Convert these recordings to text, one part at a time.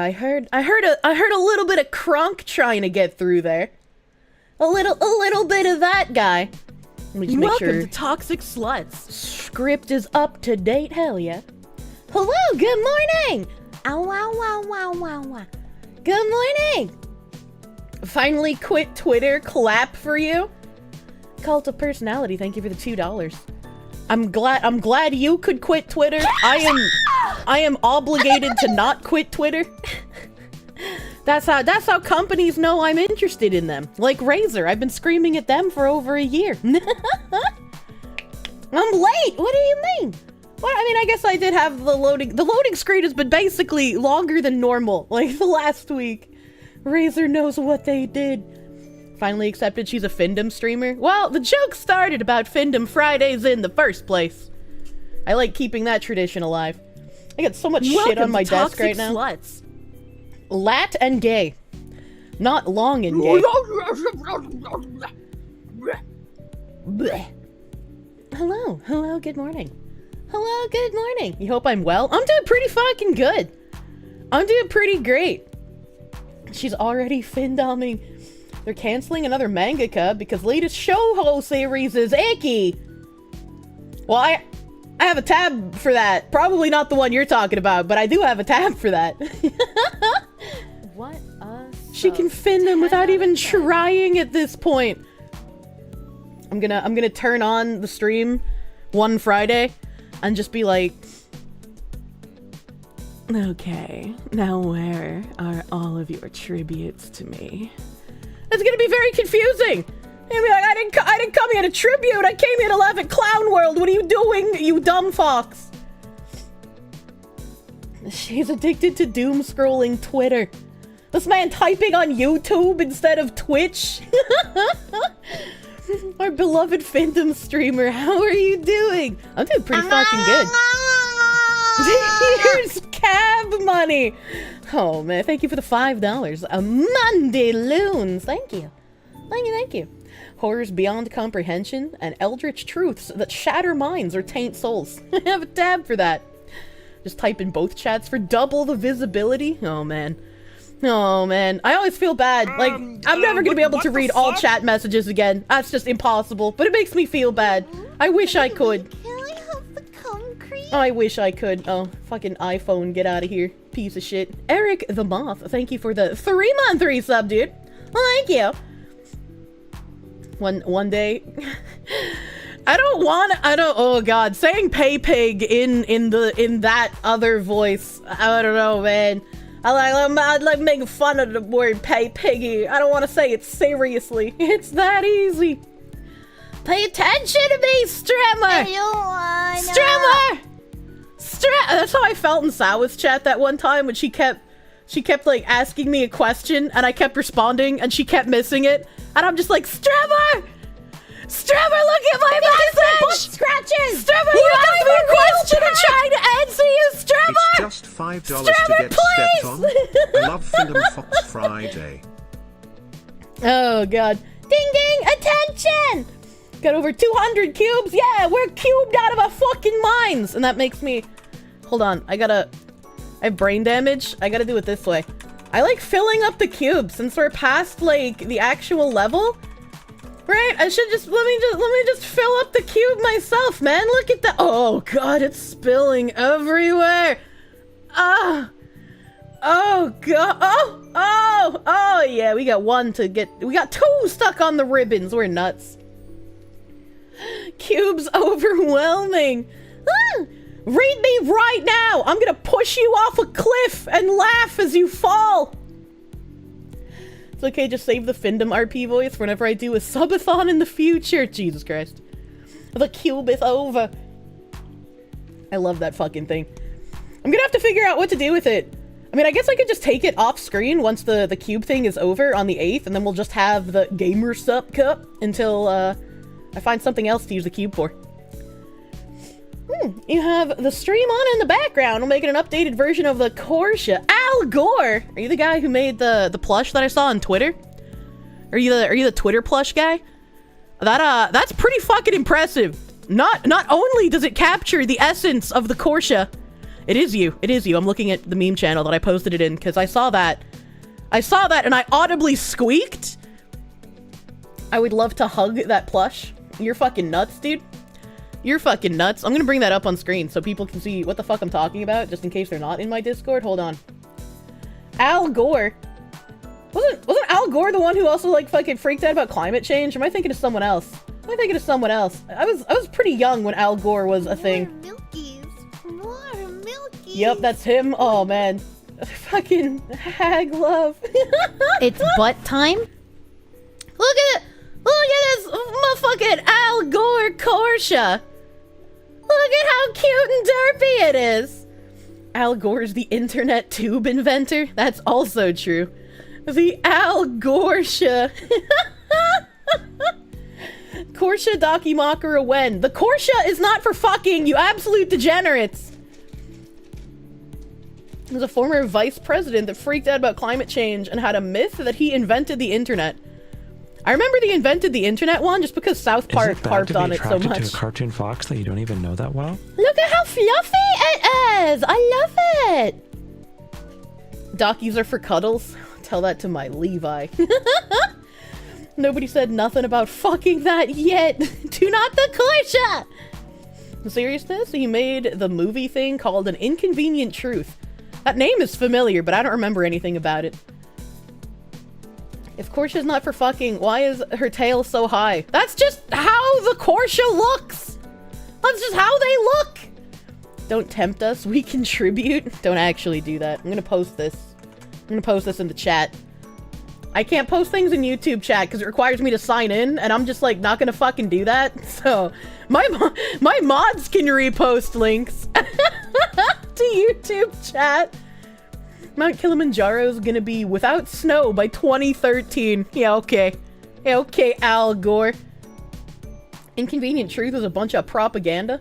I heard a little bit of crunk trying to get through there. A little bit of that guy. Let me just make Welcome sure to Toxic Sluts. script is up to date. Hell yeah. Hello, good morning. Ow, ow, ow, ow, ow, ow. Good morning. Finally quit Twitter. Clap for you. Cult of personality. Thank you for the $2. I'm glad you could quit Twitter. I am obligated to not quit Twitter. That's how companies know I'm interested in them. Like Razer, I've been screaming at them for over a year. I'm late. What do you mean? Well, I mean, I guess I did have the loading. The loading screen has been basically longer than normal, like the last week. Razer knows what they did. Finally accepted she's a Findom streamer. Well, the joke started about Findom Fridays in the first place. I like keeping that tradition alive. I got so much shit on my desk right now. Sluts. Lat and gay. Not long and gay. Hello, good morning. Hello, good morning. You hope I'm well? I'm doing pretty fucking good. I'm doing pretty great. She's already Findoming. They're canceling another mangaka because latest shoujo series is icky. Well, I have a tab for that. Probably not the one you're talking about, but I do have a tab for that. What she can Findom without even trying at this point. I'm gonna turn on the stream one Friday and just be like, okay, now where are all of your tributes to me? It's gonna be very confusing. You'll be like, I didn't come here to tribute. I came here to laugh at Clown World. What are you doing, you dumb fox? She's addicted to doom scrolling Twitter. This man typing on YouTube instead of Twitch. Our beloved Findom streamer, how are you doing? I'm doing pretty fucking good. Here's cab money. Oh man, thank you for the $5. A Monday Loons. Thank you. Thank you. Horrors beyond comprehension and eldritch truths that shatter minds or taint souls. I have a tab for that. Just type in both chats for double the visibility. Oh man. I always feel bad. Like, I'm never gonna be able to read all chat messages again. That's just impossible. But it makes me feel bad. I wish I could. Can I have the concrete? I wish I could. Oh, fucking iPhone, get out of here. Piece of shit. Eric the Moth, thank you for the 3-month resub, dude. Well, thank you. One day. Oh god, saying pay pig in that other voice. I don't know, man. I like making fun of the word pay piggy. I don't want to say it seriously. It's that easy. Pay attention to me, Strammer! Strammer! That's how I felt in Sawa's chat that one time when she kept like asking me a question and I kept responding and she kept missing it. And I'm just like, Strammer! Strammer, look at my message! Scratches! Strammer, you asked me a question and trying to answer you, Strammer! It's just $5 to get stepped on. I love Findom Fox Friday. Oh god. Ding ding! Attention! Got over 200 cubes? Yeah, we're cubed out of our fucking minds! And that makes me... Hold on, I have brain damage. I gotta do it this way. I like filling up the cubes since we're past, like, the actual level. Right? I should just... Let me just fill up the cube myself, man. Look at that. Oh god, it's spilling everywhere. Ah! Oh god. Oh yeah, we got we got 2 stuck on the ribbons. We're nuts. Cube's overwhelming. Read me right now. I'm gonna push you off a cliff and laugh as you fall. It's okay, just save the Findom RP voice whenever I do a subathon in the future. Jesus Christ. The cube is over. I love that fucking thing. I'm gonna have to figure out what to do with it. I mean, I guess I could just take it off screen once the cube thing is over on the 8th, and then we'll just have the Gamer Sup Cup until I find something else to use the cube for. You have the stream on in the background. I'm making an updated version of the Kirsche. Al Gore! Are you the guy who made the plush that I saw on Twitter? Are you the Twitter plush guy? That's pretty fucking impressive. Not only does it capture the essence of the Kirsche, It is you. It is you. I'm looking at the meme channel that I posted it in because I saw that. I saw that and I audibly squeaked. I would love to hug that plush. You're fucking nuts, dude. You're fucking nuts. I'm gonna bring that up on screen so people can see what the fuck I'm talking about, just in case they're not in my Discord. Hold on. Al Gore. Wasn't Al Gore the one who also, like, fucking freaked out about climate change? Or am I thinking of someone else? Am I thinking of someone else? I was pretty young when Al Gore was a thing. More milkies. More milkies. Yep, that's him. Oh, man. Fucking hag love. It's butt time? Look at it! Look at this motherfucking Al Gore Kirsche! Look at how cute and derpy it is! Al Gore's the internet tube inventor? That's also true. The Al Gorsha. Kirsche Dakimakura when? The Kirsche is not for fucking, you absolute degenerates! He was a former vice president that freaked out about climate change and had a myth that he invented the internet. I remember the invented the internet one just because South Park harped on it so much. To a cartoon fox that you don't even know that well? Look at how fluffy it is! I love it! Dockies are for cuddles. Tell that to my Levi. Nobody said nothing about fucking that yet. Do not the Kirsche! In seriousness, he made the movie thing called An Inconvenient Truth. That name is familiar, but I don't remember anything about it. If Kirsche is not for fucking, why is her tail so high? That's just how the Kirsche looks! That's just how they look! Don't tempt us, we contribute. Don't actually do that. I'm gonna post this. I'm gonna post this in the chat. I can't post things in YouTube chat because it requires me to sign in, and I'm just, like, not gonna fucking do that. So, my mods can repost links to YouTube chat. Mount Kilimanjaro is gonna be without snow by 2013. Yeah, okay. Yeah, okay, Al Gore. Inconvenient Truth is a bunch of propaganda.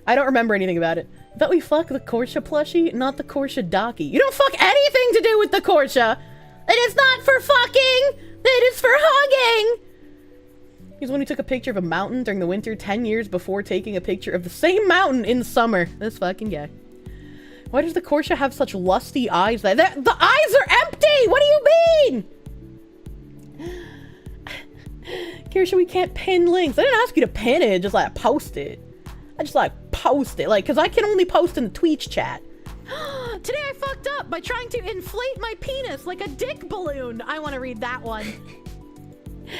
I don't remember anything about it. Thought we fuck the Kirsche plushie, not the Kirsche Docky. You don't fuck anything to do with the Kirsche! It is not for fucking! It is for hugging! He's the one who took a picture of a mountain during the winter 10 years before taking a picture of the same mountain in summer. This fucking guy. Why does the Kirsche have such lusty eyes? The eyes are empty! What do you mean? Kirsche, we can't pin links. I didn't ask you to pin it, just like post it. I just like post it, like, because I can only post in the Twitch chat. Today I fucked up by trying to inflate my penis like a dick balloon. I want to read that one.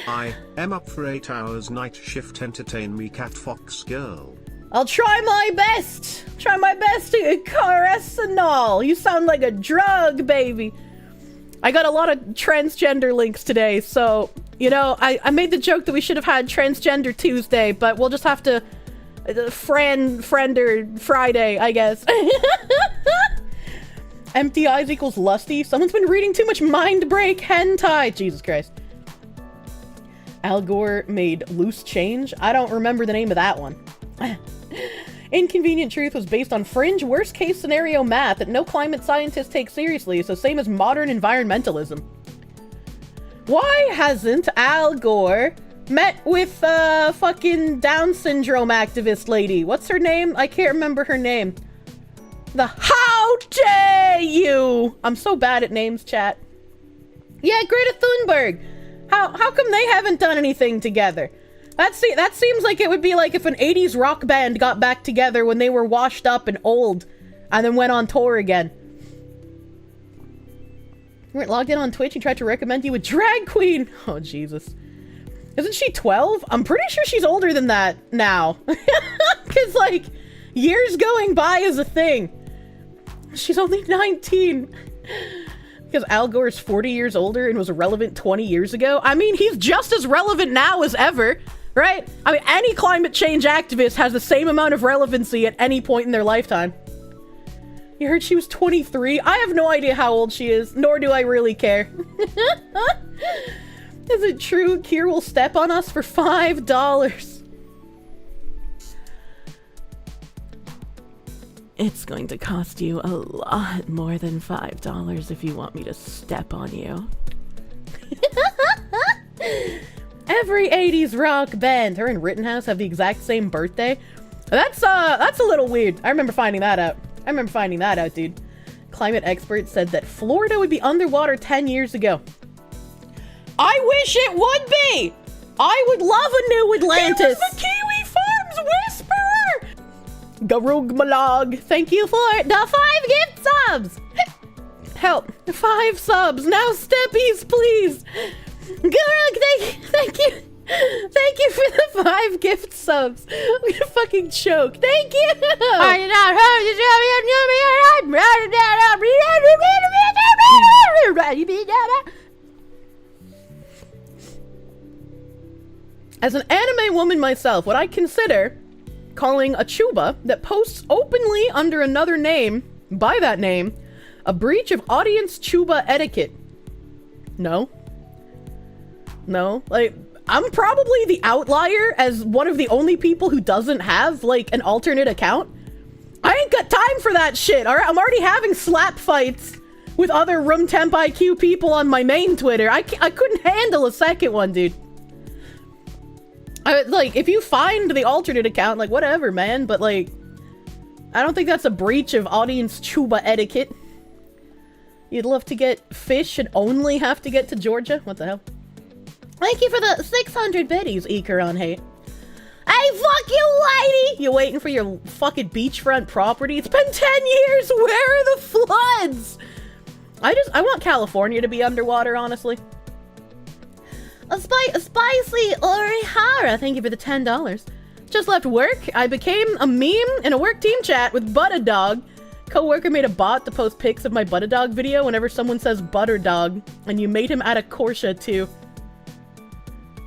I am up for 8 hours night shift, entertain me cat fox girl. I'll try my best. Try my best to caress and all. You sound like a drug, baby. I got a lot of transgender links today, so, you know, I made the joke that we should have had Transgender Tuesday, but we'll just have to friender Friday, I guess. Empty eyes equals lusty. Someone's been reading too much mind break hentai. Jesus Christ. Al Gore made Loose Change. I don't remember the name of that one. Inconvenient Truth was based on fringe worst case scenario math that no climate scientists take seriously, so same as modern environmentalism. Why hasn't Al Gore met with fucking Down syndrome activist lady? What's her name? I can't remember her name. How dare you! I'm so bad at names, chat. Yeah, Greta Thunberg. How come they haven't done anything together? That seems like it would be like if an 80s rock band got back together when they were washed up and old, and then went on tour again. You weren't logged in on Twitch and tried to recommend you a drag queen. Oh, Jesus. Isn't she 12? I'm pretty sure she's older than that now. Because, like, years going by is a thing. She's only 19. Because Al Gore's 40 years older and was relevant 20 years ago. I mean, he's just as relevant now as ever, right? I mean, any climate change activist has the same amount of relevancy at any point in their lifetime. You heard she was 23? I have no idea how old she is, nor do I really care. Is it true Kier will step on us for $5? It's going to cost you a lot more than $5 if you want me to step on you. Every 80s rock band. Her and Rittenhouse have the exact same birthday. That's a little weird. I remember finding that out. I remember finding that out, dude. Climate experts said that Florida would be underwater 10 years ago. I wish it would be! I would love a new Atlantis! It was the Kiwi Farms Whisperer! Garugmalog, thank you for the 5 gift subs! Help, 5 subs, now steppies, please! Garug, thank you! Thank you for the 5 gift subs. I'm gonna fucking choke. Thank you! I did not hurt you. As an anime woman myself, would I consider calling a chuba that posts openly under another name, by that name, a breach of audience chuba etiquette? No. No. Like, I'm probably the outlier as one of the only people who doesn't have, like, an alternate account. I ain't got time for that shit, alright? I'm already having slap fights with other room temp IQ people on my main Twitter. I couldn't handle a second one, dude. Like, if you find the alternate account, like, whatever, man, but, like, I don't think that's a breach of audience chuba etiquette. You'd love to get fish and only have to get to Georgia? What the hell? Thank you for the 600 biddies, Ikaron hate. Hey, fuck you, lady! You waiting for your fucking beachfront property? It's been 10 years! Where are the floods? I want California to be underwater, honestly. A spicy Orihara, thank you for the $10. Just left work. I became a meme in a work team chat with Butterdog. Coworker made a bot to post pics of my Butterdog video whenever someone says Butterdog, and you made him add a Kirsche too.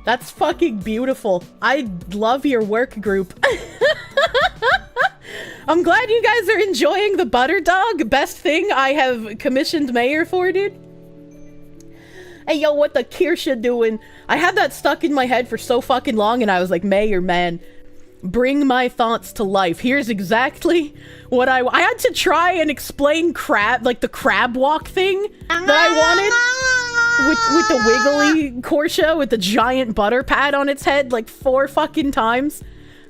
That's fucking beautiful. I love your work group. I'm glad you guys are enjoying the Butterdog. Best thing I have commissioned Mayor for, dude. Hey, yo, what the Kirsche doing? I had that stuck in my head for so fucking long, and I was like, Mayor, man, bring my thoughts to life. Here's exactly what I had to try and explain the crab walk thing that I wanted with the wiggly Kirsche with the giant butter pad on its head like 4 fucking times.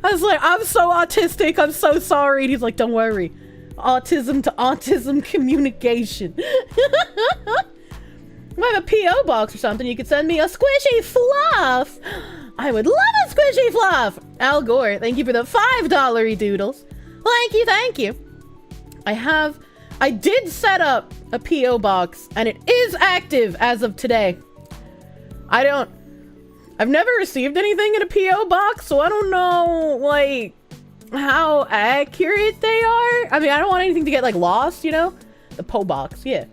I was like, I'm so autistic, I'm so sorry. And he's like, don't worry. Autism to autism communication. If I have a P.O. box or something, you could send me a squishy fluff. I would love a squishy fluff. Al Gore, thank you for the $5 doodles. Thank you. I did set up a P.O. box, and it is active as of today. I've never received anything in a P.O. box, so I don't know, like, how accurate they are. I mean, I don't want anything to get, like, lost, you know? The P.O. box, yeah.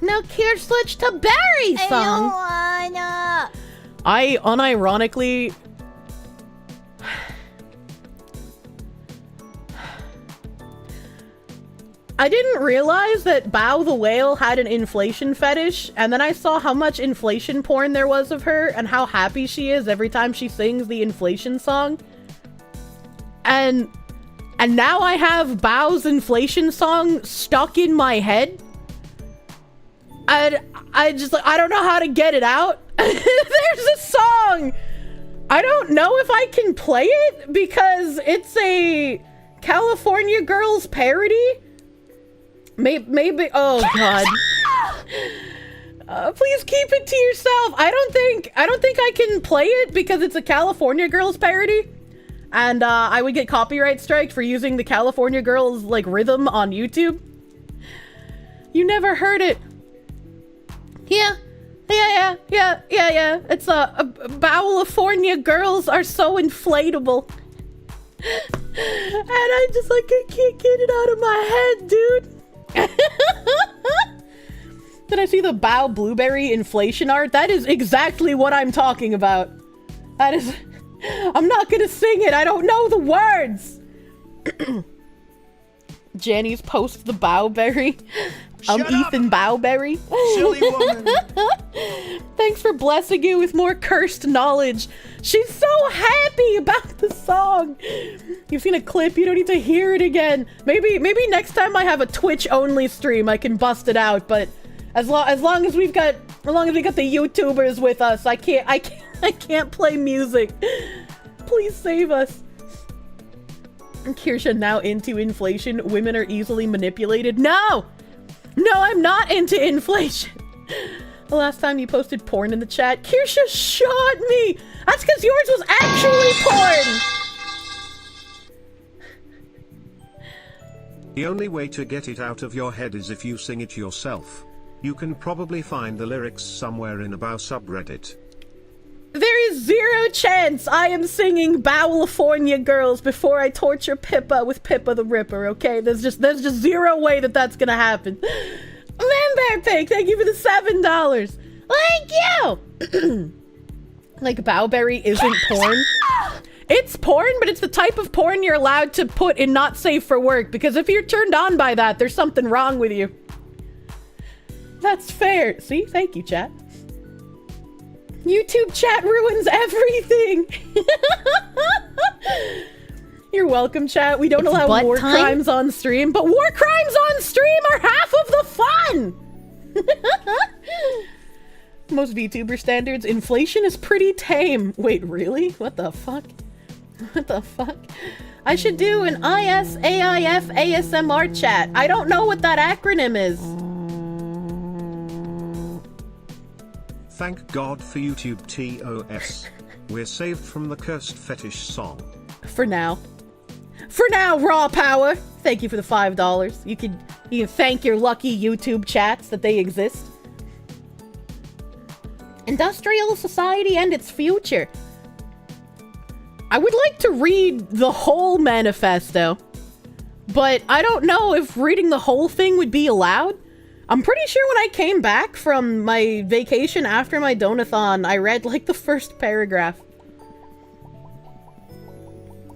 Now Kirsche switched to Barry song. I unironically... I didn't realize that Bao the Whale had an inflation fetish, and then I saw how much inflation porn there was of her and how happy she is every time she sings the inflation song. And now I have Bao's inflation song stuck in my head. I don't know how to get it out. There's a song. I don't know if I can play it because it's a California Girls parody. Maybe. Oh God. Please keep it to yourself. I don't think I can play it because it's a California Girls parody, and I would get copyright striked for using the California Girls like rhythm on YouTube. You never heard it. Yeah. It's California girls are so inflatable. And I just like, I can't get it out of my head, dude. Did I see the Bao Blueberry inflation art? That is exactly what I'm talking about. That is... I'm not gonna sing it. I don't know the words. Jenny's post the Bowberry. Ethan Bowberry. Silly woman. Thanks for blessing you with more cursed knowledge. She's so happy about the song. You've seen a clip, you don't need to hear it again. Maybe next time I have a Twitch only stream I can bust it out, but as long as we got the YouTubers with us, I can't play music. Please save us. Kirsche now into inflation. Women are easily manipulated. No! No, I'm not into inflation. The last time you posted porn in the chat, Kirsche shot me! That's because yours was actually porn! The only way to get it out of your head is if you sing it yourself. You can probably find the lyrics somewhere in a Bow subreddit. There is zero chance I am singing California Girls before I torture Pippa with Pippa the Ripper, okay? There's just zero way that that's gonna happen. Manbear Pig, thank you for the $7. Thank you! Like, Bowberry isn't porn. It's porn, but it's the type of porn you're allowed to put in not safe for work, because if you're turned on by that, there's something wrong with you. That's fair. See? Thank you, chat. YouTube chat ruins everything. You're welcome, chat. We don't allow war crimes on stream, but war crimes on stream are half of the fun. Most VTuber standards, inflation is pretty tame. Wait, really? What the fuck? What the fuck? I should do an ISAIF ASMR chat. I don't know what that acronym is. Thank God for YouTube TOS. We're saved from the cursed fetish song. For now. For now, Raw Power! Thank you for the $5. You can thank your lucky YouTube chats that they exist. Industrial society and its future. I would like to read the whole manifesto, but I don't know if reading the whole thing would be allowed. I'm pretty sure when I came back from my vacation after my donathon, I read like the first paragraph.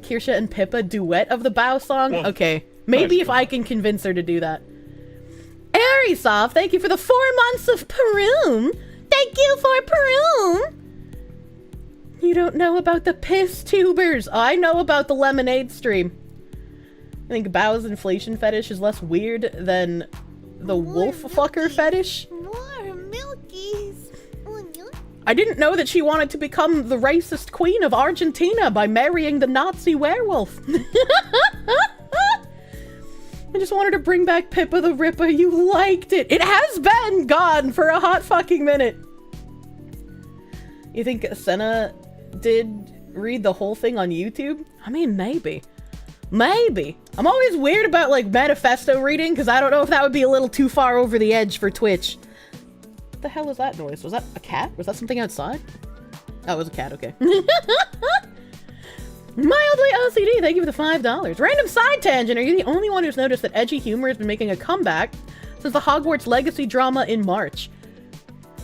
Kirsche and Pippa duet of the Bow song? Okay, maybe if I can convince her to do that. Arisoft, thank you for the 4 months of Perum. Thank you for Perum. You don't know about the piss tubers. I know about the lemonade stream. I think Bow's inflation fetish is less weird than the wolf fucker fetish. More milkies. I didn't know that she wanted to become the racist queen of Argentina by marrying the Nazi werewolf. I just wanted to bring back Pippa the Ripper. You liked it. It has been gone for a hot fucking minute. You think Senna did read the whole thing on YouTube? I mean, maybe. Maybe. I'm always weird about, like, manifesto reading, because I don't know if that would be a little too far over the edge for Twitch. What the hell was that noise? Was that a cat? Was that something outside? Oh, it was a cat, okay. Mildly OCD, thank you for the $5. Random side tangent, are you the only one who's noticed that edgy humor has been making a comeback since the Hogwarts Legacy drama in March?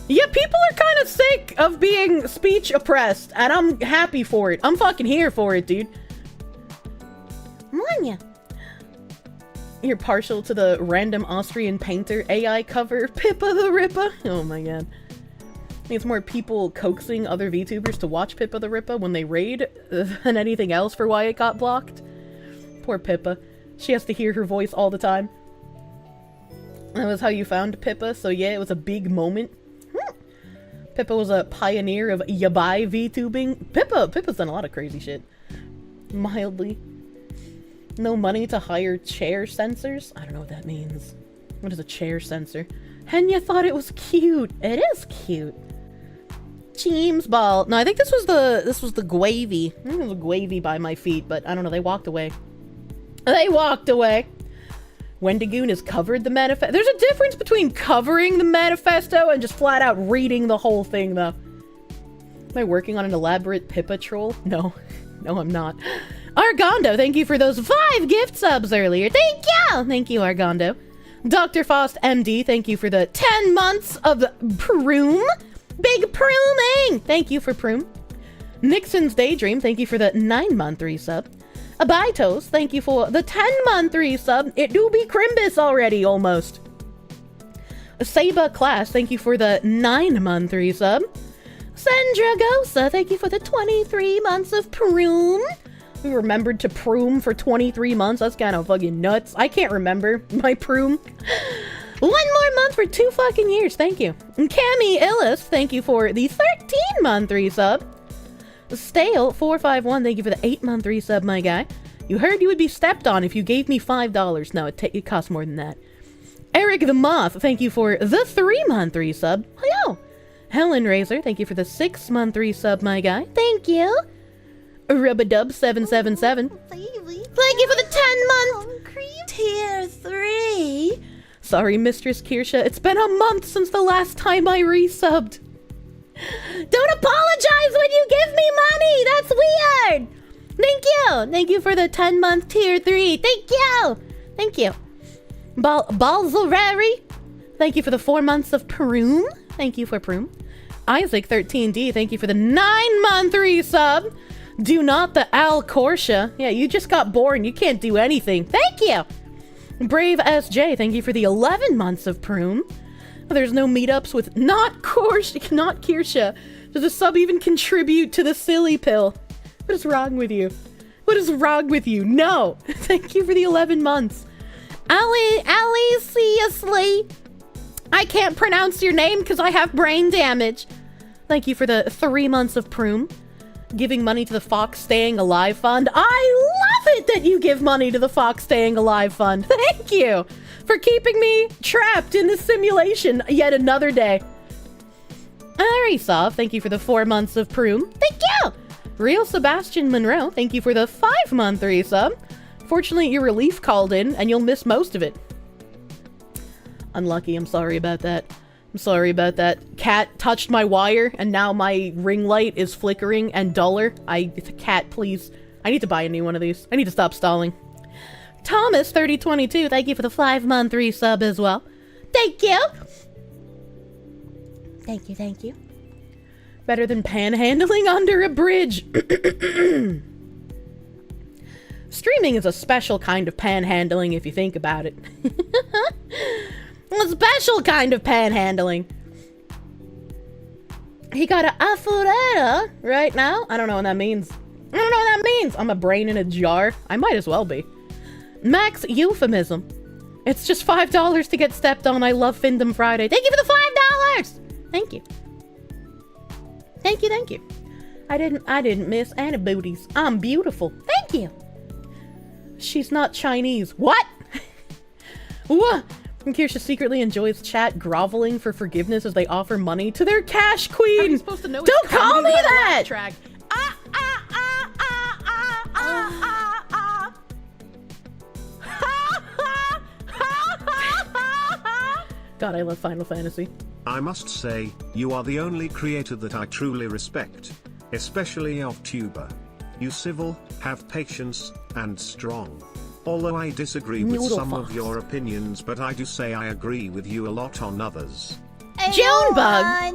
Yeah, people are kind of sick of being speech oppressed, and I'm happy for it. I'm fucking here for it, dude. Manya. You're partial to the random Austrian painter AI cover, Pippa the Ripper? Oh my god. I think it's more people coaxing other VTubers to watch Pippa the Ripper when they raid than anything else for why it got blocked. Poor Pippa. She has to hear her voice all the time. That was how you found Pippa, so yeah, it was a big moment. Pippa was a pioneer of yabai VTubing. Pippa's done a lot of crazy shit. Mildly. No money to hire chair sensors? I don't know what that means. What is a chair sensor? Henya thought it was cute. It is cute. James Ball. No, I think this was the Guavy. I think it was a Guavy by my feet, but I don't know, they walked away. They walked away. Wendigoon has covered the manifesto. There's a difference between covering the manifesto and just flat out reading the whole thing, though. Am I working on an elaborate Pippa troll? No. No, I'm not. Argondo, thank you for those 5 gift subs earlier. Thank you! Thank you, Argondo. Dr. Faust MD, thank you for the 10 months of Proom. Big Prooming! Thank you for Proom. Nixon's Daydream, thank you for the 9-month resub. Abitos, thank you for the 10-month resub. It do be Crimbus already, almost. Saba Class, thank you for the 9-month resub. Sendragosa, thank you for the 23 months of Proom. We remembered to Proom for 23 months. That's kind of fucking nuts. I can't remember my Proom. 1 more month for 2 fucking years. Thank you. And Cami Illust, thank you for the 13-month resub. Stale451, thank you for the 8-month resub, my guy. You heard you would be stepped on if you gave me $5. No, it costs more than that. Eric the Moth, thank you for the 3-month resub. Hello. Helen Razor, thank you for the 6-month resub, my guy. Thank you. Rubadub777. Thank you for the 10-month tier 3. Sorry, Mistress Kirsche. It's been a month since the last time I resubbed. Don't apologize when you give me money. That's weird. Thank you. Thank you for the 10-month tier 3. Thank you. Thank you. Balzarari. Thank you for the 4 months of Proom. Thank you for Proom. Isaac13D. Thank you for the 9-month resub. Do not the Al Korsha. Yeah, you just got born. You can't do anything. Thank you. Brave SJ. Thank you for the 11 months of Proom. There's no meetups with not Kirsche. Does a sub even contribute to the silly pill? What is wrong with you? What is wrong with you? No. Thank you for the 11 months. Ali, seriously? I can't pronounce your name because I have brain damage. Thank you for the 3 months of Proom. Giving money to the Fox Staying Alive Fund. I love it that you give money to the Fox Staying Alive Fund. Thank you for keeping me trapped in this simulation yet another day. Arisov, thank you for the 4 months of Proom. Thank you! Real Sebastian Monroe, thank you for the 5-month resub. Fortunately, your relief called in, and you'll miss most of it. Unlucky, I'm sorry about that. I'm sorry about that. Cat touched my wire, and now my ring light is flickering and duller. Cat, please. I need to buy a new one of these. I need to stop stalling. Thomas, 3022, thank you for the 5-month resub as well. Thank you! Thank you. Better than panhandling under a bridge. Streaming is a special kind of panhandling if you think about it. A special kind of panhandling. He got a afuera right now. I don't know what that means. I'm a brain in a jar. I might as well be. Max Euphemism. It's just $5 to get stepped on. I love Findom Friday. Thank you for the $5! Thank you. Thank you. I didn't miss any booties. I'm beautiful. Thank you. She's not Chinese. What? What? And Kirsche secretly enjoys chat groveling for forgiveness as they offer money to their cash queen. How are you supposed to know? Don't call me that! Track. God, I love Final Fantasy. I must say, you are the only creator that I truly respect, especially of Tuber. You civil, have patience, and strong. Although I disagree with some of your opinions, but I do say I agree with you a lot on others. Junebug!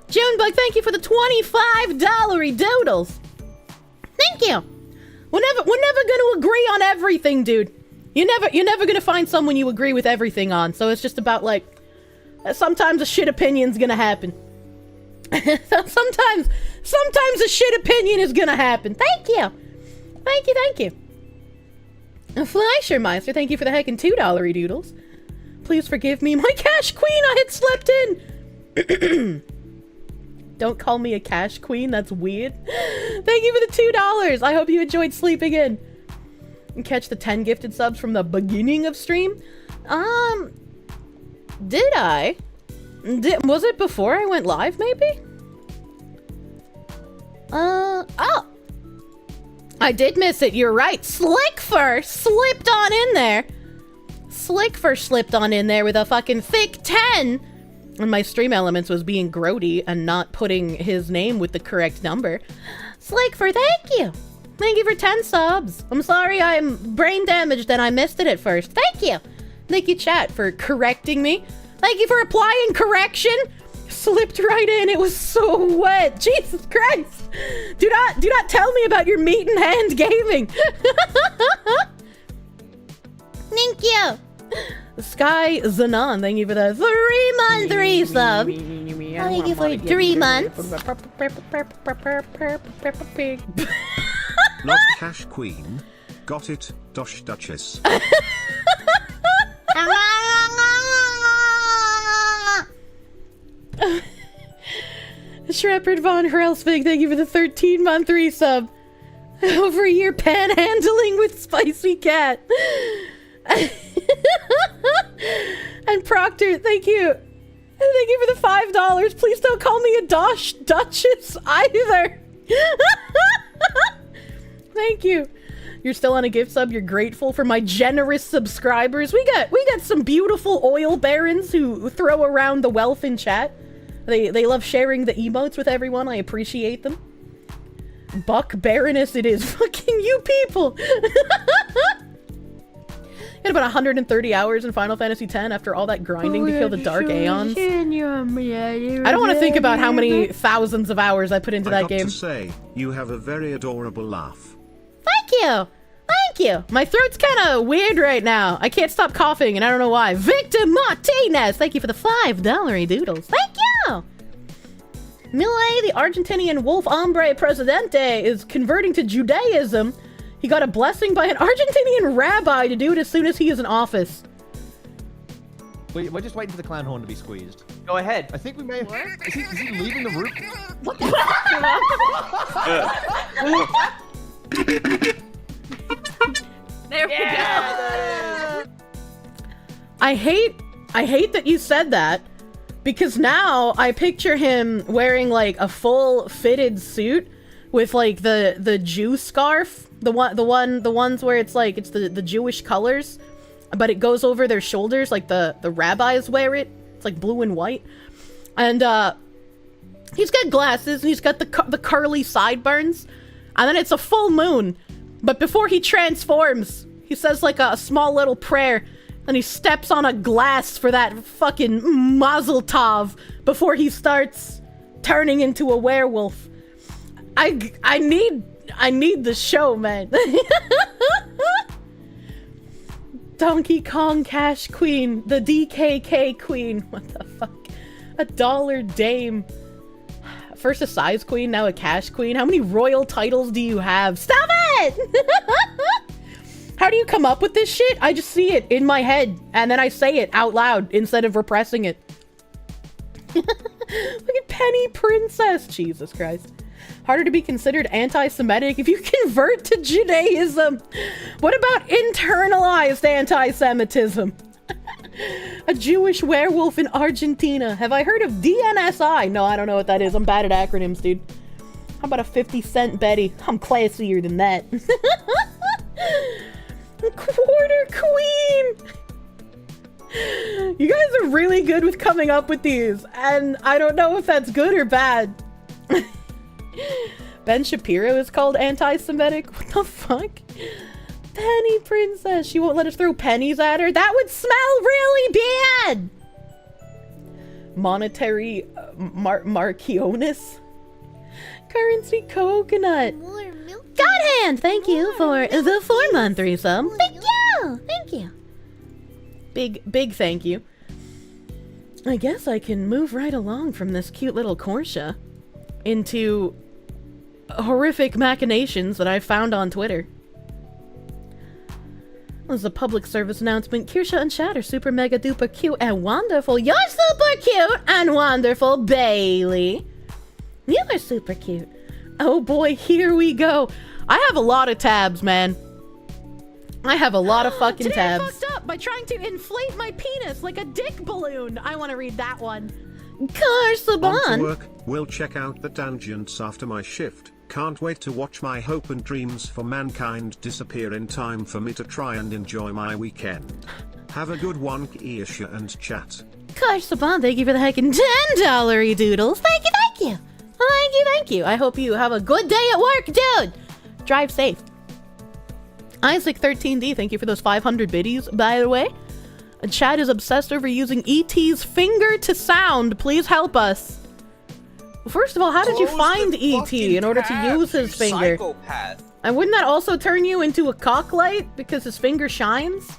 Junebug, thank you for the $25 doodles. Thank you. We're never gonna agree on everything, dude. You're never gonna find someone you agree with everything on, so it's just about, like, sometimes a shit opinion's gonna happen. sometimes a shit opinion is gonna happen. Thank you. Thank you. Fleischermeister, thank you for the heckin' $2 doodles. Please forgive me, my cash queen, I had slept in. Don't call me a cash queen, that's weird. Thank you for the $2. I hope you enjoyed sleeping in. And catch the 10 gifted subs from the beginning of stream. Did I? Was it before I went live, maybe? Oh. I did miss it, you're right. Slickfur slipped on in there. Slickfur slipped on in there with a fucking thick 10. And my stream elements was being grody and not putting his name with the correct number. Slickfur, thank you. Thank you for 10 subs. I'm sorry I'm brain damaged and I missed it at first. Thank you. Thank you, chat, for correcting me. Thank you for applying correction. Slipped right in. It was so wet. Jesus Christ. Do not tell me about your meat in hand gaming. Thank you. Sky Zanon, thank you for the 3-month resub. Thank you for 3 months. Not Cash Queen. Got it, Dosh Duchess. Shreppard von Hrelsvig, thank you for the 13-month resub. Over here panhandling with Spicy Cat. And Proctor, thank you. Thank you for the $5. Please don't call me a Duchess either. Thank you. You're still on a gift sub. You're grateful for my generous subscribers. We got some beautiful oil barons who throw around the wealth in chat. They love sharing the emotes with everyone. I appreciate them. Buck Baroness it is. Fucking you people. Got about 130 hours in Final Fantasy X after all that grinding to kill the Dark Aeons. I don't want to think about how many thousands of hours I put into that game. I got to say, you have a very adorable laugh. Thank you! Thank you! My throat's kind of weird right now. I can't stop coughing and I don't know why. Victor Martinez! Thank you for the $5 doodles. Thank you! Millet, the Argentinian wolf hombre presidente, is converting to Judaism. He got a blessing by an Argentinian rabbi to do it as soon as he is in office. We're just waiting for the clown horn to be squeezed. Go ahead. I think we may have... Is he leaving the room? What? There we go. I hate that you said that, because now I picture him wearing like a full fitted suit with like the Jew scarf, the ones where it's like it's the Jewish colors, but it goes over their shoulders like the rabbis wear it. It's like blue and white, and he's got glasses and he's got the curly sideburns, and then it's a full moon. But before he transforms, he says like a small little prayer, and he steps on a glass for that fucking mazel tov before he starts turning into a werewolf. I need the show, man. Donkey Kong Cash Queen, the DKK Queen. What the fuck? A dollar dame. First a size queen, now a cash queen. How many royal titles do you have? Stop it! How do you come up with this shit? I just see it in my head, and then I say it out loud instead of repressing it. Look at Penny Princess. Jesus Christ. Harder to be considered anti-Semitic if you convert to Judaism. What about internalized anti-Semitism? A Jewish werewolf in Argentina. Have I heard of DNSI? No, I don't know what that is. I'm bad at acronyms, dude. How about a 50-cent Betty? I'm classier than that. Quarter Queen! You guys are really good with coming up with these, and I don't know if that's good or bad. Ben Shapiro is called anti-Semitic? What the fuck? Penny Princess. She won't let us throw pennies at her? That would smell really bad! Monetary Marchionus? Currency Coconut. More milk. Godhand! Thank you for the 4-month resub. Thank you! Thank you. Big thank you. I guess I can move right along from this cute little Kirsche into horrific machinations that I found on Twitter. This is a public service announcement. Kirsche and Chad are super mega duper cute and wonderful. You're super cute and wonderful, Bailey. You are super cute. Oh boy, here we go. I have a lot of tabs, man. I have a lot of fucking tabs. I fucked up by trying to inflate my penis like a dick balloon. I want to read that one. On Carsaban. to work, will check out the tangents after my shift. Can't wait to watch my hope and dreams for mankind disappear in time for me to try and enjoy my weekend. Have a good one, Kirsche and chat. Carsaban, thank you for the heckin' $10 doodles. Thank you, thank you. Thank you, thank you. I hope you have a good day at work, dude. Drive safe. Isaac13D, thank you for those 500 biddies, by the way. Chad is obsessed over using ET's finger to sound. Please help us. Well, first of all, how did you find ET in order to use his finger? Psychopath. And wouldn't that also turn you into a cocklight because his finger shines?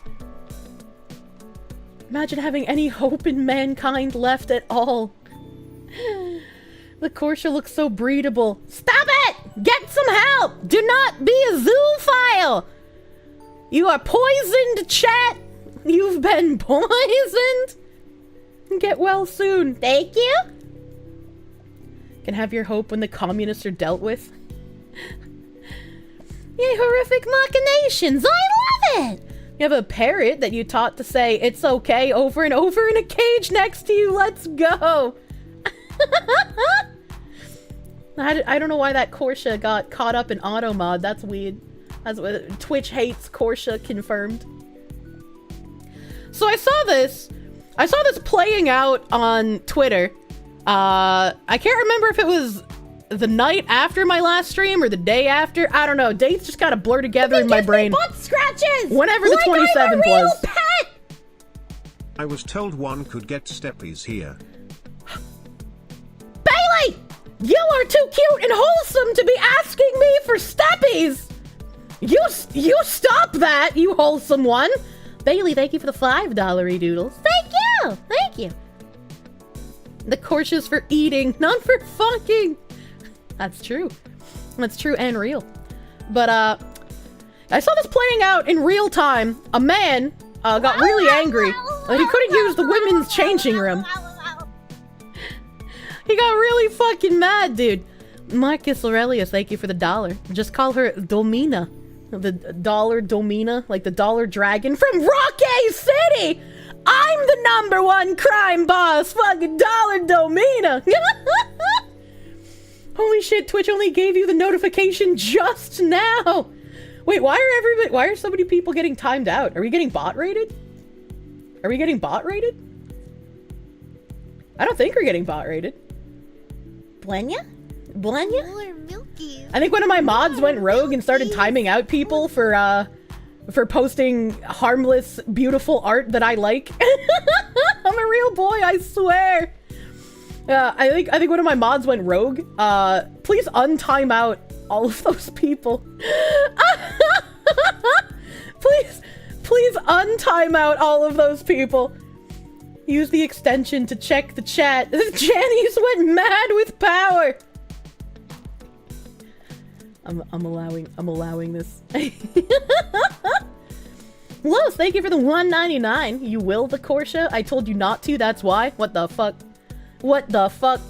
Imagine having any hope in mankind left at all. The Kirsche looks so breedable. Stop it! Get some help! Do not be a zoophile! You are poisoned, chat! You've been poisoned! Get well soon. Thank you! Can have your hope when the communists are dealt with. Yay, horrific machinations! I love it! You have a parrot that you taught to say, it's okay, over and over in a cage next to you. Let's go! I don't know why that Kirsche got caught up in auto mod. That's weird. That's what Twitch hates. Kirsche confirmed. So I saw this playing out on Twitter. I can't remember if it was the night after my last stream or the day after. I don't know. Dates just kind of blur together in my brain. Butt scratches. Whenever the 27th was. Pet. I was told one could get steppies here. Bailey! You are too cute and wholesome to be asking me for steppies! You stop that, you wholesome one! Bailey, thank you for the $5 doodles. Thank you! Thank you. The Kirsches for eating, not for fucking. That's true. That's true and real. But, I saw this playing out in real time. A man, got really angry that he couldn't use the women's changing room. He got really fucking mad, dude. Marcus Aurelius, thank you for the $1. Just call her Domina. The dollar Domina, like the dollar dragon from Rocky City! I'm the #1 crime boss, fucking dollar Domina! Holy shit, Twitch only gave you the notification just now! Wait, why are so many people getting timed out? Are we getting bot rated? Are we getting bot rated? I don't think we're getting bot rated. Blenya? I think one of my mods went rogue and started timing out people for posting harmless, beautiful art that I like. I'm a real boy, I swear. I think one of my mods went rogue. Please untime out all of those people. Please untime out all of those people. Use the extension to check the chat. Janice went mad with power. I'm allowing this. Los, thank you for the $1.99. You will the Kirsche? I told you not to, that's why. What the fuck? What the fuck?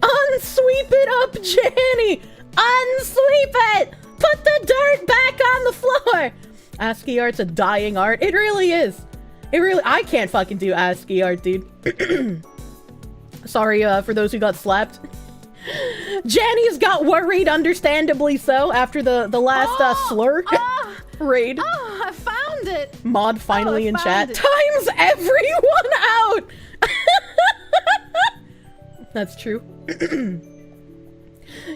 Unsweep it up, Janny! Unsweep it! Put the dirt back on the floor! ASCII art's a dying art. It really is. I can't fucking do ASCII art, dude. Sorry, for those who got slapped. Janny's got worried, understandably so, after the last slur raid. Oh, I found it. Mod finally in chat. Times everyone out! That's true.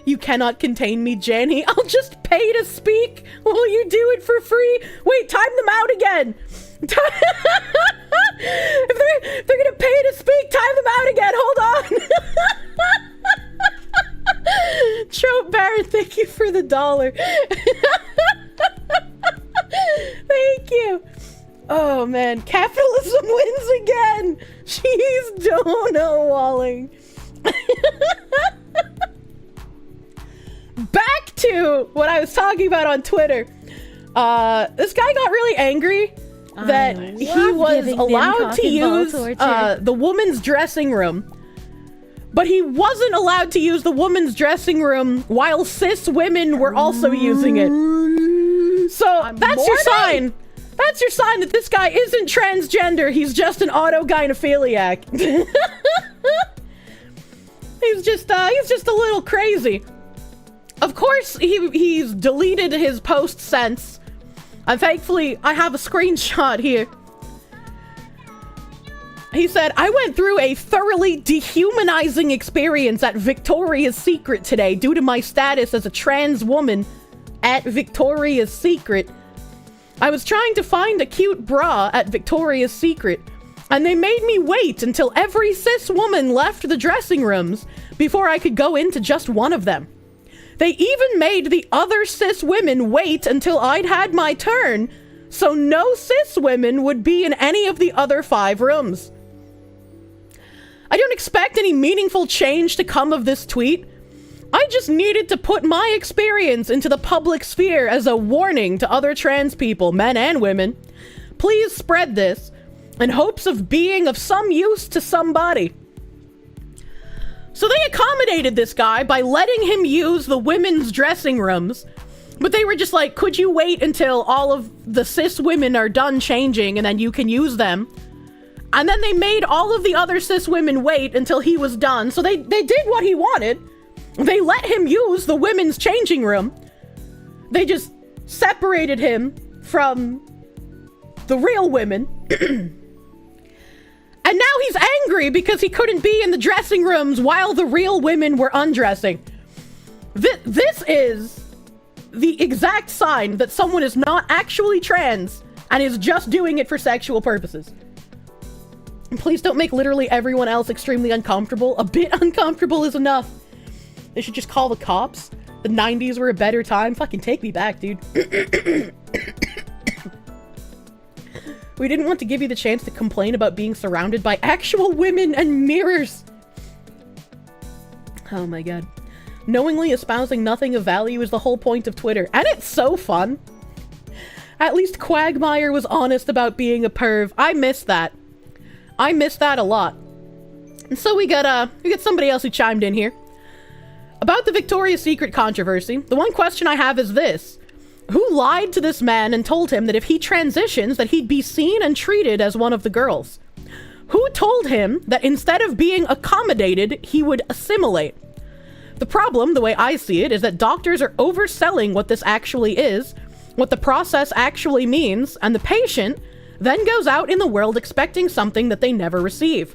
You cannot contain me, Janny. I'll just pay to speak. Will you do it for free? Wait, time them out again. If they're gonna pay to speak, time them out again. Hold on. Trope Baron, thank you for the $1. Thank you. Oh man, capitalism wins again. She's dono walling. Back to what I was talking about on Twitter. This guy got really angry that he was allowed to use the woman's dressing room, but he wasn't allowed to use the woman's dressing room while cis women were also using it. So that's your sign. That's your sign that this guy isn't transgender. He's just an auto-gynophiliac. He's just a little crazy. Of course, he's deleted his post since. And thankfully, I have a screenshot here. He said, I went through a thoroughly dehumanizing experience at Victoria's Secret today due to my status as a trans woman at Victoria's Secret. I was trying to find a cute bra at Victoria's Secret, and they made me wait until every cis woman left the dressing rooms before I could go into just one of them. They even made the other cis women wait until I'd had my turn, so no cis women would be in any of the other 5 rooms. I don't expect any meaningful change to come of this tweet. I just needed to put my experience into the public sphere as a warning to other trans people, men and women. Please spread this in hopes of being of some use to somebody. So they accommodated this guy by letting him use the women's dressing rooms, But they were just like, could you wait until all of the cis women are done changing and then you can use them? And then they made all of the other cis women wait until he was done. So they did what he wanted. They let him use the women's changing room. They just separated him from the real women. And now he's angry because he couldn't be in the dressing rooms while the real women were undressing. This is the exact sign that someone is not actually trans and is just doing it for sexual purposes. And please don't make literally everyone else extremely uncomfortable. A bit uncomfortable is enough. They should just call the cops. The 90s were a better time. Fucking take me back, dude. We didn't want to give you the chance to complain about being surrounded by actual women and mirrors. Oh my god. Knowingly espousing nothing of value is the whole point of Twitter. And it's so fun. At least Quagmire was honest about being a perv. I miss that. I miss that a lot. And so we got somebody else who chimed in here. About the Victoria's Secret controversy, the one question I have is this. Who lied to this man and told him that if he transitions that he'd be seen and treated as one of the girls? Who told him that instead of being accommodated, he would assimilate? The problem, the way I see it, is that doctors are overselling what this actually is, what the process actually means, and the patient then goes out in the world expecting something that they never receive.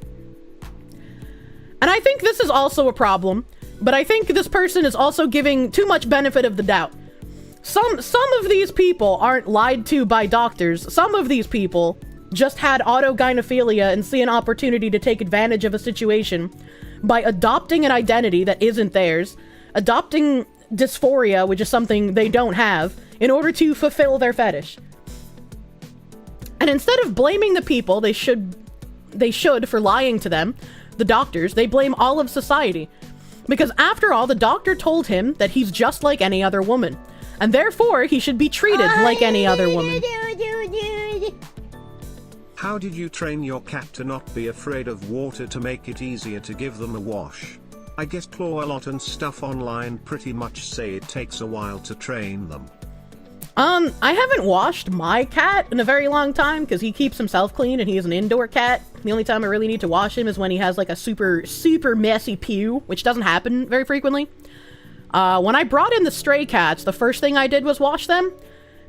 And I think this is also a problem, but I think this person is also giving too much benefit of the doubt. Some of these people aren't lied to by doctors. Some of these people just had autogynephilia and see an opportunity to take advantage of a situation by adopting an identity that isn't theirs, adopting dysphoria, which is something they don't have, in order to fulfill their fetish. And instead of blaming the people they should for lying to them, the doctors, they blame all of society. Because after all, the doctor told him that he's just like any other woman, and therefore he should be treated like any other woman. How did you train your cat to not be afraid of water to make it easier to give them a wash? I guess Plot and stuff online pretty much say it takes a while to train them. I haven't washed my cat in a very long time because he keeps himself clean and he is an indoor cat. The only time I really need to wash him is when he has like a super messy pew, which doesn't happen very frequently. When I brought in the stray cats, the first thing I did was wash them.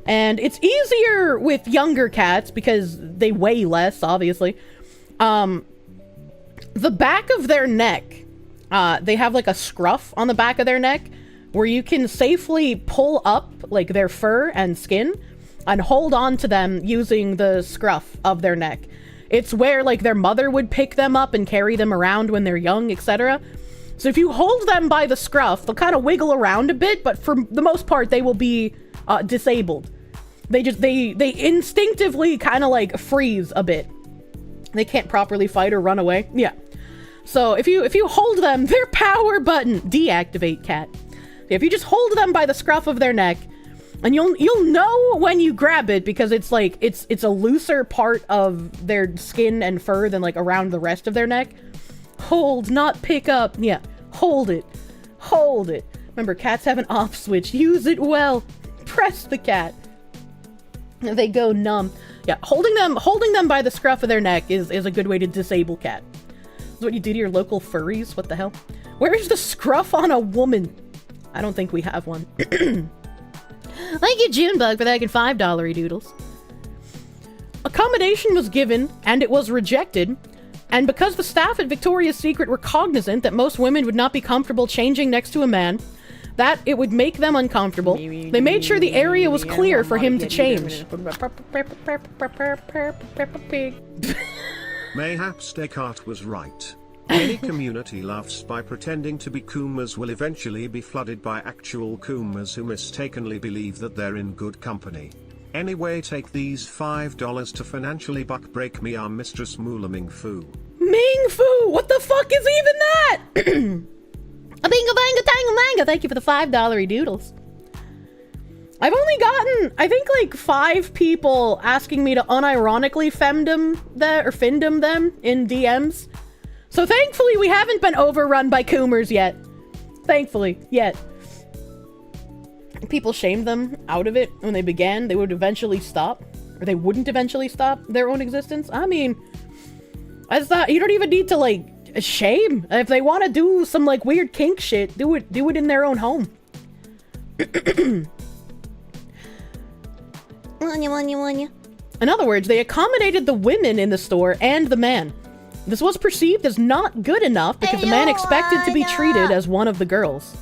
And it's easier with younger cats because they weigh less, obviously. The back of their neck, they have like a scruff on the back of their neck where you can safely pull up like their fur and skin and hold on to them using the scruff of their neck. It's where like their mother would pick them up and carry them around when they're young, etc. So if you hold them by the scruff, they'll kind of wiggle around a bit, but for the most part, they will be disabled. They instinctively kind of like freeze a bit. They can't properly fight or run away. Yeah. So if you hold them, their power button, deactivate cat. If you just hold them by the scruff of their neck, and you'll know when you grab it because it's like it's a looser part of their skin and fur than like around the rest of their neck. Hold, not pick up. Yeah, hold it. Hold it. Remember, cats have an off switch. Use it well. Press the cat. They go numb. Yeah, holding them by the scruff of their neck is a good way to disable cat. That's what you do to your local furries. What the hell? Where is the scruff on a woman? I don't think we have one. Thank you, Junebug, for that $5 doodles. Accommodation was given, and it was rejected. And because the staff at Victoria's Secret were cognizant that most women would not be comfortable changing next to a man, that it would make them uncomfortable, they made sure the area was clear for him to change. Mayhaps Descartes was right. Any community laughs by pretending to be Kumas will eventually be flooded by actual Kumas who mistakenly believe that they're in good company. Anyway, take these $5 to financially buck break me our Mistress Moola Ming Fu. Ming Fu! What the fuck is even that? A bingo banga tango manga! Thank you for the $5 doodles. I've only gotten, I think, like 5 people asking me to unironically Findom them in DMs. So thankfully we haven't been overrun by Coomers yet. Thankfully, yet. people shamed them out of it when they began, they would eventually stop. Or they wouldn't eventually stop their own existence. I mean, I thought you don't even need to, like, shame. If they want to do some, like, weird kink shit, do it in their own home. In other words, they accommodated the women in the store and the man. This was perceived as not good enough because the man expected to be treated as one of the girls.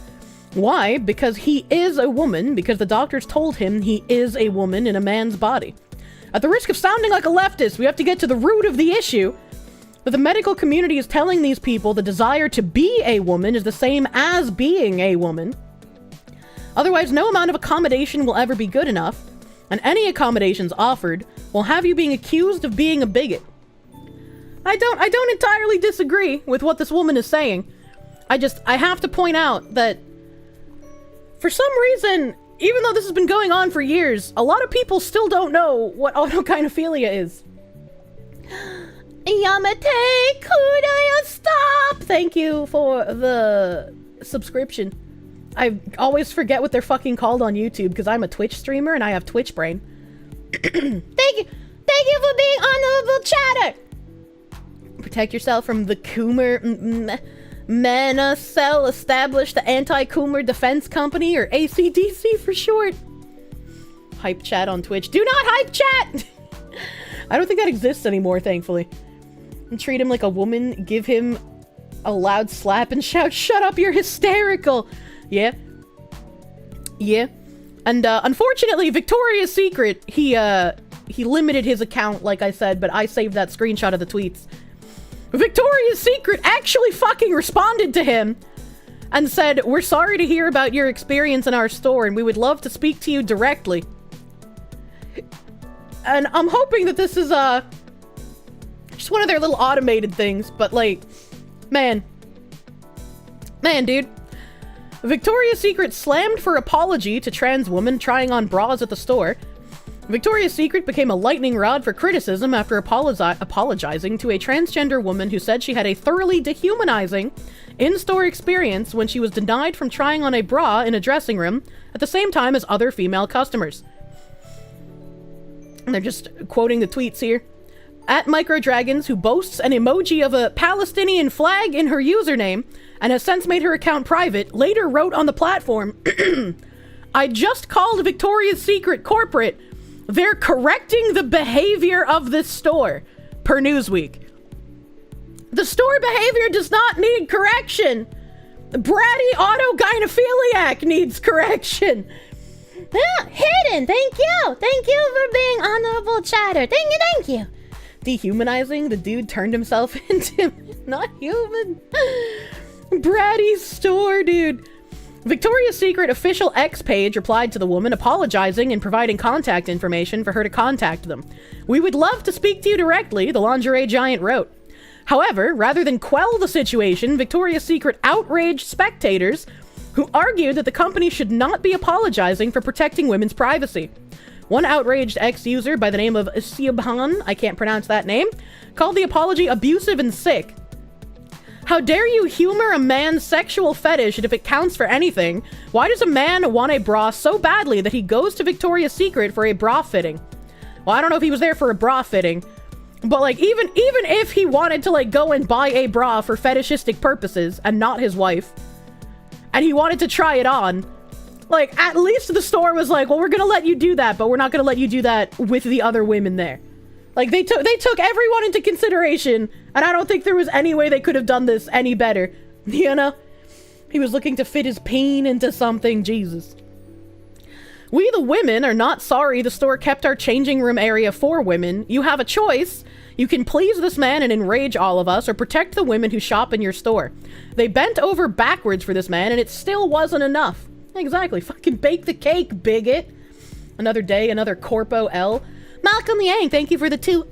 Why? Because he is a woman, because the doctors told him he is a woman in a man's body. At the risk of sounding like a leftist, we have to get to the root of the issue. But the medical community is telling these people the desire to be a woman is the same as being a woman. Otherwise, no amount of accommodation will ever be good enough, and any accommodations offered will have you being accused of being a bigot. I don't entirely disagree with what this woman is saying. I have to point out that for some reason, even though this has been going on for years, a lot of people still don't know what autogynephilia is. Yamete, could I stop? Thank you for the subscription. I always forget what they're fucking called on YouTube because I'm a Twitch streamer and I have Twitch brain. Thank you for being honorable chatter. Protect yourself from the Coomer Cell established the Anti-Coomer Defense Company, or ACDC for short. Hype chat on Twitch. Do not hype chat! I don't think that exists anymore, thankfully. And treat him like a woman, give him a loud slap and shout, "Shut up, you're hysterical!" Yeah. Yeah. And, unfortunately, Victoria's Secret, he limited his account, like I said, but I saved that screenshot of the tweets. Victoria's Secret actually fucking responded to him and said, "We're sorry to hear about your experience in our store and we would love to speak to you directly." And I'm hoping that this is, just one of their little automated things, but like, man, dude. Victoria's Secret slammed for apology to trans woman trying on bras at the store. Victoria's Secret became a lightning rod for criticism after apologizing to a transgender woman who said she had a thoroughly dehumanizing in-store experience when she was denied from trying on a bra in a dressing room at the same time as other female customers. And they're just quoting the tweets here. At Microdragons, who boasts an emoji of a Palestinian flag in her username and has since made her account private, later wrote on the platform, "I just called Victoria's Secret corporate. They're correcting the behavior of this store," per Newsweek. The store behavior does not need correction. The bratty autogynephiliac needs correction. Ah, Hidden, thank you. Thank you for being honorable chatter. Thank you. Dehumanizing, the dude turned himself into not human. Bratty store, dude. Victoria's Secret official X page replied to the woman, apologizing and providing contact information for her to contact them. "We would love to speak to you directly," the lingerie giant wrote. However, rather than quell the situation, Victoria's Secret outraged spectators who argued that the company should not be apologizing for protecting women's privacy. One outraged ex-user by the name of Siobhan, I can't pronounce that name, called the apology abusive and sick. "How dare you humor a man's sexual fetish, and if it counts for anything, why does a man want a bra so badly that he goes to Victoria's Secret for a bra fitting?" Well, I don't know if he was there for a bra fitting, but like, even if he wanted to like go and buy a bra for fetishistic purposes and not his wife, and he wanted to try it on, like, at least the store was like, "Well, we're gonna let you do that, but we're not gonna let you do that with the other women there." Like, they took everyone into consideration, and I don't think there was any way they could have done this any better. You know? He was looking to fit his peen into something, Jesus. "We, the women, are not sorry the store kept our changing room area for women. You have a choice. You can please this man and enrage all of us, or protect the women who shop in your store. They bent over backwards for this man, and it still wasn't enough." Exactly. Fucking bake the cake, bigot. Another day, another corpo L. Malcolm Yang, thank you for the 2.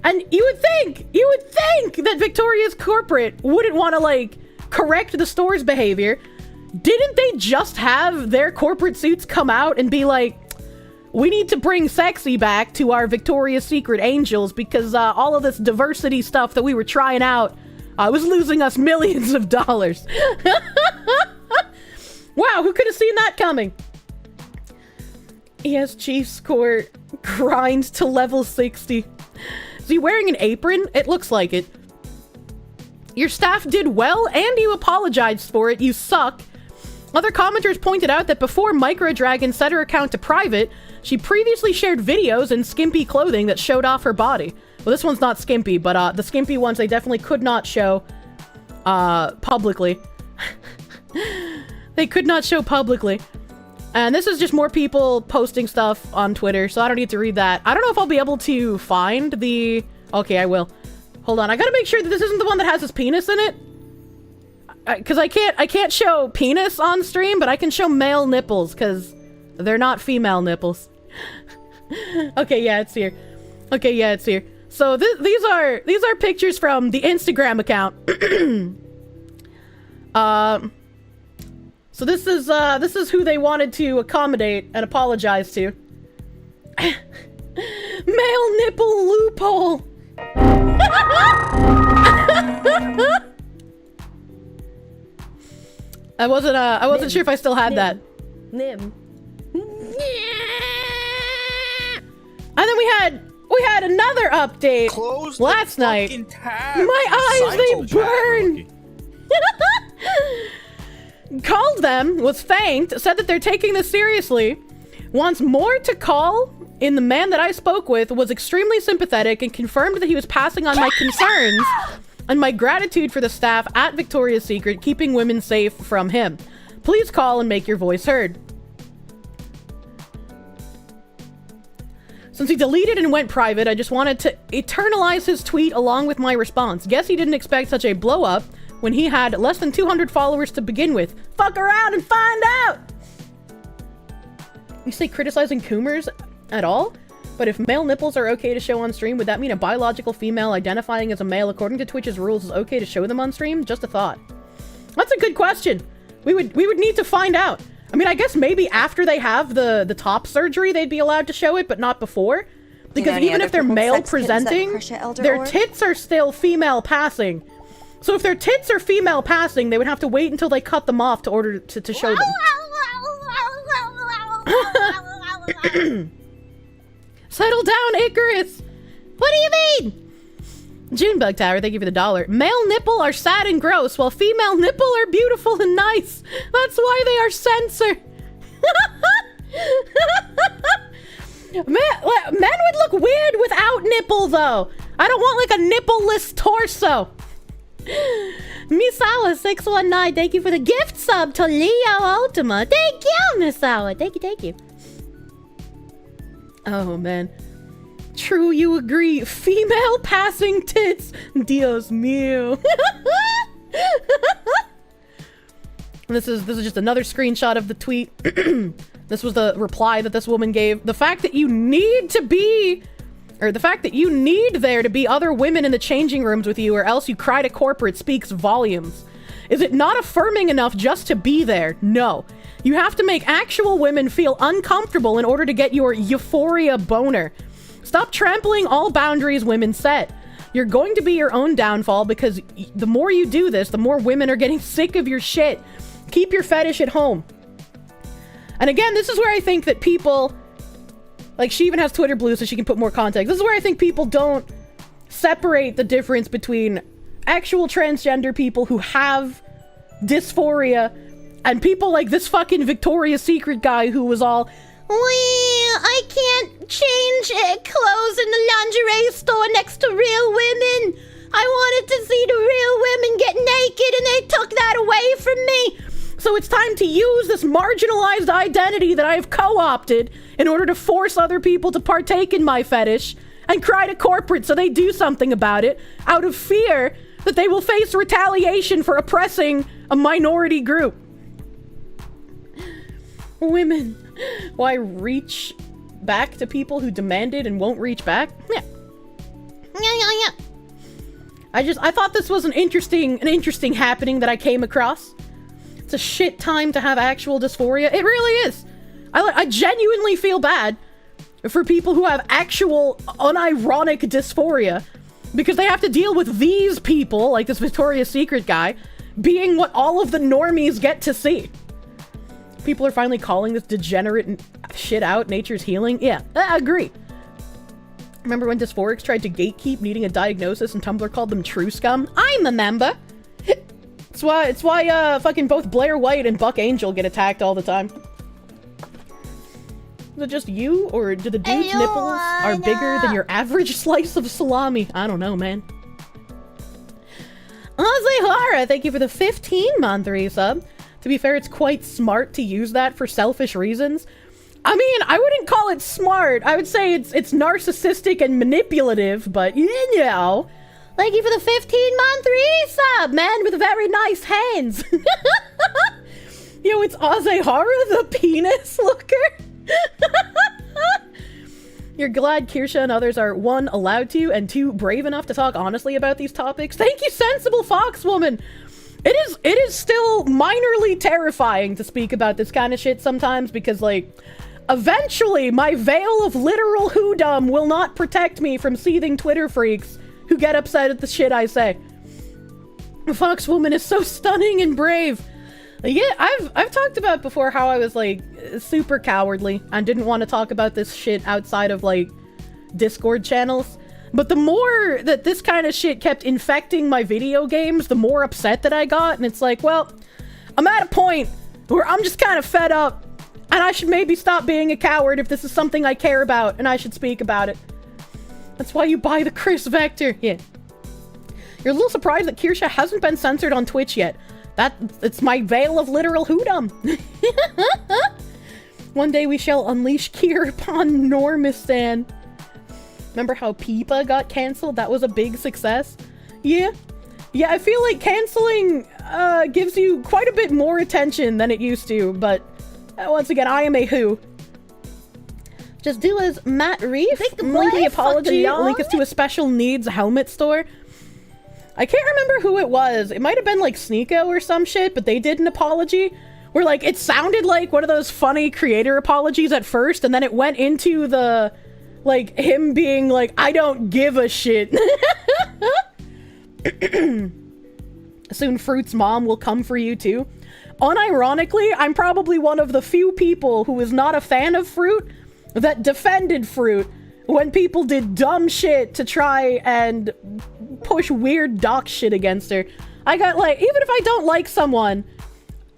And you would think that Victoria's corporate wouldn't want to, like, correct the store's behavior. Didn't they just have their corporate suits come out and be like, "We need to bring sexy back to our Victoria's Secret angels because all of this diversity stuff that we were trying out was losing us millions of dollars." Wow, who could have seen that coming? ESG score grind to level 60. Is he wearing an apron? It looks like it. Your staff did well and you apologized for it. You suck. Other commenters pointed out that before Microdragon set her account to private, she previously shared videos in skimpy clothing that showed off her body. Well, this one's not skimpy, but the skimpy ones they definitely could not show publicly. They could not show publicly. And this is just more people posting stuff on Twitter, so I don't need to read that. I don't know if I'll be able to find the... Okay, I will. Hold on, I gotta make sure that this isn't the one that has his penis in it. Because I can't show penis on stream, but I can show male nipples, because they're not female nipples. Okay, yeah, it's here. Okay, yeah, it's here. So these are pictures from the Instagram account. So this is who they wanted to accommodate and apologize to. Male nipple loophole. I wasn't sure if I still had that. Nim. And then we had another update Close last the night. fucking tab. My eyes, they burn. Called them, was thanked, said that they're taking this seriously, wants more to call in the man that I spoke with, was extremely sympathetic and confirmed that he was passing on my concerns and my gratitude for the staff at Victoria's Secret keeping women safe from him. Please call and make your voice heard. Since he deleted and went private, I just wanted to eternalize his tweet along with my response. Guess he didn't expect such a blow up when he had less than 200 followers to begin with. Fuck around and find out! You say criticizing Coomers at all? But if male nipples are okay to show on stream, would that mean a biological female identifying as a male according to Twitch's rules is okay to show them on stream? Just a thought. That's a good question. We would need to find out. I mean, I guess maybe after they have the top surgery, they'd be allowed to show it, but not before. Because even if they're male presenting, their tits are still female passing. So if their tits are female passing, they would have to wait until they cut them off to order to show them. Settle down, Icarus! What do you mean? Junebug Tower, thank you for the $1. Male nipple are sad and gross, while female nipple are beautiful and nice. That's why they are censored. Men would look weird without nipple, though. I don't want, like, a nipple-less torso. Misawa619, thank you for the gift sub to Leo Ultima. Thank you, Misawa. Thank you. Oh, man. True, you agree. Female passing tits. Dios mío. This is just another screenshot of the tweet. This was the reply that this woman gave. The fact that you need there to be other women in the changing rooms with you or else you cry to corporate speaks volumes. Is it not affirming enough just to be there? No. You have to make actual women feel uncomfortable in order to get your euphoria boner. Stop trampling all boundaries women set. You're going to be your own downfall because the more you do this, the more women are getting sick of your shit. Keep your fetish at home. And again, this is where I think that people... Like, she even has Twitter Blue so she can put more context. This is where I think people don't separate the difference between actual transgender people who have dysphoria and people like this fucking Victoria's Secret guy who was all, I can't change clothes in the lingerie store next to real women. I wanted to see the real women get naked and they took that away from me. So it's time to use this marginalized identity that I have co-opted in order to force other people to partake in my fetish and cry to corporate so they do something about it out of fear that they will face retaliation for oppressing a minority group. Women, why reach back to people who demanded and won't reach back? Yeah. I thought this was an interesting happening that I came across. It's a shit time to have actual dysphoria. It really is. I genuinely feel bad for people who have actual unironic dysphoria because they have to deal with these people, like this Victoria's Secret guy, being what all of the normies get to see. People are finally calling this degenerate shit out. Nature's healing. Yeah, I agree. Remember when dysphorics tried to gatekeep needing a diagnosis and Tumblr called them true scum? I'm a member. It's why fucking both Blair White and Buck Angel get attacked all the time. Is it just you, or do the dude's nipples are bigger than your average slice of salami? I don't know, man. Ozzy Hara, thank you for the 15-month resub. To be fair, it's quite smart to use that for selfish reasons. I mean, I wouldn't call it smart. I would say it's narcissistic and manipulative, but you know. Thank you for the 15-month resub, man with very nice hands. Yo, it's Azehara, the penis looker. You're glad Kirsche and others are 1, allowed to, and 2, brave enough to talk honestly about these topics. Thank you, sensible foxwoman. It is still minorly terrifying to speak about this kind of shit sometimes because, like, eventually my veil of literal whodom will not protect me from seething Twitter freaks who get upset at the shit I say. Foxwoman is so stunning and brave. Yeah, I've talked about before how I was, like, super cowardly and didn't want to talk about this shit outside of, like, Discord channels. But the more that this kind of shit kept infecting my video games, the more upset that I got. And it's like, well, I'm at a point where I'm just kind of fed up. And I should maybe stop being a coward if this is something I care about. And I should speak about it. That's why you buy the Chris Vector. Yeah. You're a little surprised that Kirsche hasn't been censored on Twitch yet. It's my veil of literal whodom. One day we shall unleash Kier upon Normistan. Remember how Peepa got cancelled? That was a big success. Yeah. Yeah, I feel like canceling gives you quite a bit more attention than it used to, but once again, I am a who. Just do as Matt Reef. Link the apology. Link us to a special needs helmet store. I can't remember who it was. It might have been like Sneeko or some shit, but they did an apology where, like, it sounded like one of those funny creator apologies at first, and then it went into the, like, him being like, I don't give a shit. Soon Fruit's mom will come for you too. Unironically, I'm probably one of the few people who is not a fan of Fruit that defended Fruit when people did dumb shit to try and push weird doc shit against her. I got, like, even if I don't like someone,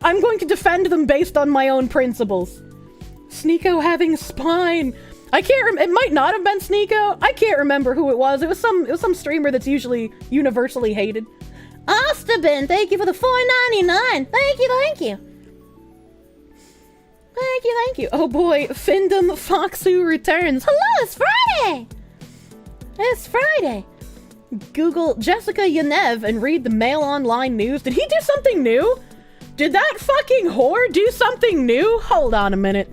I'm going to defend them based on my own principles. Sneeko having spine. I can't it might not have been Sneeko. I can't remember who it was. It was some streamer that's usually universally hated. Ostabin, thank you for the $4.99. Thank you. Thank you. Oh boy, Findom Foxu returns. Hello, it's Friday! It's Friday. Google Jessica Yanev and read the Mail Online news. Did he do something new? Did that fucking whore do something new? Hold on a minute.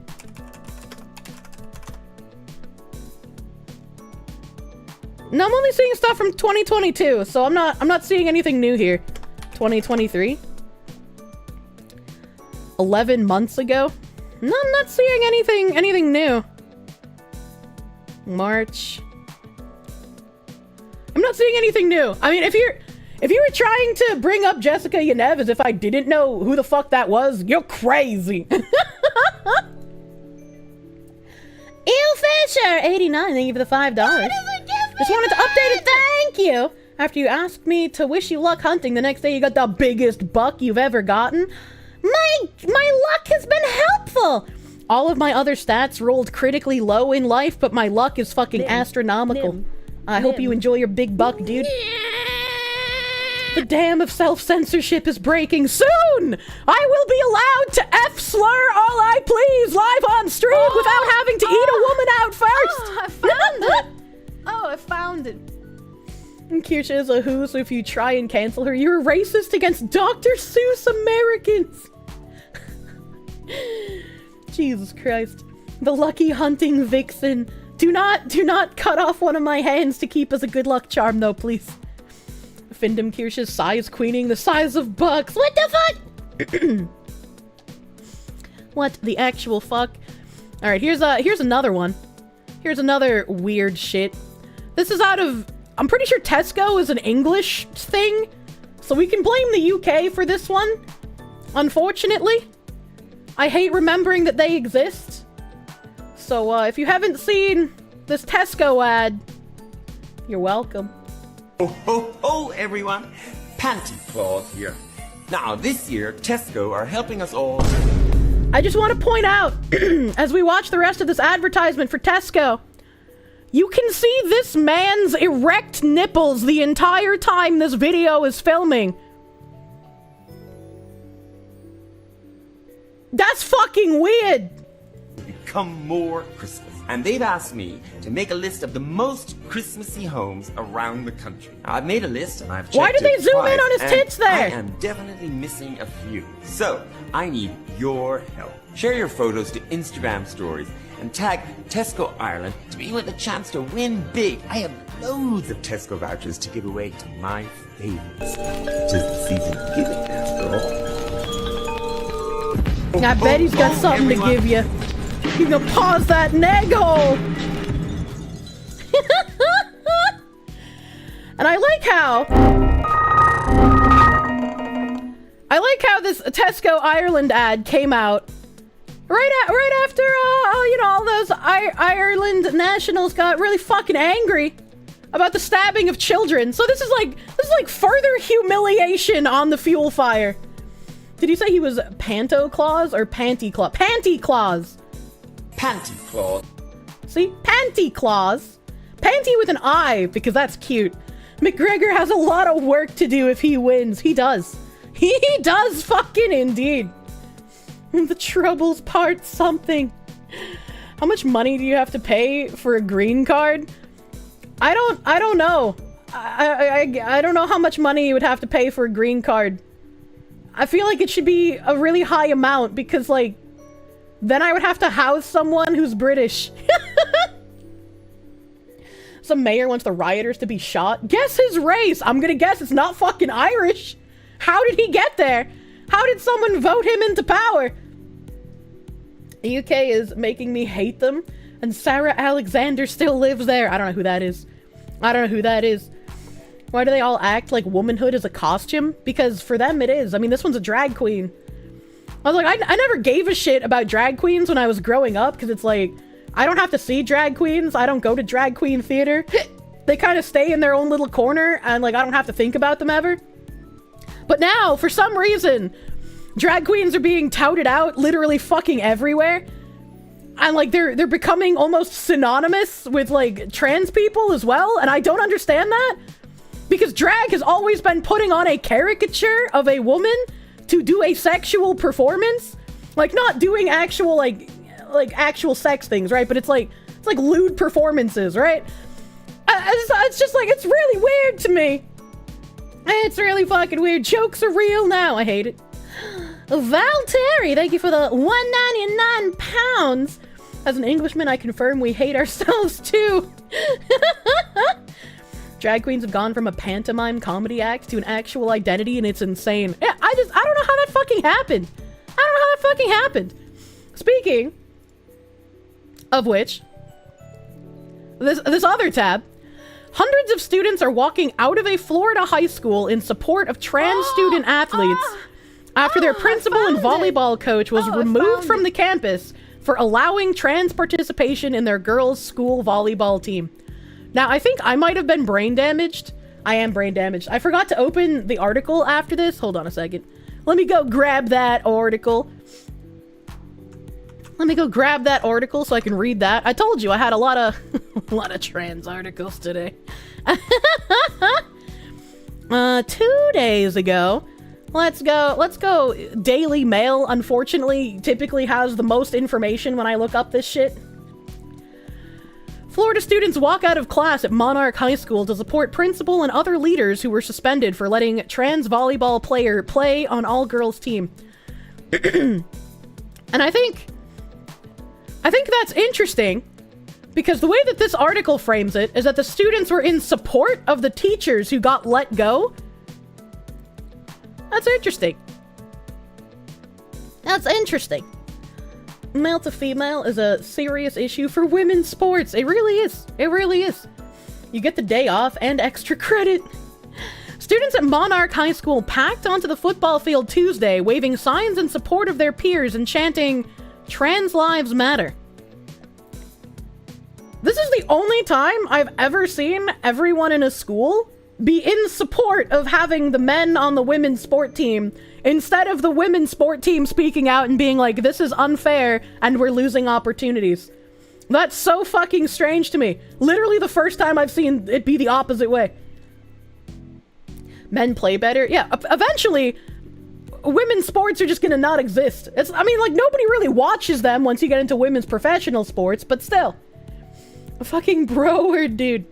No, I'm only seeing stuff from 2022, so I'm not seeing anything new here. 2023? 11 months ago? No, I'm not seeing anything new. March. I'm not seeing anything new. I mean, if you were trying to bring up Jessica Yanev as if I didn't know who the fuck that was, you're crazy. Ew Fisher, 89, thank you for the $5. Just wanted to update it, thank you! After you asked me to wish you luck hunting, the next day you got the biggest buck you've ever gotten. My luck has been helpful! All of my other stats rolled critically low in life, but my luck is fucking astronomical. I hope you enjoy your big buck, dude. The dam of self-censorship is breaking soon! I will be allowed to F-slur all I please live on stream without having to eat a woman out first! I found it! I found it. Kirsche is a who, so if you try and cancel her, you're a racist against Dr. Seuss Americans! Jesus Christ. The lucky hunting vixen. Do not cut off one of my hands to keep as a good luck charm, though, please. Findom Kirsche's size queening the size of bucks. What the fuck? What the actual fuck? Alright, here's another one. Here's another weird shit. This is out of... I'm pretty sure Tesco is an English thing, so we can blame the UK for this one, unfortunately. I hate remembering that they exist. So, if you haven't seen this Tesco ad, you're welcome. Ho, ho, ho, everyone. Panty Claus here. Now, this year, Tesco are helping us all. I just want to point out, as we watch the rest of this advertisement for Tesco, you can see this man's erect nipples the entire time this video is filming. That's fucking weird. Become more Christmas. And they've asked me to make a list of the most Christmassy homes around the country. Now, I've made a list and I've checked Why did they zoom in twice, on his and tits there? I am definitely missing a few. So, I need your help. Share your photos to Instagram stories and tag Tesco Ireland to be with a chance to win big. I have loads of Tesco vouchers to give away to my favorites. Tis the season of giving, after all. I bet he's got something to give you. You can pause that nego. And I like how this Tesco Ireland ad came out right after you know, all those Ireland nationals got really fucking angry about the stabbing of children. So this is like further humiliation on the fuel fire. Did you say he was Panto Claus or Panty Claus? Panty Claus. Panty Claus. See? Panty Claus. Panty with an I, because that's cute. McGregor has a lot of work to do if he wins. He does. He does fucking indeed. The troubles part something. How much money do you have to pay for a green card? I don't know. I don't know how much money you would have to pay for a green card. I feel like it should be a really high amount because, like, then I would have to house someone who's British. Some mayor wants the rioters to be shot. Guess his race. I'm gonna guess it's not fucking Irish. How did he get there? How did someone vote him into power? The UK is making me hate them, and Sarah Alexander still lives there. I don't know who that is. I don't know who that is. Why do they all act like womanhood is a costume? Because for them it is. I mean, this one's a drag queen. I was like, I never gave a shit about drag queens when I was growing up, because it's like, I don't have to see drag queens. I don't go to drag queen theater. They kind of stay in their own little corner, and like, I don't have to think about them ever. But now, for some reason, drag queens are being touted out literally fucking everywhere. And like, they're becoming almost synonymous with like trans people as well, and I don't understand that. Because drag has always been putting on a caricature of a woman to do a sexual performance. Like, not doing actual, like actual sex things, right? But it's like lewd performances, right? It's just like, it's really weird to me. It's really fucking weird. Jokes are real now. I hate it. Valtteri, thank you for the 199 pounds. As an Englishman, I confirm we hate ourselves too. Drag queens have gone from a pantomime comedy act to an actual identity, and it's insane. Yeah, I don't know how that fucking happened. I don't know how that fucking happened. Speaking of which, this other tab, hundreds of students are walking out of a Florida high school in support of trans student athletes after their principal and volleyball coach was removed from the campus for allowing trans participation in their girls' school volleyball team. Now, I think I might have been brain damaged. I am brain damaged. I forgot to open the article after this. Hold on a second. Let me go grab that article. Let me go grab that article so I can read that. I told you I had a lot of trans articles today. 2 days ago. Let's go. Daily Mail, unfortunately, typically has the most information when I look up this shit. Florida students walk out of class at Monarch High School to support principal and other leaders who were suspended for letting trans volleyball player play on all-girls team. And I think that's interesting, because the way that this article frames it is that the students were in support of the teachers who got let go. That's interesting. That's interesting. Male to female is a serious issue for women's sports. It really is. It really is. You get the day off and extra credit. Students at Monarch High School packed onto the football field Tuesday, waving signs in support of their peers and chanting, "Trans Lives Matter." This is the only time I've ever seen everyone in a school be in support of having the men on the women's sport team instead of the women's sport team speaking out and being like, this is unfair and we're losing opportunities. That's so fucking strange to me. Literally the first time I've seen it be the opposite way. Men play better? Yeah, eventually, women's sports are just gonna not exist. I mean, like, nobody really watches them once you get into women's professional sports, but still. A fucking bro-word, dude.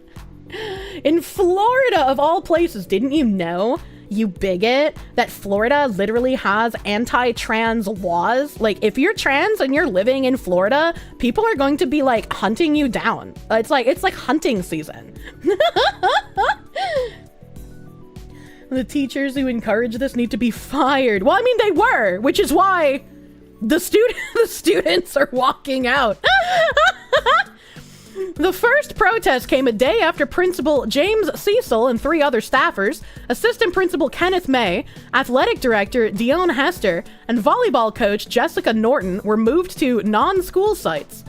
In Florida, of all places, didn't you know, you bigot, that Florida literally has anti-trans laws? Like, if you're trans and you're living in Florida, people are going to be, like, hunting you down. It's like hunting season. The teachers who encourage this need to be fired. Well, I mean, they were, which is why the students are walking out. The first protest came a day after Principal James Cecil and 3 other staffers, Assistant Principal Kenneth May, Athletic Director Dion Hester, and volleyball coach Jessica Norton were moved to non-school sites.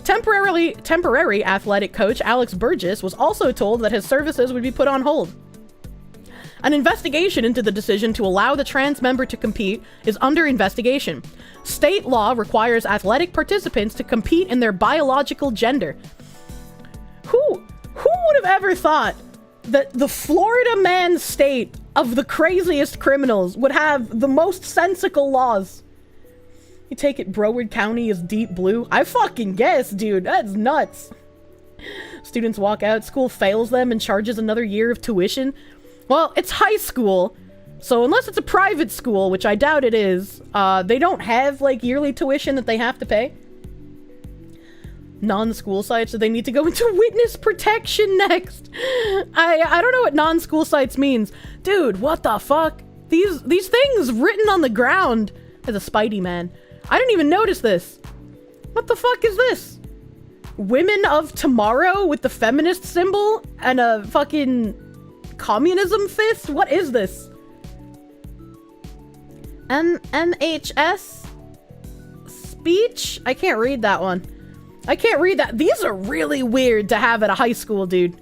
Temporary athletic coach Alex Burgess was also told that his services would be put on hold. An investigation into the decision to allow the trans member to compete is under investigation. State law requires athletic participants to compete in their biological gender. Who would have ever thought that the Florida man state of the craziest criminals would have the most sensical laws? You take it Broward County is deep blue? I fucking guess, dude. That's nuts. Students walk out, school fails them and charges another year of tuition. Well, it's high school, so unless it's a private school, which I doubt it is, they don't have, like, yearly tuition that they have to pay. Non-school sites, so they need to go into witness protection next. I don't know what non-school sites means. Dude, what the fuck? These things written on the ground. As a Spidey man. I didn't even notice this. What the fuck is this? Women of tomorrow with the feminist symbol and a fucking communism fist? What is this? NHS speech? I can't read that one. I can't read that. These are really weird to have at a high school, dude.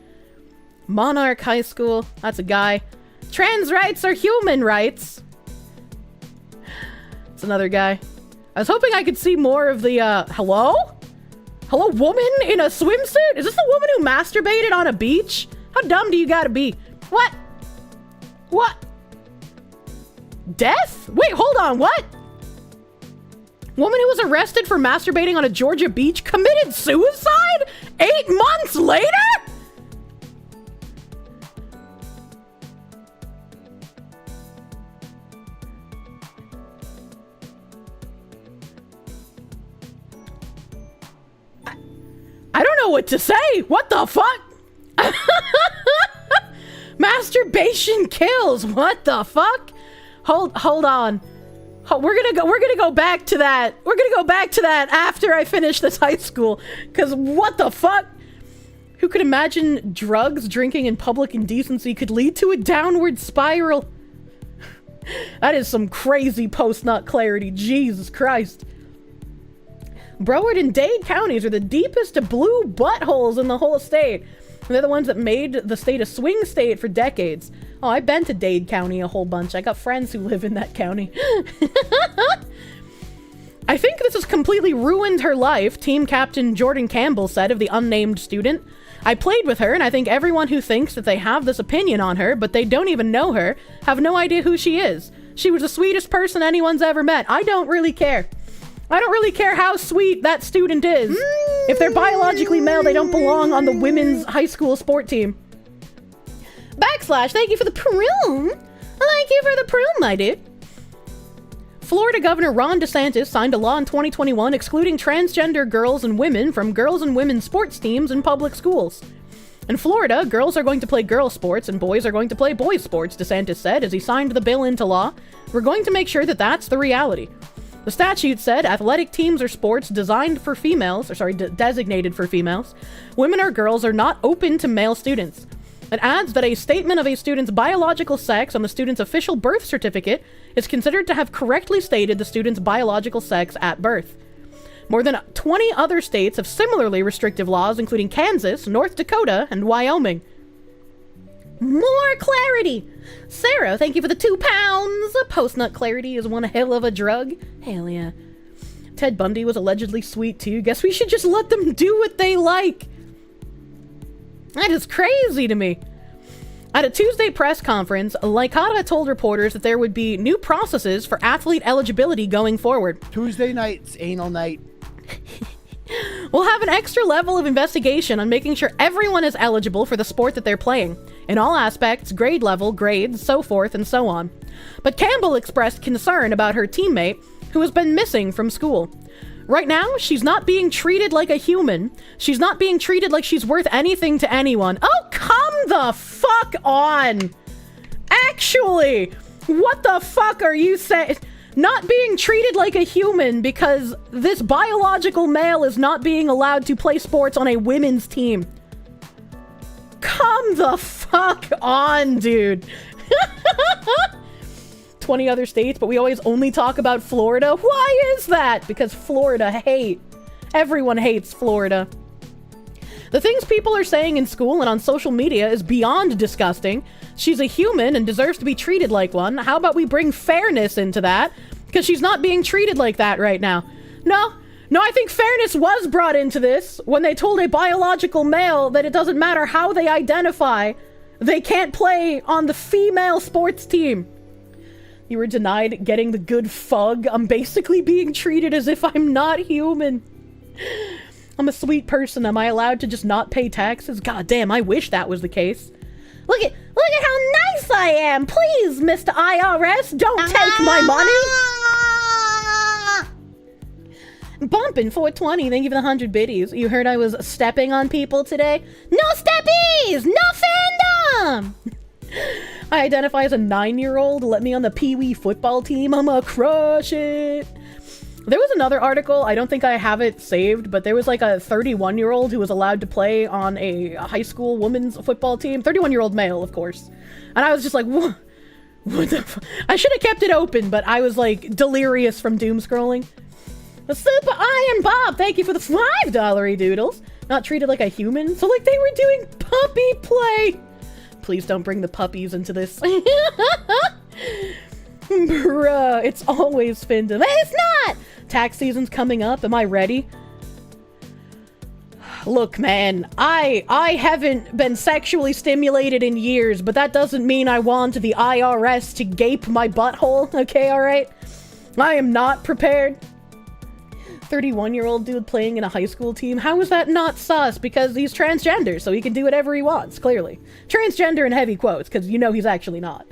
Monarch High School. That's a guy. Trans rights are human rights. It's another guy. I was hoping I could see more of the, hello? Hello, woman in a swimsuit? Is this the woman who masturbated on a beach? How dumb do you gotta be? What? What? Death? Wait, hold on, what? Woman who was arrested for masturbating on a Georgia beach committed suicide? 8 months later? I don't know what to say. What the fuck? Masturbation kills. What the fuck? Hold on. We're gonna go back to that. We're gonna go back to that after I finish this high school. Cause what the fuck? Who could imagine drugs, drinking, and public indecency could lead to a downward spiral? That is some crazy post-nut clarity. Jesus Christ. Broward and Dade counties are the deepest blue buttholes in the whole state. And they're the ones that made the state a swing state for decades. Oh, I've been to Dade County a whole bunch. I got friends who live in that county. I think this has completely ruined her life, team captain Jordan Campbell said of the unnamed student. I played with her, and I think everyone who thinks that they have this opinion on her, but they don't even know her, have no idea who she is. She was the sweetest person anyone's ever met. I don't really care. I don't really care how sweet that student is. If they're biologically male, they don't belong on the women's high school sport team. Backslash, thank you for the prune. Thank you for the prune, my dude. Florida Governor Ron DeSantis signed a law in 2021 excluding transgender girls and women from girls and women's sports teams in public schools. In Florida, girls are going to play girl sports and boys are going to play boys sports, DeSantis said as he signed the bill into law. We're going to make sure that that's the reality. The statute said athletic teams or sports designed for females, designated for females. Women or girls are not open to male students. It adds that a statement of a student's biological sex on the student's official birth certificate is considered to have correctly stated the student's biological sex at birth. More than 20 other states have similarly restrictive laws, including Kansas, North Dakota, and Wyoming. More clarity! Sarah, thank you for the 2 pounds! Post-nut clarity is one hell of a drug. Hell yeah. Ted Bundy was allegedly sweet too. Guess we should just let them do what they like. That is crazy to me. At a Tuesday press conference, Laikata told reporters that there would be new processes for athlete eligibility going forward. Tuesday nights, anal night. We'll have an extra level of investigation on making sure everyone is eligible for the sport that they're playing, in all aspects, grade level, grades, so forth and so on. But Campbell expressed concern about her teammate, who has been missing from school. Right now, she's not being treated like a human. She's not being treated like she's worth anything to anyone. Oh, come the fuck on! Actually, what the fuck are you saying? Not being treated like a human because this biological male is not being allowed to play sports on a women's team. Come the fuck on, dude. 20 other states, but we always only talk about Florida. Why is that? Because Florida hate. Everyone hates Florida. The things people are saying in school and on social media is beyond disgusting. She's a human and deserves to be treated like one. How about we bring fairness into that? Because she's not being treated like that right now. No, I think fairness was brought into this when they told a biological male that it doesn't matter how they identify, they can't play on the female sports team. You were denied getting the good fug. I'm basically being treated as if I'm not human. I'm a sweet person. Am I allowed to just not pay taxes? God damn, I wish that was the case. Look at how nice I am. Please, Mr. IRS, don't take my money. Bumpin' 420, thank you for the 100 biddies. You heard I was stepping on people today? No steppies! No fandom! I identify as a 9-year-old. Let me on the Pee-wee football team. I'ma crush it. There was another article, I don't think I have it saved, but there was like a 31-year-old who was allowed to play on a high school women's football team. 31-year-old male, of course. And I was just like, what the fuck? I should have kept it open, but I was like delirious from doom scrolling. The Super Iron Bob, thank you for the $5 doodles. Not treated like a human, so like they were doing puppy play. Please don't bring the puppies into this. Bruh, it's always Findom. Hey, it's not! Tax season's coming up, am I ready? Look, man, I haven't been sexually stimulated in years, but that doesn't mean I want the IRS to gape my butthole, okay, alright? I am not prepared. 31-year-old dude playing in a high school team. How is that not sus? Because he's transgender, so he can do whatever he wants, clearly. Transgender in heavy quotes, because you know he's actually not.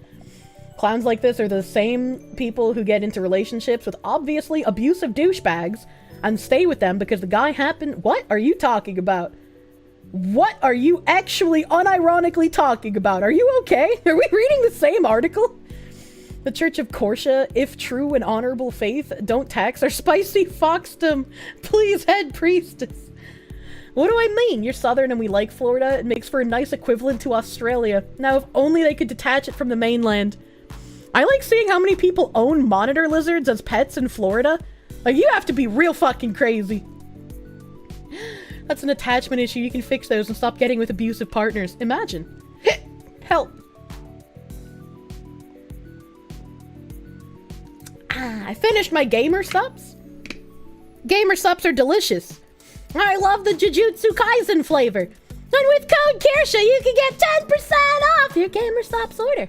Clowns like this are the same people who get into relationships with obviously abusive douchebags and stay with them because the guy happened... What are you talking about? What are you actually unironically talking about? Are you okay? Are we reading the same article? The Church of Kirsche, if true and honorable faith, don't tax our spicy foxdom. Please, head priestess. What do I mean? You're southern and we like Florida. It makes for a nice equivalent to Australia. Now, if only they could detach it from the mainland. I like seeing how many people own monitor lizards as pets in Florida. Like, you have to be real fucking crazy. That's an attachment issue. You can fix those and stop getting with abusive partners. Imagine. Help. I finished my gamer subs. Gamer subs are delicious. I love the Jujutsu Kaisen flavor. And with code Kirsche, you can get 10% off your gamer subs order.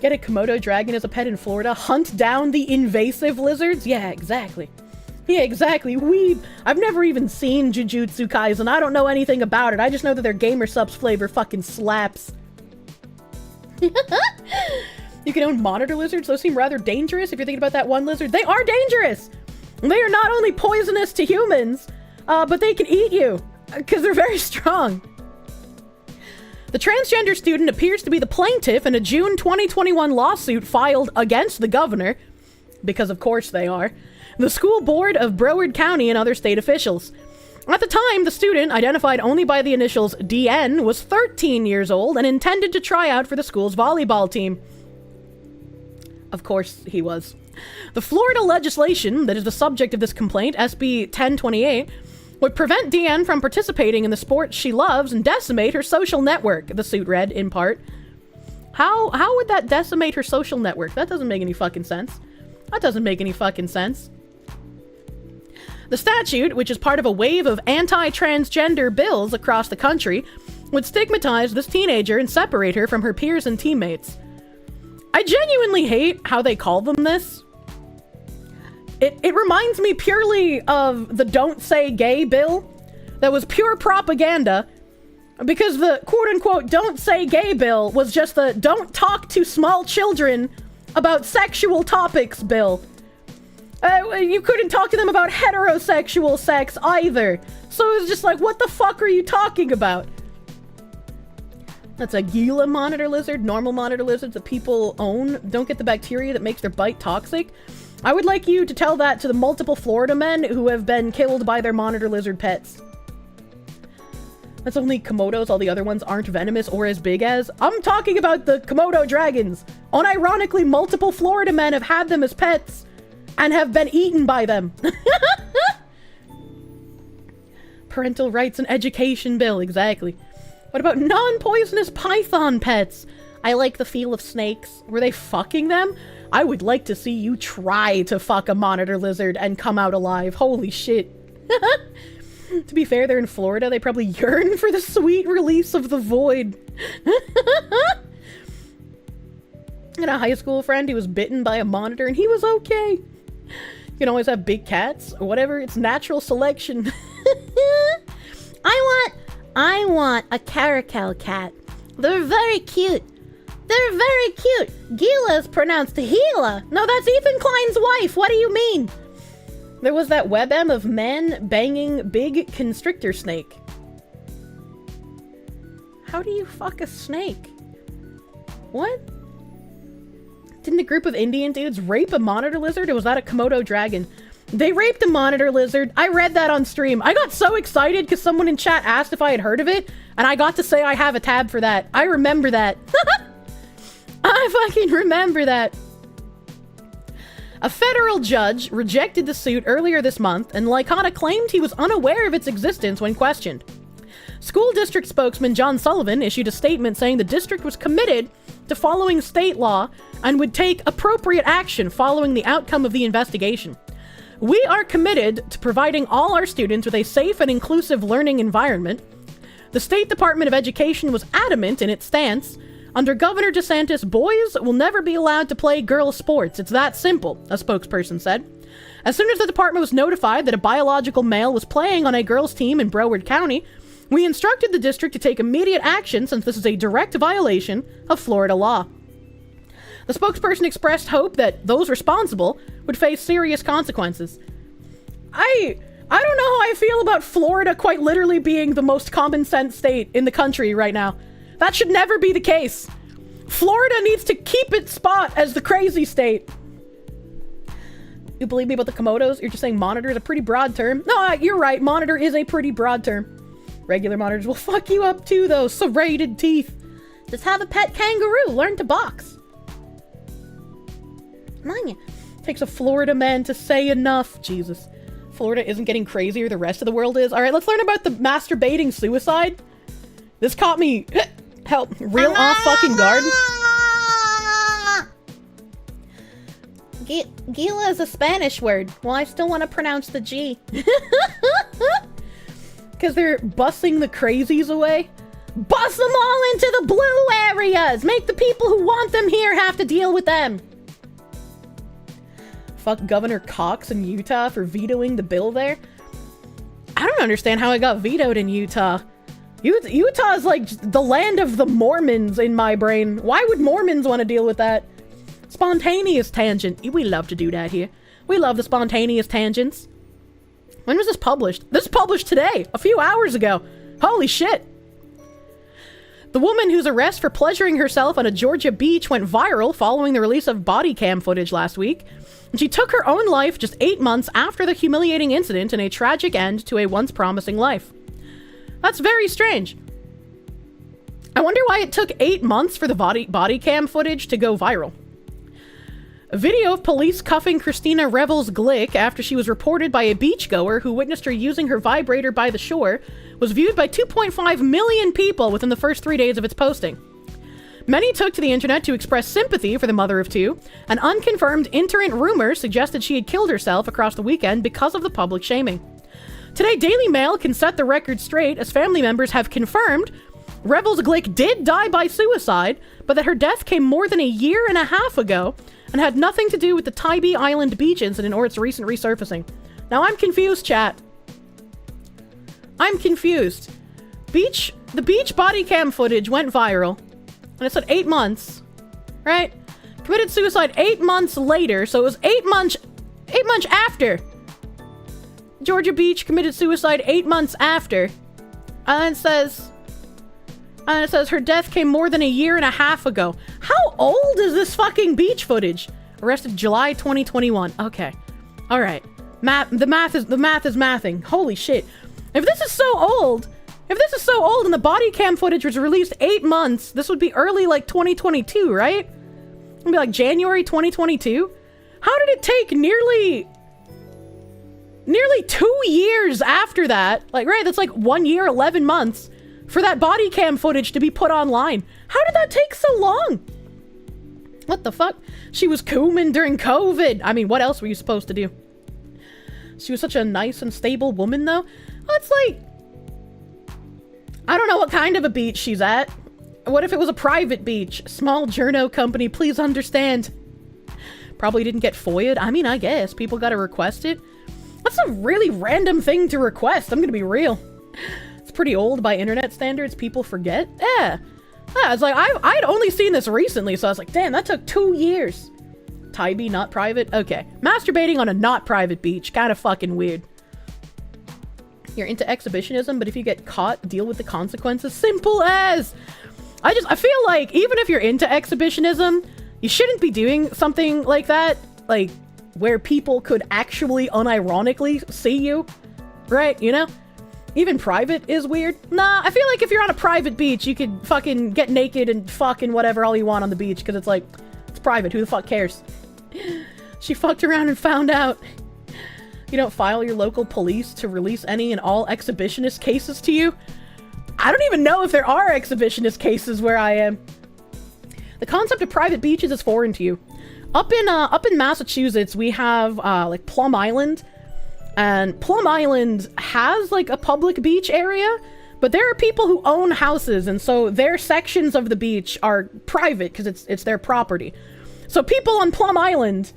Get a Komodo dragon as a pet in Florida. Hunt down the invasive lizards. Yeah, exactly. Yeah, exactly. I've never even seen Jujutsu Kaisen. I don't know anything about it. I just know that their gamer subs flavor fucking slaps. You can own monitor lizards. Those seem rather dangerous if you're thinking about that one lizard. They are dangerous! They are not only poisonous to humans, but they can eat you, because they're very strong. The transgender student appears to be the plaintiff in a June 2021 lawsuit filed against the governor, because of course they are, the school board of Broward County and other state officials. At the time, the student, identified only by the initials DN, was 13 years old and intended to try out for the school's volleyball team. Of course he was. The Florida legislation that is the subject of this complaint, SB 1028, would prevent DN from participating in the sport she loves and decimate her social network, the suit read, in part. How would that decimate her social network? That doesn't make any fucking sense. That doesn't make any fucking sense. The statute, which is part of a wave of anti-transgender bills across the country, would stigmatize this teenager and separate her from her peers and teammates. I genuinely hate how they call them this. It reminds me purely of the Don't Say Gay bill that was pure propaganda, because the quote-unquote Don't Say Gay bill was just the Don't Talk to Small Children About Sexual Topics bill. You couldn't talk to them about heterosexual sex either. So it was just like, what the fuck are you talking about? That's a Gila monitor lizard. Normal monitor lizards that people own don't get the bacteria that makes their bite toxic. I would like you to tell that to the multiple Florida men who have been killed by their monitor lizard pets. That's only Komodos. All the other ones aren't venomous or as big as. I'm talking about the Komodo dragons. Unironically, multiple Florida men have had them as pets and have been eaten by them. Parental rights and education bill, exactly. What about non-poisonous python pets? I like the feel of snakes. Were they fucking them? I would like to see you try to fuck a monitor lizard and come out alive. Holy shit. To be fair, they're in Florida. They probably yearn for the sweet release of the void. I had a high school friend who was bitten by a monitor and he was okay. You can always have big cats or whatever. It's natural selection. I want a caracal cat. They're very cute. They're very cute. Gila's pronounced Gila. No, that's Ethan Klein's wife. What do you mean? There was that webm of men banging big constrictor snake. How do you fuck a snake? What? Didn't a group of Indian dudes rape a monitor lizard, or was that a Komodo dragon? They raped a monitor lizard. I read that on stream. I got so excited because someone in chat asked if I had heard of it, and I got to say I have a tab for that. I remember that. I fucking remember that. A federal judge rejected the suit earlier this month, and Lycana claimed he was unaware of its existence when questioned. School district spokesman John Sullivan issued a statement saying the district was committed to following state law and would take appropriate action following the outcome of the investigation. We are committed to providing all our students with a safe and inclusive learning environment. The State Department of Education was adamant in its stance. Under Governor DeSantis, boys will never be allowed to play girls' sports. It's that simple, a spokesperson said. As soon as the department was notified that a biological male was playing on a girls' team in Broward County, we instructed the district to take immediate action since this is a direct violation of Florida law. The spokesperson expressed hope that those responsible would face serious consequences. I don't know how I feel about Florida quite literally being the most common sense state in the country right now. That should never be the case. Florida needs to keep its spot as the crazy state. You believe me about the Komodos? You're just saying monitor is a pretty broad term. No, you're right. Monitor is a pretty broad term. Regular monitors will fuck you up too, though. Serrated teeth. Just have a pet kangaroo. Learn to box. Manya. Takes a Florida man to say enough. Jesus. Florida isn't getting crazier. The rest of the world is. All right, let's learn about the masturbating suicide. This caught me... Help. Real off fucking guard. Gila is a Spanish word. Well, I still want to pronounce the G. Because they're bussing the crazies away. Bus them all into the blue areas! Make the people who want them here have to deal with them! Fuck Governor Cox in Utah for vetoing the bill there. I don't understand how it got vetoed in Utah. Utah is like the land of the Mormons in my brain. Why would Mormons want to deal with that? Spontaneous tangent. We love to do that here. We love the spontaneous tangents. When was this published? This was published today, a few hours ago. Holy shit. The woman whose arrest for pleasuring herself on a Georgia beach went viral following the release of body cam footage last week. And she took her own life just 8 months after the humiliating incident in a tragic end to a once promising life. That's very strange. I wonder why it took 8 months for the body cam footage to go viral. A video of police cuffing Christina Revels Glick after she was reported by a beachgoer who witnessed her using her vibrator by the shore was viewed by 2.5 million people within the first 3 days of its posting. Many took to the internet to express sympathy for the mother of two, and unconfirmed internet rumors suggested she had killed herself across the weekend because of the public shaming. Today, Daily Mail can set the record straight as family members have confirmed Revels Glick did die by suicide, but that her death came more than a year and a half ago and had nothing to do with the Tybee Island beach incident or its recent resurfacing. Now I'm confused, chat. I'm confused. The beach body cam footage went viral, and it said 8 months, right? Committed suicide 8 months later, so it was 8 months after. Georgia Beach committed suicide 8 months after. And it says her death came more than a year and a half ago. How old is this fucking beach footage? Arrested July 2021. Okay. All right. The math is mathing. Holy shit. If this is so old and the body cam footage was released 8 months, this would be early like 2022, right? It'd be like January 2022. How did it take nearly 2 years after that? Like, right, that's like 1 year, 11 months for that body cam footage to be put online. How did that take so long? What the fuck? She was cooming during COVID. I mean, what else were you supposed to do? She was such a nice and stable woman, though. Well, it's like, I don't know what kind of a beach she's at. What if it was a private beach? Small journo company, please understand. Probably didn't get FOIA'd. I mean, I guess. People gotta request it. That's a really random thing to request. I'm gonna be real. It's pretty old by internet standards. People forget. Yeah. It's like, I'd only seen this recently, so I was like, damn, that took 2 years. Tybee, not private? Okay. Masturbating on a not private beach. Kind of fucking weird. You're into exhibitionism, but if you get caught, deal with the consequences. Simple as! I feel like, even if you're into exhibitionism, you shouldn't be doing something like that. Like, where people could actually unironically see you. Right? You know? Even private is weird. Nah, I feel like if you're on a private beach, you could fucking get naked and fucking whatever all you want on the beach, because it's like, it's private. Who the fuck cares? She fucked around and found out. You don't file your local police to release any and all exhibitionist cases to you? I don't even know if there are exhibitionist cases where I am. The concept of private beaches is foreign to you. Up in Massachusetts, we have like Plum Island, and Plum Island has like a public beach area, but there are people who own houses, and so their sections of the beach are private because it's their property. So people on Plum Island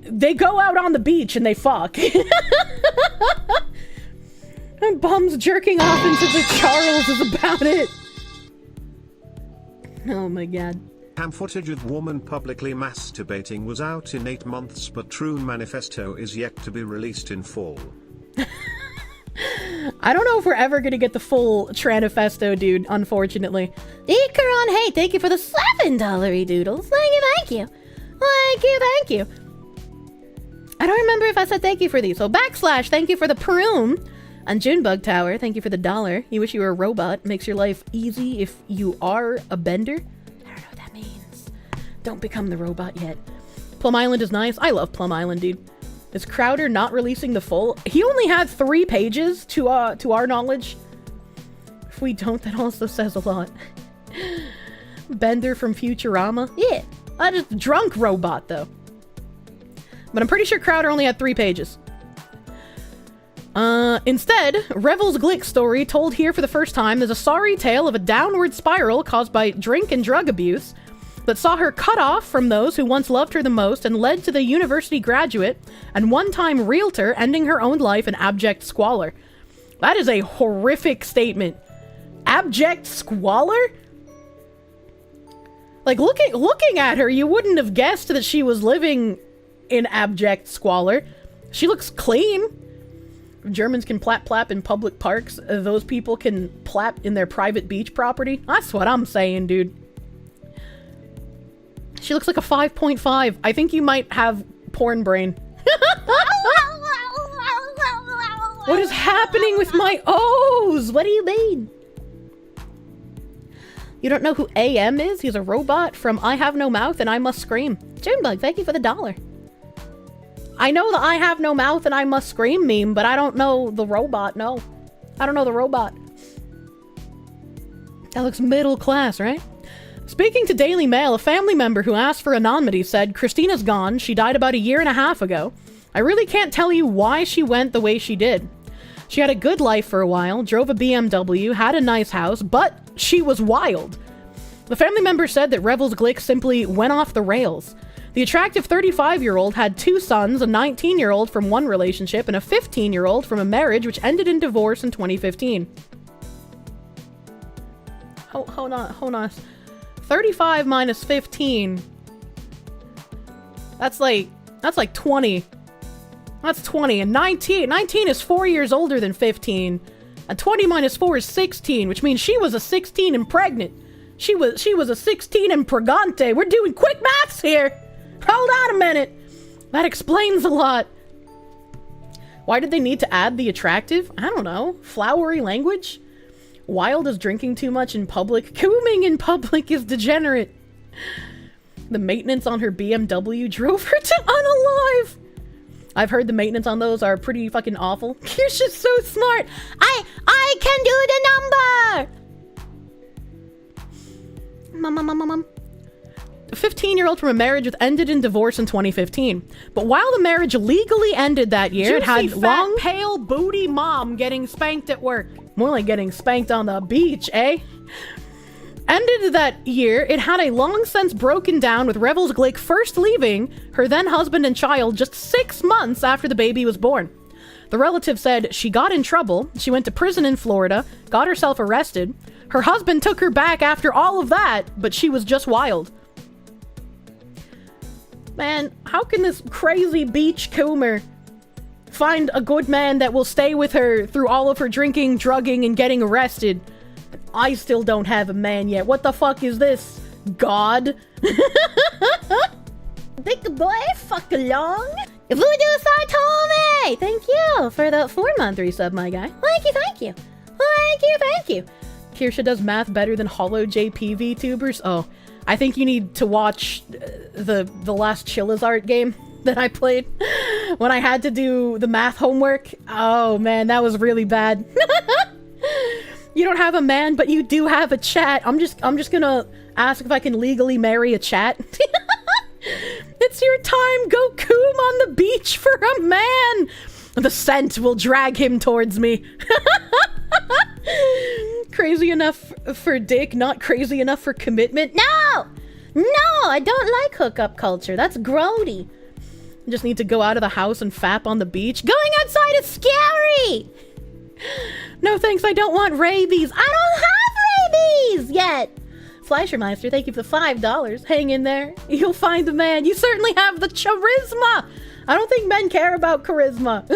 they go out on the beach and they fuck. And bums jerking off into the Charles is about it. Oh my god. Cam footage of woman publicly masturbating was out in 8 months, but true manifesto is yet to be released in fall. I don't know if we're ever gonna get the full Tranifesto, dude, unfortunately. Ikaron, hey, thank you for the $7 doodles. Thank you. Thank you. I don't remember if I said thank you for these. So backslash, thank you for the Perum. And Junebug Tower, thank you for the $1. You wish you were a robot. Makes your life easy if you are a bender. I don't know what that means. Don't become the robot yet. Plum Island is nice. I love Plum Island, dude. Is Crowder not releasing the full? He only had 3 pages to our knowledge. If we don't, that also says a lot. Bender from Futurama. Yeah. I'm just a drunk robot, though. But I'm pretty sure Crowder only had 3 pages. Instead, Revels Glick's story, told here for the first time, is a sorry tale of a downward spiral caused by drink and drug abuse that saw her cut off from those who once loved her the most and led to the university graduate and one-time realtor ending her own life in abject squalor. That is a horrific statement. Abject squalor? Like, looking at her, you wouldn't have guessed that she was living in abject squalor. She looks clean. Germans can plap plap in public plap, those people can plap in their private beach property. That's what I'm saying, dude. She looks like a 5.5. I think you might have porn brain. What is happening with my O's? What do you mean? You don't know who AM is? He's a robot from I Have No Mouth and I Must Scream. Junebug, thank you for the $1. I know the I Have No Mouth and I Must Scream meme, but I don't know the robot, no. I don't know the robot. That looks middle class, right? Speaking to Daily Mail, a family member who asked for anonymity said, Christina's gone. She died about 1.5 years ago. I really can't tell you why she went the way she did. She had a good life for a while, drove a BMW, had a nice house, but she was wild. The family member said that Revel's Glick simply went off the rails. The attractive 35-year-old had 2 sons, a 19-year-old from one relationship and a 15-year-old from a marriage which ended in divorce in 2015. Hold on. 35 minus 15. That's like 20. That's 20. And 19 is 4 years older than 15. And 20 minus 4 is 16, which means she was a 16 and pregnant. She was a 16 and pregante. We're doing quick maths here. Hold on a minute. That explains a lot. Why did they need to add the attractive? I don't know. Flowery language? Wild is drinking too much in public. Cooming in public is degenerate. The maintenance on her BMW drove her to unalive. I've heard the maintenance on those are pretty fucking awful. Kirsche is so smart. I can do the number. Mom. A 15-year-old from a marriage with ended in divorce in 2015. But while the marriage legally ended that year, it had long, pale, booty mom getting spanked at work. More like getting spanked on the beach, eh? Ended that year, it had a long since broken down with Revel's Glick first leaving her then husband and child just 6 months after the baby was born. The relative said she got in trouble, she went to prison in Florida, got herself arrested. Her husband took her back after all of that, but she was just wild. Man, how can this crazy beach coomer find a good man that will stay with her through all of her drinking, drugging, and getting arrested? I still don't have a man yet. What the fuck is this? God? Big boy, fuck along. Voodoo Sartome! Thank you for the 4-month resub, my guy. Thank you. Kirsche does math better than Hollow JP VTubers. Oh, I think you need to watch the last Chillazart game that I played when I had to do the math homework. Oh man, that was really bad. You don't have a man, but you do have a chat. I'm just gonna ask if I can legally marry a chat. It's your time. Go coom on the beach for a man. The scent will drag him towards me. Crazy enough for dick, not crazy enough for commitment. No, I don't like hookup culture. That's grody. I just need to go out of the house and fap on the beach. Going outside is scary. No thanks, I don't want rabies. I don't have rabies yet. Fleischermeister, thank you for the $5. Hang in there. You'll find the man. You certainly have the charisma. I don't think men care about charisma.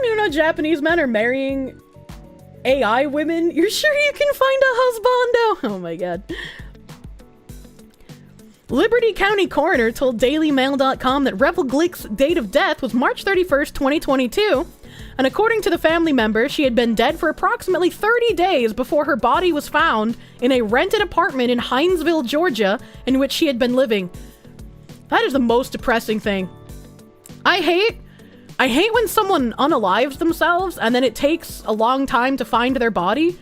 You know, Japanese men are marrying AI women. You're sure you can find a husbando? Oh my god. Liberty County Coroner told DailyMail.com that Revel Glick's date of death was March 31st, 2022. And according to the family member, she had been dead for approximately 30 days before her body was found in a rented apartment in Hinesville, Georgia, in which she had been living. That is the most depressing thing. I hate when someone unalives themselves and then it takes a long time to find their body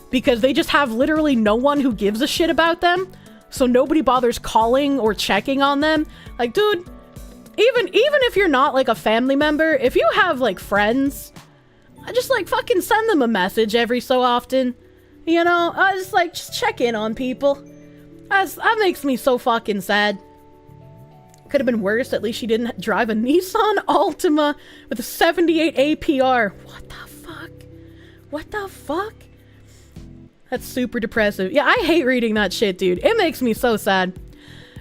because they just have literally no one who gives a shit about them. So nobody bothers calling or checking on them. Like, dude, even if you're not like a family member, if you have like friends, just like fucking send them a message every so often. You know, just check in on people. That makes me so fucking sad. Could have been worse. At least she didn't drive a Nissan Altima with a 78 APR. What the fuck? That's super depressive. Yeah, I hate reading that shit, dude. It makes me so sad.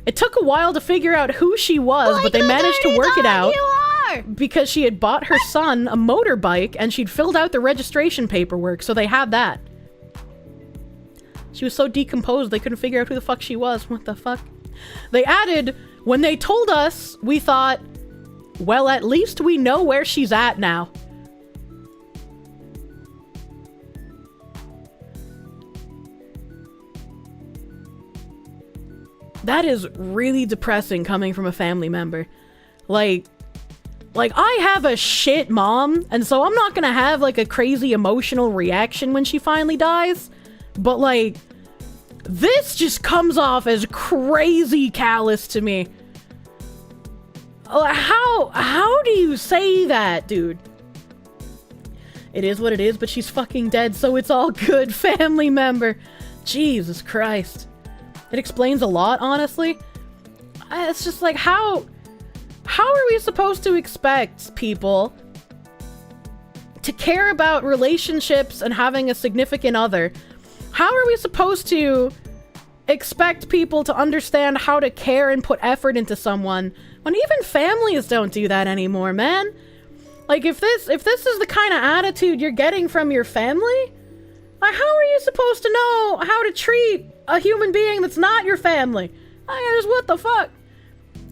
It took a while to figure out who she was, but they managed to work it out. car! Because she had bought her son a motorbike and she'd filled out the registration paperwork, so they had that. She was so decomposed they couldn't figure out who the fuck she was. What the fuck? They added, when they told us, we thought, well, at least we know where she's at now. That is really depressing coming from a family member. Like I have a shit mom, and so I'm not gonna have like a crazy emotional reaction when she finally dies. But like, this just comes off as crazy callous to me. How do you say that, dude? It is what it is, but she's fucking dead, so it's all good, family member. Jesus Christ. It explains a lot, honestly. It's just like, how are we supposed to expect people to care about relationships and having a significant other? How are we supposed to expect people to understand how to care and put effort into someone when even families don't do that anymore, man? Like, if this is the kind of attitude you're getting from your family, like, how are you supposed to know how to treat a human being that's not your family? What the fuck?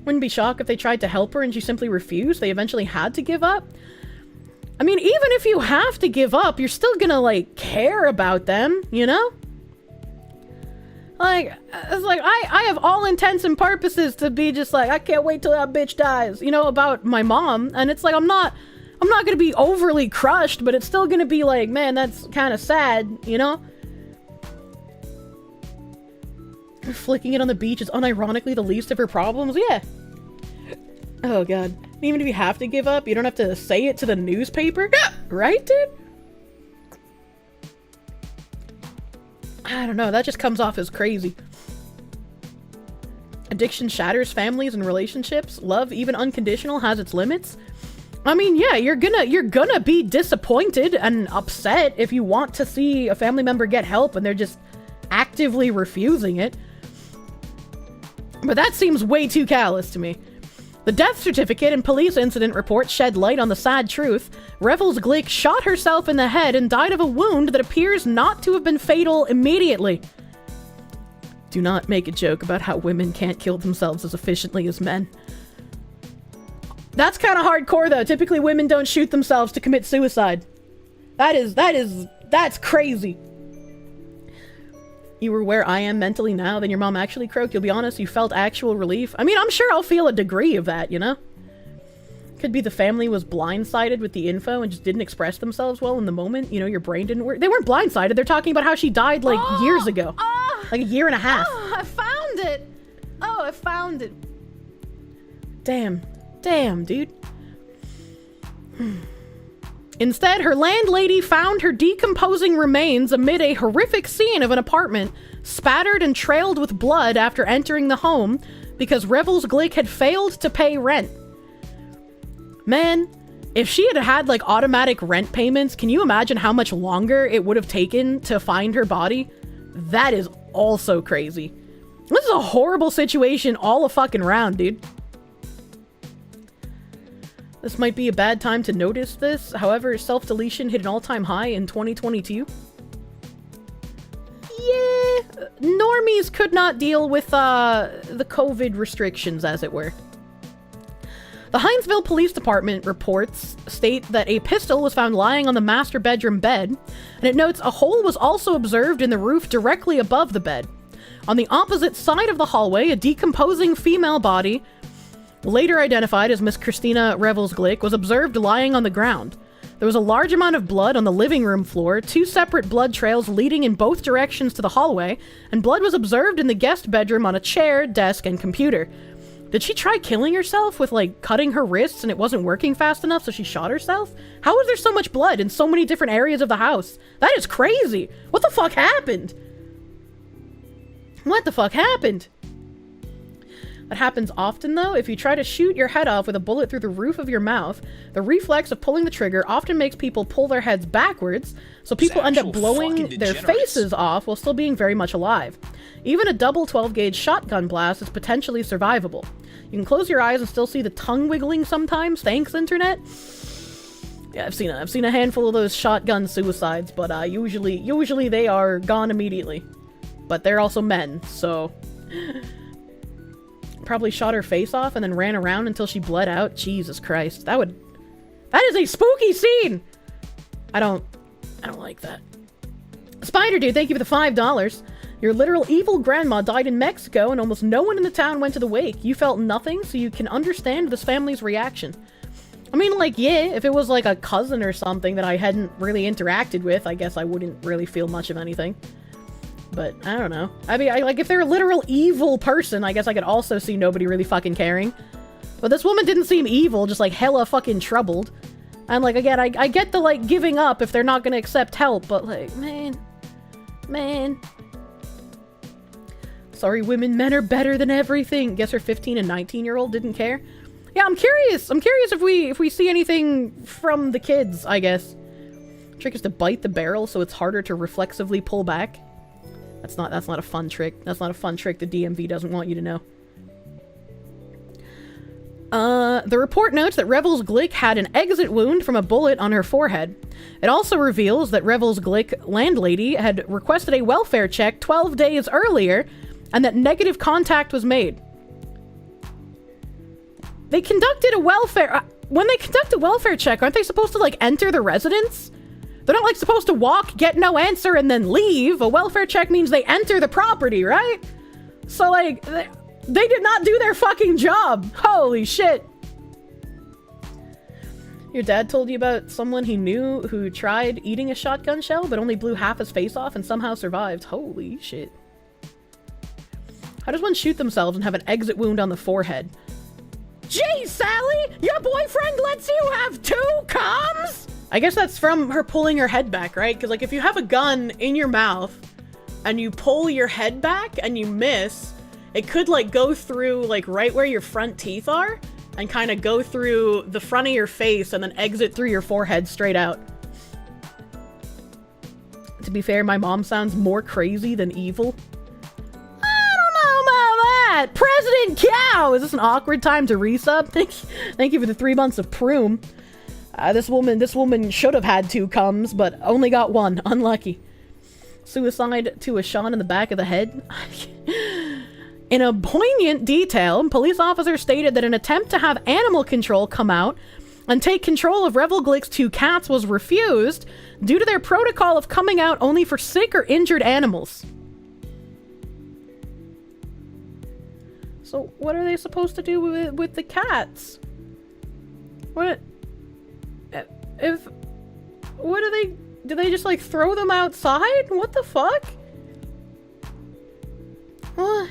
Wouldn't be shocked if they tried to help her and she simply refused. They eventually had to give up. I mean, even if you have to give up, you're still gonna, like, care about them, you know? Like, it's like, I have all intents and purposes to be just like, I can't wait till that bitch dies, you know, about my mom. And it's like, I'm not gonna be overly crushed, but it's still gonna be like, man, that's kind of sad, you know? Flicking it on the beach is unironically the least of her problems. Yeah. Oh, God. Even if you have to give up, you don't have to say it to the newspaper. Right, dude? I don't know. That just comes off as crazy. Addiction shatters families and relationships. Love, even unconditional, has its limits. I mean, yeah, you're gonna be disappointed and upset if you want to see a family member get help and they're just actively refusing it. But that seems way too callous to me. The death certificate and police incident report shed light on the sad truth. Revels Glick shot herself in the head and died of a wound that appears not to have been fatal immediately. Do not make a joke about how women can't kill themselves as efficiently as men. That's kind of hardcore, though. Typically, women don't shoot themselves to commit suicide. That's crazy. You were where I am mentally now, then your mom actually croaked. You'll be honest, you felt actual relief. I mean, I'm sure I'll feel a degree of that, you know? Could be the family was blindsided with the info and just didn't express themselves well in the moment. You know, your brain didn't work. They weren't blindsided. They're talking about how she died, like, years ago. Like a year and a half. Oh, I found it! Oh, I found it. Damn. Damn, dude. Instead, her landlady found her decomposing remains amid a horrific scene of an apartment, spattered and trailed with blood after entering the home because Revels Glick had failed to pay rent. Man, if she had had, like, automatic rent payments, can you imagine how much longer it would have taken to find her body? That is also crazy. This is a horrible situation all a fucking round, dude. This might be a bad time to notice this. However, self-deletion hit an all-time high in 2022. Yeah, normies could not deal with the COVID restrictions, as it were. The Hinesville Police Department reports state that a pistol was found lying on the master bedroom bed, and it notes a hole was also observed in the roof directly above the bed. On the opposite side of the hallway, a decomposing female body, later identified as Miss Christina Revels Glick, was observed lying on the ground. There was a large amount of blood on the living room floor, 2 separate blood trails leading in both directions to the hallway, and blood was observed in the guest bedroom on a chair, desk, and computer. Did she try killing herself with, like, cutting her wrists and it wasn't working fast enough, so she shot herself? How is there so much blood in so many different areas of the house? That is crazy! What the fuck happened? What the fuck happened? That happens often, though. If you try to shoot your head off with a bullet through the roof of your mouth, the reflex of pulling the trigger often makes people pull their heads backwards, so people end up blowing their faces off while still being very much alive. Even a double 12-gauge shotgun blast is potentially survivable. You can close your eyes and still see the tongue wiggling sometimes. Thanks, internet. Yeah, I've seen a handful of those shotgun suicides, but usually they are gone immediately. But they're also men, so probably shot her face off and then ran around until she bled out. Jesus Christ, that is a spooky scene. I don't like that. Spider Dude, thank you for the $5. Your literal evil grandma died in Mexico and almost no one in the town went to the wake. You felt nothing, so you can understand this family's reaction. I mean, like, yeah, if it was like a cousin or something that I hadn't really interacted with, I guess I wouldn't really feel much of anything. But, I don't know. I mean, like, if they're a literal evil person, I guess I could also see nobody really fucking caring. But this woman didn't seem evil, just, like, hella fucking troubled. And, like, again, I get the, like, giving up if they're not gonna accept help, but, like, man. Sorry, women, men are better than everything. Guess her 15 and 19-year-old didn't care. Yeah, I'm curious if we see anything from the kids, I guess. Trick is to bite the barrel so it's harder to reflexively pull back. That's not a fun trick. That's not a fun trick the DMV doesn't want you to know. The report notes that Revel's Glick had an exit wound from a bullet on her forehead. It also reveals that Revel's Glick landlady had requested a welfare check 12 days earlier, and that negative contact was made. They conducted a welfare... when they conduct a welfare check, aren't they supposed to, like, enter the residence? They're not, like, supposed to walk, get no answer, and then leave. A welfare check means they enter the property, right? So, like, they did not do their fucking job. Holy shit. Your dad told you about someone he knew who tried eating a shotgun shell, but only blew half his face off and somehow survived. Holy shit. How does one shoot themselves and have an exit wound on the forehead? Jeez, Sally! Your boyfriend lets you have 2 comms? I guess that's from her pulling her head back, right? Because, like, if you have a gun in your mouth and you pull your head back and you miss, it could, like, go through, like, right where your front teeth are and kind of go through the front of your face and then exit through your forehead straight out. To be fair, my mom sounds more crazy than evil. President Cow! Is this an awkward time to resub? Thank you for the 3 months of Proom. This woman should have had 2 comes, but only got 1. Unlucky. Suicide to a shot in the back of the head. In a poignant detail, police officers stated that an attempt to have animal control come out and take control of Revel Glick's 2 cats was refused due to their protocol of coming out only for sick or injured animals. So what are they supposed to do with the cats? What do they just, like, throw them outside? What the fuck? What?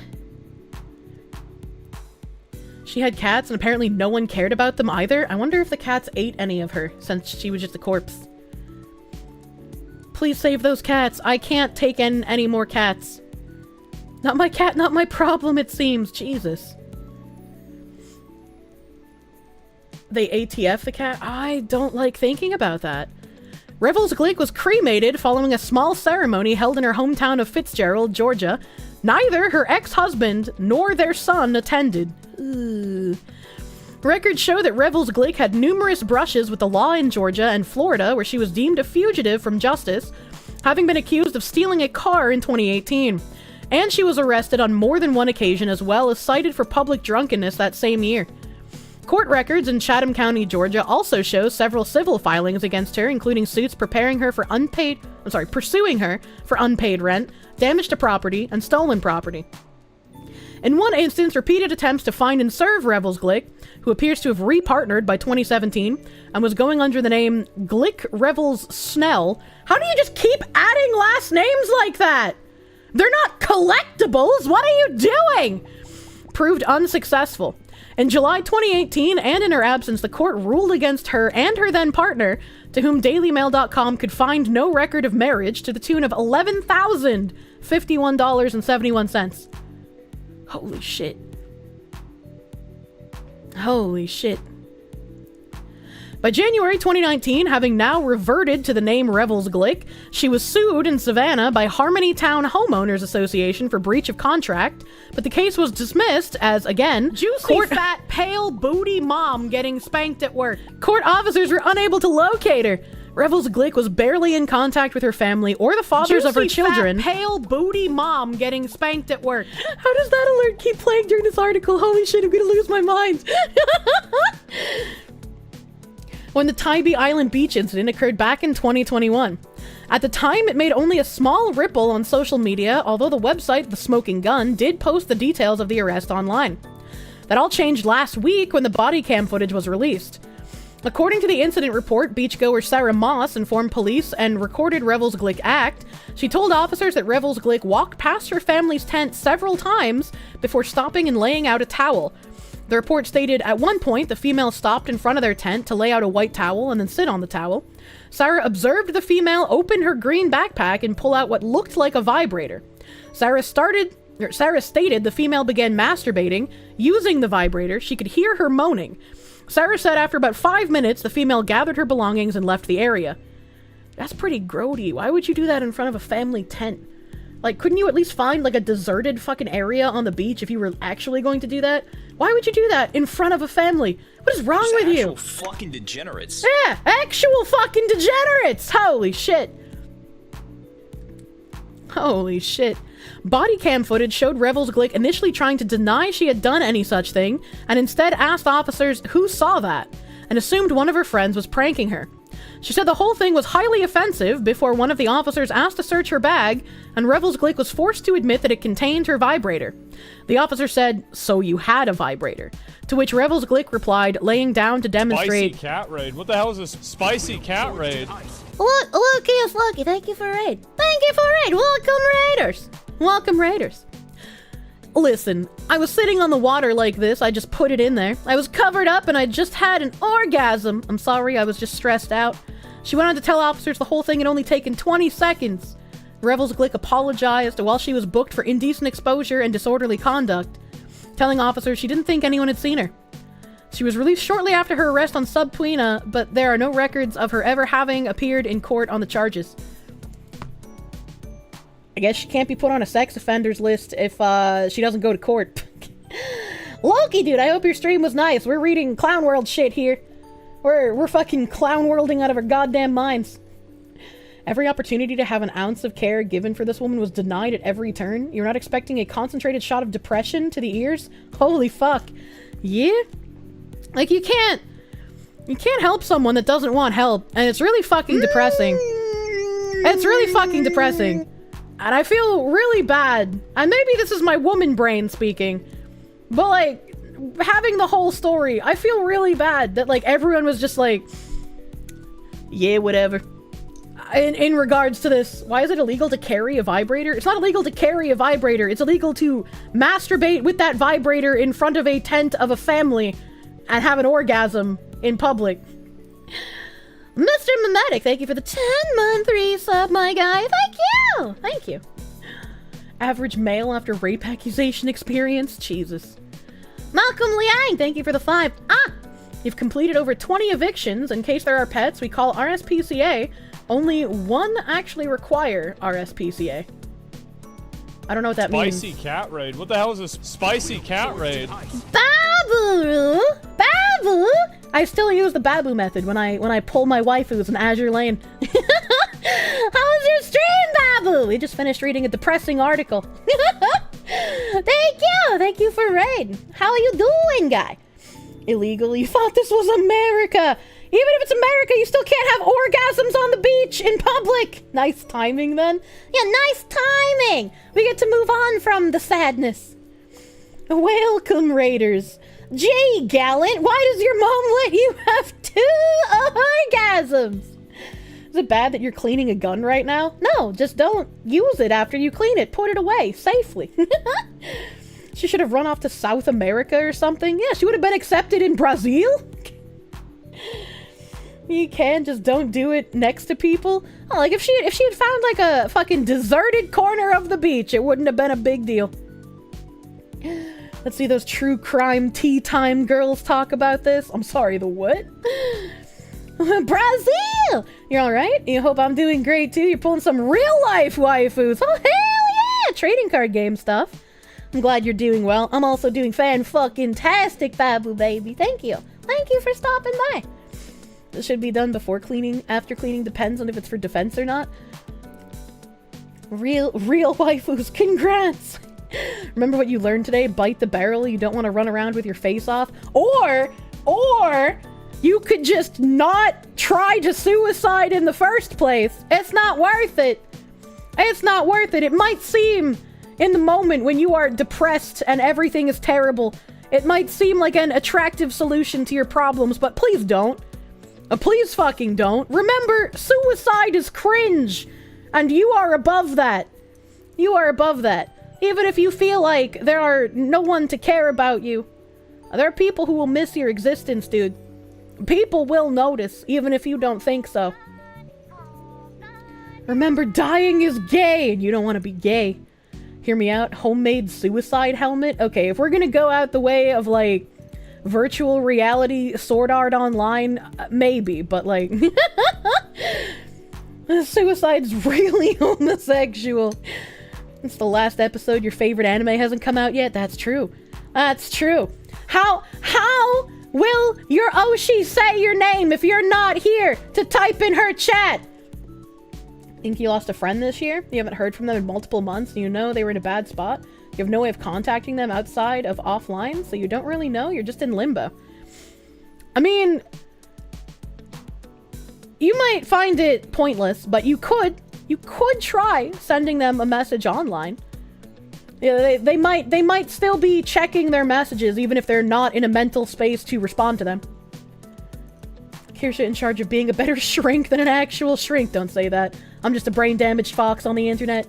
She had cats and apparently no one cared about them either. I wonder if the cats ate any of her since she was just a corpse. Please save those cats. I can't take in any more cats. Not my cat, not my problem, it seems. Jesus. They ATF the cat? I don't like thinking about that. Revel's Glick was cremated following a small ceremony held in her hometown of Fitzgerald, Georgia. Neither her ex-husband nor their son attended. Ugh. Records show that Revel's Glick had numerous brushes with the law in Georgia and Florida, where she was deemed a fugitive from justice, having been accused of stealing a car in 2018. And she was arrested on more than 1 occasion, as well as cited for public drunkenness that same year. Court records in Chatham County, Georgia also show several civil filings against her, including suits pursuing her for unpaid rent, damage to property, and stolen property. In one instance, repeated attempts to find and serve Revel's Glick, who appears to have repartnered by 2017 and was going under the name Glick Revels Snell. How do you just keep adding last names like that? They're not collectibles! What are you doing? Proved unsuccessful. In July 2018, and in her absence, the court ruled against her and her then partner, to whom DailyMail.com could find no record of marriage, to the tune of $11,051.71. Holy shit. Holy shit. By January 2019, having now reverted to the name Revels Glick, she was sued in Savannah by Harmony Town Homeowners Association for breach of contract, but the case was dismissed as, again, Juicy, fat, pale, booty mom getting spanked at work. Court officers were unable to locate her. Revels Glick was barely in contact with her family or the fathers of her Juicy, children. Fat, pale, booty mom getting spanked at work. How does that alert keep playing during this article? Holy shit, I'm gonna lose my mind. When the Tybee Island beach incident occurred back in 2021. At the time, it made only a small ripple on social media, although the website The Smoking Gun did post the details of the arrest online. That all changed last week when the body cam footage was released. According to the incident report, beachgoer Sarah Moss informed police and recorded Revels Glick act. She told officers that Revels Glick walked past her family's tent several times before stopping and laying out a towel. The report stated at one point the female stopped in front of their tent to lay out a white towel and then sit on the towel. Sarah observed the female open her green backpack and pull out what looked like a vibrator. Sarah stated the female began masturbating using the vibrator. She could hear her moaning. Sarah said after about 5 minutes, the female gathered her belongings and left the area. That's pretty grody. Why would you do that in front of a family tent? Like, couldn't you at least find, like, a deserted fucking area on the beach if you were actually going to do that? Why would you do that in front of a family? What is wrong with you? Actual fucking degenerates. Yeah, actual fucking degenerates! Holy shit. Holy shit. Body cam footage showed Revels Glick initially trying to deny she had done any such thing, and instead asked officers who saw that, and assumed one of her friends was pranking her. She said the whole thing was highly offensive before one of the officers asked to search her bag, and Revels Glick was forced to admit that it contained her vibrator. The officer said, "So you had a vibrator?" To which Revels Glick replied, laying down to demonstrate... Spicy cat raid. What the hell is this spicy cat raid? Look, yes, Lucky, thank you for raid. Thank you for raid. Welcome, Raiders. Welcome, Raiders. Listen, I was sitting on the water like this, I just put it in there. I was covered up and I just had an orgasm. I'm sorry, I was just stressed out. She went on to tell officers the whole thing had only taken 20 seconds. Revels Glick apologized while she was booked for indecent exposure and disorderly conduct, telling officers she didn't think anyone had seen her. She was released shortly after her arrest on subpoena, but there are no records of her ever having appeared in court on the charges. I guess she can't be put on a sex offenders list if she doesn't go to court. Loki, dude, I hope your stream was nice. We're reading Clown World shit here. We're fucking clown worlding out of our goddamn minds. Every opportunity to have an ounce of care given for this woman was denied at every turn. You're not expecting a concentrated shot of depression to the ears? Holy fuck. Yeah? Like, you can't help someone that doesn't want help, and it's really fucking depressing. It's really fucking depressing. And I feel really bad. And maybe this is my woman brain speaking. But, like, having the whole story, I feel really bad that, like, everyone was just like, yeah, whatever. In regards to this, why is it illegal to carry a vibrator? It's not illegal to carry a vibrator. It's illegal to masturbate with that vibrator in front of a tent of a family and have an orgasm in public. Mr. Mimetic, thank you for the 10-month resub, my guy. Thank you! Thank you. Average male after rape accusation experience? Jesus. Malcolm Liang, thank you for the 5. You've completed over 20 evictions. In case there are pets, we call RSPCA. Only one actually require RSPCA. I don't know what that means. Spicy cat raid. What the hell is this spicy cat raid? Babu! Babu! I still use the Babu method when I pull my waifus in Azure Lane. How was your stream, Babu? We just finished reading a depressing article. Thank you for raid. How are you doing, guy? Illegal? You thought this was America. Even if it's America, you still can't have orgasms on the beach in public. Nice timing, then. Yeah, nice timing. We get to move on from the sadness. Welcome, Raiders. Jay Gallant, why does your mom let you have 2 orgasms? Is it bad that you're cleaning a gun right now? No, just don't use it after you clean it. Put it away safely. She should have run off to South America or something. Yeah, she would have been accepted in Brazil. You can, just don't do it next to people. Oh, like if she had found like a fucking deserted corner of the beach, it wouldn't have been a big deal. Let's see those true crime tea time girls talk about this. I'm sorry, the what? Brazil! You're alright? You hope I'm doing great too? You're pulling some real life waifus. Oh, hell yeah! Trading card game stuff. I'm glad you're doing well. I'm also doing fan-fucking-tastic, Babu baby. Thank you. Thank you for stopping by. This should be done before cleaning. After cleaning depends on if it's for defense or not. Real waifus. Congrats! Remember what you learned today? Bite the barrel. You don't want to run around with your face off. Or you could just not try to suicide in the first place. It's not worth it. It's not worth it. It might seem, in the moment when you are depressed and everything is terrible, it might seem like an attractive solution to your problems, but please don't. Please fucking don't. Remember, suicide is cringe. And you are above that. You are above that. Even if you feel like there are no one to care about you. There are people who will miss your existence, dude. People will notice, even if you don't think so. Remember, dying is gay, and you don't want to be gay. Hear me out? Homemade suicide helmet? Okay, if we're gonna go out the way of, like, virtual reality sword art online, maybe, but, like... Suicide's really homosexual. It's the last episode. Your favorite anime hasn't come out yet? That's true. That's true. How will your Oshi say your name if you're not here to type in her chat? Think you lost a friend this year? You haven't heard from them in multiple months, and you know they were in a bad spot? You have no way of contacting them outside of offline, so you don't really know? You're just in limbo. I mean... You might find it pointless, but you could try sending them a message online. Yeah, they might still be checking their messages even if they're not in a mental space to respond to them. Kirsche in charge of being a better shrink than an actual shrink. Don't say that. I'm just a brain-damaged fox on the internet.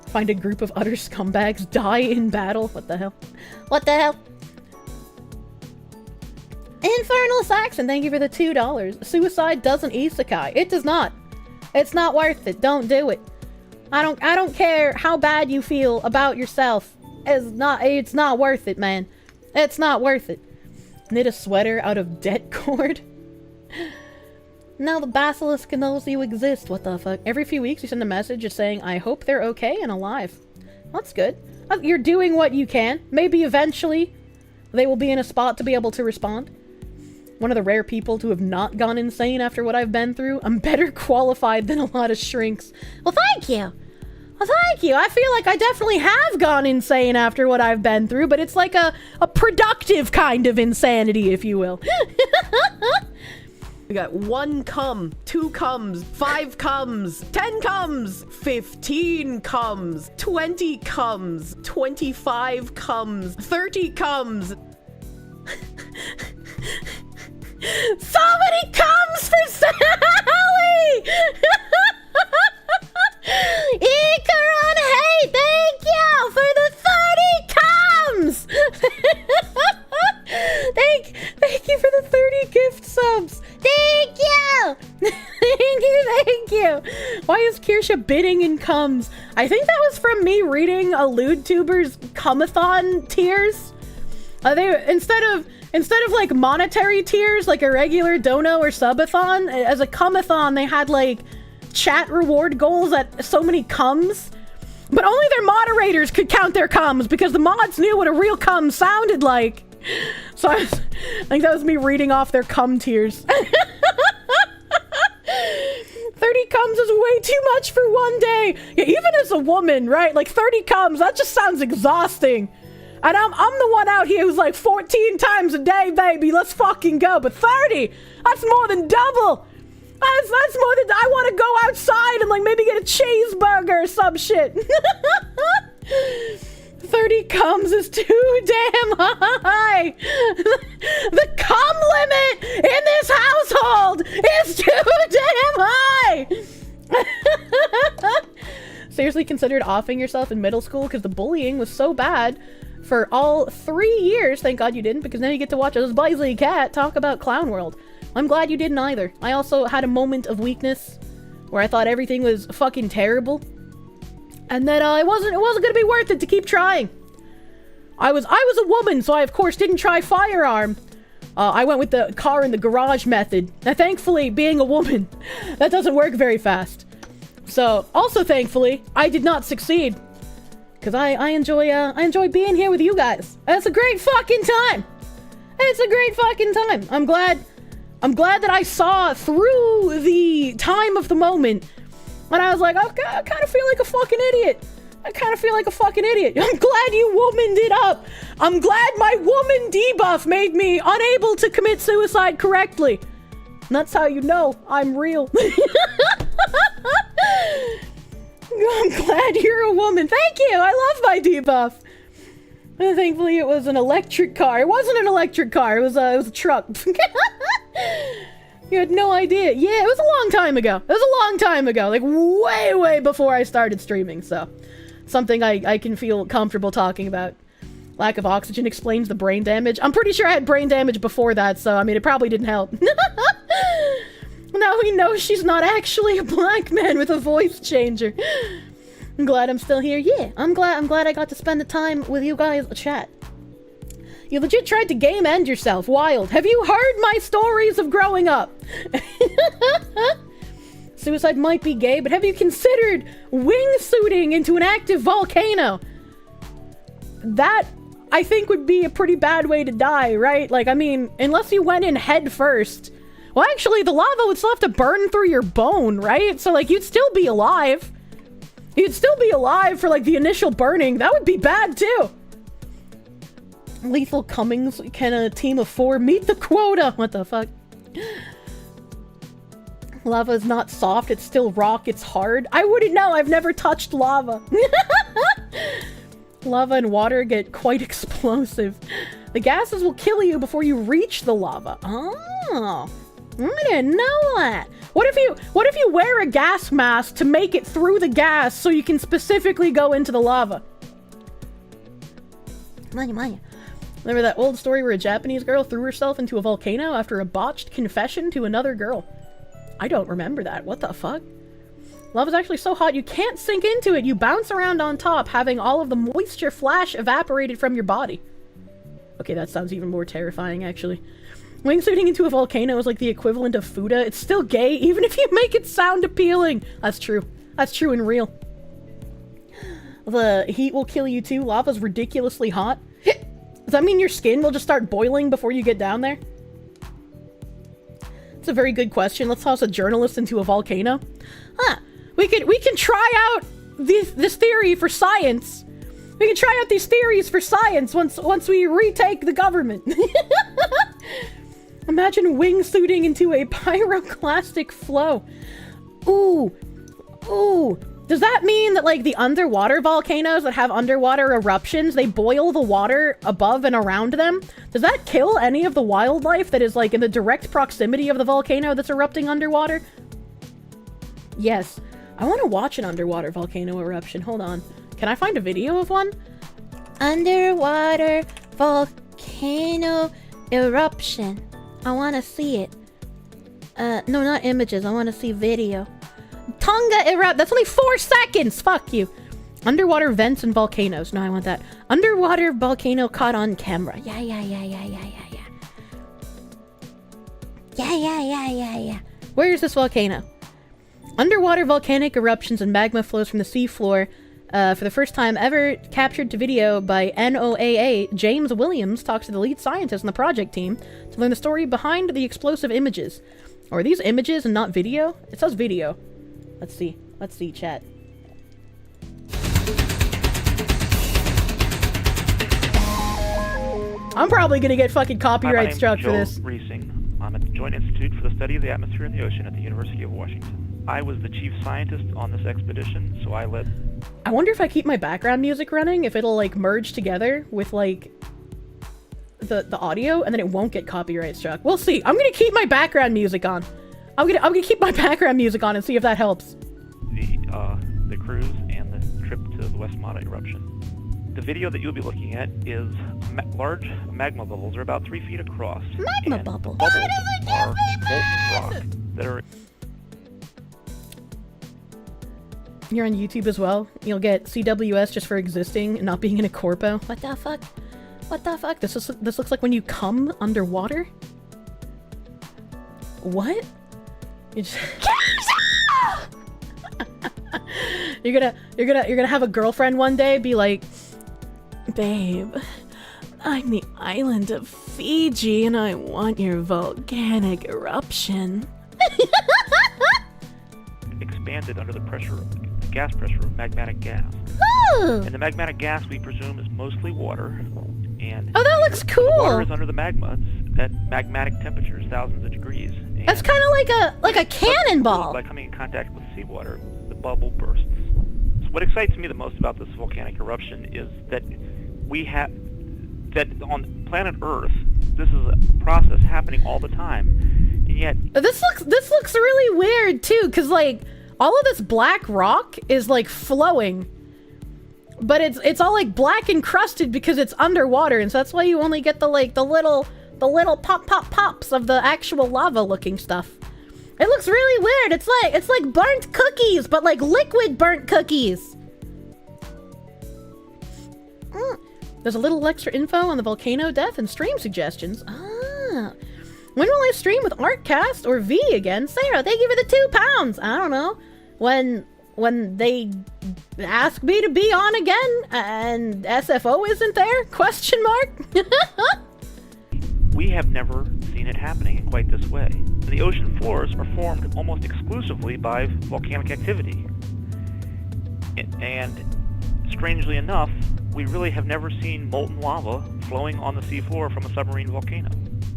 Find a group of utter scumbags die in battle. What the hell? What the hell? Infernal Saxon, thank you for the $2. Suicide doesn't isekai. It does not. It's not worth it. Don't do it. I don't care how bad you feel about yourself. It's not worth it, man. It's not worth it. Knit a sweater out of debt cord. Now the basilisk knows you exist. What the fuck? Every few weeks you send a message just saying, I hope they're okay and alive. That's good. You're doing what you can. Maybe eventually they will be in a spot to be able to respond. One of the rare people to have not gone insane after what I've been through. I'm better qualified than a lot of shrinks. Well, thank you. Well, thank you. I feel like I definitely have gone insane after what I've been through, but it's like a productive kind of insanity, if you will. We got 1 cum, 2 cums, 5 cums, 10 cums, 15 cums, 20 cums, 25 cums, 30 cums. So many cums for Sally! Ikaron, hey, thank you for the 30 cums! Thank you for the 30 gift subs! Thank you! Thank you! Why is Kirsche bidding in cums? I think that was from me reading a LewdTuber's cumathon tiers. Instead of like monetary tiers, like a regular dono or subathon, as a cumathon, they had like chat reward goals at so many cums. But only their moderators could count their cums because the mods knew what a real cum sounded like. So I think that was me reading off their cum tiers. 30 cums is way too much for one day. Yeah, even as a woman, right? Like 30 cums, that just sounds exhausting. And I'm the one out here who's like 14 times a day, baby. Let's fucking go. But 30, that's more than double. That's more than, I want to go outside and like maybe get a cheeseburger or some shit. 30 cums is too damn high. The cum limit in this household is too damn high. Seriously considered offing yourself in middle school because the bullying was so bad for all 3 years. Thank God you didn't, because now you get to watch this Bisley cat talk about Clown World. I'm glad you didn't either. I also had a moment of weakness where I thought everything was fucking terrible. And that it wasn't gonna be worth it to keep trying. I was a woman, so I of course didn't try firearm. I went with the car in the garage method. Now, thankfully, being a woman, that doesn't work very fast. So, also thankfully, I did not succeed. Because I enjoy being here with you guys. It's a great fucking time. It's a great fucking time. I'm glad that I saw through the time of the moment. And I was like, I kind of feel like a fucking idiot. I'm glad you womaned it up. I'm glad my woman debuff made me unable to commit suicide correctly. And that's how you know I'm real. I'm glad you're a woman. Thank you. I love my debuff. And thankfully, it was an electric car. It wasn't an electric car. It was a truck. You had no idea. Yeah, it was a long time ago. Like, way, way before I started streaming, so. Something I can feel comfortable talking about. Lack of oxygen explains the brain damage. I'm pretty sure I had brain damage before that, so, I mean, it probably didn't help. Now we know she's not actually a black man with a voice changer. I'm glad I'm still here. Yeah, I'm glad I got to spend the time with you guys chat. You legit tried to game end yourself. Wild. Have you heard my stories of growing up? Suicide might be gay, but have you considered wingsuiting into an active volcano? That, I think, would be a pretty bad way to die, right? Like, I mean, unless you went in head first. Well, actually, the lava would still have to burn through your bone, right? So, like, you'd still be alive. You'd still be alive for, like, the initial burning. That would be bad, too. Lethal Cummings, can a team of 4 meet the quota? What the fuck? Lava is not soft, it's still rock, it's hard. I wouldn't know, I've never touched lava. Lava and water get quite explosive. The gases will kill you before you reach the lava. Oh, I didn't know that. What if you wear a gas mask to make it through the gas so you can specifically go into the lava? Remember that old story where a Japanese girl threw herself into a volcano after a botched confession to another girl? I don't remember that. What the fuck? Lava's actually so hot you can't sink into it. You bounce around on top, having all of the moisture flash evaporated from your body. Okay, that sounds even more terrifying, actually. Wingsuiting into a volcano is like the equivalent of Fuda. It's still gay, even if you make it sound appealing. That's true. That's true and real. The heat will kill you too. Lava's ridiculously hot. Does that mean your skin will just start boiling before you get down there? It's a very good question. Let's toss a journalist into a volcano. Huh. We can try out this theory for science. We can try out these theories for science once we retake the government. Imagine wingsuiting into a pyroclastic flow. Ooh. Does that mean that, like, the underwater volcanoes that have underwater eruptions, they boil the water above and around them? Does that kill any of the wildlife that is, like, in the direct proximity of the volcano that's erupting underwater? Yes. I want to watch an underwater volcano eruption. Hold on. Can I find a video of one? Underwater volcano eruption. I want to see it. No, not images. I want to see video. Tonga erupt. That's only 4 seconds. Fuck you. Underwater vents and volcanoes. No, I want that. Underwater volcano caught on camera. Yeah. Where is this volcano? Underwater volcanic eruptions and magma flows from the seafloor. For the first time ever captured to video by NOAA, James Williams talks to the lead scientist on the project team to learn the story behind the explosive images. Or are these images and not video? It says video. Let's see, chat. I'm probably gonna get fucking copyright struck for this. I'm at the Joint Institute for the Study of the Atmosphere and the Ocean at the University of Washington. I was the chief scientist on this expedition, so I led... I wonder if I keep my background music running, if it'll, like, merge together with, like, the audio, and then it won't get copyright struck. We'll see. I'm gonna keep my background music on. I'm gonna keep my background music on and see if that helps. The cruise and the trip to the West Mata eruption. The video that you'll be looking at is large magma bubbles. They're about 3 feet across. Magma bubbles? Bubbles are molten rock that are... You're on YouTube as well? You'll get CWS just for existing and not being in a corpo? What the fuck? What the fuck? This looks like when you come underwater? What? You just You're gonna have a girlfriend one day be like, babe, I'm the island of Fiji and I want your volcanic eruption. Expanded under the gas pressure of magmatic gas. Oh! And the magmatic gas, we presume, is mostly water. And oh, that looks cool! The water is under the magma. It's at magmatic temperatures, thousands of degrees. And that's kind of like a cannonball! By coming in contact with seawater, the bubble bursts. So what excites me the most about this volcanic eruption is that that on planet Earth, this is a process happening all the time. And yet... This looks really weird, too, because, like, all of this black rock is, like, flowing. But it's all, like, black encrusted because it's underwater, and so that's why you only get the little pops of the actual lava-looking stuff. It looks really weird. It's like burnt cookies, but, like, liquid burnt cookies. There's a little extra info on the volcano death and stream suggestions. Ah. When will I stream with Artcast or V again? Sarah, thank you for the £2. I don't know. When they ask me to be on again and SFO isn't there? Question mark? We have never seen it happening in quite this way. The ocean floors are formed almost exclusively by volcanic activity. And strangely enough, we really have never seen molten lava flowing on the seafloor from a submarine volcano.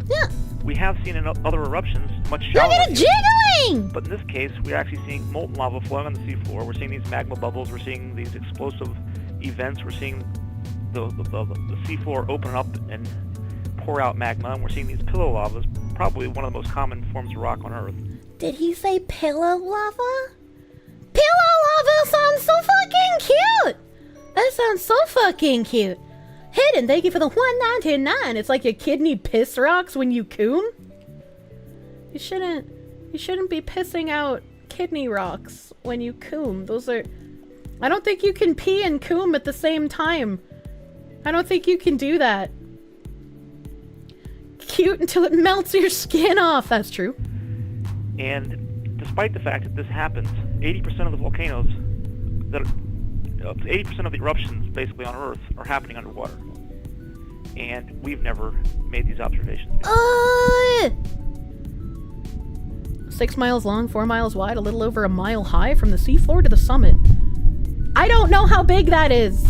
Yeah. We have seen in other eruptions much shallower. Look at it jiggling! But in this case, we're actually seeing molten lava flowing on the seafloor. We're seeing these magma bubbles. We're seeing these explosive events. We're seeing the seafloor open up and pour out magma. And we're seeing these pillow lavas, probably one of the most common forms of rock on Earth. Did he say pillow lava? Pillow lava sounds so fucking cute! That sounds so fucking cute. Hidden, thank you for the $1.99. It's like your kidney piss rocks when you coom. You shouldn't be pissing out kidney rocks when you coom. I don't think you can pee and coom at the same time. I don't think you can do that. Cute until it melts your skin off. That's true. And despite the fact that this happens, 80% of the volcanoes 80% of the eruptions basically on Earth are happening underwater. And we've never made these observations. 6 miles long, 4 miles wide, a little over a mile high from the seafloor to the summit. I don't know how big that is.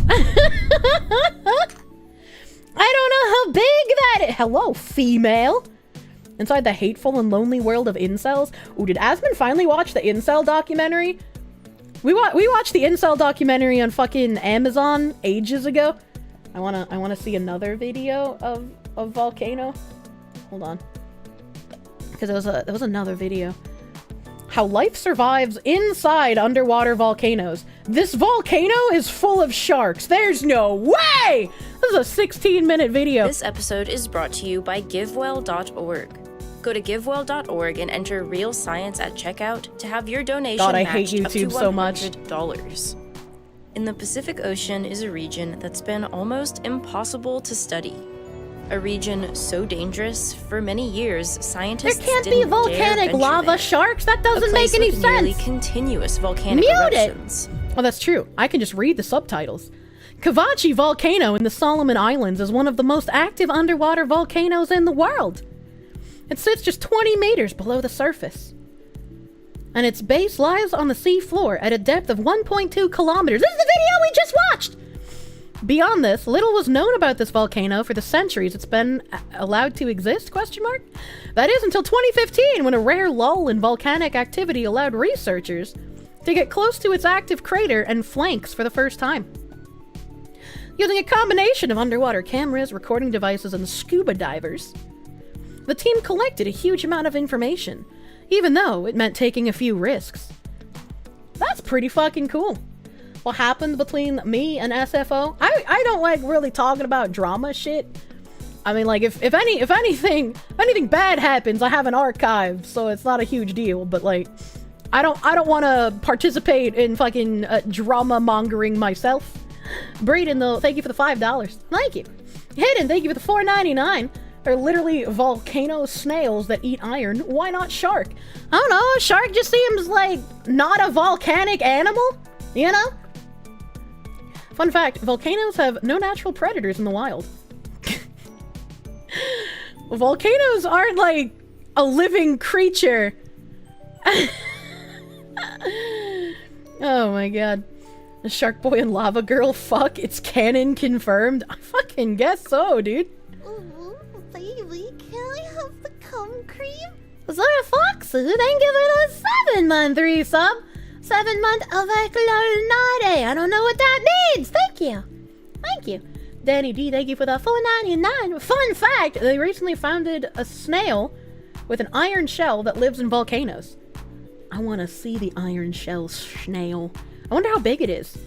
I don't know how big that is. Hello, female. Inside the hateful and lonely world of incels. Ooh, did Asmund finally watch the incel documentary? We watched the incel documentary on fucking Amazon ages ago. I wanna see another video of Volcano. Hold on. Because there was another video. How life survives inside underwater volcanoes. This volcano is full of sharks. There's no way! This is a 16-minute video. This episode is brought to you by GiveWell.org. Go to GiveWell.org and enter Real Science at checkout to have your donation God, I matched hate up to YouTube so much. $100. In the Pacific Ocean is a region that's been almost impossible to study. A region so dangerous, for many years, scientists there can't didn't be volcanic dare lava there. sharks. That doesn't make any sense. Nearly continuous volcanic Mute eruptions. it. Oh, that's true. I can just read the subtitles. Kavachi Volcano in the Solomon Islands is one of the most active underwater volcanoes in the world. It sits just 20 meters below the surface. And its base lies on the sea floor at a depth of 1.2 kilometers. This is the video we just watched! Beyond this, little was known about this volcano for the centuries it's been allowed to exist, question mark? That is until 2015, when a rare lull in volcanic activity allowed researchers to get close to its active crater and flanks for the first time. Using a combination of underwater cameras, recording devices, and scuba divers, the team collected a huge amount of information, even though it meant taking a few risks. That's pretty fucking cool. What happened between me and SFO? I don't like really talking about drama shit. I mean, like, if anything bad happens, I have an archive, so it's not a huge deal. But like, I don't want to participate in fucking drama mongering myself. Breeden, though, thank you for the $5. Thank you. Hayden, thank you for the $4.99. They're literally volcano snails that eat iron. Why not shark? I don't know, a shark just seems like not a volcanic animal, you know? Fun fact, volcanoes have no natural predators in the wild. Volcanoes aren't like a living creature. Oh my god. The Shark Boy and Lava Girl, fuck, it's canon confirmed. I fucking guess so, dude. Ooh, baby, can I have the cum cream? Zara Foxy, thank you for the 7-month resub. 7-month avec l'ornade. I don't know what that means. Thank you. Thank you. Danny D, thank you for the $4.99. Fun fact, they recently founded a snail with an iron shell that lives in volcanoes. I want to see the iron shell snail. I wonder how big it is.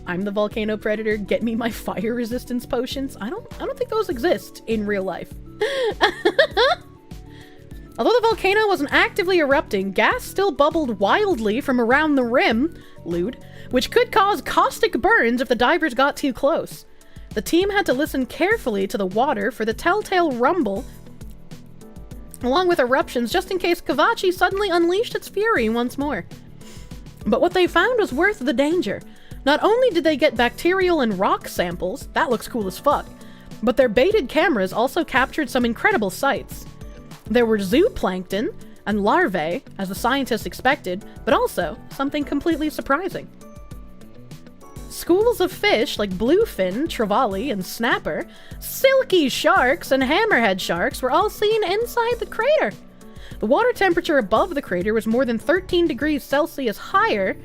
I'm the volcano predator. Get me my fire resistance potions. I don't think those exist in real life. Although the volcano wasn't actively erupting, gas still bubbled wildly from around the rim, lewd, which could cause caustic burns if the divers got too close. The team had to listen carefully to the water for the telltale rumble, along with eruptions, just in case Kavachi suddenly unleashed its fury once more. But what they found was worth the danger. Not only did they get bacterial and rock samples, that looks cool as fuck, but their baited cameras also captured some incredible sights. There were zooplankton and larvae, as the scientists expected, but also something completely surprising. Schools of fish like bluefin, trevally, and snapper, silky sharks, and hammerhead sharks were all seen inside the crater. The water temperature above the crater was more than 13 degrees Celsius higher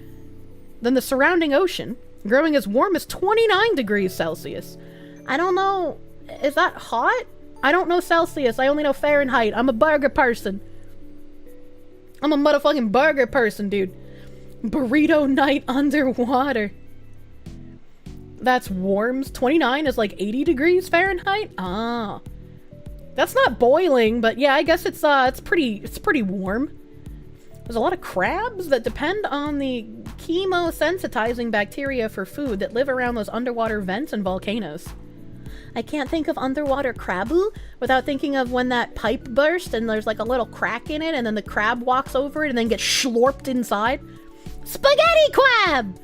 than the surrounding ocean, growing as warm as 29 degrees Celsius. I don't know, is that hot? I don't know Celsius, I only know Fahrenheit. I'm a burger person. I'm a motherfucking burger person, dude. Burrito night underwater. That's warms. 29 is like 80 degrees Fahrenheit? Ah. That's not boiling, but yeah, I guess it's pretty warm. There's a lot of crabs that depend on the chemosensitizing bacteria for food that live around those underwater vents and volcanoes. I can't think of underwater crabu without thinking of when that pipe burst and there's like a little crack in it and then the crab walks over it and then gets schlorped inside. Spaghetti crab!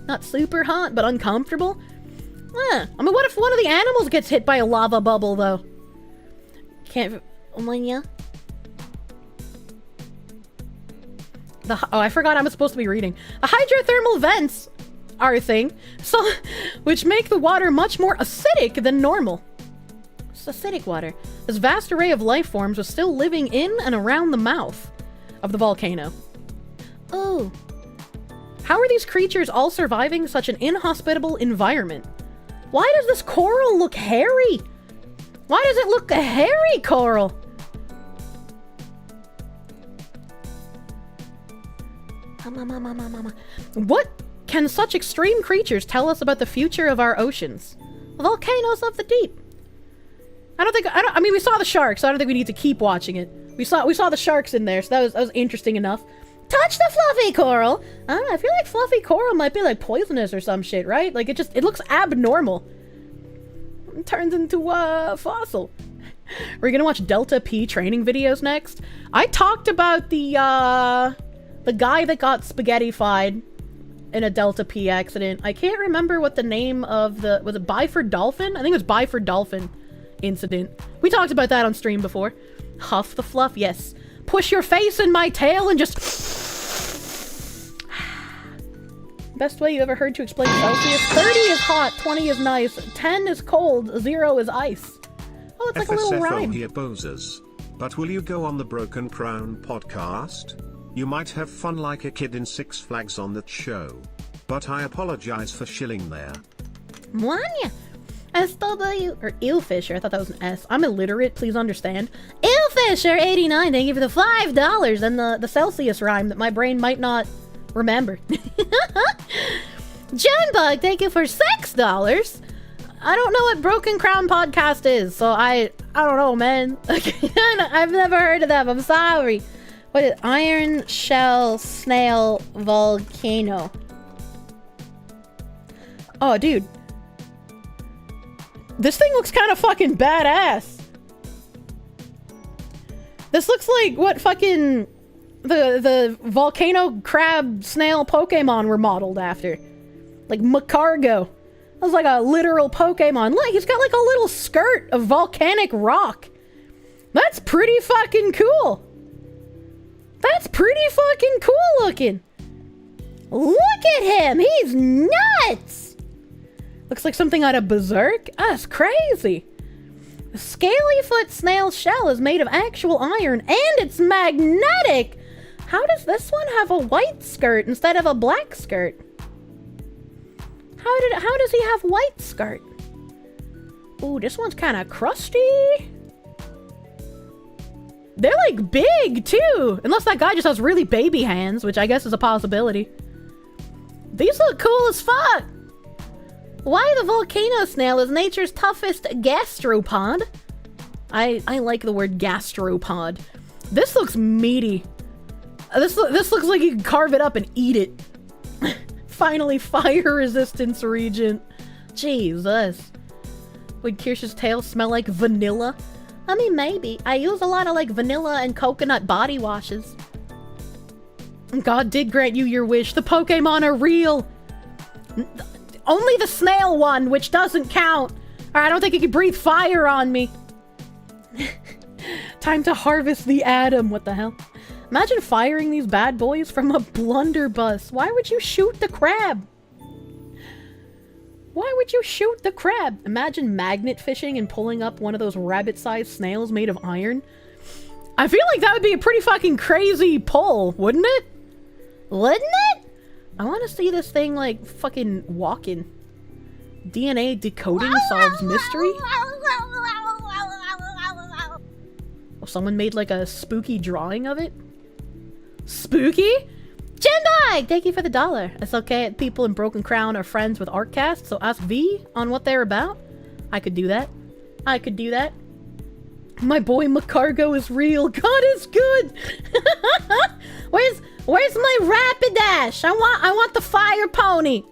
Not super hot, but uncomfortable. I mean, what if one of the animals gets hit by a lava bubble, though? Can't... yeah. Oh, I forgot I was supposed to be reading. The hydrothermal vents are a thing, so which make the water much more acidic than normal. It's acidic water. This vast array of life forms was still living in and around the mouth of the volcano. Oh. How are these creatures all surviving such an inhospitable environment? Why does this coral look hairy? Why does it look a hairy coral? What can such extreme creatures tell us about the future of our oceans? Volcanoes of the deep. I mean, we saw the sharks, so I don't think we need to keep watching it. We saw the sharks in there, so that was interesting enough. Touch the fluffy coral! I don't know, I feel like fluffy coral might be like poisonous or some shit, right? Like it looks abnormal. It turns into a fossil. We're gonna watch Delta P training videos next. I talked about the guy that got spaghetti-fied in a Delta P accident. I can't remember what the name of was it Byford Dolphin? I think it was Byford Dolphin incident. We talked about that on stream before. Huff the fluff, yes. Push your face in my tail and just... Best way you ever heard to explain Celsius? 30 is hot, 20 is nice, 10 is cold, 0 is ice. Oh, it's like a little rhyme. Here poses. But will you go on the Broken Crown podcast? You might have fun like a kid in Six Flags on that show. But I apologize for shilling there. Mwanya. SW, or Eelfisher, I thought that was an S. I'm illiterate, please understand. Eelfisher89, thank you for the $5 and the Celsius rhyme that my brain might not remember. Junebug, thank you for $6. I don't know what Broken Crown podcast is, so I don't know, man. I've never heard of them, I'm sorry. What is Iron Shell Snail Volcano? Oh, dude. This thing looks kind of fucking badass. This looks like what fucking the volcano crab snail Pokemon were modeled after. Like Macargo. That was like a literal Pokemon. Look, he's got like a little skirt of volcanic rock. That's pretty fucking cool. That's pretty fucking cool looking. Look at him. He's nuts. Looks like something out of Berserk. That's crazy. The scaly-foot snail shell is made of actual iron and it's magnetic. How does this one have a white skirt instead of a black skirt? How does he have white skirt? Ooh, this one's kind of crusty. They're like big too. Unless that guy just has really baby hands, which I guess is a possibility. These look cool as fuck. Why the volcano snail is nature's toughest gastropod? I like the word gastropod. This looks meaty. This looks like you can carve it up and eat it. Finally, fire resistance regent. Jesus. Would Kirsche's tail smell like vanilla? I mean, maybe. I use a lot of like vanilla and coconut body washes. God did grant you your wish. The Pokemon are real. Only the snail one, which doesn't count. I don't think he can breathe fire on me. Time to harvest the atom. What the hell? Imagine firing these bad boys from a blunderbuss. Why would you shoot the crab? Why would you shoot the crab? Imagine magnet fishing and pulling up one of those rabbit-sized snails made of iron. I feel like that would be a pretty fucking crazy pull, wouldn't it? Wouldn't it? I want to see this thing, like, fucking walking. DNA decoding solves mystery? Oh, someone made, like, a spooky drawing of it? Spooky? Jindog! Thank you for the $1. It's okay, people in Broken Crown are friends with Artcast, so ask V on what they're about. I could do that. I could do that. My boy Macargo is real. God is good! Where's my Rapidash? I want the fire pony.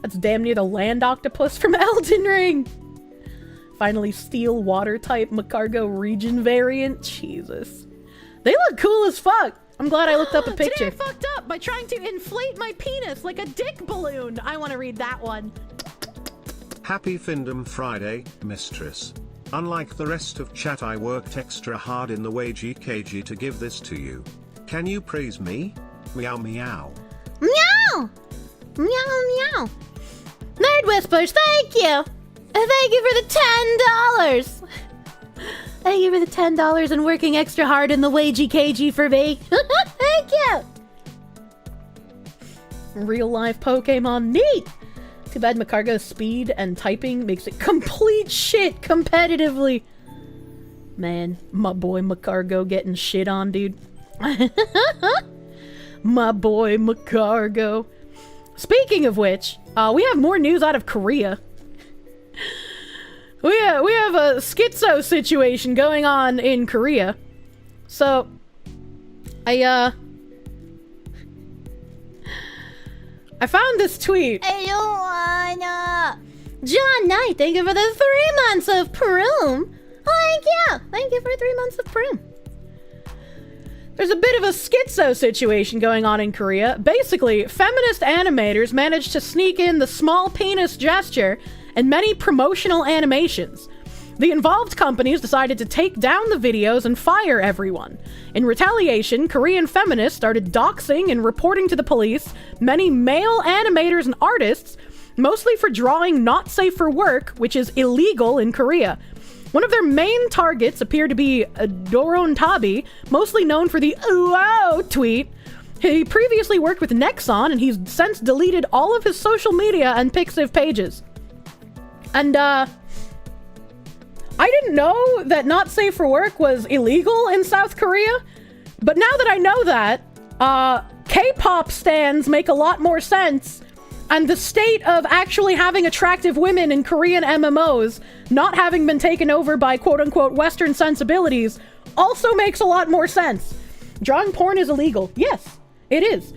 That's damn near the land octopus from Elden Ring. Finally, steel water type Macargo region variant. Jesus. They look cool as fuck. I'm glad I looked up a picture. Today I fucked up by trying to inflate my penis like a dick balloon. I want to read that one. Happy Findom Friday, mistress. Unlike the rest of chat, I worked extra hard in the VoD Archive to give this to you. Can you praise me? Meow meow. Meow! Meow meow. Nerd Whispers, thank you! Thank you for the $10! Thank you for the $10 and working extra hard in the VoD Archive for me. Thank you! Real life Pokemon, neat! Too bad Macargo's speed and typing makes it complete shit competitively. Man, my boy Macargo getting shit on, dude. My boy Macargo. Speaking of which, we have more news out of Korea. We have a schizo situation going on in Korea. So, I found this tweet. I don't wanna. John Knight, thank you for the 3 months of Prum. Thank you. Thank you for 3 months of Prum. There's a bit of a schizo situation going on in Korea. Basically, feminist animators managed to sneak in the small penis gesture in many promotional animations. The involved companies decided to take down the videos and fire everyone. In retaliation, Korean feminists started doxing and reporting to the police many male animators and artists, mostly for drawing not safe for work, which is illegal in Korea. One of their main targets appeared to be Doron Tabi, mostly known for the "wow" tweet. He previously worked with Nexon, and he's since deleted all of his social media and Pixiv pages. And, I didn't know that not safe for work was illegal in South Korea, but now that I know that, K-pop stans make a lot more sense, and the state of actually having attractive women in Korean MMOs not having been taken over by quote-unquote Western sensibilities also makes a lot more sense. Drawing porn is illegal. Yes, it is.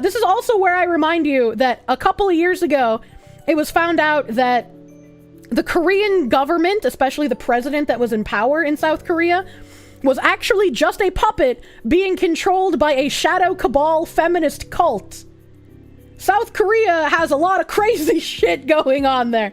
This is also where I remind you that a couple of years ago, it was found out that the Korean government, especially the president that was in power in South Korea, was actually just a puppet being controlled by a shadow cabal feminist cult. South Korea has a lot of crazy shit going on there.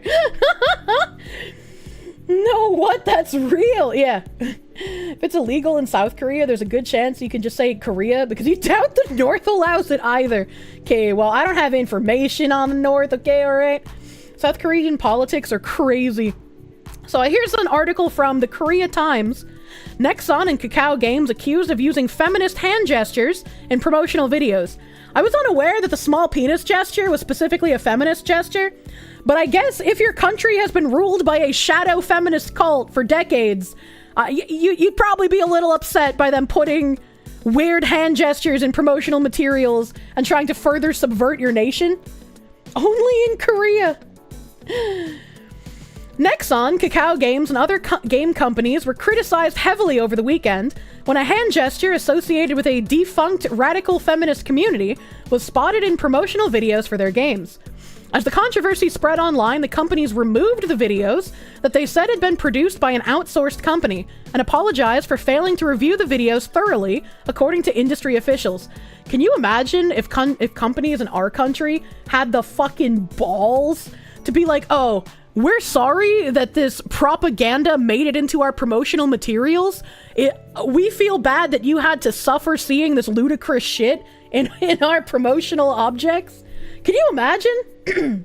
No, what? That's real. Yeah. If it's illegal in South Korea, there's a good chance you can just say Korea, because you doubt the North allows it either. Okay, well, I don't have information on the North, okay, alright? South Korean politics are crazy. So here's an article from the Korea Times. Nexon and Kakao Games accused of using feminist hand gestures in promotional videos. I was unaware that the small penis gesture was specifically a feminist gesture, but I guess if your country has been ruled by a shadow feminist cult for decades, you'd probably be a little upset by them putting weird hand gestures in promotional materials and trying to further subvert your nation. Only in Korea. Nexon, Kakao Games, and other game companies were criticized heavily over the weekend when a hand gesture associated with a defunct radical feminist community was spotted in promotional videos for their games. As the controversy spread online, the companies removed the videos that they said had been produced by an outsourced company and apologized for failing to review the videos thoroughly, according to industry officials. Can you imagine if companies in our country had the fucking balls to be like, oh, we're sorry that this propaganda made it into our promotional materials. We feel bad that you had to suffer seeing this ludicrous shit in our promotional objects. Can you imagine?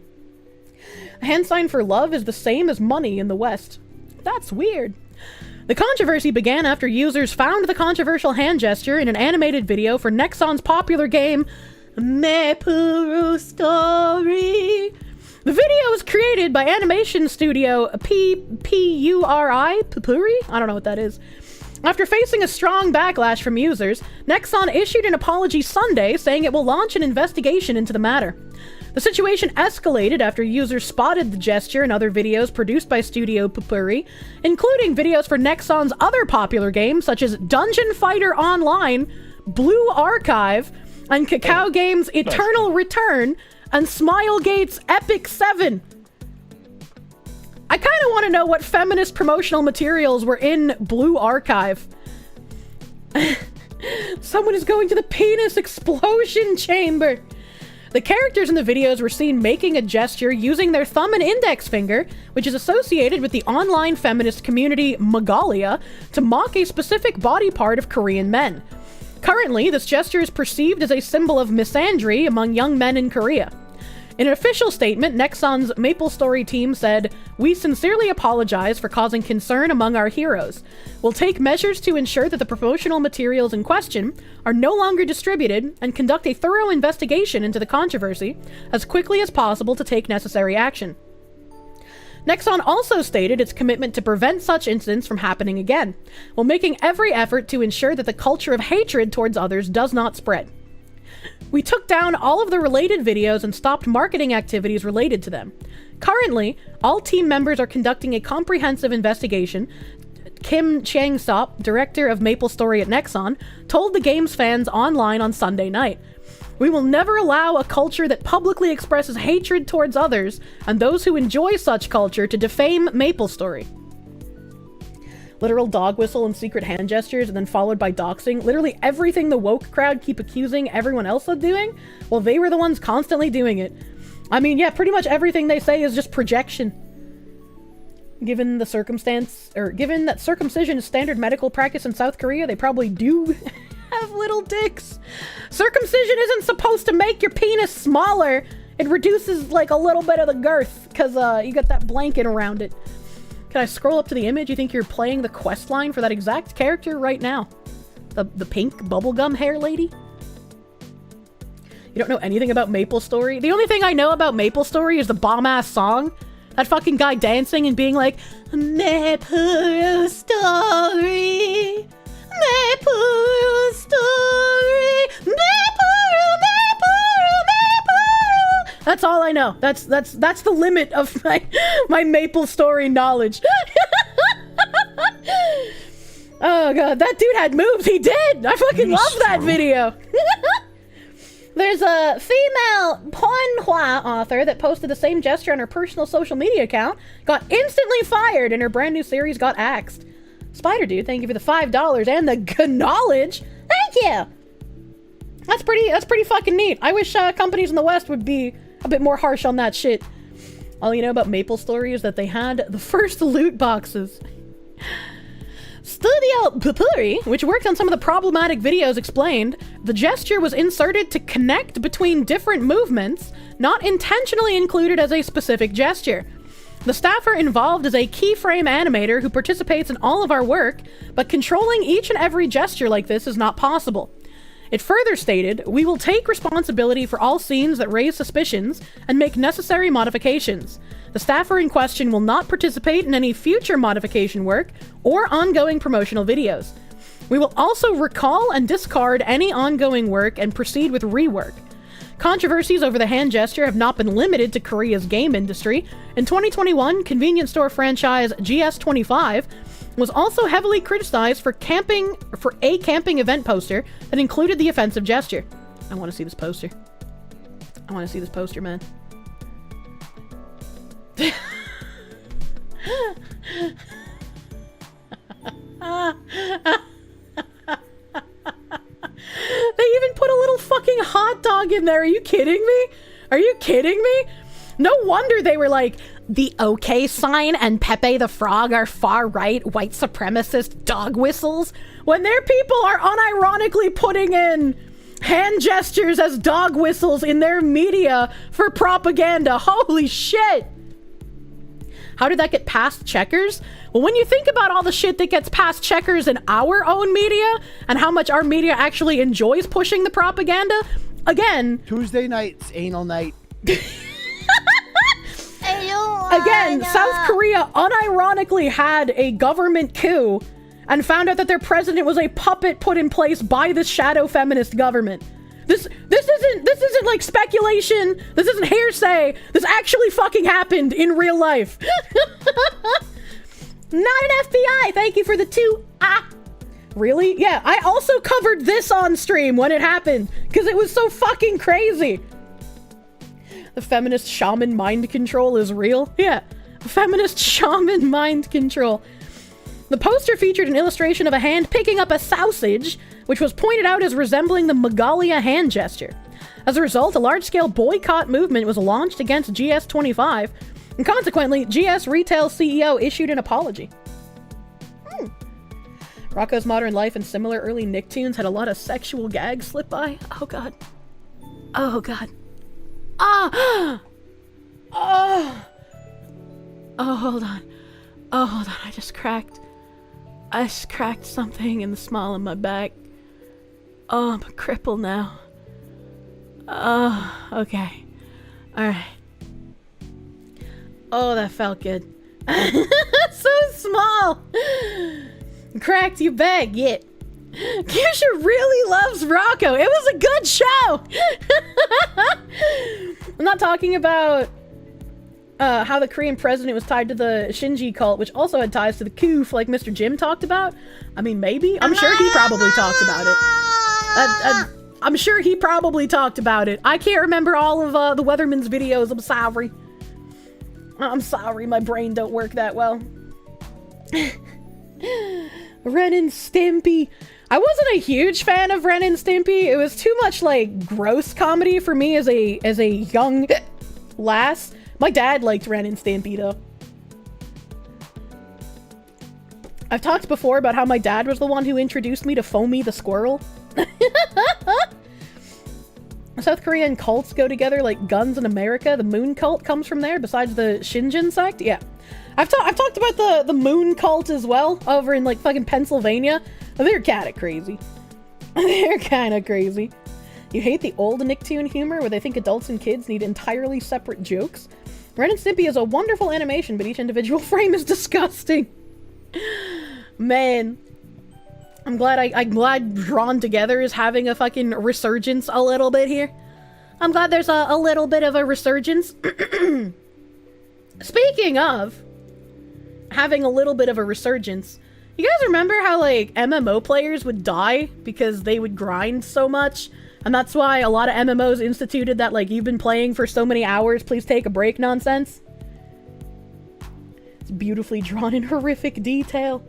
A hand sign for love is the same as money in the West. That's weird. The controversy began after users found the controversial hand gesture in an animated video for Nexon's popular game, Maple Story. The video was created by animation studio Puri? I don't know what that is. After facing a strong backlash from users, Nexon issued an apology Sunday saying it will launch an investigation into the matter. The situation escalated after users spotted the gesture in other videos produced by Studio Puri, including videos for Nexon's other popular games such as Dungeon Fighter Online, Blue Archive, and Kakao Games' Eternal Return, and Smilegate's Epic 7. I kind of want to know what feminist promotional materials were in Blue Archive. Someone is going to the penis explosion chamber. The characters in the videos were seen making a gesture using their thumb and index finger, which is associated with the online feminist community Magalia, to mock a specific body part of Korean men. Currently, this gesture is perceived as a symbol of misandry among young men in Korea. In an official statement, Nexon's MapleStory team said, "We sincerely apologize for causing concern among our heroes. We'll take measures to ensure that the promotional materials in question are no longer distributed and conduct a thorough investigation into the controversy as quickly as possible to take necessary action." Nexon also stated its commitment to prevent such incidents from happening again, while making every effort to ensure that the culture of hatred towards others does not spread. "We took down all of the related videos and stopped marketing activities related to them. Currently, all team members are conducting a comprehensive investigation," Kim Chang-sop, director of MapleStory at Nexon, told the game's fans online on Sunday night. "We will never allow a culture that publicly expresses hatred towards others and those who enjoy such culture to defame MapleStory." Literal dog whistle and secret hand gestures, and then followed by doxing. Literally everything the woke crowd keep accusing everyone else of doing, well, they were the ones constantly doing it. I mean, yeah, pretty much everything they say is just projection. Given the circumstance, or given that circumcision is standard medical practice in South Korea, they probably do have little dicks. Circumcision isn't supposed to make your penis smaller. It reduces, like, a little bit of the girth, because you got that blanket around it. Can I scroll up to the image? You think you're playing the quest line for that exact character right now? The pink bubblegum hair lady? You don't know anything about MapleStory? The only thing I know about MapleStory is the bomb-ass song. That fucking guy dancing and being like, MapleStory, MapleStory, That's all I know. That's the limit of my MapleStory knowledge. Oh god, that dude had moves. He did. I fucking love that video. There's a female Ponhua author that posted the same gesture on her personal social media account, got instantly fired, and her brand new series got axed. Spider Dude, thank you for the $5 and the knowledge. Thank you. That's pretty fucking neat. I wish companies in the West would be a bit more harsh on that shit. All you know about Maple Story is that they had the first loot boxes. Studio Pupuri, which worked on some of the problematic videos, explained, the gesture was inserted to connect between different movements, not intentionally included as a specific gesture. The staffer involved is a keyframe animator who participates in all of our work, but controlling each and every gesture like this is not possible. It further stated, we will take responsibility for all scenes that raise suspicions and make necessary modifications. The staffer in question will not participate in any future modification work or ongoing promotional videos. We will also recall and discard any ongoing work and proceed with rework. Controversies over the hand gesture have not been limited to Korea's game industry. In 2021, convenience store franchise GS25 was also heavily criticized for a camping event poster that included the offensive gesture. I want to see this poster. I want to see this poster, man. They even put a little fucking hot dog in there. Are you kidding me? Are you kidding me? No wonder they were like, the OK sign and Pepe the Frog are far-right white supremacist dog whistles, when their people are unironically putting in hand gestures as dog whistles in their media for propaganda. Holy shit! How did that get past checkers? Well, when you think about all the shit that gets past checkers in our own media and how much our media actually enjoys pushing the propaganda, again... Tuesday night's anal night. Again, South Korea unironically had a government coup and found out that their president was a puppet put in place by the shadow feminist government. This isn't like speculation. This isn't hearsay. This actually fucking happened in real life. Not an FBI. Thank you for the 2. Really? Yeah, I also covered this on stream when it happened because it was so fucking crazy. The feminist shaman mind control is real? Yeah, feminist shaman mind control. The poster featured an illustration of a hand picking up a sausage, which was pointed out as resembling the Megalia hand gesture. As a result, a large-scale boycott movement was launched against GS25, and consequently, GS Retail CEO issued an apology. Rocco's Modern Life and similar early Nicktoons had a lot of sexual gags slip by. Oh god. Oh god. Oh, hold on. Oh, hold on. I just cracked something in the small of my back. Oh, I'm a cripple now. Oh, okay. Alright. Oh, that felt good. So small! Cracked your back, yeah. Kirsche really loves Rocco. It was a good show! I'm not talking about how the Korean president was tied to the Shinji cult, which also had ties to the coup, like Mr. Jim talked about. I mean, maybe. I'm sure he probably talked about it. I'm sure he probably talked about it. I can't remember all of the Weatherman's videos. I'm sorry. I'm sorry, my brain don't work that well. Ren and Stimpy. I wasn't a huge fan of Ren and Stimpy. It was too much like gross comedy for me as a young lass. My dad liked Ren and Stimpy though. I've talked before about how my dad was the one who introduced me to Foamy the squirrel. South Korean cults go together like guns in America. The moon cult comes from there besides the Shinjin sect. Yeah. I've talked about the moon cult as well over in like fucking Pennsylvania. They're kind of crazy. They're kind of crazy. You hate the old Nicktoon humor where they think adults and kids need entirely separate jokes? Ren and Stimpy is a wonderful animation, but each individual frame is disgusting. Man. I'm glad Drawn Together is having a fucking resurgence a little bit here. I'm glad there's a little bit of a resurgence. Speaking of having a little bit of a resurgence, you guys remember how like MMO players would die because they would grind so much And that's why a lot of MMOs instituted that, like, you've been playing for so many hours, please take a break nonsense. It's beautifully drawn in horrific detail.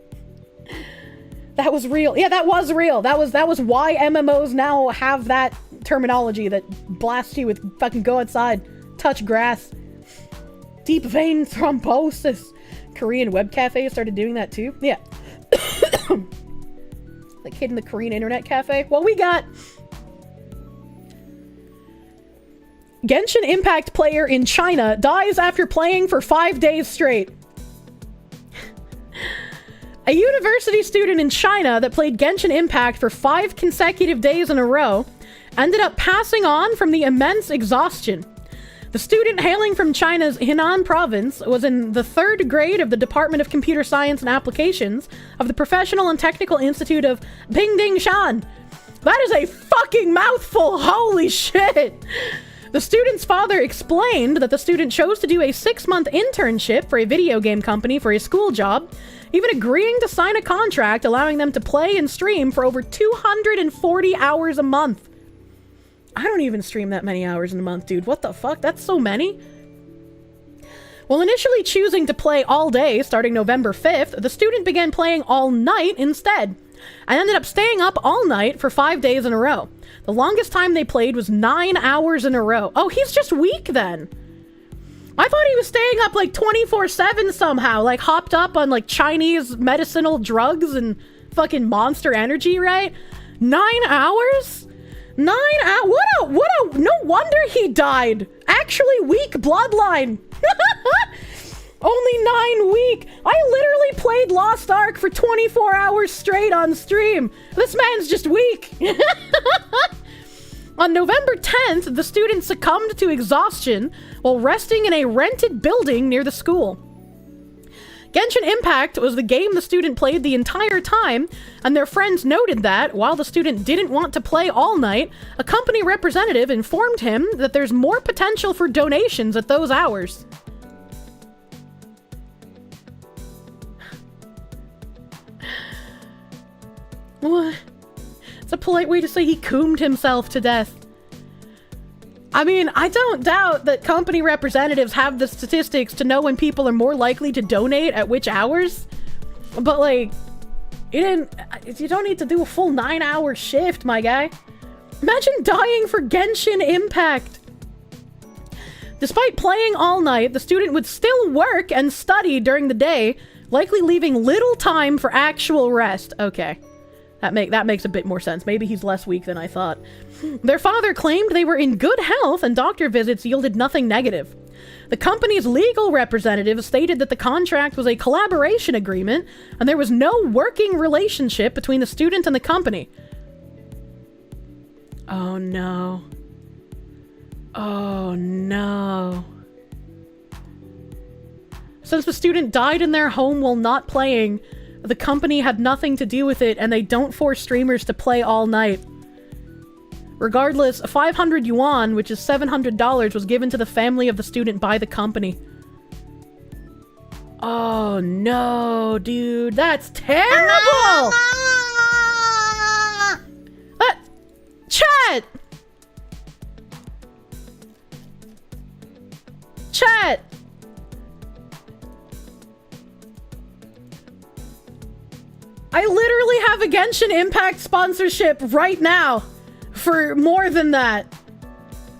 That was real. Yeah, that was real. That was why MMOs now have that terminology that blasts you with fucking go outside, touch grass. Deep vein thrombosis. Korean web cafes started doing that too. Yeah. Like hitting the Korean internet cafe. Well, we got Genshin Impact player in China dies after playing for 5 days straight. A university student in China that played Genshin Impact for 5 consecutive days in a row ended up passing on from the immense exhaustion. The student, hailing from China's Henan province, was in the 3rd grade of the Department of Computer Science and Applications of the Professional and Technical Institute of Pingdingshan. That is a fucking mouthful, holy shit! The student's father explained that the student chose to do a 6-month internship for a video game company for a school job, even agreeing to sign a contract allowing them to play and stream for over 240 hours a month. I don't even stream that many hours in a month, dude. What the fuck? That's so many? While initially choosing to play all day starting November 5th, the student began playing all night instead, and ended up staying up all night for 5 days in a row. The longest time they played was 9 hours in a row. Oh, he's just weak then. I thought he was staying up like 24/7 somehow, like hopped up on like Chinese medicinal drugs and fucking Monster Energy, right? 9 hours? 9 hours? No wonder he died. Actually weak bloodline. Only 9 week. I literally played Lost Ark for 24 hours straight on stream. This man's just weak. On November 10th, the student succumbed to exhaustion while resting in a rented building near the school. Genshin Impact was the game the student played the entire time, and their friends noted that, while the student didn't want to play all night, a company representative informed him that there's more potential for donations at those hours. What? It's a polite way to say he coomed himself to death. I mean, I don't doubt that company representatives have the statistics to know when people are more likely to donate at which hours. But, like, you don't need to do a full 9-hour shift, my guy. Imagine dying for Genshin Impact. Despite playing all night, the student would still work and study during the day, likely leaving little time for actual rest. Okay. That makes a bit more sense. Maybe he's less weak than I thought. Their father claimed they were in good health and doctor visits yielded nothing negative. The company's legal representative stated that the contract was a collaboration agreement and there was no working relationship between the student and the company. Oh no. Oh no. Since the student died in their home while not playing, the company had nothing to do with it, and they don't force streamers to play all night. Regardless, 500 yuan, which is $700, was given to the family of the student by the company. Oh no, dude, that's terrible! Chat! Chat! I literally have a Genshin Impact sponsorship right now for more than that.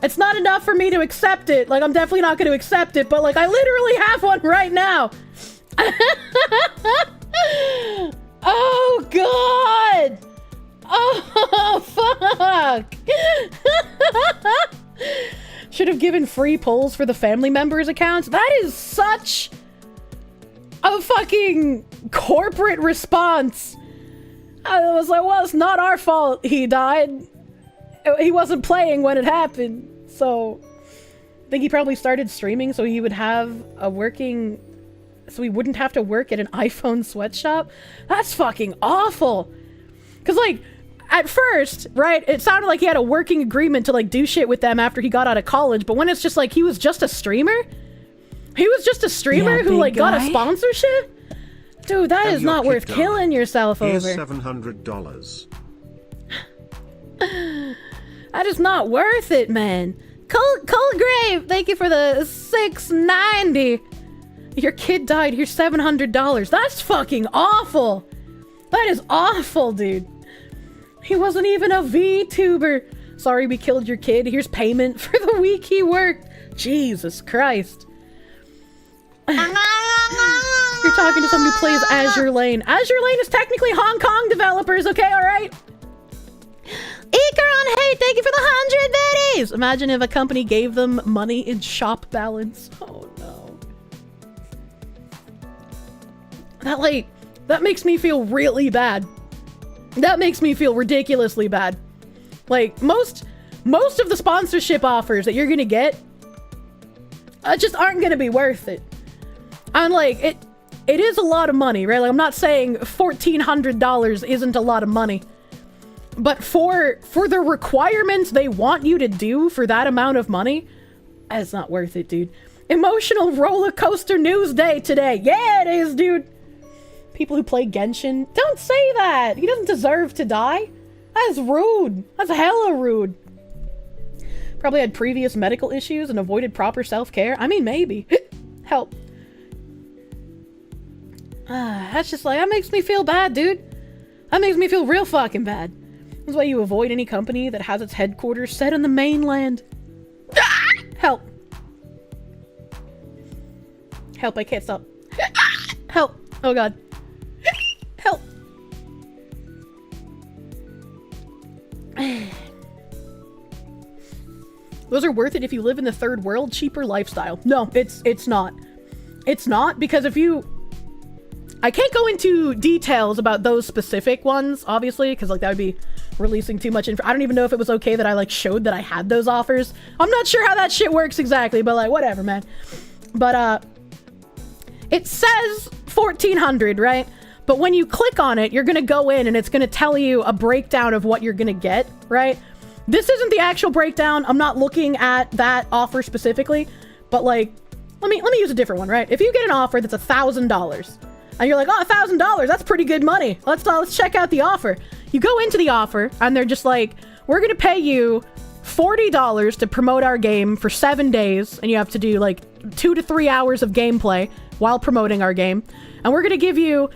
It's not enough for me to accept it. Like, I'm definitely not going to accept it, but, like, I literally have one right now. Oh, God. Oh, fuck. Should have given free polls for the family members' accounts. That is such a fucking corporate response. I was like, well, it's not our fault he died. He wasn't playing when it happened. So I think he probably started streaming so he would have a working... So he wouldn't have to work at an iPhone sweatshop. That's fucking awful. Because, like, at first, right, it sounded like he had a working agreement to, like, do shit with them after he got out of college. But when it's just like he was just a streamer... He was just a streamer who, like, got a sponsorship? Dude, that is not worth killing yourself over. Here's $700. That is not worth it, man. Cold Grave, thank you for the $6.90. Your kid died, here's $700. That's fucking awful. That is awful, dude. He wasn't even a VTuber. Sorry we killed your kid. Here's payment for the week he worked. Jesus Christ. You're talking to somebody who plays Azure Lane. Azure Lane is technically Hong Kong developers, okay, alright? Ikaron, hey, thank you for the 100 biddies! Imagine if a company gave them money in shop balance. Oh no. That makes me feel really bad. That makes me feel ridiculously bad. Like, most of the sponsorship offers that you're gonna get just aren't gonna be worth it. And like, it is a lot of money, right? Like, I'm not saying $1,400 isn't a lot of money. But for the requirements they want you to do for that amount of money, it's not worth it, dude. Emotional roller coaster news day today. Yeah, it is, dude. People who play Genshin, don't say that. He doesn't deserve to die. That's rude. That's hella rude. Probably had previous medical issues and avoided proper self-care. I mean, maybe. Help. That's just like, that makes me feel bad, dude. That makes me feel real fucking bad. That's why you avoid any company that has its headquarters set on the mainland. Help. Help, I can't stop. Help. Oh god. Help. Those are worth it if you live in the third world, cheaper lifestyle. No, it's not. It's not, because if you... I can't go into details about those specific ones, obviously, because like that would be releasing too much info. I don't even know if it was okay that I like showed that I had those offers. I'm not sure how that shit works exactly, but like whatever, man. But it says 1,400, right? But when you click on it, you're gonna go in and it's gonna tell you a breakdown of what you're gonna get, right? This isn't the actual breakdown. I'm not looking at that offer specifically, but like, let me use a different one, right? If you get an offer that's $1,000 and you're like, oh, $1,000, that's pretty good money. Let's check out the offer. You go into the offer and they're just like, we're gonna pay you $40 to promote our game for 7 days, and you have to do like 2 to 3 hours of gameplay while promoting our game. And we're gonna give you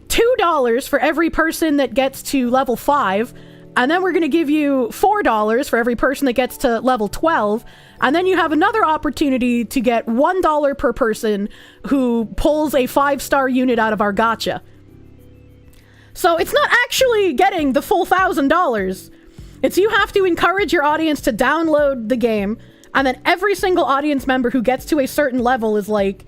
$2 for every person that gets to level 5, and then we're gonna give you $4 for every person that gets to level 12, and then you have another opportunity to get $1 per person who pulls a 5-star unit out of our gacha. So it's not actually getting the full $1,000. It's you have to encourage your audience to download the game, and then every single audience member who gets to a certain level is like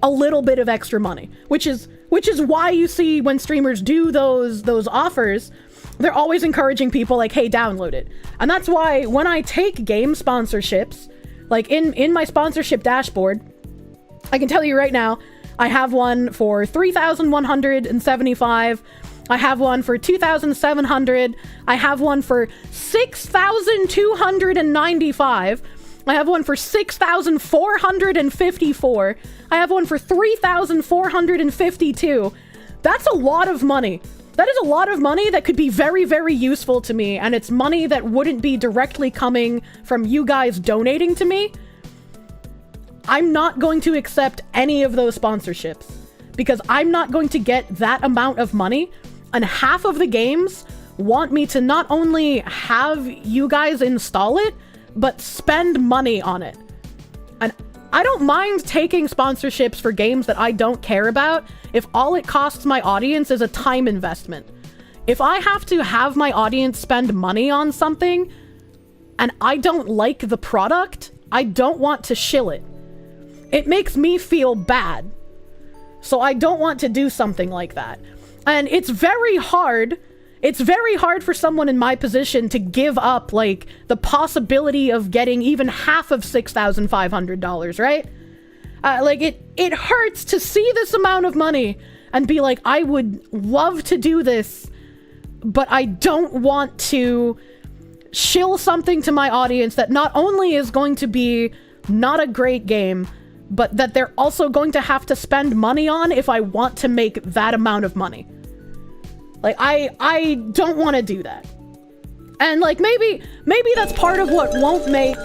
a little bit of extra money, which is why you see when streamers do those offers, they're always encouraging people like, hey, download it. And that's why when I take game sponsorships, like in my sponsorship dashboard, I can tell you right now, I have one for 3,175. I have one for 2,700. I have one for 6,295. I have one for 6,454. I have one for 3,452. That's a lot of money. That is a lot of money that could be very, very useful to me, and it's money that wouldn't be directly coming from you guys donating to me. I'm not going to accept any of those sponsorships because I'm not going to get that amount of money, and half of the games want me to not only have you guys install it, but spend money on it. And I don't mind taking sponsorships for games that I don't care about if all it costs my audience is a time investment. If I have to have my audience spend money on something and I don't like the product, I don't want to shill it. It makes me feel bad. So I don't want to do something like that. And it's very hard for someone in my position to give up, like, the possibility of getting even half of $6,500, right? Like, it hurts to see this amount of money and be like, I would love to do this, but I don't want to shill something to my audience that not only is going to be not a great game, but that they're also going to have to spend money on if I want to make that amount of money. Like, I don't want to do that. And like maybe that's part of what won't make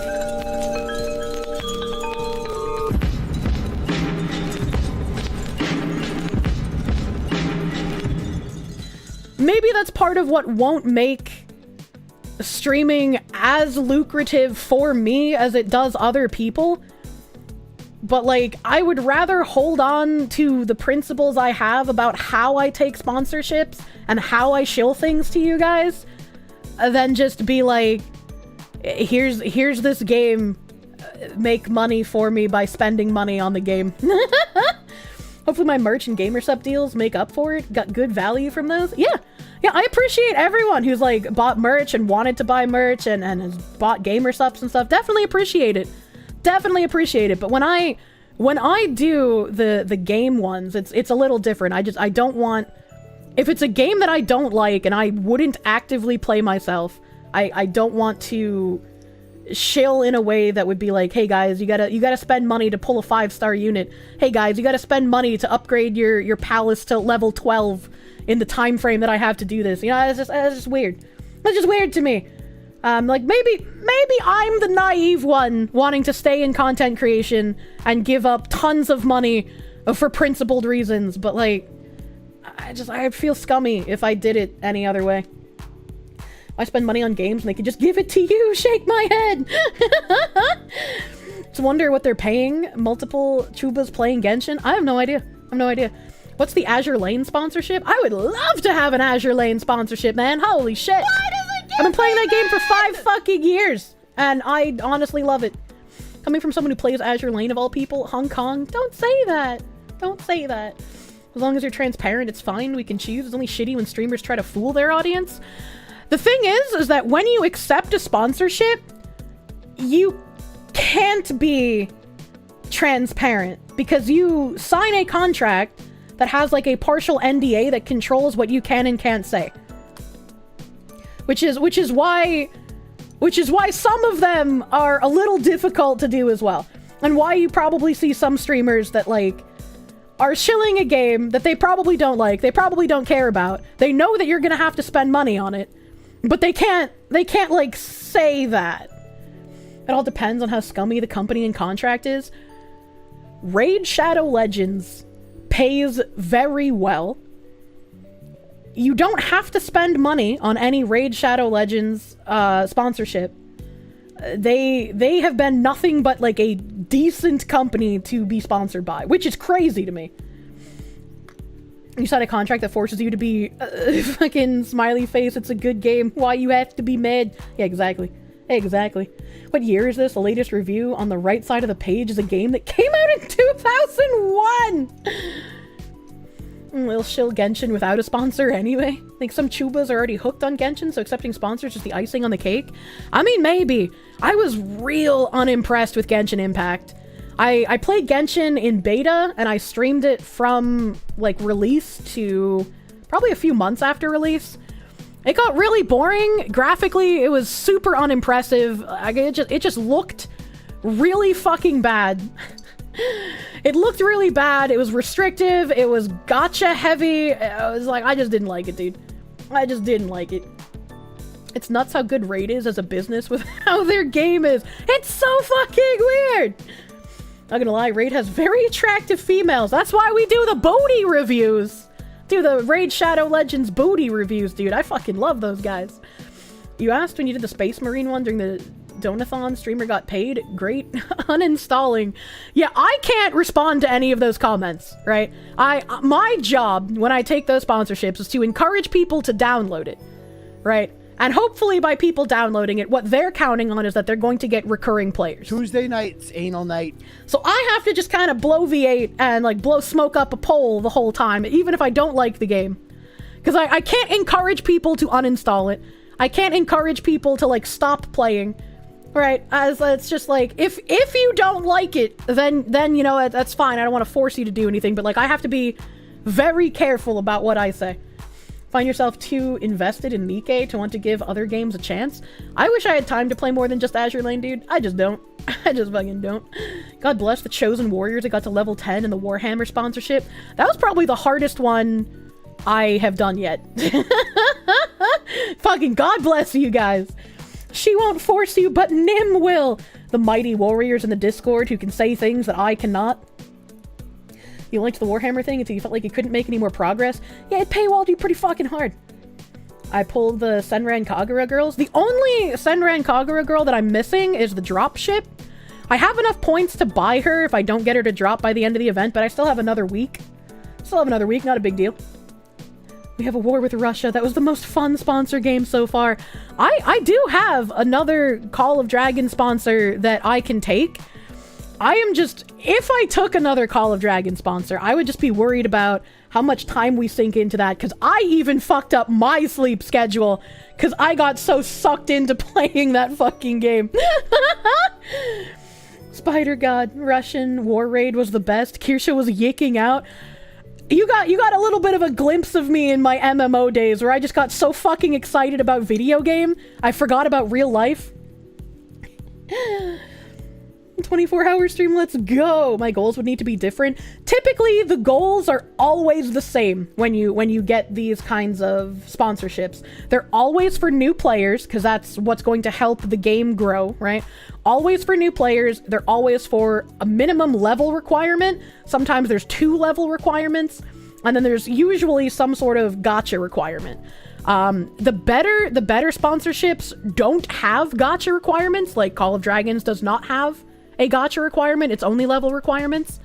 streaming as lucrative for me as it does other people. But like, I would rather hold on to the principles I have about how I take sponsorships and how I shill things to you guys than just be like, here's this game, make money for me by spending money on the game. Hopefully my merch and gamer sub deals make up for it. Got good value from those. Yeah, I appreciate everyone who's like bought merch and wanted to buy merch and has bought gamer subs and stuff. Definitely appreciate it. But when I do the game ones, it's a little different. I don't want, if it's a game that I don't like and I wouldn't actively play myself, I don't want to shill in a way that would be like, hey guys, you gotta spend money to pull a 5-star unit. Hey guys, you gotta spend money to upgrade your palace to level 12 in the time frame that I have to do this. You know, it's just weird. It's just weird to me. Like maybe I'm the naive one wanting to stay in content creation and give up tons of money for principled reasons, but like, I'd feel scummy if I did it any other way. I spend money on games and they could just give it to you. Shake my head. Just wonder what they're paying multiple Chubas playing Genshin. I have no idea. What's the Azure Lane sponsorship? I would love to have an Azure Lane sponsorship, man. Holy shit. I've been playing that game for 5 fucking years, and I honestly love it. Coming from someone who plays Azure Lane of all people, Hong Kong, don't say that. Don't say that. As long as you're transparent, it's fine. We can choose. It's only shitty when streamers try to fool their audience. The thing is that when you accept a sponsorship, you can't be transparent because you sign a contract that has like a partial NDA that controls what you can and can't say. Which is why some of them are a little difficult to do as well. And why you probably see some streamers that like are shilling a game that they probably don't like, they probably don't care about. They know that you're gonna have to spend money on it, but they can't like say that. It all depends on how scummy the company and contract is. Raid Shadow Legends pays very well. You don't have to spend money on any Raid Shadow Legends sponsorship. They have been nothing but like a decent company to be sponsored by, which is crazy to me. You sign a contract that forces you to be fucking smiley face. It's a good game. Why you have to be mad? Yeah, exactly. What year is this? The latest review on the right side of the page is a game that came out in 2001. We'll shill Genshin without a sponsor anyway. I think some Chubas are already hooked on Genshin, so accepting sponsors is the icing on the cake. I mean, maybe. I was real unimpressed with Genshin Impact. I played Genshin in beta, and I streamed it from, like, release to probably a few months after release. It got really boring. Graphically, it was super unimpressive. It just looked really fucking bad. It looked really bad. It was restrictive. It was gacha heavy. It was like, I just didn't like it, dude. I just didn't like it. It's nuts how good Raid is as a business with how their game is. It's so fucking weird. Not gonna lie, Raid has very attractive females. That's why we do the booty reviews. Do the Raid Shadow Legends booty reviews, dude. I fucking love those guys. You asked when you did the Space Marine one during the Donathon, streamer got paid. Great. Uninstalling. Yeah, I can't respond to any of those comments, right? My job when I take those sponsorships is to encourage people to download it, right? And hopefully by people downloading it, what they're counting on is that they're going to get recurring players. Tuesday nights, anal night. So I have to just kind of bloviate and like blow smoke up a pole the whole time, even if I don't like the game. Because I can't encourage people to uninstall it. I can't encourage people to like stop playing. Right, as it's just like, if you don't like it, then you know, that's fine. I don't want to force you to do anything, but like, I have to be very careful about what I say. Find yourself too invested in Nikkei to want to give other games a chance? I wish I had time to play more than just Azure Lane, dude. I just don't. I just fucking don't. God bless the Chosen Warriors that got to level 10 in the Warhammer sponsorship. That was probably the hardest one I have done yet. Fucking God bless you guys. She won't force you, but Nim will. The mighty warriors in the Discord who can say things that I cannot. You linked the Warhammer thing until you felt like you couldn't make any more progress? Yeah, it paywalled you pretty fucking hard. I pulled the Senran Kagura girls. The only Senran Kagura girl that I'm missing is the dropship. I have enough points to buy her if I don't get her to drop by the end of the event, but I still have another week. Not a big deal. We have a war with Russia. That was the most fun sponsor game so far. I do have another Call of Dragon sponsor that I can take. I am just... If I took another Call of Dragon sponsor, I would just be worried about how much time we sink into that, because I even fucked up my sleep schedule because I got so sucked into playing that fucking game. Spider God, Russian War Raid was the best. Kirsche was yicking out. You got a little bit of a glimpse of me in my MMO days where I just got so fucking excited about video game, I forgot about real life. 24-hour stream, let's go. My goals would need to be different. Typically, the goals are always the same when you get these kinds of sponsorships. They're always for new players, because that's what's going to help the game grow, right? Always for new players. They're always for a minimum level requirement. Sometimes there's 2 level requirements, and then there's usually some sort of gacha requirement. The better sponsorships don't have gacha requirements, like Call of Dragons does not have a gacha requirement. It's only level requirements.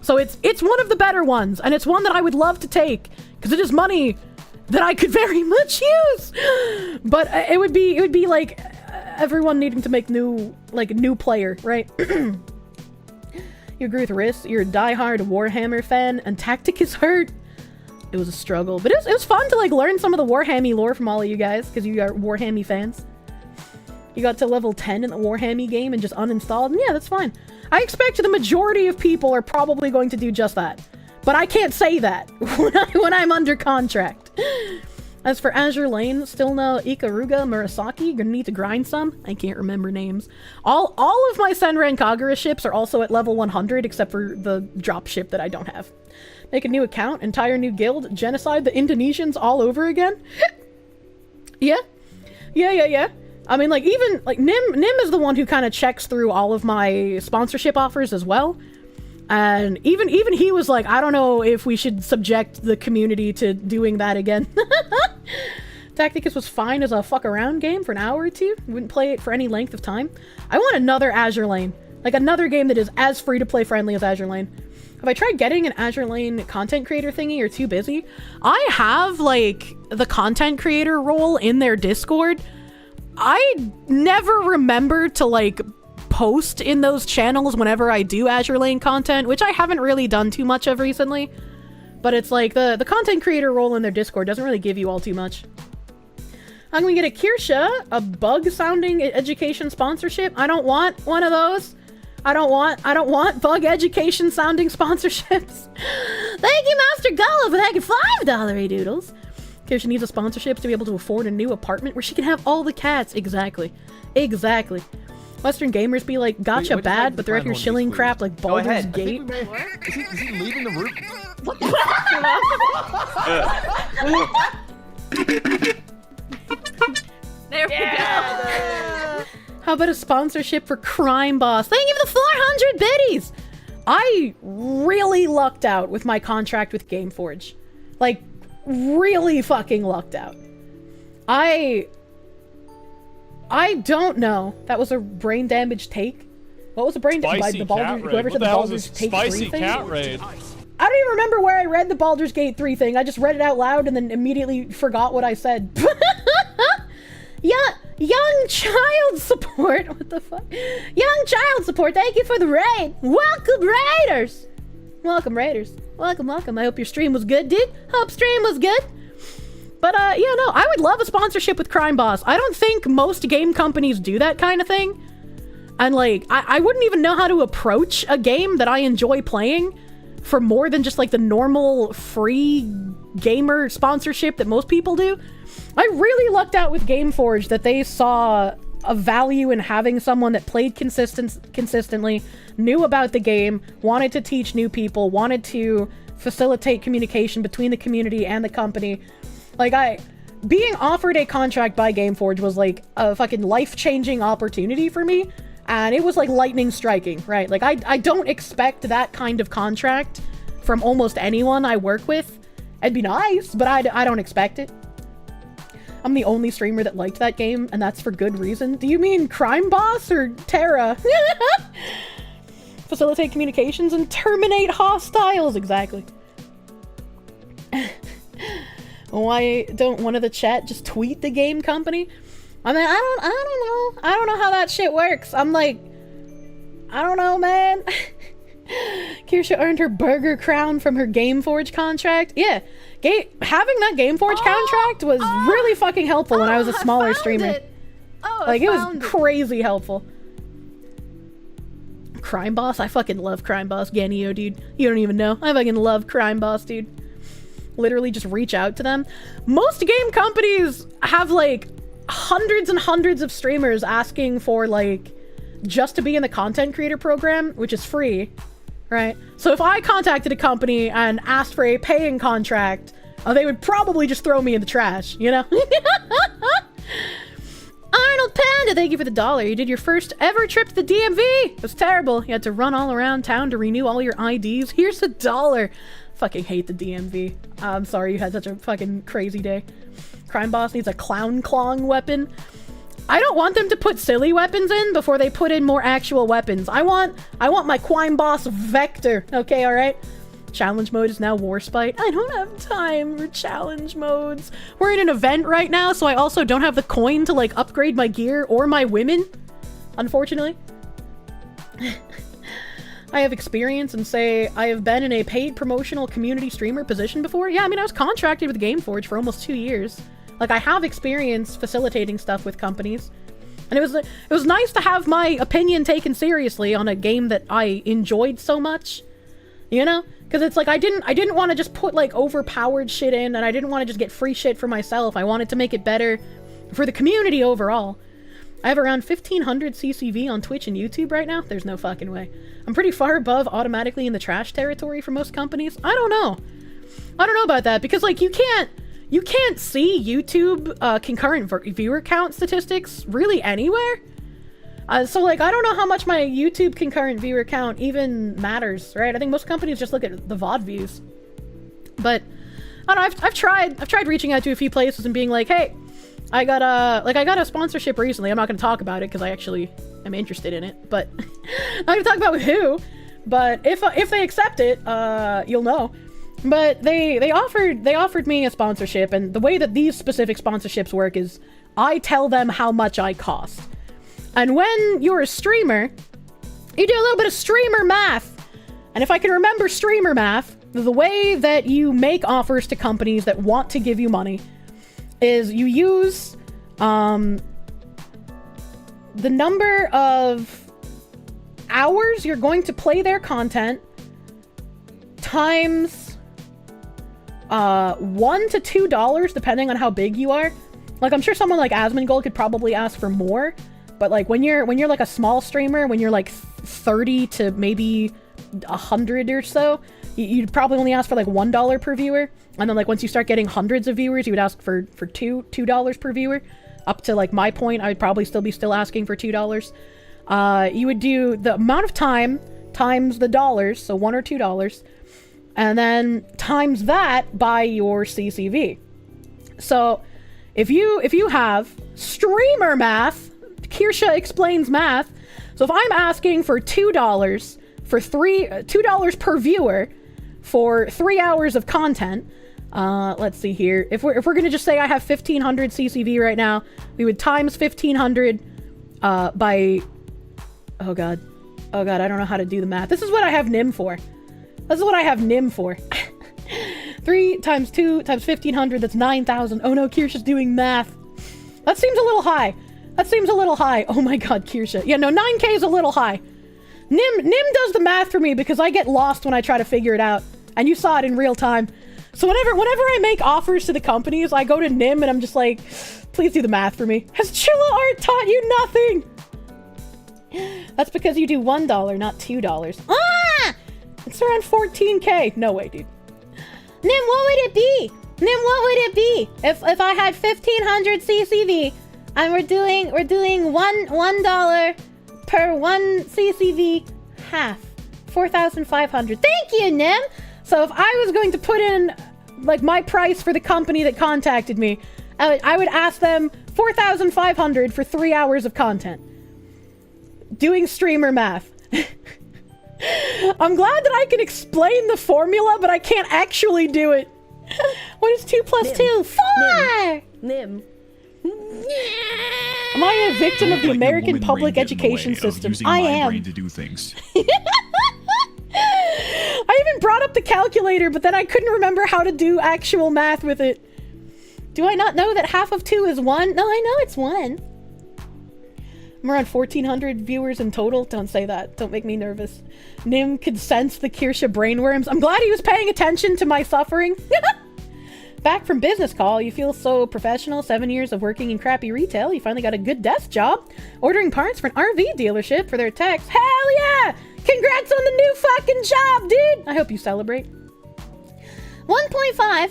So it's one of the better ones, and it's one that I would love to take because it is money that I could very much use. But it would be like everyone needing to make new player, right? You agree with Riss? You're a diehard Warhammer fan, and Tactic is hurt. It was a struggle, but it was fun to like learn some of the Warhammy lore from all of you guys because you are Warhammy fans. You got to level 10 in the Warhammy game and just uninstalled, and yeah, that's fine. I expect the majority of people are probably going to do just that, but I can't say that when I'm under contract. As for Azure Lane, still no Ikaruga Murasaki, gonna need to grind some. I can't remember names. All of my Senran Kagura ships are also at level 100 except for the drop ship that I don't have. Make a new account, entire new guild, genocide the Indonesians all over again? Yeah. I mean, like, even, like, Nim is the one who kind of checks through all of my sponsorship offers as well. And even he was like, I don't know if we should subject the community to doing that again. Tacticus was fine as a fuck around game for an hour or two. Wouldn't play it for any length of time. I want another Azure Lane. Like, another game that is as free-to-play friendly as Azure Lane. Have I tried getting an Azure Lane content creator thingy or too busy? I have, like, the content creator role in their Discord. I never remember to, like, post in those channels whenever I do Azure Lane content, which I haven't really done too much of recently. But it's like, the content creator role in their Discord doesn't really give you all too much. I'm gonna get a Kirsche, a bug-sounding education sponsorship. I don't want one of those. I don't want bug education sounding sponsorships. Thank you, Master Gullah, for that $5 doodles. Kirsche needs a sponsorship to be able to afford a new apartment where she can have all the cats. Exactly. Western gamers be like, gotcha bad, but they're out here shilling crap like Baldur's Gate. Is he leaving the room? There we go. How about a sponsorship for Crime Boss? Thank you for the 400 biddies! I really lucked out with my contract with Gameforge. Like, really fucking lucked out. I don't know. That was a brain damage take. What was a brain damage? Whoever said the Baldur's Take 3 thing? Spicy cat raid. I don't even remember where I read the Baldur's Gate 3 thing. I just read it out loud and then immediately forgot what I said. Yeah, young child support. What the fuck? Young child support. Thank you for the raid. Welcome, Raiders. Welcome, Raiders. Welcome. I hope your stream was good, dude. Hope stream was good. But, yeah, no, I would love a sponsorship with Crime Boss. I don't think most game companies do that kind of thing. And, like, I wouldn't even know how to approach a game that I enjoy playing for more than just, like, the normal free gamer sponsorship that most people do. I really lucked out with Gameforge that they saw a value in having someone that played consistently, knew about the game, wanted to teach new people, wanted to facilitate communication between the community and the company. Like, being offered a contract by Gameforge was like a fucking life-changing opportunity for me, and it was like lightning striking, right? Like I don't expect that kind of contract from almost anyone I work with. It'd be nice, but I don't expect it. I'm the only streamer that liked that game, and that's for good reason. Do you mean Crime Boss or Terra? Facilitate communications and terminate hostiles, exactly. Why don't one of the chat just tweet the game company? I mean, I don't know how that shit works. I'm like, I don't know, man. Kirsche earned her burger crown from her Gameforge contract. Yeah, having that Gameforge contract was really fucking helpful when I was a smaller streamer. Like, it was crazy helpful. Crime Boss? I fucking love Crime Boss Genio, dude. You don't even know. I fucking love Crime Boss, dude. Literally just reach out to them. Most game companies have like hundreds and hundreds of streamers asking for like just to be in the content creator program, which is free, right? So if I contacted a company and asked for a paying contract, they would probably just throw me in the trash, you know? Arnold Panda, thank you for the $1. You did your first ever trip to the DMV. It was terrible. You had to run all around town to renew all your IDs. Here's the $1. Fucking hate the DMV. I'm sorry you had such a fucking crazy day. Crime Boss needs a clown clawing weapon. I don't want them to put silly weapons in before they put in more actual weapons. I want my Crime Boss Vector. Okay, alright? Challenge mode is now Warspite. I don't have time for challenge modes. We're in an event right now, so I also don't have the coin to like upgrade my gear or my women. Unfortunately. I have experience and say I have been in a paid promotional community streamer position before. Yeah, I mean, I was contracted with Gameforge for almost 2 years. Like, I have experience facilitating stuff with companies. And it was nice to have my opinion taken seriously on a game that I enjoyed so much. You know? Because it's like, I didn't want to just put, like, overpowered shit in, and I didn't want to just get free shit for myself. I wanted to make it better for the community overall. I have around 1,500 CCV on Twitch and YouTube right now. There's no fucking way. I'm pretty far above automatically in the trash territory for most companies. I don't know. I don't know about that, because, like, you can't see YouTube concurrent viewer count statistics really anywhere. So, like, I don't know how much my YouTube concurrent viewer count even matters, right? I think most companies just look at the VOD views. But, I don't know, I've tried reaching out to a few places and being like, hey, I got a sponsorship recently. I'm not going to talk about it because I actually am interested in it, but I'm not going to talk about who. But if they accept it, you'll know. But they offered me a sponsorship, and the way that these specific sponsorships work is I tell them how much I cost. And when you're a streamer, you do a little bit of streamer math. And if I can remember streamer math, the way that you make offers to companies that want to give you money is you use the number of hours you're going to play their content times $1 to $2 depending on how big you are. Like, I'm sure someone like Asmongold could probably ask for more, but like when you're like a small streamer, when you're like 30 to maybe 100 or so, you'd probably only ask for like $1 per viewer. And then like once you start getting hundreds of viewers, you would ask for $2 per viewer. Up to like my point, I would probably still asking for $2. You would do the amount of time times the dollars, so $1 or $2, and then times that by your CCV. So if you have streamer math, Kirsche explains math. So if I'm asking for $2 for $2 per viewer for 3 hours of content, let's see here. If we're gonna just say I have 1,500 CCV right now, we would times 1,500 by, oh god, I don't know how to do the math. This is what I have NIM for. 3 times 2 times 1,500, that's 9,000. Oh no, Kirsche's doing math. That seems a little high. Oh my god, Kirsche. Yeah, no, 9K is a little high. Nim does the math for me because I get lost when I try to figure it out. And you saw it in real time. So whenever I make offers to the companies, I go to Nim and I'm just like, please do the math for me. Has Chilla Art taught you nothing? That's because you do $1, not $2. Ah! It's around 14K. No way, dude. Nim, what would it be? Nim, what would it be if I had 1500 CCV and we're doing $1 per 1 CCV half 4,500. Thank you, Nim. So if I was going to put in like my price for the company that contacted me, I would ask them 4,500 for 3 hours of content. Doing streamer math. I'm glad that I can explain the formula, but I can't actually do it. What is 2 plus 2? 4! Nim. Am I a victim of the American public education system? I am. Brain to do things. I even brought up the calculator, but then I couldn't remember how to do actual math with it. Do I not know that half of 2 is 1? No, I know it's 1. I'm around 1,400 viewers in total. Don't say that. Don't make me nervous. Nim could sense the Kirsche brainworms. I'm glad he was paying attention to my suffering. Back from business call, you feel so professional. 7 years of working in crappy retail. You finally got a good desk job. Ordering parts for an RV dealership for their techs. Hell yeah! Congrats on the new fucking job, dude! I hope you celebrate. 1.5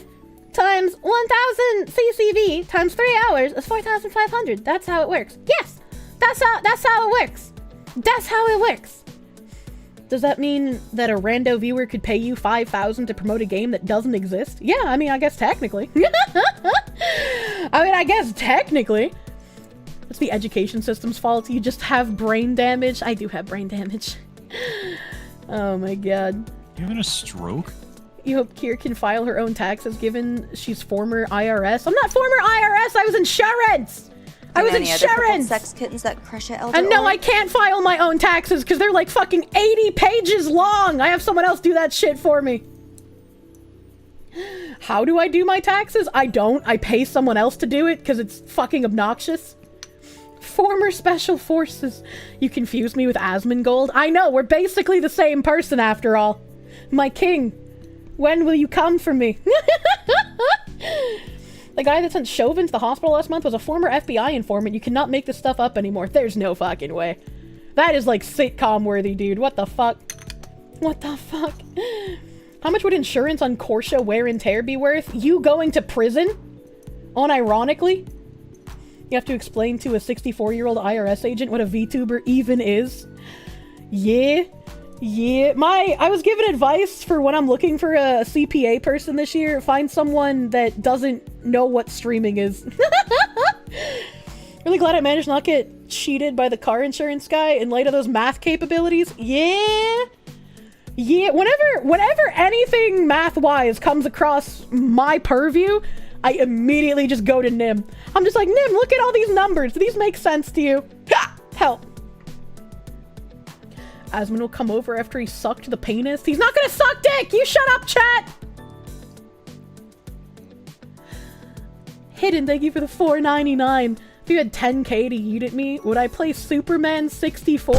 times 1,000 CCV times 3 hours is 4,500. That's how it works. Yes! That's how it works. That's how it works. Does that mean that a rando viewer could pay you 5,000 to promote a game that doesn't exist? Yeah, I mean, I guess technically. I guess technically. It's the education system's fault. You just have brain damage. I do have brain damage. Oh my god. You having a stroke? You hope Kier can file her own taxes given she's former IRS? I'm not former IRS, I was insurance! I was insurance! Sex kittens that crush it, and no, I can't file my own taxes because they're like fucking 80 pages long! I have someone else do that shit for me. How do I do my taxes? I don't. I pay someone else to do it because it's fucking obnoxious. Former special forces. You confuse me with Asmongold. I know, we're basically the same person after all. My king, when will you come for me? The guy that sent Chauvin to the hospital last month was a former FBI informant. You cannot make this stuff up anymore. There's no fucking way. That is like sitcom worthy, dude. What the fuck? What the fuck? How much would insurance on Kirsche wear and tear be worth? You going to prison? Unironically? You have to explain to a 64-year-old IRS agent what a VTuber even is? Yeah. Yeah. I was given advice for when I'm looking for a CPA person this year. Find someone that doesn't know what streaming is. Really glad I managed not get cheated by the car insurance guy in light of those math capabilities. Yeah. Yeah. Whenever anything math-wise comes across my purview, I immediately just go to Nim. I'm just like, Nim, look at all these numbers. Do these make sense to you? Ha! Help. Asmon will come over after he sucked the penis. He's not gonna suck dick! You shut up, chat! Hidden, thank you for the $4.99. If you had 10k to yeet at me, would I play Superman 64?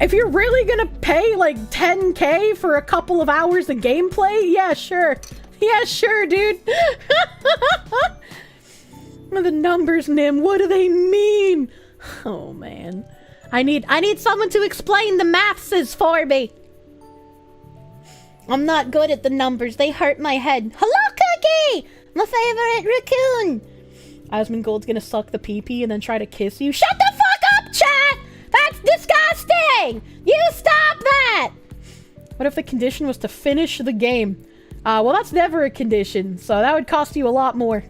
If you're really gonna pay like 10k for a couple of hours of gameplay, yeah, sure. Yeah, sure, dude. What are the numbers, Nim? What do they mean? Oh, man. I need someone to explain the mathses for me. I'm not good at the numbers. They hurt my head. Hello, Cookie! My favorite raccoon. Asmongold's gonna suck the pee-pee and then try to kiss you. Shut the fuck up, chat! That's disgusting! You stop that! What if the condition was to finish the game? Well, that's never a condition, so that would cost you a lot more.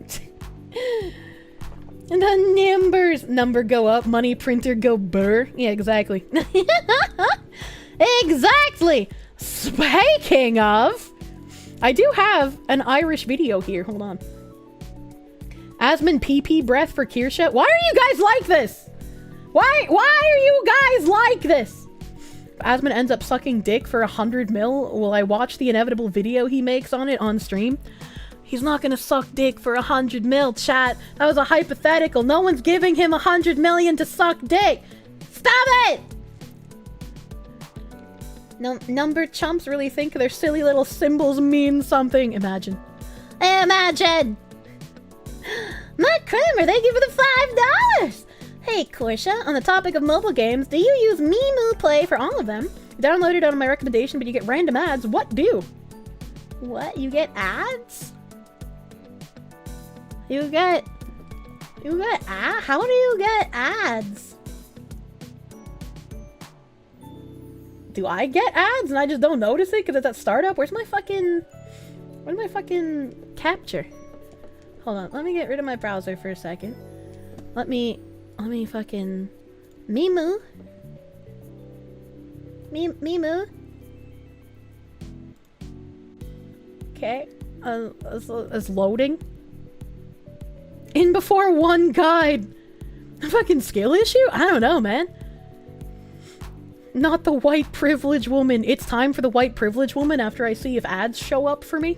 And the numbers. Number go up, money printer go burr. Yeah, exactly. Exactly! Speaking of, I do have an Irish video here. Hold on. Asmon pee-pee breath for Kirsche. Why are you guys like this? Why are you guys like this? If Asmon ends up sucking dick for 100 mil, will I watch the inevitable video he makes on it on stream? He's not gonna suck dick for 100 mil, chat. That was a hypothetical. No one's giving him 100 million to suck dick. Stop it! No, number chumps really think their silly little symbols mean something. Imagine. Imagine! Matt Kramer, thank you for the $5! Hey, Kirsche, on the topic of mobile games, do you use Mimu Play for all of them? Download it on my recommendation, but you get random ads. What do? What? You get ads? How do you get ads? Do I get ads and I just don't notice it because it's at startup? Where's my fucking capture? Hold on, let me get rid of my browser for a second. Let me fucking Mimu. Okay, it's loading. In before one guide. A fucking skill issue? I don't know, man. Not the white privilege woman. It's time for the white privilege woman after I see if ads show up for me.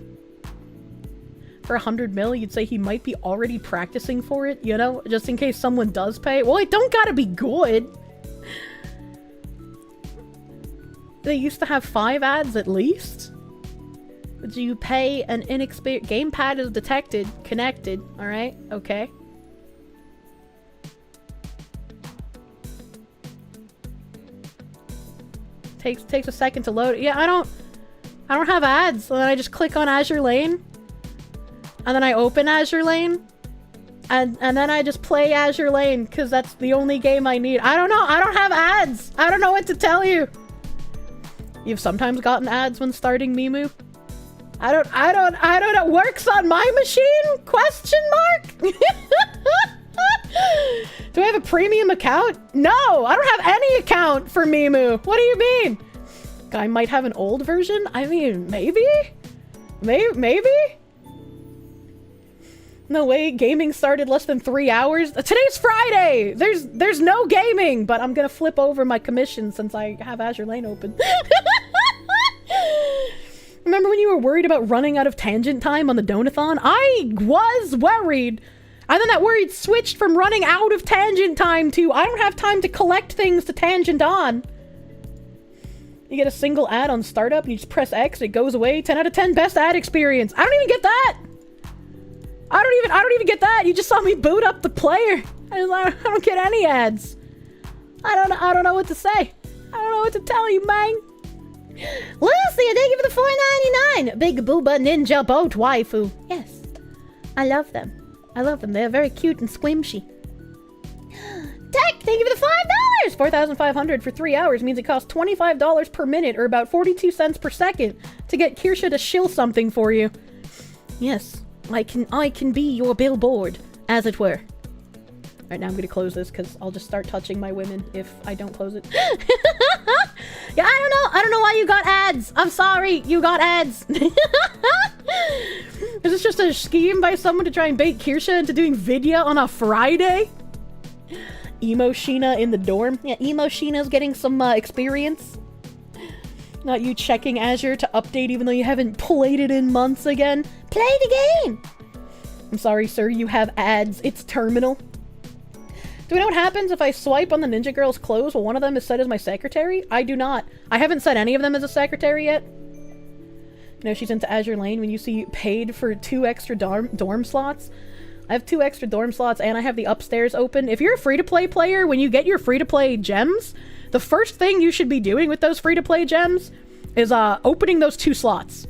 For 100 mil, you'd say he might be already practicing for it, you know? Just in case someone does pay. Well, it don't gotta be good. They used to have 5 ads at least. Would you pay an inexperienced... Gamepad is detected. Connected. Alright, okay. Takes a second to load. Yeah, I don't have ads. So then I just click on Azure Lane. And then I open Azure Lane. And then I just play Azure Lane because that's the only game I need. I don't know. I don't have ads. I don't know what to tell you. You've sometimes gotten ads when starting Mimu. I don't know. Works on my machine? Question mark? Do I have a premium account? No, I don't have any account for Mimu. What do you mean? Guy might have an old version? I mean, maybe? Maybe? No way, gaming started less than 3 hours? Today's Friday! There's no gaming, but I'm gonna flip over my commission since I have Azure Lane open. Remember when you were worried about running out of tangent time on the Donathon? I was worried! And then that worry switched from running out of tangent time to I don't have time to collect things to tangent on. You get a single ad on startup and you just press X, it goes away. 10 out of 10 best ad experience. I don't even get that! I don't even get that! You just saw me boot up the player. I don't get any ads. I don't know what to say. I don't know what to tell you, man. Lucy, thank you for the $4.99. Big booba ninja boat waifu. Yes. I love them. They're very cute and squishy. Tech, thank you for the $5! 4,500 for 3 hours means it costs $25 per minute or about 42 cents per second to get Kirsche to shill something for you. Yes, I can be your billboard, as it were. Alright, now I'm gonna close this because I'll just start touching my women if I don't close it. Yeah, I don't know why you got ads. I'm sorry, you got ads. Is this just a scheme by someone to try and bait Kirsche into doing video on a Friday? Emo Sheena in the dorm. Yeah, Emo Sheena's getting some experience. Not you checking Azure to update even though you haven't played it in months again. Play the game! I'm sorry, sir, you have ads. It's terminal. Do we know what happens if I swipe on the Ninja Girl's clothes while one of them is set as my secretary? I do not. I haven't set any of them as a secretary yet. You know, she's into Azure Lane when you see paid for 2 extra dorm slots. I have 2 extra dorm slots and I have the upstairs open. If you're a free-to-play player, when you get your free-to-play gems, the first thing you should be doing with those free-to-play gems is opening those 2 slots.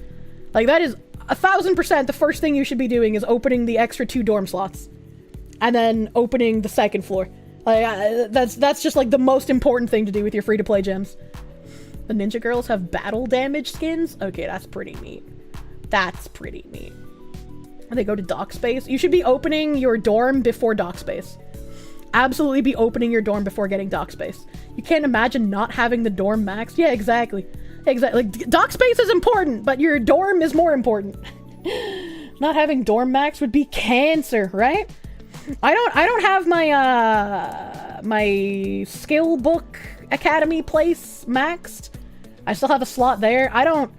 Like, that is 1,000% the first thing you should be doing is opening the extra 2 dorm slots. And then opening the second floor. Like, that's just like the most important thing to do with your free-to-play gems. The Ninja Girls have battle damage skins? Okay, that's pretty neat. That's pretty neat. They go to dock space. You should be opening your dorm before dock space. Absolutely be opening your dorm before getting dock space. You can't imagine not having the dorm maxed. Yeah, exactly. Exactly. Like, dock space is important, but your dorm is more important. Not having dorm max would be cancer, right? I don't have my my skill book academy place maxed. I still have a slot there. I don't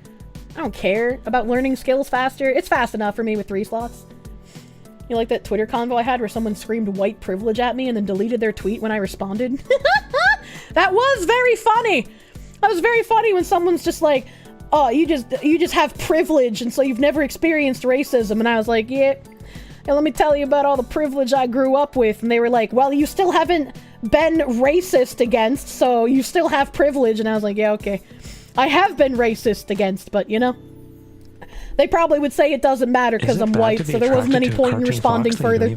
care about learning skills faster. It's fast enough for me with 3 slots. You like that Twitter convo I had where someone screamed white privilege at me and then deleted their tweet when I responded? That was very funny. That was very funny when someone's just like, oh, you just have privilege and so you've never experienced racism. And I was like, yeah. And let me tell you about all the privilege I grew up with. And they were like, well, you still haven't been racist against, so you still have privilege. And I was like, yeah, okay. I have been racist against, but you know. They probably would say it doesn't matter because I'm white, so there wasn't any point in responding further.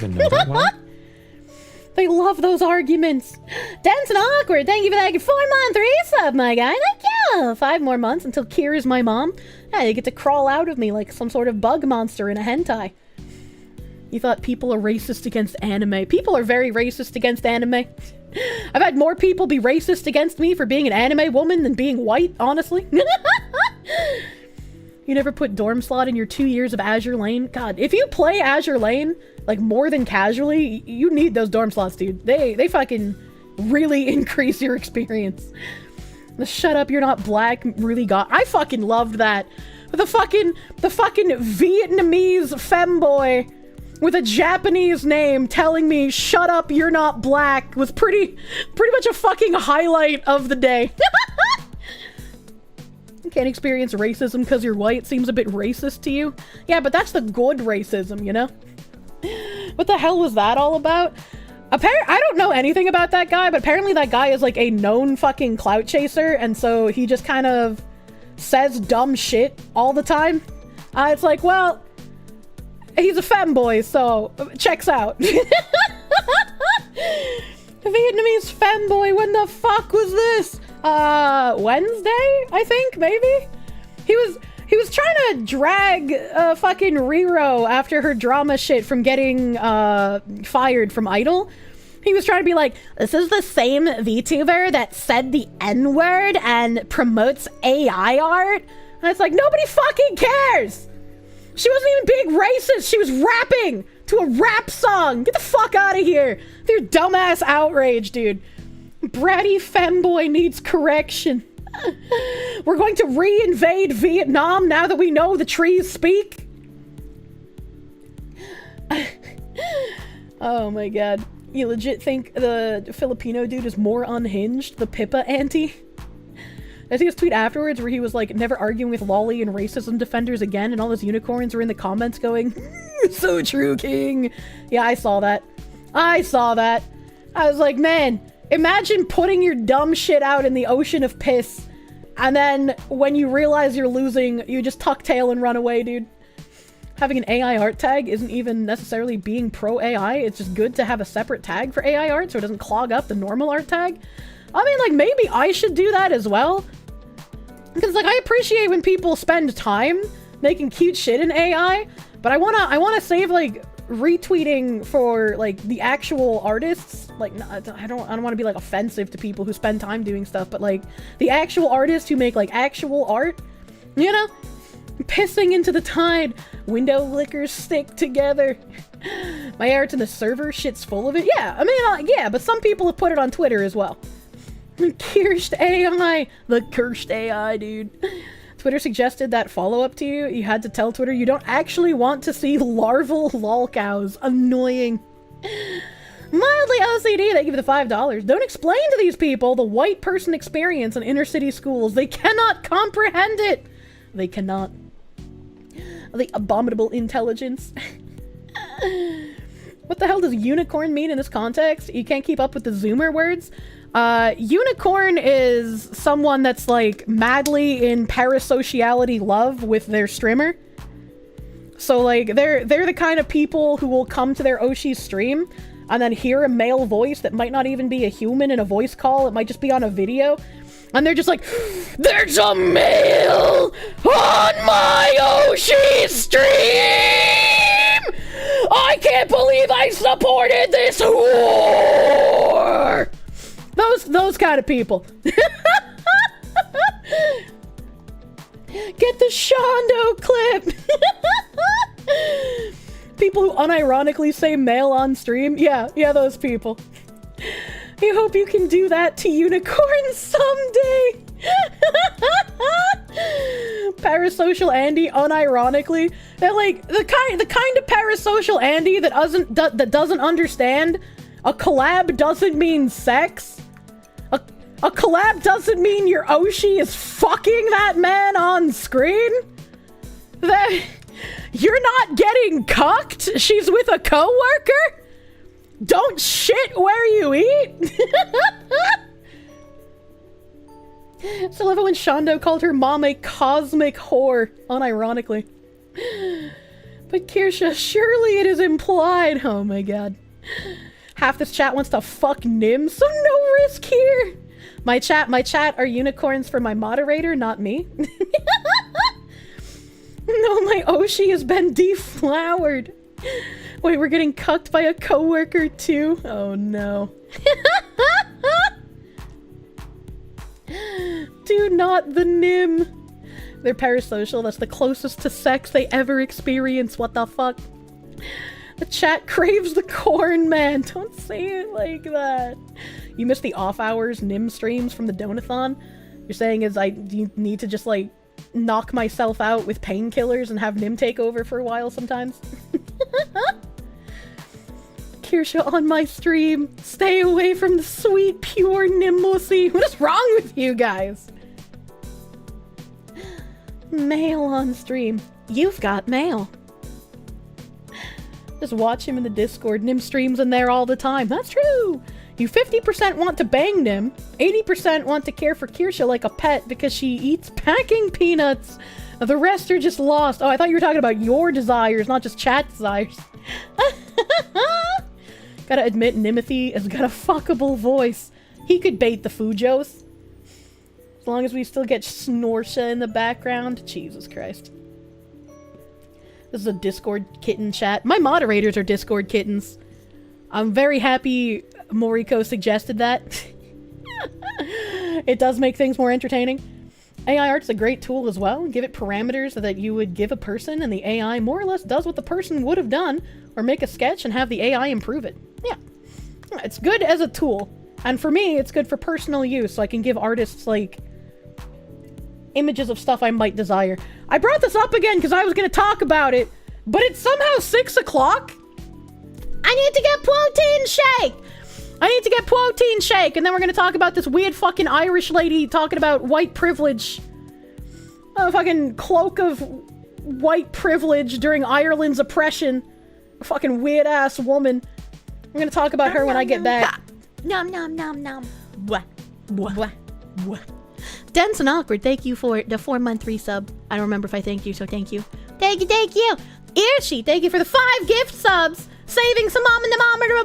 They love those arguments. Dense and awkward. Thank you for that 4-month resub, my guy. Thank you. 5 more months until Kira's my mom. Yeah, they get to crawl out of me like some sort of bug monster in a hentai. You thought people are racist against anime. People are very racist against anime. I've had more people be racist against me for being an anime woman than being white, honestly. You never put dorm slot in your 2 years of Azure Lane? God, if you play Azure Lane, like, more than casually, you need those dorm slots, dude. They fucking really increase your experience. The shut up, you're not black really got... I fucking loved that. The fucking Vietnamese femboy with a Japanese name telling me, shut up, you're not black, was pretty much a fucking highlight of the day. You can't experience racism because you're white. Seems a bit racist to you. Yeah, but that's the good racism, you know? What the hell was that all about? I don't know anything about that guy, but apparently that guy is like a known fucking clout chaser, and so he just kind of says dumb shit all the time. It's like, well, he's a femboy, so checks out. Vietnamese femboy, when the fuck was this? Wednesday, I think, maybe? He was trying to drag fucking Riro after her drama shit from getting fired from Idol. He was trying to be like, this is the same VTuber that said the N-word and promotes AI art. And it's like, nobody fucking cares! She wasn't even being racist, she was rapping to a rap song! Get the fuck out of here! With your dumbass outrage, dude. Bratty femboy needs correction. We're going to re-invade Vietnam now that we know the trees speak? Oh my god. You legit think the Filipino dude is more unhinged? The Pippa auntie? I see his tweet afterwards where he was like, never arguing with lolly and racism defenders again, and all those unicorns were in the comments going, so true, king. Yeah, I saw that. I was like, man, imagine putting your dumb shit out in the ocean of piss, and then when you realize you're losing, you just tuck tail and run away, dude. Having an AI art tag isn't even necessarily being pro-AI, it's just good to have a separate tag for AI art so it doesn't clog up the normal art tag. I mean, like, maybe I should do that as well. Because, like, I appreciate when people spend time making cute shit in AI, but I wanna save, like, retweeting for, like, the actual artists. Like, I don't want to be, like, offensive to people who spend time doing stuff, but, like, the actual artists who make, like, actual art, you know? Pissing into the tide. Window lickers stick together. My art's in the server, shit's full of it. Yeah, I mean, yeah, but some people have put it on Twitter as well. Kirsche AI. The Kirsche AI, dude. Twitter suggested that follow-up to you. You had to tell Twitter you don't actually want to see larval lol cows. Annoying. Mildly OCD, they give you the $5. Don't explain to these people the white person experience in inner city schools. They cannot comprehend it. They cannot. The abominable intelligence. What the hell does unicorn mean in this context? You can't keep up with the Zoomer words? Unicorn is someone that's, like, madly in parasociality love with their streamer. So, like, they're the kind of people who will come to their Oshi's stream and then hear a male voice that might not even be a human in a voice call. It might just be on a video. And they're just like, there's a male on my Oshi stream! I can't believe I supported this whore! Those kind of people. Get the Shondo clip! People who unironically say male on stream? Yeah, those people. I hope you can do that to unicorns someday. Parasocial Andy, unironically. They're like the kind of parasocial Andy that doesn't understand a collab doesn't mean sex. A collab doesn't mean your Oshi is fucking that man on screen. That you're not getting cucked. She's with a coworker. Don't shit where you eat! So I love it when Shondo called her mom a cosmic whore, unironically. But Kirsche, surely it is implied. Oh my god. Half this chat wants to fuck Nim, so no risk here. My chat are unicorns for my moderator, not me. No, my Oshi has been deflowered. Wait, we're getting cucked by a coworker too? Oh no. Do not the Nim. They're parasocial. That's the closest to sex they ever experience. What the fuck? The chat craves the corn, man. Don't say it like that. You missed the off-hours Nim streams from the Donathon? You're saying is you need to just, like, knock myself out with painkillers and have Nim take over for a while sometimes? Kirsche on my stream. Stay away from the sweet, pure Nimmussy. What is wrong with you guys? Mail on stream. You've got mail. Just watch him in the Discord. Nim streams in there all the time. That's true. You 50% want to bang Nim. 80% want to care for Kirsche like a pet because she eats packing peanuts. The rest are just lost. Oh, I thought you were talking about your desires, not just chat desires. Gotta admit, Nimothy has got a fuckable voice. He could bait the Fujos. As long as we still get Snorsha in the background. Jesus Christ. This is a Discord kitten chat. My moderators are Discord kittens. I'm very happy Moriko suggested that. It does make things more entertaining. AI Art's a great tool as well. Give it parameters that you would give a person, and the AI more or less does what the person would have done, or make a sketch and have the AI improve it. Yeah. It's good as a tool. And for me, it's good for personal use, so I can give artists, like, images of stuff I might desire. I brought this up again because I was going to talk about it, but it's somehow 6 o'clock. I need to get protein shake! I need to get protein shake, and then we're going to talk about this weird fucking Irish lady talking about white privilege. A fucking cloak of white privilege during Ireland's oppression. A fucking weird-ass woman. I'm going to talk about her when I get back. Nom nom nom nom. What? What? What? Dense and Awkward, thank you for the 4-month resub. I don't remember if I thanked you, so thank you. Thank you, thank you. Irshi, thank you for the 5 gift subs. Saving some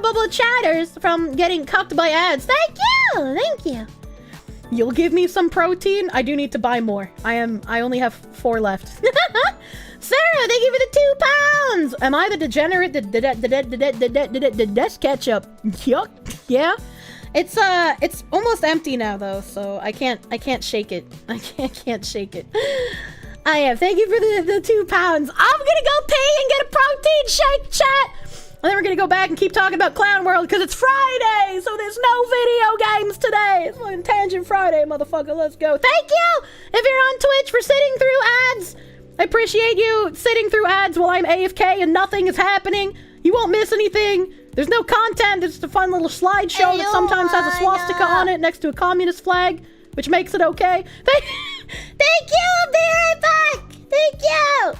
bubble chatters from getting cucked by ads. Thank you, thank you. You'll give me some protein? I do need to buy more. I only have 4 left. Sarah, thank you for the 2 pounds. Am I the degenerate? The desk ketchup. Yuck. Yeah. It's almost empty now though, so I can't shake it. I can't shake it. I am. Thank you for the 2 pounds. I'm gonna go pee and get a protein shake, chat. And then we're gonna go back and keep talking about Clown World because it's Friday, so there's no video games today. It's on Tangent Friday, motherfucker. Let's go. Thank you if you're on Twitch for sitting through ads. I appreciate you sitting through ads while I'm AFK and nothing is happening. You won't miss anything. There's no content. It's just a fun little slideshow that sometimes has a swastika on it next to a communist flag, which makes it okay. Thank you. I'll be right back. Thank you.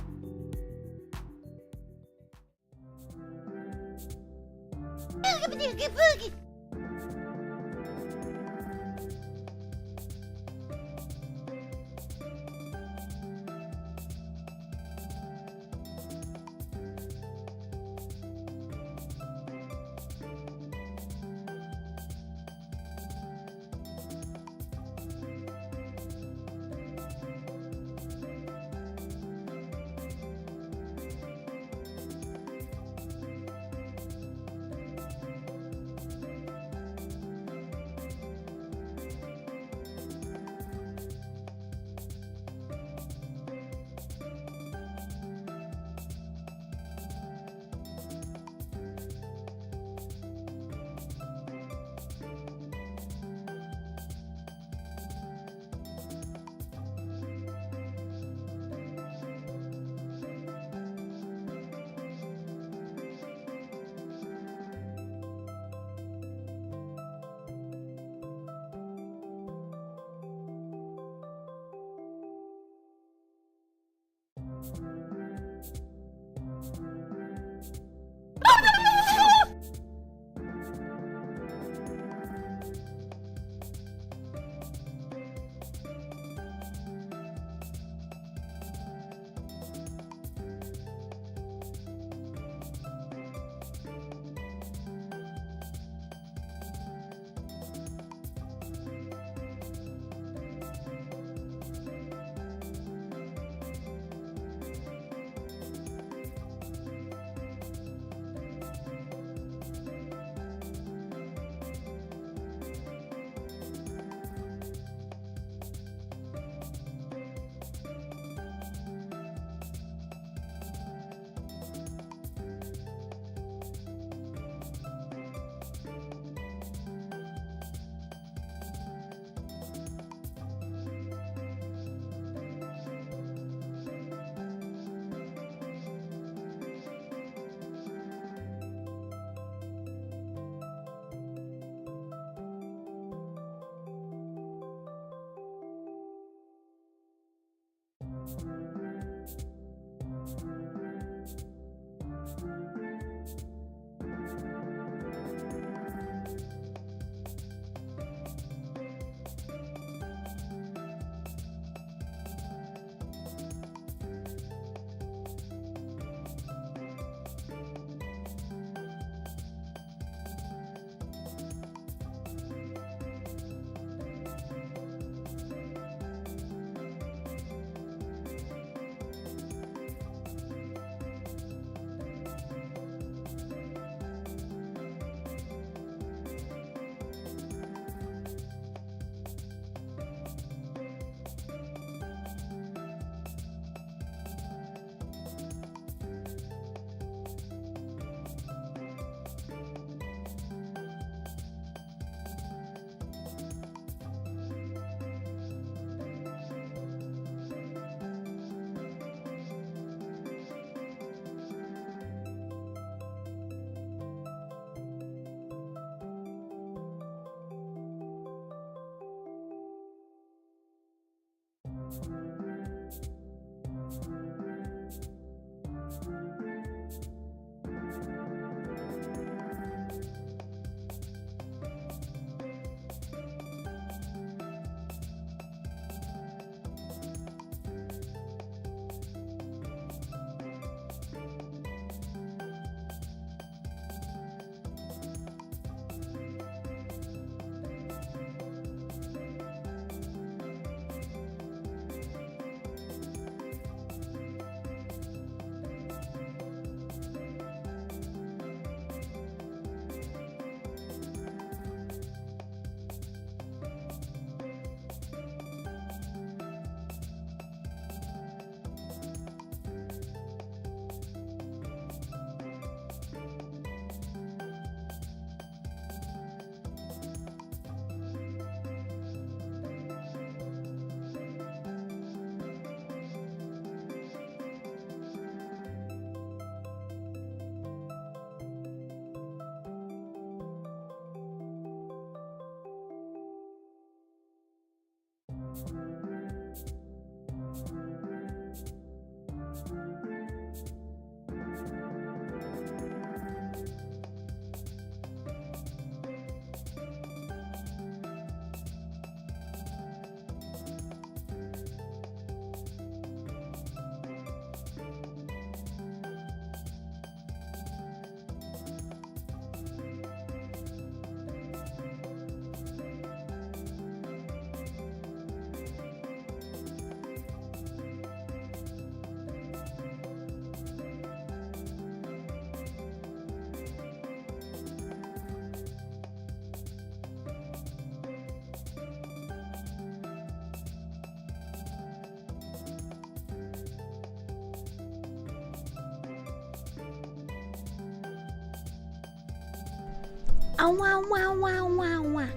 Oh, wow, wow, wow, wow, wow.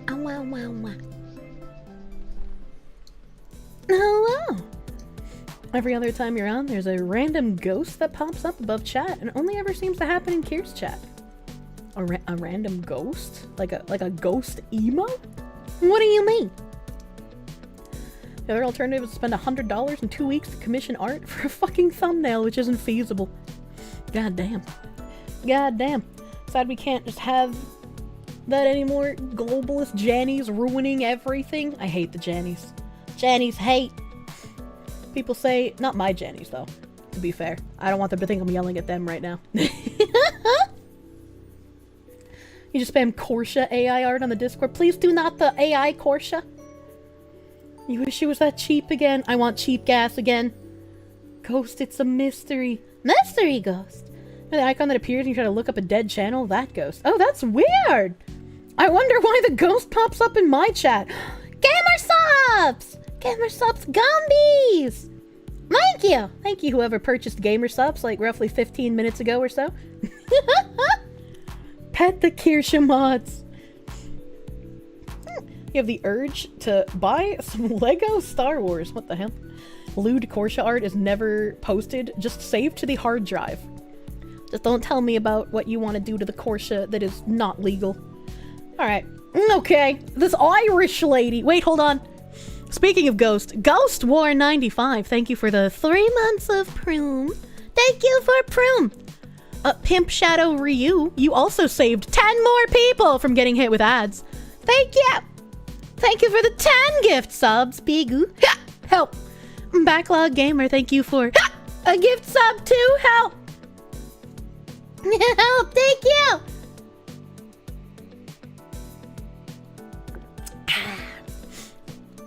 Oh, wow, wow, wow. Hello! Every other time you're on, there's a random ghost that pops up above chat, and it only ever seems to happen in Kier's chat. A random ghost? Like a ghost emo? What do you mean? The other alternative is to spend $100 in 2 weeks to commission art for a fucking thumbnail, which isn't feasible. God damn. God damn. Sad we can't just have that anymore. Globalist Jannies ruining everything. I hate the Jannies. Jannies hate. People say, not my Jannies though, to be fair. I don't want them to think I'm yelling at them right now. You just spam Kirsche AI art on the Discord. Please do not the AI Kirsche. You wish it was that cheap again. I want cheap gas again. Ghost, it's a mystery. Mystery ghost. The icon that appears when you try to look up a dead channel, that ghost. Oh, that's weird. I wonder why the ghost pops up in my chat. Gamer subs! Gamer subs gumbies! Thank you! Thank you, whoever purchased gamer subs like roughly 15 minutes ago or so. Pet the Kirsche mods. You have the urge to buy some Lego Star Wars. What the hell? Lewd Kirsche art is never posted, just saved to the hard drive. Just don't tell me about what you want to do to the Kirsche that is not legal. Alright. Okay. This Irish lady. Wait, hold on. Speaking of Ghost, Ghost War 95, thank you for the 3 months of Prune. Thank you for Prune. Pimp Shadow Ryu, you also saved 10 more people from getting hit with ads. Thank you. Thank you for the 10 gift subs, Bigu. Help. Backlog Gamer, thank you for a gift sub too. Help. Help, thank you.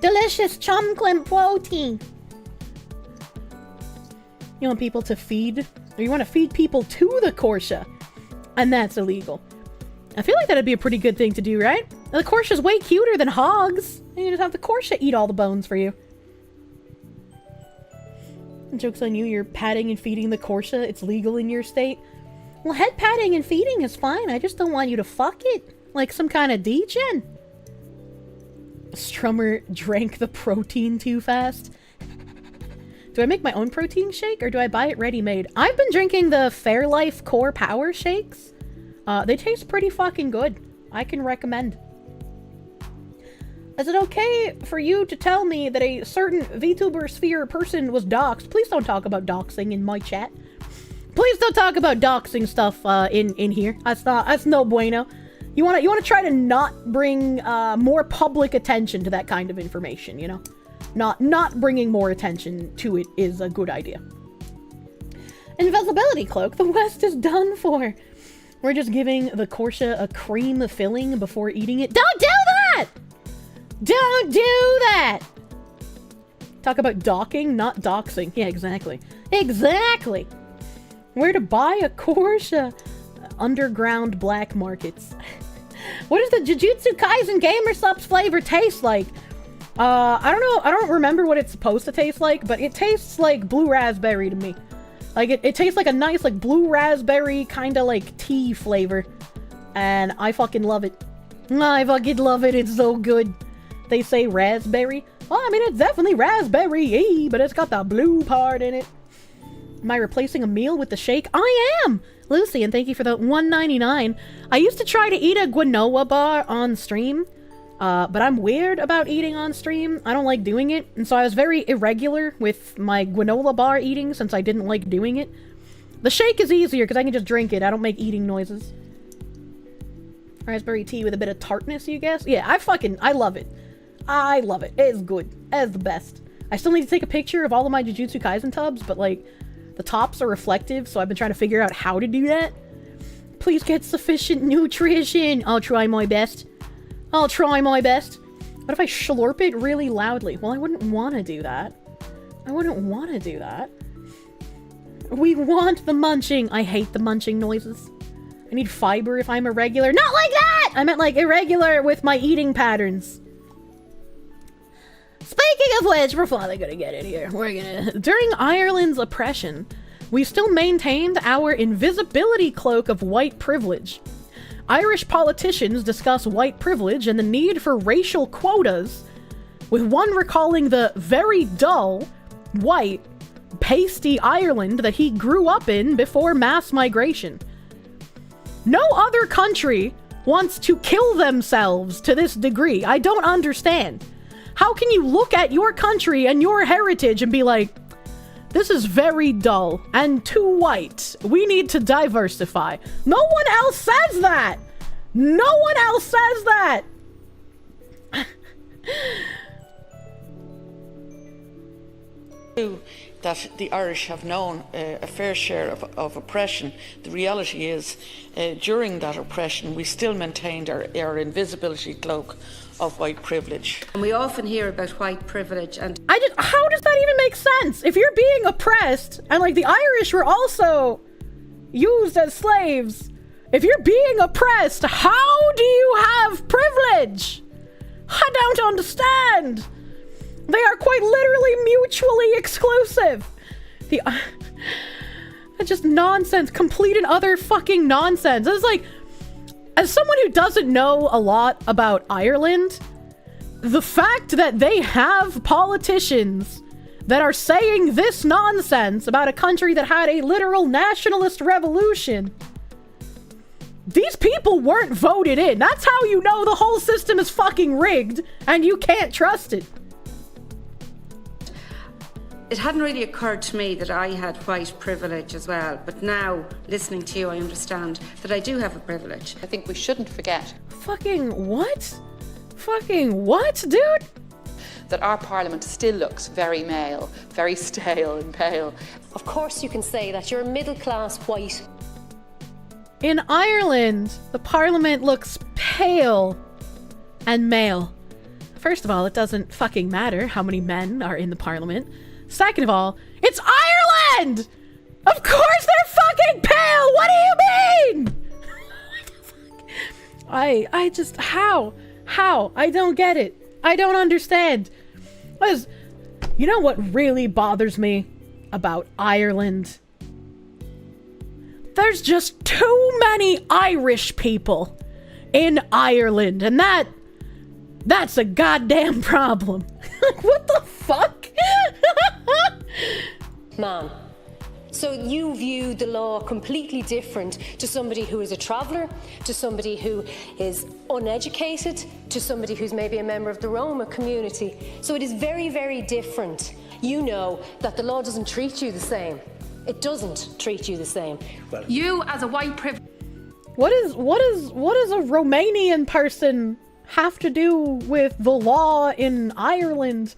Delicious chum-climp protein. You want people to feed, or you want to feed people to the Kirsche, and that's illegal. I feel like that'd be a pretty good thing to do, right? The Kirsche's way cuter than hogs. And you just have the Kirsche eat all the bones for you. Joke's on you, you're patting and feeding the Kirsche. It's legal in your state. Well, head patting and feeding is fine. I just don't want you to fuck it. Like some kind of degen. Strummer drank the protein too fast. Do I make my own protein shake or do I buy it ready-made? I've been drinking the Fairlife Core Power Shakes. They taste pretty fucking good. I can recommend. Is it okay for you to tell me that a certain VTuber sphere person was doxxed? Please don't talk about doxing in my chat. Please don't talk about doxing stuff in here. That's no bueno. You wanna try to not bring more public attention to that kind of information, you know? Not bringing more attention to it is a good idea. Invisibility cloak. The West is done for. We're just giving the Kirsche a cream filling before eating it. Don't do that! Don't do that! Talk about docking, not doxing. Yeah, exactly. Exactly! Where to buy a Kirsche? Underground black markets. What does the Jujutsu Kaisen Gamer Subs flavor taste like? I don't know. I don't remember what it's supposed to taste like, but it tastes like blue raspberry to me. Like, it tastes like a nice, like, blue raspberry kind of, like, tea flavor. And I fucking love it. I fucking love it. It's so good. They say raspberry. Well, I mean, it's definitely raspberry-y, but it's got the blue part in it. Am I replacing a meal with the shake? I am! Lucy, and thank you for the $1.99. I used to try to eat a granola bar on stream, but I'm weird about eating on stream. I don't like doing it, and so I was very irregular with my granola bar eating since I didn't like doing it. The shake is easier because I can just drink it. I don't make eating noises. Raspberry tea with a bit of tartness, you guess? Yeah, I love it. I love it. It's good. It's the best. I still need to take a picture of all of my Jujutsu Kaisen tubs, but like, the tops are reflective, so I've been trying to figure out how to do that. Please get sufficient nutrition. I'll try my best. I'll try my best. What if I slurp it really loudly? Well, I wouldn't want to do that. I wouldn't want to do that. We want the munching. I hate the munching noises. I need fiber if I'm irregular. Not like that! I meant like irregular with my eating patterns. Speaking of which, we're finally gonna get in here. During Ireland's oppression, we still maintained our invisibility cloak of white privilege. Irish politicians discuss white privilege and the need for racial quotas, with one recalling the very dull, white, pasty Ireland that he grew up in before mass migration. No other country wants to kill themselves to this degree. I don't understand. How can you look at your country and your heritage and be like, this is very dull and too white. We need to diversify. No one else says that. No one else says that. That the Irish have known a fair share of oppression. The reality is, during that oppression, we still maintained our invisibility cloak of white privilege. And we often hear about white privilege and... How does that even make sense? If you're being oppressed, and like the Irish were also used as slaves, if you're being oppressed, how do you have privilege? I don't understand. They are quite literally mutually exclusive. That's just nonsense. Complete and utter fucking nonsense. It's like, as someone who doesn't know a lot about Ireland, the fact that they have politicians that are saying this nonsense about a country that had a literal nationalist revolution, these people weren't voted in. That's how you know the whole system is fucking rigged and you can't trust it. It hadn't really occurred to me that I had white privilege as well, but now, listening to you, I understand that I do have a privilege. I think we shouldn't forget. Fucking what? Fucking what, dude? That our parliament still looks very male, very stale and pale. Of course you can say that you're middle-class white. In Ireland, the parliament looks pale and male. First of all, it doesn't fucking matter how many men are in the parliament. Second of all, it's Ireland! Of course they're fucking pale! What do you mean? What the fuck? I just, how? I don't get it. I don't understand. You know what really bothers me about Ireland? There's just too many Irish people in Ireland, and that's a goddamn problem. What the fuck? Man, so you view the law completely different to somebody who is a traveller, to somebody who is uneducated, to somebody who's maybe a member of the Roma community. So it is very, very different. You know that the law doesn't treat you the same. It doesn't treat you the same. Well, you as a white privilege... What is a Romanian person have to do with the law in Ireland?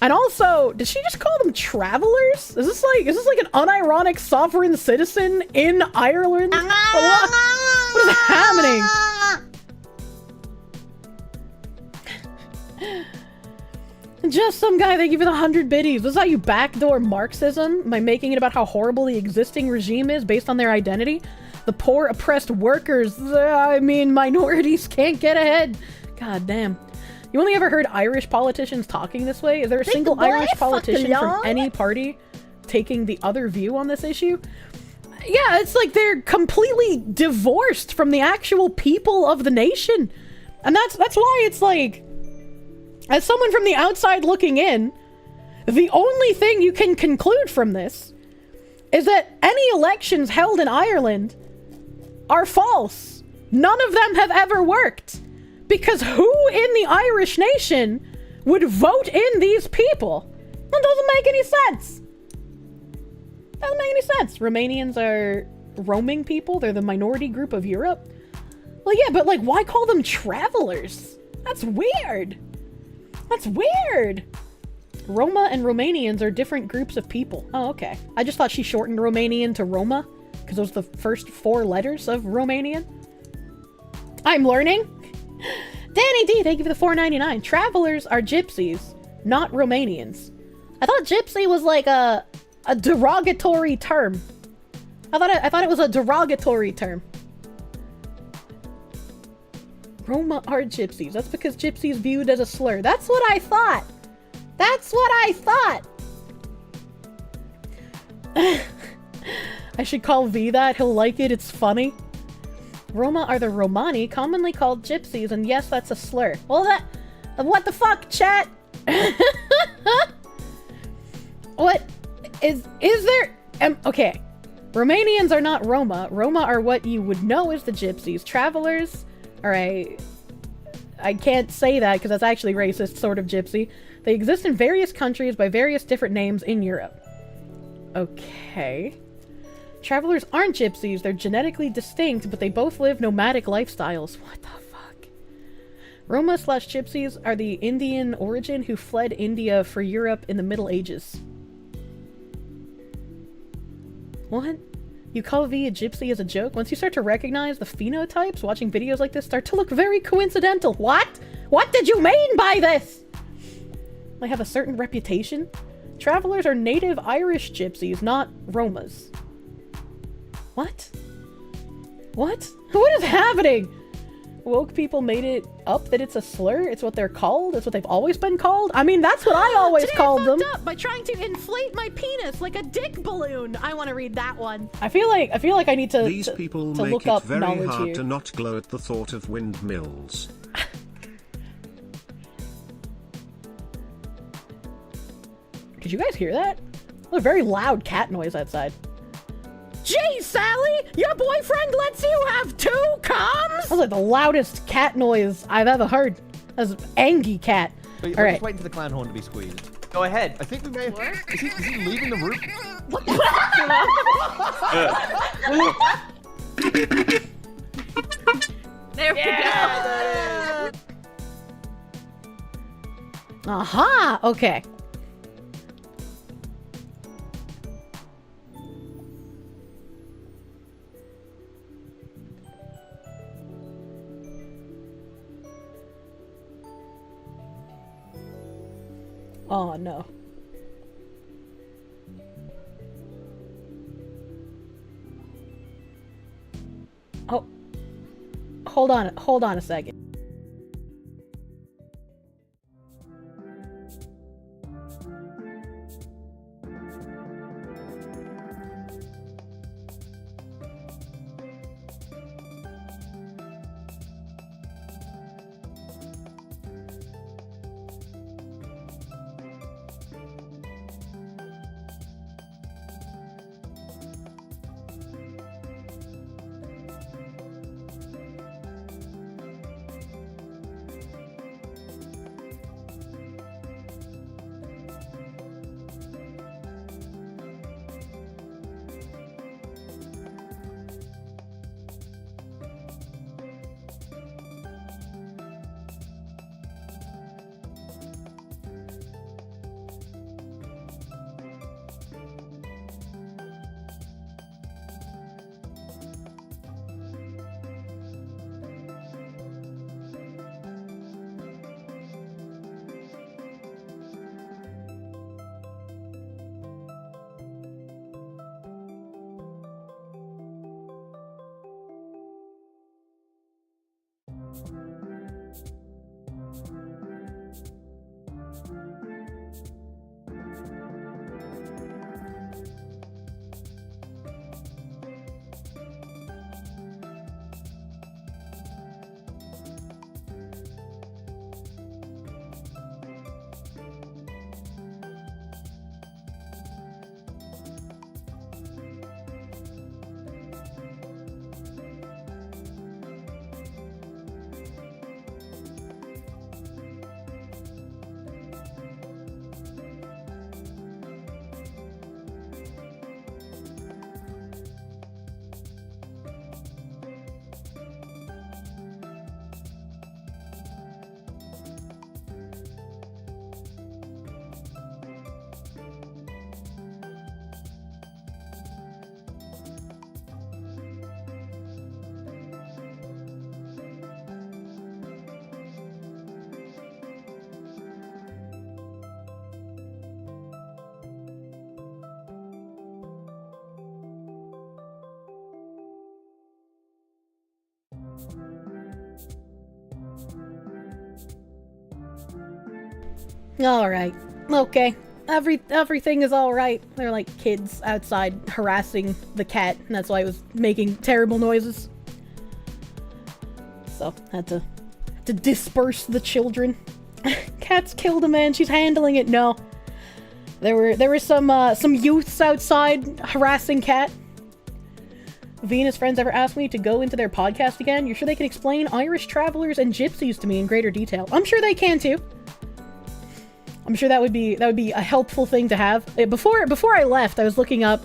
And also, did she just call them travelers? Is this like an unironic sovereign citizen in Ireland? What is happening? Just some guy, thank you for the 100 biddies. This is how you backdoor Marxism by making it about how horrible the existing regime is based on their identity. The poor oppressed workers, minorities can't get ahead. God damn. You only ever heard Irish politicians talking this way? Is there a single Irish politician from any party taking the other view on this issue? Yeah, it's like they're completely divorced from the actual people of the nation. And that's why it's like, as someone from the outside looking in, the only thing you can conclude from this is that any elections held in Ireland are false. None of them have ever worked. Because who in the Irish nation would vote in these people? That doesn't make any sense. Doesn't make any sense. Romanians are roaming people. They're the minority group of Europe. Well, yeah, but like, why call them travelers? That's weird. That's weird. Roma and Romanians are different groups of people. Oh, okay. I just thought she shortened Romanian to Roma because those are the first 4 letters of Romanian. I'm learning. Danny D, thank you for the $4.99. Travelers are gypsies, not Romanians. I thought gypsy was like a derogatory term. I thought it was a derogatory term. Roma are gypsies. That's because gypsy is viewed as a slur. That's what I thought. That's what I thought. I should call V that. He'll like it. It's funny. Roma are the Romani, commonly called gypsies, and yes, that's a slur. Well, that... What the fuck, chat? What? Is there... okay. Romanians are not Roma. Roma are what you would know as the gypsies. Travelers... Alright. I can't say that because that's actually racist, sort of gypsy. They exist in various countries by various different names in Europe. Okay. Travelers aren't gypsies. They're genetically distinct, but they both live nomadic lifestyles. What the fuck? Roma/gypsies are the Indian origin who fled India for Europe in the Middle Ages. What? You call me a gypsy as a joke? Once you start to recognize the phenotypes, watching videos like this start to look very coincidental. What? What did you mean by this? They have a certain reputation. Travelers are native Irish gypsies, not Romas. What? What? What is happening? Woke people made it up that it's a slur? It's what they're called? It's what they've always been called? I mean, that's what I always called them. Up by trying to inflate my penis like a dick balloon. I want to read that one. I feel like I need to These people make look it up very knowledge hard here. to not glow at the thought of windmills. Did you guys hear that? A very loud cat noise outside. Gee, Sally, your boyfriend lets you have 2 coms? That was like the loudest cat noise I've ever heard. That's an angry cat. We're All right. just waiting for the clown horn to be squeezed. Go ahead. I think we may have... Is he leaving the room? What There we go. Aha! Okay. Oh no. Oh. Hold on a second. Alright. Okay. Everything is alright. They're like kids outside harassing the cat, and that's why it was making terrible noises. so had to disperse the children. Cat's killed a man. She's handling it. No, there were some youths outside harassing Cat. Venus friends ever asked me to go into their podcast again? You're sure they can explain Irish travelers and gypsies to me in greater detail? I'm sure they can too. I'm sure that would be a helpful thing to have. Before I left, I was looking up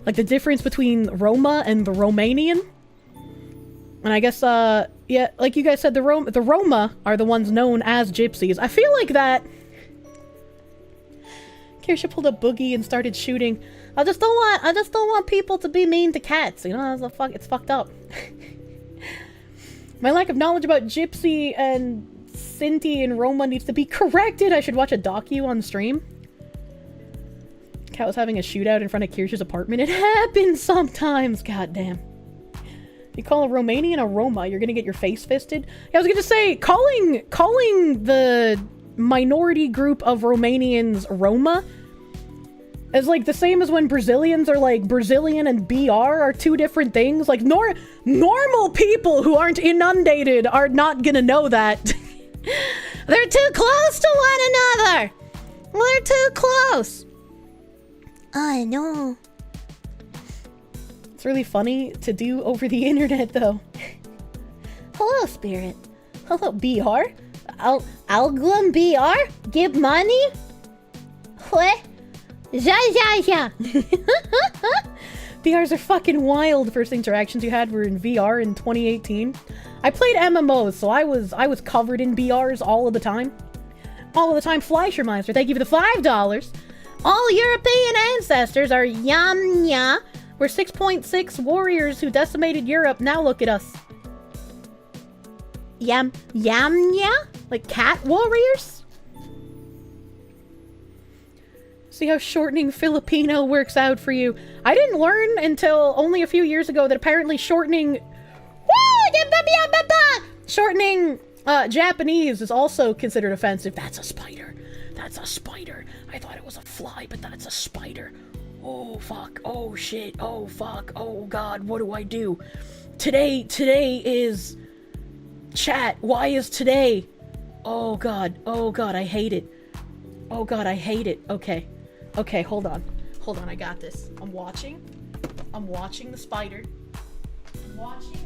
like the difference between Roma and the Romanian. And I guess yeah, like you guys said, the Roma are the ones known as gypsies. I feel like that. Kirsche pulled a boogie and started shooting. I just don't want people to be mean to cats. You know, it's fucked up. My lack of knowledge about Gypsy and Sinti and Roma needs to be corrected. I should watch a docu on stream. Cat was having a shootout in front of Kirsche's apartment. It happens sometimes. Goddamn. You call a Romanian a Roma, you're gonna get your face fisted. Yeah, I was gonna say, calling the minority group of Romanians Roma is like the same as when Brazilians are like Brazilian and BR are two different things. Like normal people who aren't inundated are not gonna know that. They're too close to one another. We're too close. I know. It's really funny to do over the internet though. Hello, Spirit. Hello, BR. Alglum BR? Give money? What? Yeah. BRs are fucking wild. First interactions you had were in VR in 2018. I played MMOs, so I was covered in BRs all of the time. All of the time. Fleischermeister, thank you for the $5. All European ancestors are Yamnya. We're 6.6 warriors who decimated Europe. Now look at us. Yamnya? Like cat warriors? See how shortening Filipino works out for you. I didn't learn until only a few years ago that apparently shortening Japanese is also considered offensive. That's a spider. That's a spider. I thought it was a fly, but that's a spider. Oh fuck. Oh shit. Oh fuck. Oh god, what do I do? Today is chat. Why is today? Oh god, I hate it. Oh god, I hate it. Okay, hold on, I got this. I'm watching the spider. I'm watching.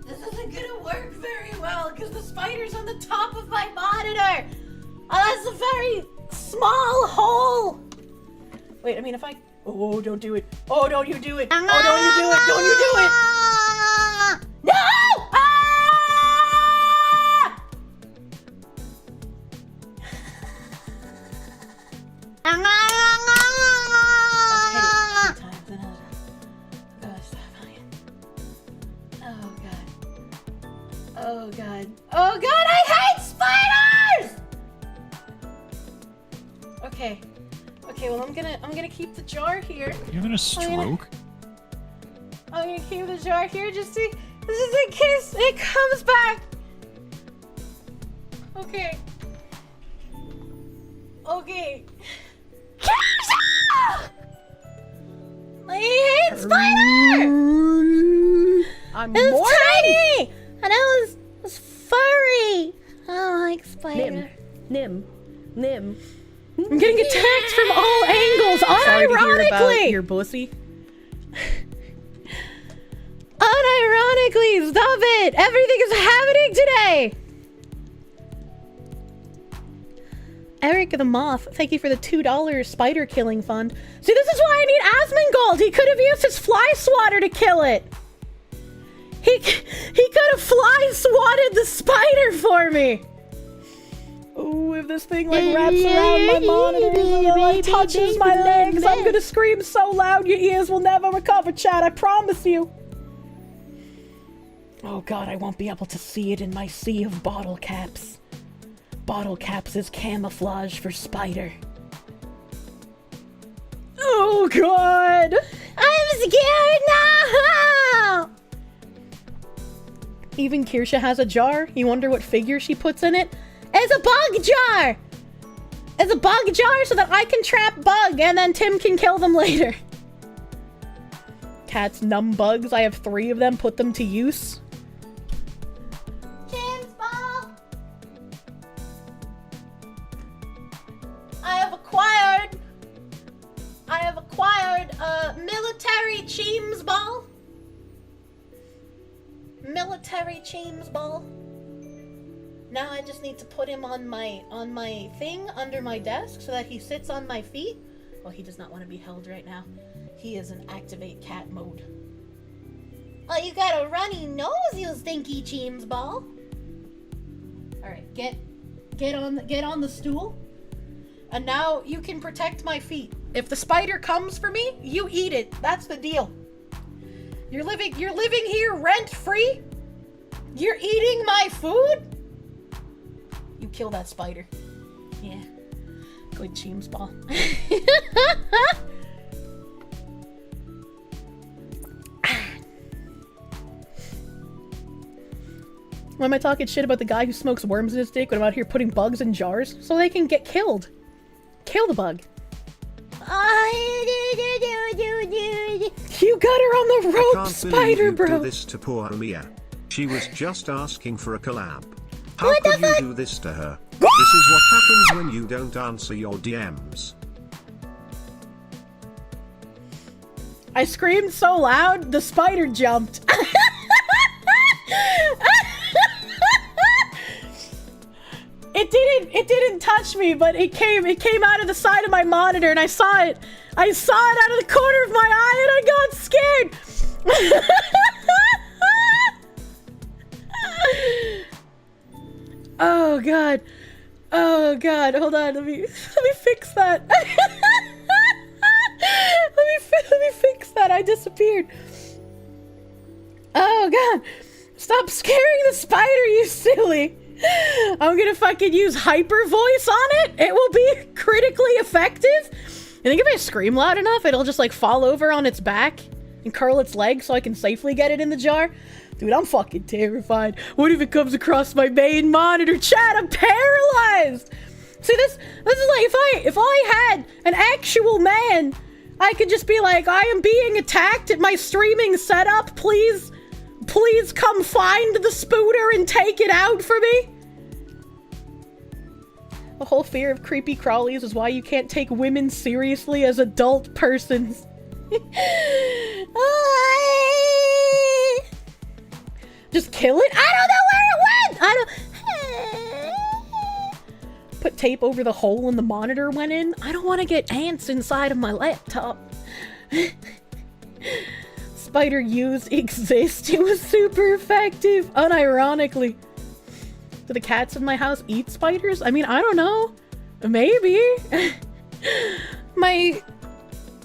This isn't gonna work very well because the spider's on the top of my monitor. Oh, that's a very small hole. Wait, I mean if I... Oh, don't do it. Oh, don't you do it. Oh, don't you do it. Don't you do it. No! Ah! Oh god, I hate spiders! Okay, well I'm gonna keep the jar here. You having a stroke? I'm gonna keep the jar here just in case it comes back. Okay. Kirsche! I hate spiders! It's tiny! And it was furry! I don't like spider. Nim. I'm getting attacked from all angles, unironically! Your pussy. Unironically, stop it! Everything is happening today! Eric the Moth, thank you for the $2 spider killing fund. See, this is why I need Asmongold! He could have used his fly swatter to kill it! He could have fly swatted the spider for me! Oh, if this thing like wraps around my monitors and like touches my legs, I'm gonna scream so loud your ears will never recover, chat, I promise you! Oh god, I won't be able to see it in my sea of bottle caps. Bottle caps is camouflage for spider. Oh god! I'm scared now! Even Kirsche has a jar. You wonder what figure she puts in it? It's a bug jar! It's a bug jar so that I can trap bug and then Tim can kill them later. Cats numb bugs. I have 3 of them. Put them to use. James Ball! I have acquired a military Cheems ball. Military Cheems ball. Now I just need to put him on my thing under my desk so that he sits on my feet. Well, he does not want to be held right now. He is in activate cat mode. Oh, you got a runny nose, you stinky Cheems ball. All right, get on the stool. And now you can protect my feet. If the spider comes for me, you eat it. That's the deal. You're living here rent-free? You're eating my food? You kill that spider. Yeah. Good Cheems ball. Why am I talking shit about the guy who smokes worms in his dick when I'm out here putting bugs in jars? So they can get killed. Kill the bug. You got her on the rope, spider bro. Do this to poor Mia. She was just asking for a collab. How could you do this to her? This is what happens when you don't answer your DMs. I screamed so loud, the spider jumped. It didn't touch me, but it came out of the side of my monitor and I saw it. I saw it out of the corner of my eye and I got scared. Oh god. Oh god. Hold on. Let me fix that. let me fix that. I disappeared. Oh god. Stop scaring the spider, you silly. I'm gonna fucking use hyper voice on it. It will be critically effective. I think if I scream loud enough, it'll just like fall over on its back and curl its legs so I can safely get it in the jar. Dude, I'm fucking terrified. What if it comes across my main monitor? Chat, I'm paralyzed. See, this is like if I had an actual man, I could just be like, I am being attacked at my streaming setup. Please come find the spooter and take it out for me. The whole fear of creepy crawlies is why you can't take women seriously as adult persons. Just kill it? I don't know where it went! Put tape over the hole in the monitor went in. I don't want to get ants inside of my laptop. Spider use exist. It was super effective. Unironically. Do the cats in my house eat spiders? I mean, I don't know. Maybe.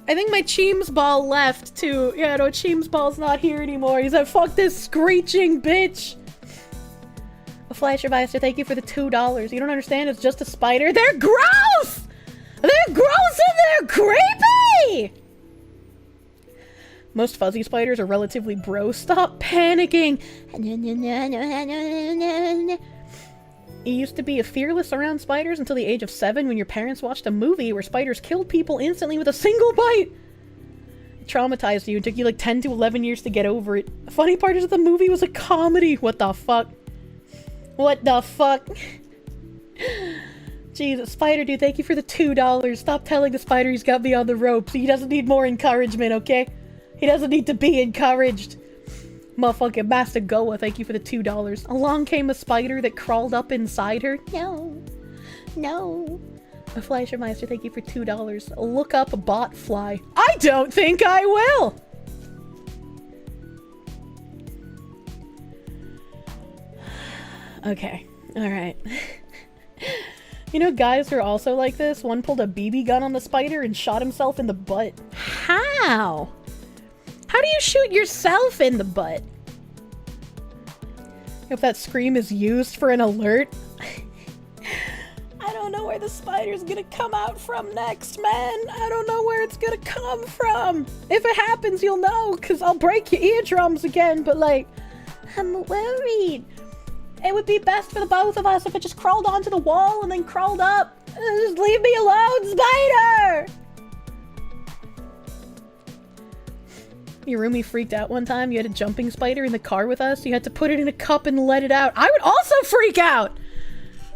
I think my Cheems ball left too. Yeah, no, Cheems ball's not here anymore. He's like, fuck this screeching bitch. A Flashermeister, thank you for the $2. You don't understand, it's just a spider. They're gross! They're gross and they're creepy! Most fuzzy spiders are relatively bro. Stop panicking. You used to be a fearless around spiders until the age of 7 when your parents watched a movie where spiders killed people instantly with a single bite. It traumatized you and took you like 10 to 11 years to get over it. The funny part is that the movie was a comedy. What the fuck? What the fuck? Jesus, Spider Dude, thank you for the $2. Stop telling the spider he's got me on the ropes. He doesn't need more encouragement, okay? He doesn't need to be encouraged. Motherfucking Master Goa, thank you for the $2. Along came a spider that crawled up inside her. No. No. A Fleischermeister, thank you for $2. Look up a bot fly. I don't think I will! Okay. Alright. You know guys who are also like this? One pulled a BB gun on the spider and shot himself in the butt. How? How do you shoot yourself in the butt? If that scream is used for an alert. I don't know where the spider's gonna come out from next, man. I don't know where it's gonna come from. If it happens, you'll know, because I'll break your eardrums again, but like, I'm worried. It would be best for the both of us if it just crawled onto the wall and then crawled up. Just leave me alone, spider! Your roomie freaked out one time. You had a jumping spider in the car with us. You had to put it in a cup and let it out. I would also freak out!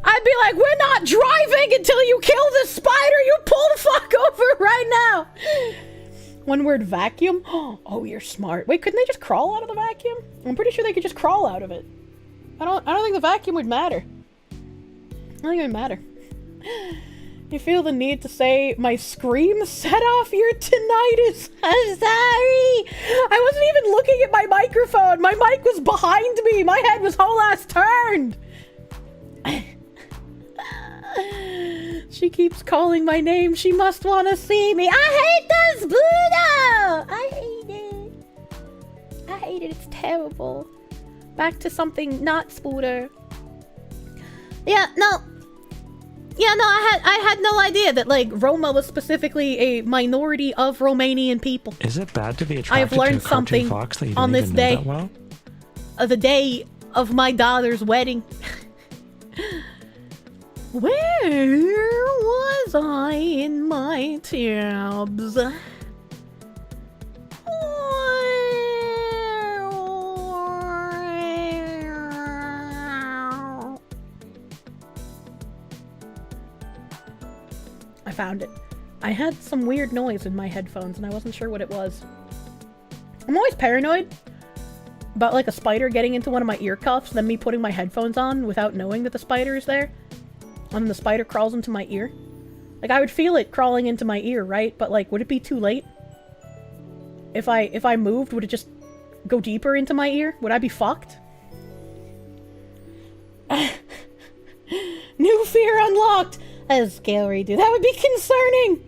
I'd be like, we're not driving until you kill this spider! You pull the fuck over right now! One word, vacuum? Oh, you're smart. Wait, couldn't they just crawl out of the vacuum? I'm pretty sure they could just crawl out of it. I don't think the vacuum would matter. I don't think it would matter. You feel the need to say my scream set off your tinnitus. I'm sorry. I wasn't even looking at my microphone. My mic was behind me. My head was whole ass turned. She keeps calling my name. She must want to see me. I hate this Buddha. I hate it. I hate it. It's terrible. Back to something not Spooder. Yeah, no, I had no idea that, like, Roma was specifically a minority of Romanian people. Is it bad to be attracted I have learned to a cartoon something fox that you on don't this even day. know that well? The day of my daughter's wedding. Where was I in my tabs? I found it. I had some weird noise in my headphones and I wasn't sure what it was. I'm always paranoid about, like, a spider getting into one of my ear cuffs, then me putting my headphones on without knowing that the spider is there. And the spider crawls into my ear. Like, I would feel it crawling into my ear, right? But, like, would it be too late? If I moved, would it just go deeper into my ear? Would I be fucked? New fear unlocked! That is scary, dude. That would be concerning!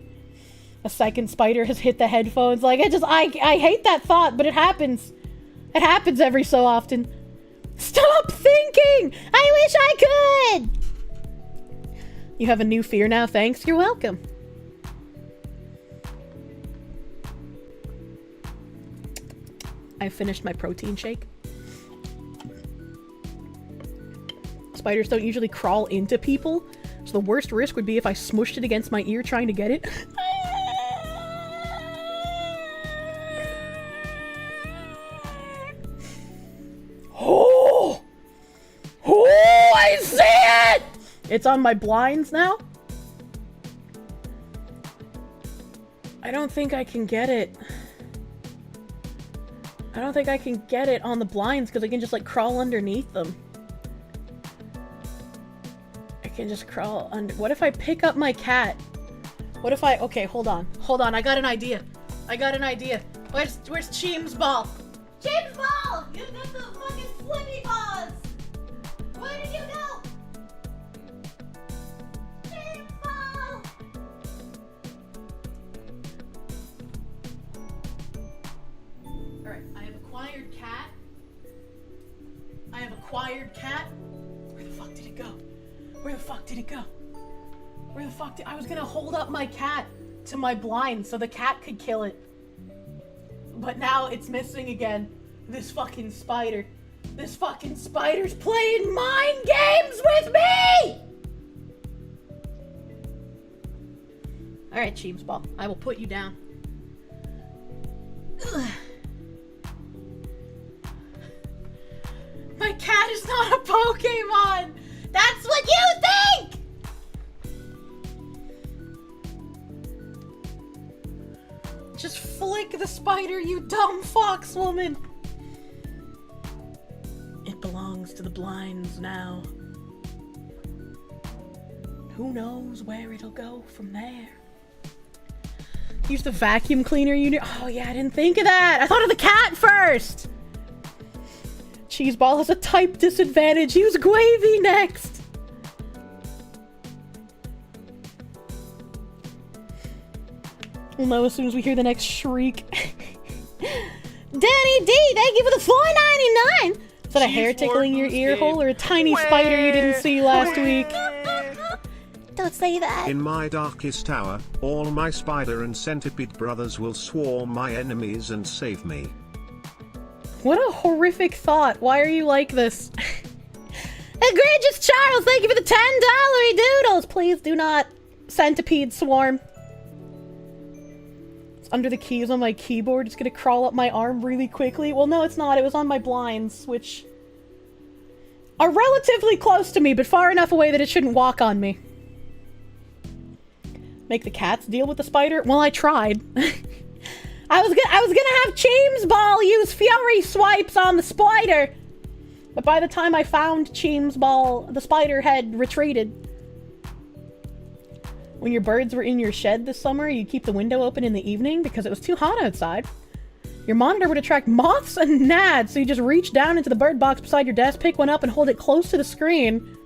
A second spider has hit the headphones. Like, I hate that thought, but it happens. It happens every so often. Stop thinking! I wish I could! You have a new fear now, thanks. You're welcome. I finished my protein shake. Spiders don't usually crawl into people, so the worst risk would be if I smushed it against my ear trying to get it. Oh! Oh, I see it! It's on my blinds now? I don't think I can get it. I don't think I can get it on the blinds because I can just, like, crawl underneath them. I can just crawl under. What if I pick up my cat? What if I... Okay, hold on. Hold on. I got an idea. Where's Cheem's ball? Cheem's ball! You got the fucking flippy balls! Where did you go? Cheem's ball! Alright, I have acquired cat. Where the fuck did it go? I was gonna hold up my cat to my blind so the cat could kill it. But now it's missing again. This fucking spider. This fucking spider's playing mind games with me! Alright, Cheems Ball. I will put you down. Ugh. My cat is not a Pokemon! That's what you think! Just flick the spider, you dumb fox woman! It belongs to the blinds now. Who knows where it'll go from there? Use the vacuum cleaner unit. Oh yeah, I didn't think of that! I thought of the cat first! Cheeseball has a type disadvantage. Use Gravy next! We'll know as soon as we hear the next shriek. Danny D, thank you for the $4.99! Is that a hair tickling your ear hole or a tiny spider you didn't see last week? Don't say that. In my darkest hour, all my spider and centipede brothers will swarm my enemies and save me. What a horrific thought. Why are you like this? Egregious Charles, thank you for the $10 doodles. Please do not centipede swarm. It's under the keys on my keyboard. It's gonna crawl up my arm really quickly. Well, no, it's not. It was on my blinds, which are relatively close to me, but far enough away that it shouldn't walk on me. Make the cats deal with the spider? Well, I tried. I was gonna have James Ball use Fury Swipes on the spider, but by the time I found James Ball, the spider had retreated. When your birds were in your shed this summer, you keep the window open in the evening because it was too hot outside. Your monitor would attract moths and gnats, so you just reach down into the bird box beside your desk, pick one up, and hold it close to the screen,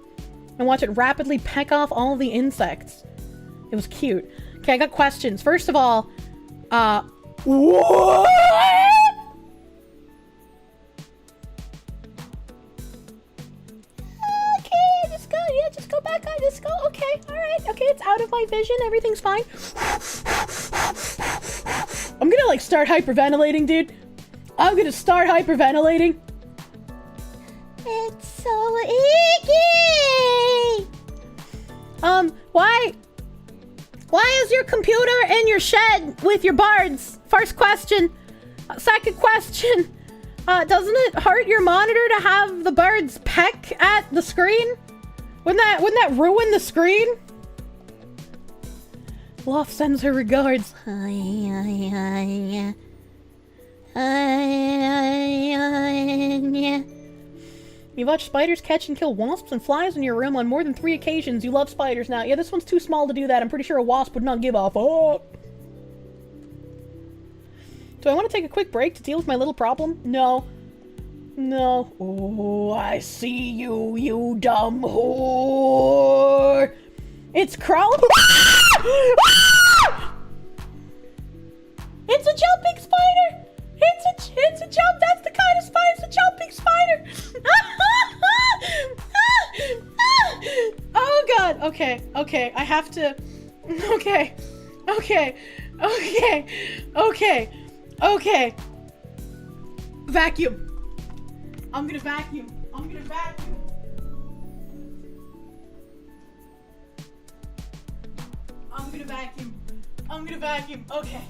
and watch it rapidly peck off all the insects. It was cute. Okay, I got questions. First of all, what? Okay, just go back on, just go, okay, alright, okay, it's out of my vision, everything's fine. I'm gonna, like, start hyperventilating, dude. I'm gonna start hyperventilating. It's so icky! Why is your computer in your shed with your bards? First question. Second question. Doesn't it hurt your monitor to have the birds peck at the screen? Wouldn't that ruin the screen? Loft sends her regards. You watch spiders catch and kill wasps and flies in your room on more than 3 occasions. You love spiders now. Yeah, this one's too small to do that. I'm pretty sure a wasp would not give a fuck. Do I want to take a quick break to deal with my little problem? No. No. Oh, I see you, you dumb whore. It's crawling. It's a jumping spider. It's a jump. That's the kind of spider. It's a jumping spider. Oh god. Okay. Okay. I have to. Okay. Okay. Okay. Okay. Okay. Vacuum. I'm gonna vacuum. I'm gonna vacuum. I'm gonna vacuum. I'm gonna vacuum. Okay.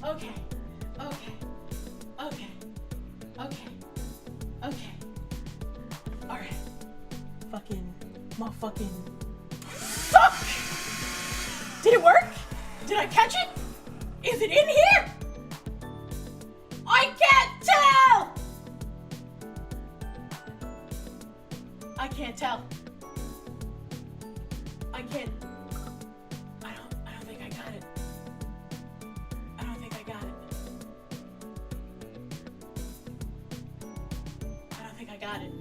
Okay. Okay. Okay. Okay. Okay. Alright. Motherfucking. Fuck! Did it work? Did I catch it? Is it in here? I can't tell! I can't tell. I can't. I don't think I got it. I don't think I got it. I don't think I got it.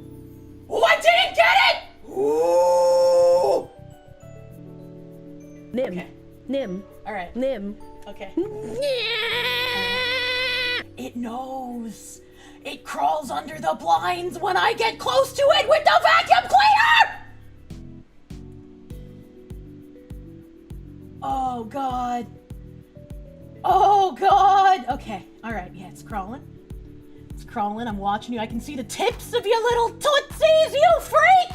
Oh, I didn't get it! Ooh! Nim. Okay. Nim. Alright. Nim. Okay. It knows. It crawls under the blinds when I get close to it with the vacuum cleaner! Oh god. Oh god. Okay. Alright, yeah, it's crawling. It's crawling. I'm watching you. I can see the tips of your little tootsies, you freak!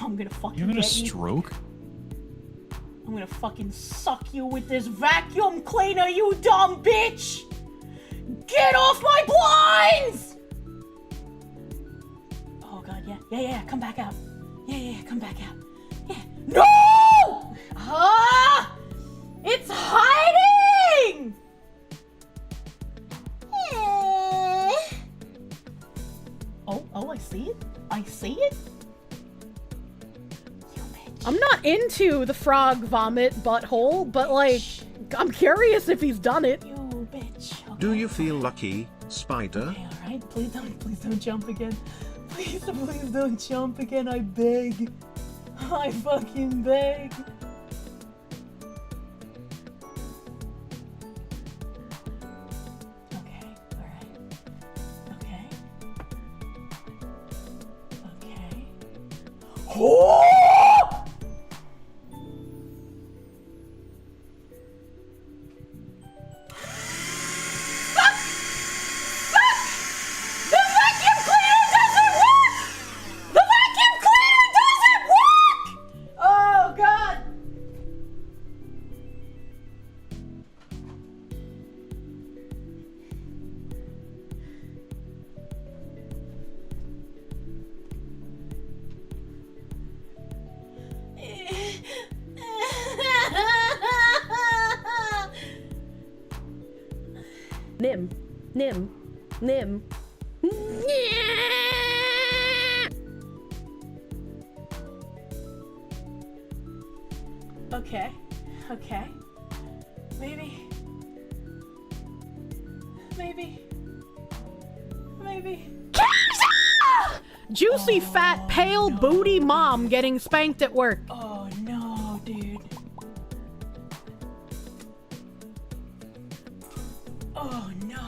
I'm gonna fucking You're gonna get you. stroke? I'm gonna fucking suck you with this vacuum cleaner, you dumb bitch! Get off my blinds! Oh god, yeah, come back out. Yeah, come back out. Yeah. No! Ah! It's hiding! Oh, I see it. I see it. I'm not into the frog vomit butthole, but like, I'm curious if he's done it. You bitch. Okay. Do you feel lucky, spider? Okay, alright. Please don't jump again. Please don't jump again. I beg. I fucking beg. Okay, alright. Okay. Okay. Oh! Oh god! Nim. Nim. Nim. Okay. Okay. Maybe. Juicy, fat, pale, booty mom getting spanked at work. Oh no, dude. Oh no.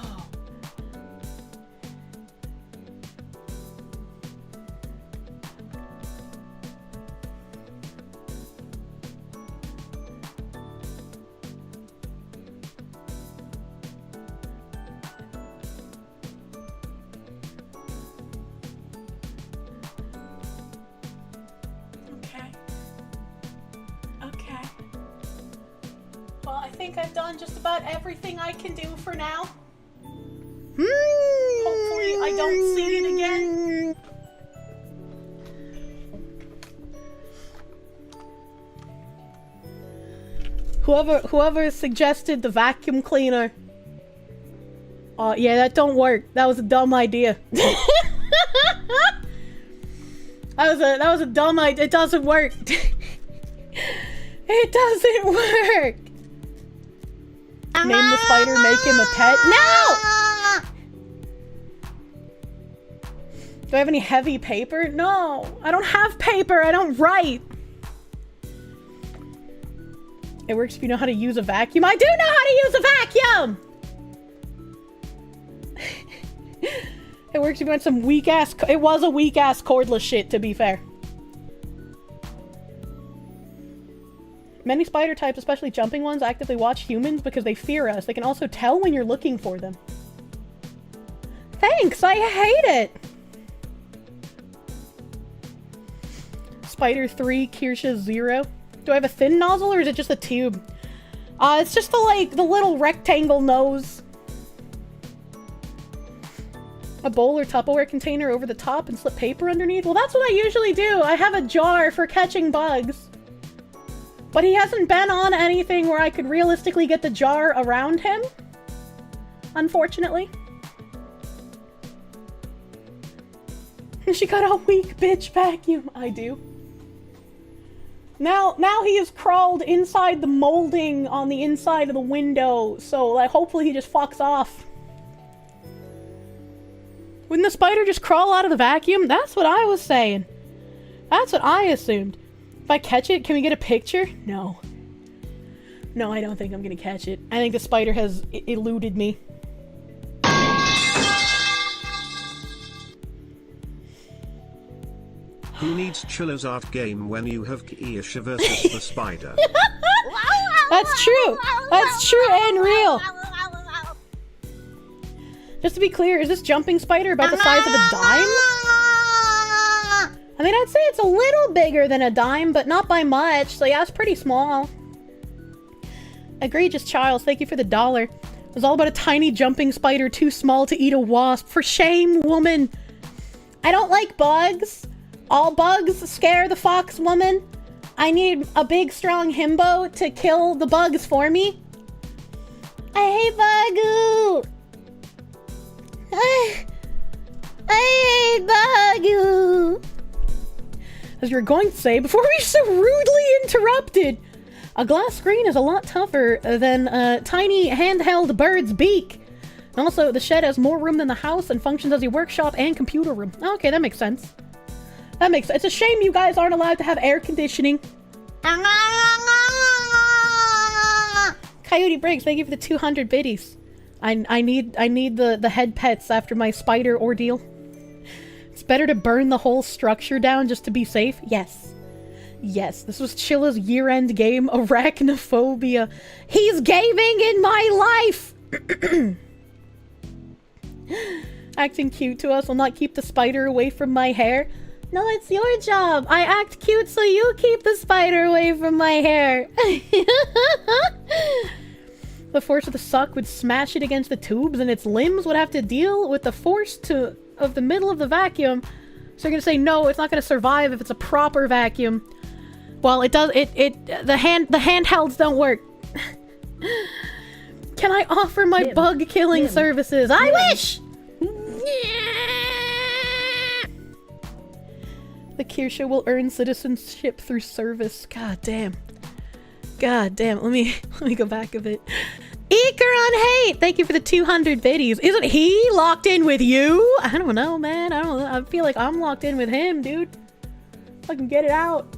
I've done just about everything I can do for now. Hopefully I don't see it again. Whoever suggested the vacuum cleaner. Yeah, that don't work. That was a dumb idea. That was a dumb idea. It doesn't work. It doesn't work. Name the spider, make him a pet. No! Do I have any heavy paper? No, I don't have paper. I don't write. It works if you know how to use a vacuum. I do know how to use a vacuum! It works if you want some weak ass. It was a weak ass cordless shit, to be fair. Many spider types, especially jumping ones, actively watch humans because they fear us. They can also tell when you're looking for them. Thanks, I hate it! Spider 3, Kirsche 0. Do I have a thin nozzle or is it just a tube? It's just the little rectangle nose. A bowl or Tupperware container over the top and slip paper underneath? Well, that's what I usually do. I have a jar for catching bugs. But he hasn't been on anything where I could realistically get the jar around him. Unfortunately. She got a weak bitch vacuum. I do. Now he has crawled inside the molding on the inside of the window, so like hopefully he just fucks off. Wouldn't the spider just crawl out of the vacuum? That's what I was saying. That's what I assumed. If I catch it, can we get a picture? No. No, I don't think I'm gonna catch it. I think the spider has eluded me. Who needs Chilla's art game when you have Kirsche versus the spider? That's true. That's true and real. Just to be clear, is this jumping spider about the size of a dime? I mean, I'd say it's a little bigger than a dime, but not by much. So yeah, it's pretty small. Egregious Charles, thank you for the $1. It was all about a tiny jumping spider too small to eat a wasp. For shame, woman. I don't like bugs. All bugs scare the fox woman. I need a big, strong himbo to kill the bugs for me. I hate Bagu. I hate Bagu. As you were going to say, before we so rudely interrupted, a glass screen is a lot tougher than a tiny handheld bird's beak. And also, the shed has more room than the house and functions as a workshop and computer room. Okay, that makes sense. That makes sense. It's a shame you guys aren't allowed to have air conditioning. Coyote Briggs, thank you for the 200 biddies. I need the head pets after my spider ordeal. It's better to burn the whole structure down just to be safe. Yes. Yes, this was Chilla's year-end game, Arachnophobia. He's gaming in my life! Acting cute to us will not keep the spider away from my hair. No, it's your job. I act cute so you keep the spider away from my hair. The force of the suck would smash it against the tubes and its limbs would have to deal with the force of the middle of the vacuum. So you're gonna say no, it's not gonna survive if it's a proper vacuum. Well, it does. The handhelds don't work. Can I offer my bug killing services? I wish! The Kirsche will earn citizenship through service. God damn. God damn. Let me go back a bit. Ikaron Hate! Thank you for the 200 biddies. Isn't he locked in with you? I don't know, man. I don't know. I feel like I'm locked in with him, dude. Fucking get it out.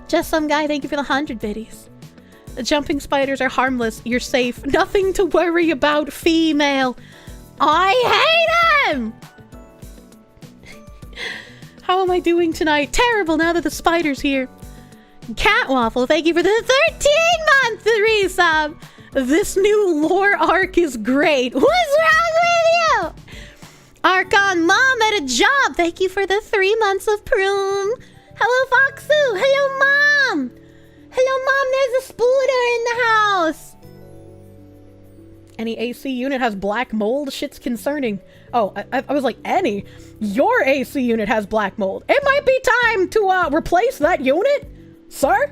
Just some guy, thank you for the 100 biddies. The jumping spiders are harmless. You're safe. Nothing to worry about, female. I hate him! How am I doing tonight? Terrible now that the spider's here. Cat Waffle, thank you for the 13-month resub. This new lore arc is great. What's wrong with you? Archon Mom at a job. Thank you for the 3 months of prune. Hello, Foxu. Hello, Mom. Hello, Mom. There's a spooter in the house. Any AC unit has black mold? Shit's concerning. Oh, I was like, any? Your AC unit has black mold. It might be time to replace that unit, sir.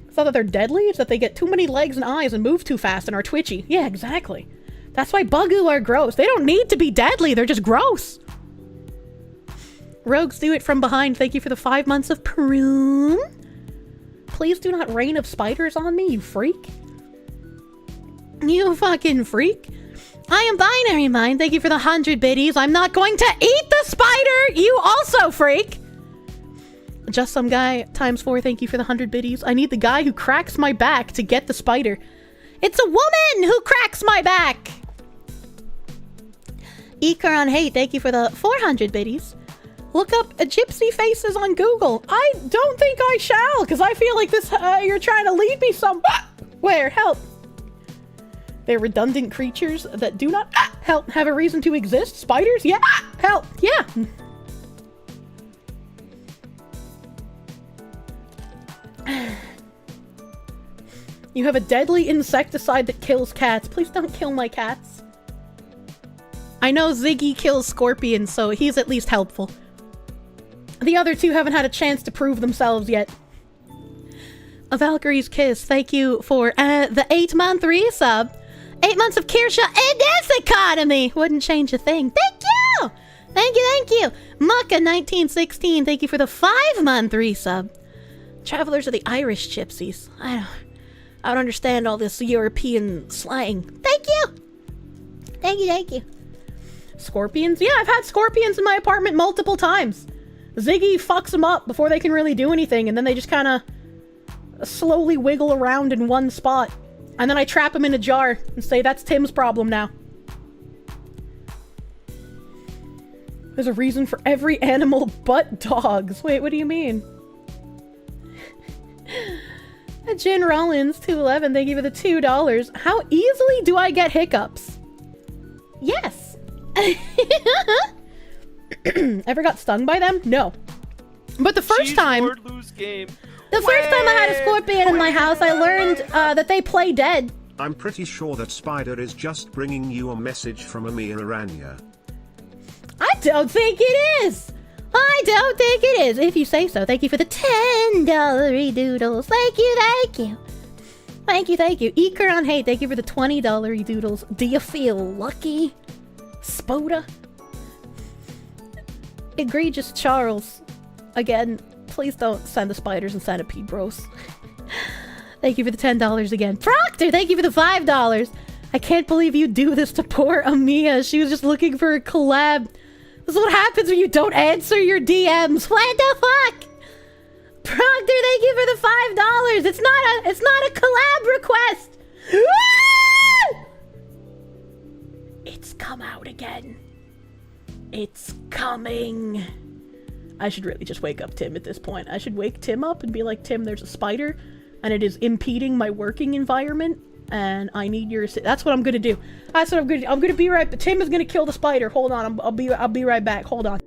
It's not that they're deadly, it's that they get too many legs and eyes and move too fast and are twitchy. Yeah, exactly. That's why Bugu are gross. They don't need to be deadly, they're just gross. Rogues do it from behind. Thank you for the 5 months of prune. Please do not rain of spiders on me, you freak. You fucking freak. I am Binary Mind. Thank you for the 100 biddies. I'm not going to eat the spider. You also freak. Just some guy ×4. Thank you for the 100 biddies. I need the guy who cracks my back to get the spider. It's a woman who cracks my back. Ikaron Hate. Thank you for the 400 biddies. Look up gypsy faces on Google. I don't think I shall, because I feel like this. You're trying to lead me somewhere. Help. They're redundant creatures that do not help have a reason to exist. Spiders? Yeah. Help. Yeah. You have a deadly insecticide that kills cats. Please don't kill my cats. I know Ziggy kills scorpions, so he's at least helpful. The other two haven't had a chance to prove themselves yet. A Valkyrie's Kiss, thank you for the 8-month resub. 8 months of Kirsche in this economy! Wouldn't change a thing. Thank you! Thank you, thank you! Mucka1916, thank you for the 5-month resub. Travelers are the Irish gypsies. I don't understand all this European slang. Thank you! Thank you, thank you. Scorpions? Yeah, I've had scorpions in my apartment multiple times. Ziggy fucks them up before they can really do anything, and then they just kind of slowly wiggle around in one spot. And then I trap them in a jar and say, that's Tim's problem now. There's a reason for every animal but dogs. Wait, what do you mean? Jen Rollins, 211, thank you for the $2. How easily do I get hiccups? Yes. Ever got stung by them? No. But the first time... The first time I had a scorpion in my house, I learned that they play dead. I'm pretty sure that spider is just bringing you a message from Amir Aranya. I don't think it is. I don't think it is. If you say so. Thank you for the $10 doodles. Thank you, thank you. Thank you, thank you. Ikaron Hate, thank you for the $20 doodles. Do you feel lucky? Spoda? Egregious Charles. Again, please don't send the spiders and centipede bros. Thank you for the $10 again. Proctor, thank you for the $5. I can't believe you do this to poor Amia. She was just looking for a collab. This is what happens when you don't answer your DMs. What the fuck? Proctor, thank you for the $5. It's not a collab request. It's come out again. It's coming. I should really just wake up Tim at this point. I should wake Tim up and be like, Tim, there's a spider and it is impeding my working environment and I need your that's what I'm gonna do. That's what I'm gonna be right, but Tim is gonna kill the spider. Hold on, I'll be right back. Hold on.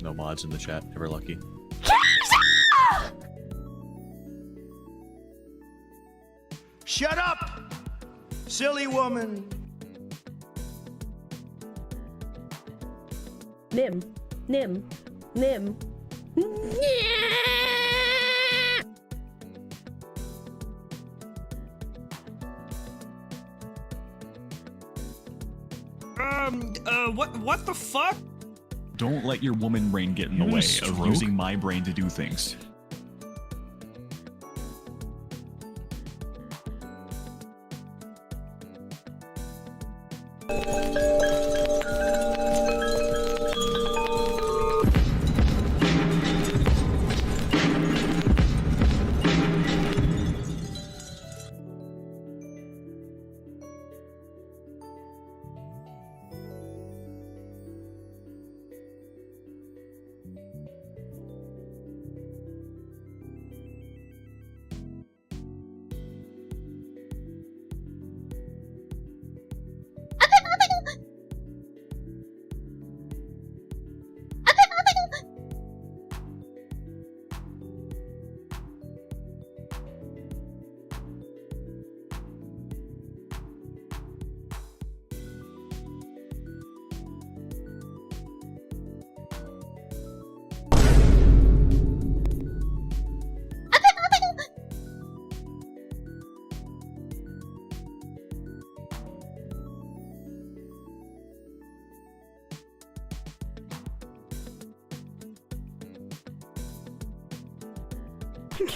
No mods in the chat. Ever lucky. Shut up, silly woman. Nim. What the fuck? Don't let your woman brain get in the way of using my brain to do things.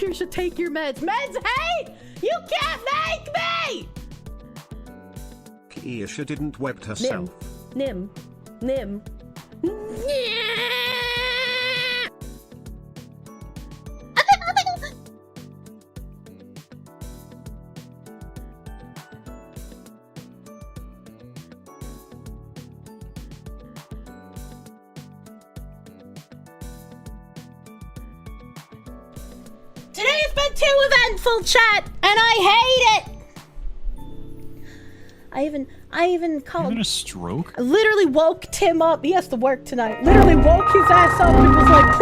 Kirsche, take your meds. Meds, hey! You can't make me! Kirsche didn't web herself. Nim. Today's been too eventful, chat, and I hate it. I even called. Having a stroke? I literally woke Tim up. He has to work tonight. Literally woke his ass up and was like,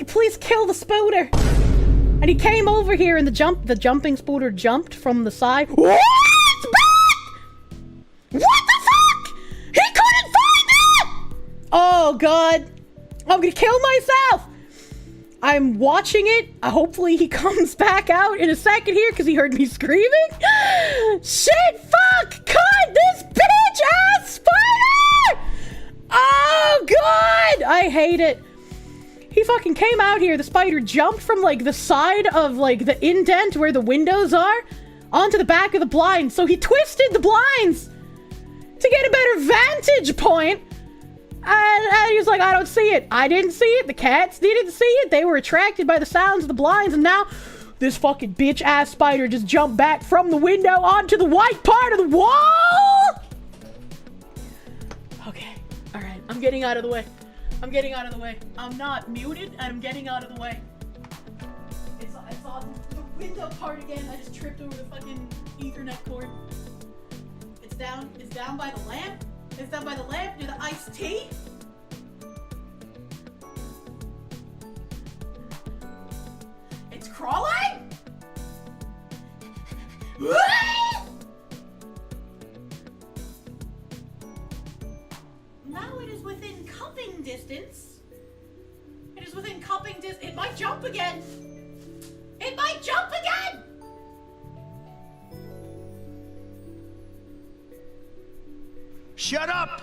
please kill the spooter. And he came over here and the jumping spooter jumped from the side. What? What the fuck? He couldn't find me! Oh god. I'm gonna kill myself. I'm watching it. Hopefully he comes back out in a second here because he heard me screaming. Shit, fuck, cut this bitch ass spider! Oh god, I hate it. He fucking came out here. The spider jumped from like the side of like the indent where the windows are onto the back of the blinds. So he twisted the blinds to get a better vantage point. And he was like, I don't see it. I didn't see it. The cats didn't see it. They were attracted by the sounds of the blinds. And now this fucking bitch ass spider just jumped back from the window onto the white part of the wall. Okay. All right. I'm getting out of the way. I'm not muted and I'm getting out of the way. It's on the window part again. I just tripped over the fucking Ethernet cord. It's down by the lamp. It's down by the lamp near the iced tea. It's crawling. Now it is within cupping distance. It might jump again. Shut up,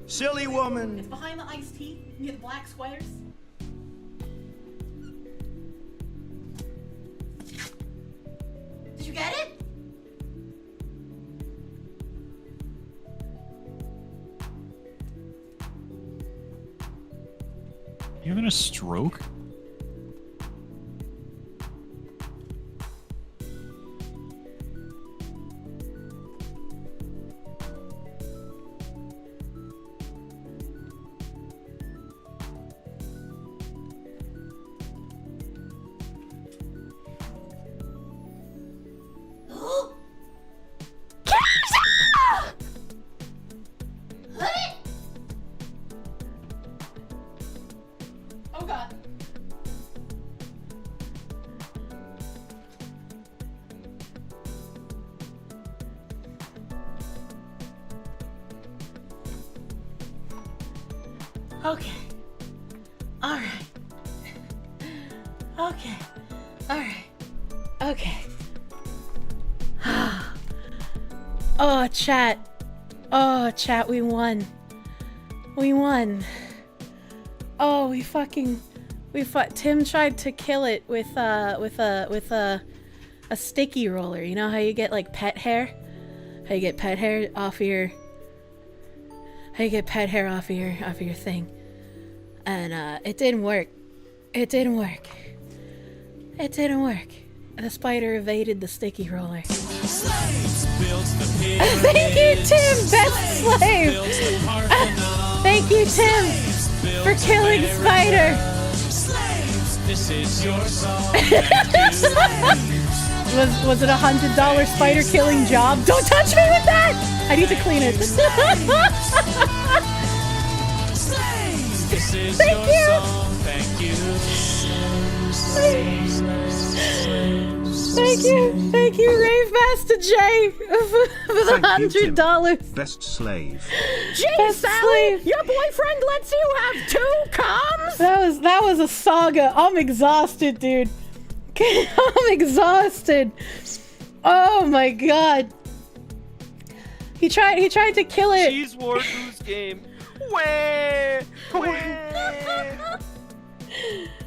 silly woman. It's behind the iced tea near the black squares. Did you get it? You having a stroke? Oh god. Okay. Alright. Okay. Alright. Okay. Oh, chat. Oh, chat, we won. We won. Oh, Tim tried to kill it with a sticky roller. You know how you get like pet hair? How you get pet hair off your thing. And it didn't work. It didn't work. It didn't work. The spider evaded the sticky roller. Thank you, Tim! Best slave! Thank you, Tim, for killing Spider! This is your song. Was it $100 spider killing job? Don't touch me with that! I need to clean it. Thank you! Thank you. Thank you, Rave Master J, for the $100. Best slave. Jeez, Sally, your boyfriend lets you have 2 comms? That was a saga. I'm exhausted, dude. I'm exhausted. Oh my god. He tried to kill it. Cheese War Goose Game. Where?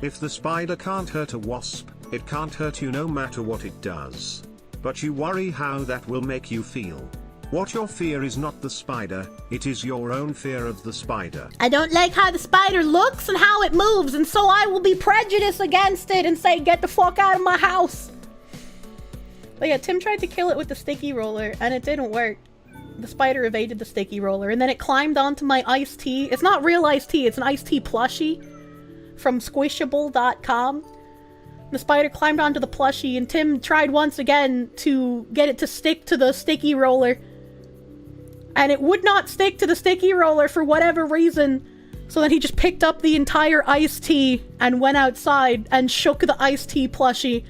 If the spider can't hurt a wasp, it can't hurt you no matter what it does. But you worry how that will make you feel. What your fear is not the spider, it is your own fear of the spider. I don't like how the spider looks and how it moves, and so I will be prejudiced against it and say, get the fuck out of my house. But yeah, Tim tried to kill it with the sticky roller, and it didn't work. The spider evaded the sticky roller, and then it climbed onto my iced tea. It's not real iced tea, it's an iced tea plushie from squishable.com. The spider climbed onto the plushie, and Tim tried once again to get it to stick to the sticky roller. And it would not stick to the sticky roller for whatever reason. So then he just picked up the entire iced tea and went outside and shook the iced tea plushie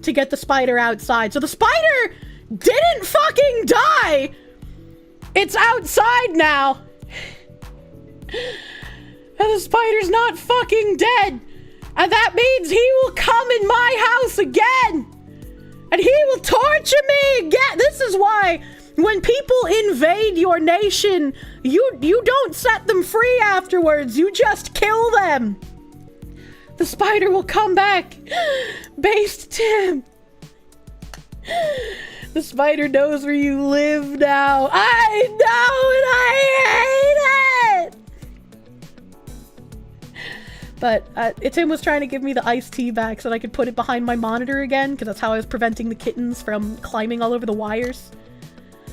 to get the spider outside. So the spider didn't fucking die! It's outside now! And the spider's not fucking dead! And that means he will come in my house again! And he will torture me again! This is why when people invade your nation, you don't set them free afterwards, you just kill them! The spider will come back! Based Tim! The spider knows where you live now! I know and I hate it! But Tim was trying to give me the iced tea back so that I could put it behind my monitor again, because that's how I was preventing the kittens from climbing all over the wires.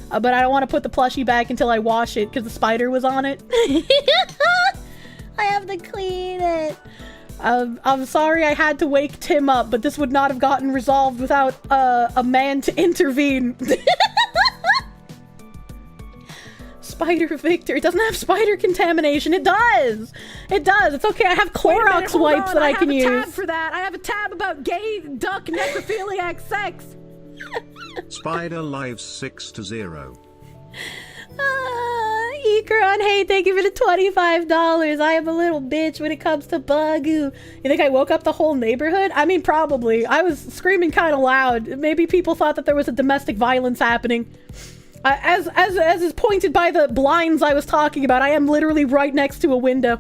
But I don't want to put the plushie back until I wash it, because the spider was on it. I have to clean it. I'm sorry I had to wake Tim up, but this would not have gotten resolved without a man to intervene. Spider Victor. It doesn't have spider contamination. It does. It does. It's okay. I have Clorox wipes that I can use. I have a tab for that. I have a tab about gay duck necrophiliac sex. Spider lives 6-0. Ikron, hey, thank you for the $25. I am a little bitch when it comes to Bagu. You think I woke up the whole neighborhood? I mean, probably. I was screaming kind of loud. Maybe people thought that there was a domestic violence happening. As is pointed by the blinds I was talking about, I am literally right next to a window.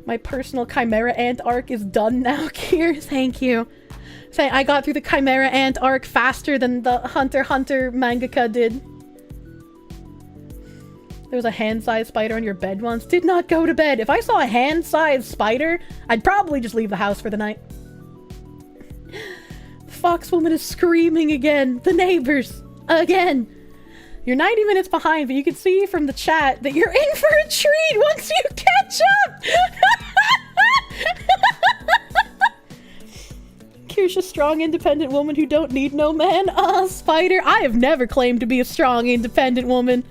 My personal Chimera Ant arc is done now, Kier. Thank you. I got through the Chimera Ant arc faster than the Hunter x Hunter mangaka did. There was a hand-sized spider on your bed once. Did not go to bed. If I saw a hand-sized spider, I'd probably just leave the house for the night. The foxwoman is screaming again. The neighbors. Again. You're 90 minutes behind, but you can see from the chat that you're in for a treat once you catch up! Kirsche, strong, independent woman who don't need no man. Spider. I have never claimed to be a strong, independent woman.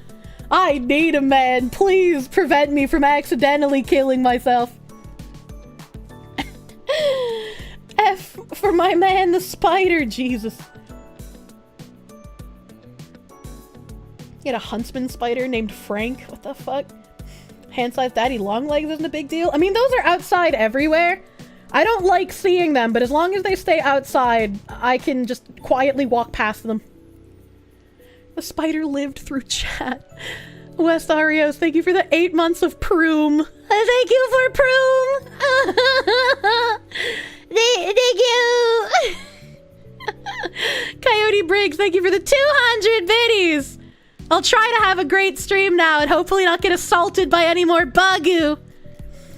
I need a man. Please prevent me from accidentally killing myself. for my man the spider, Jesus. You had a huntsman spider named Frank. What the fuck? Hand-sized daddy longlegs isn't a big deal. I mean, those are outside everywhere. I don't like seeing them, but as long as they stay outside, I can just quietly walk past them. The spider lived through chat. West Arios, thank you for the 8 months of Proom. Thank you for Proom. Thank you. Coyote Briggs, thank you for the 200 biddies. I'll try to have a great stream now and hopefully not get assaulted by any more Bagu.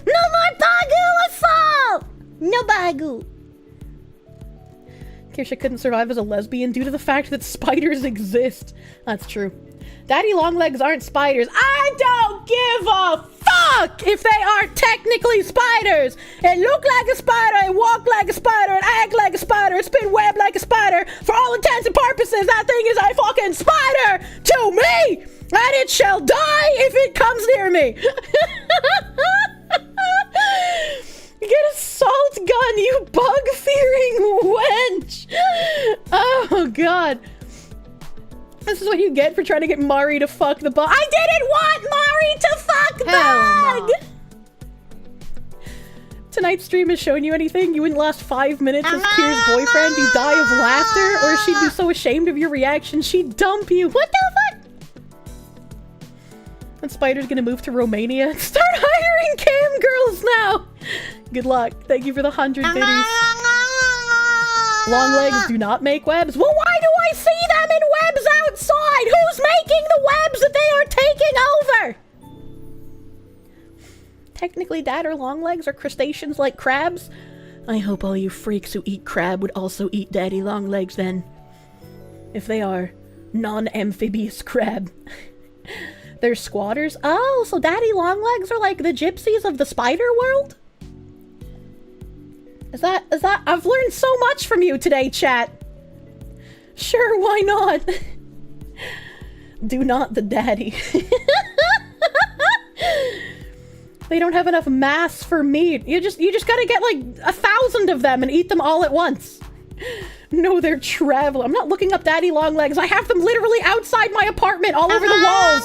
No more Bagu assault! No Bagu. Kirsche couldn't survive as a lesbian due to the fact that spiders exist. That's true. Daddy longlegs aren't spiders. I don't give a fuck if they aren't technically spiders. It look like a spider, it walk like a spider, it act like a spider, it spin web like a spider. For all intents and purposes, that thing is a fucking spider to me! And it shall die if it comes near me. Get a salt gun, you bug-fearing wench! Oh, God. This is what you get for trying to get Mari to fuck the bug. I didn't want Mari to fuck bug! No. Tonight's stream has shown you anything? You wouldn't last 5 minutes as Kira's boyfriend? You die of laughter? Or she'd be so ashamed of your reaction she'd dump you? What the fuck? And Spider's gonna move to Romania and start hiring cam girls now! Good luck. Thank you for the 100 biddies. Longlegs do not make webs. Well, why do I see them in webs outside? Who's making the webs that they are taking over? Technically, dad or longlegs are crustaceans like crabs. I hope all you freaks who eat crab would also eat daddy longlegs then. If they are non-amphibious crab. They're squatters. Oh, so daddy longlegs are like the gypsies of the spider world? Is that, I've learned so much from you today, chat. Sure, why not? Do not the daddy. They don't have enough mass for meat. You just gotta get like 1,000 of them and eat them all at once. No, they're travel. I'm not looking up daddy longlegs. I have them literally outside my apartment all over the walls.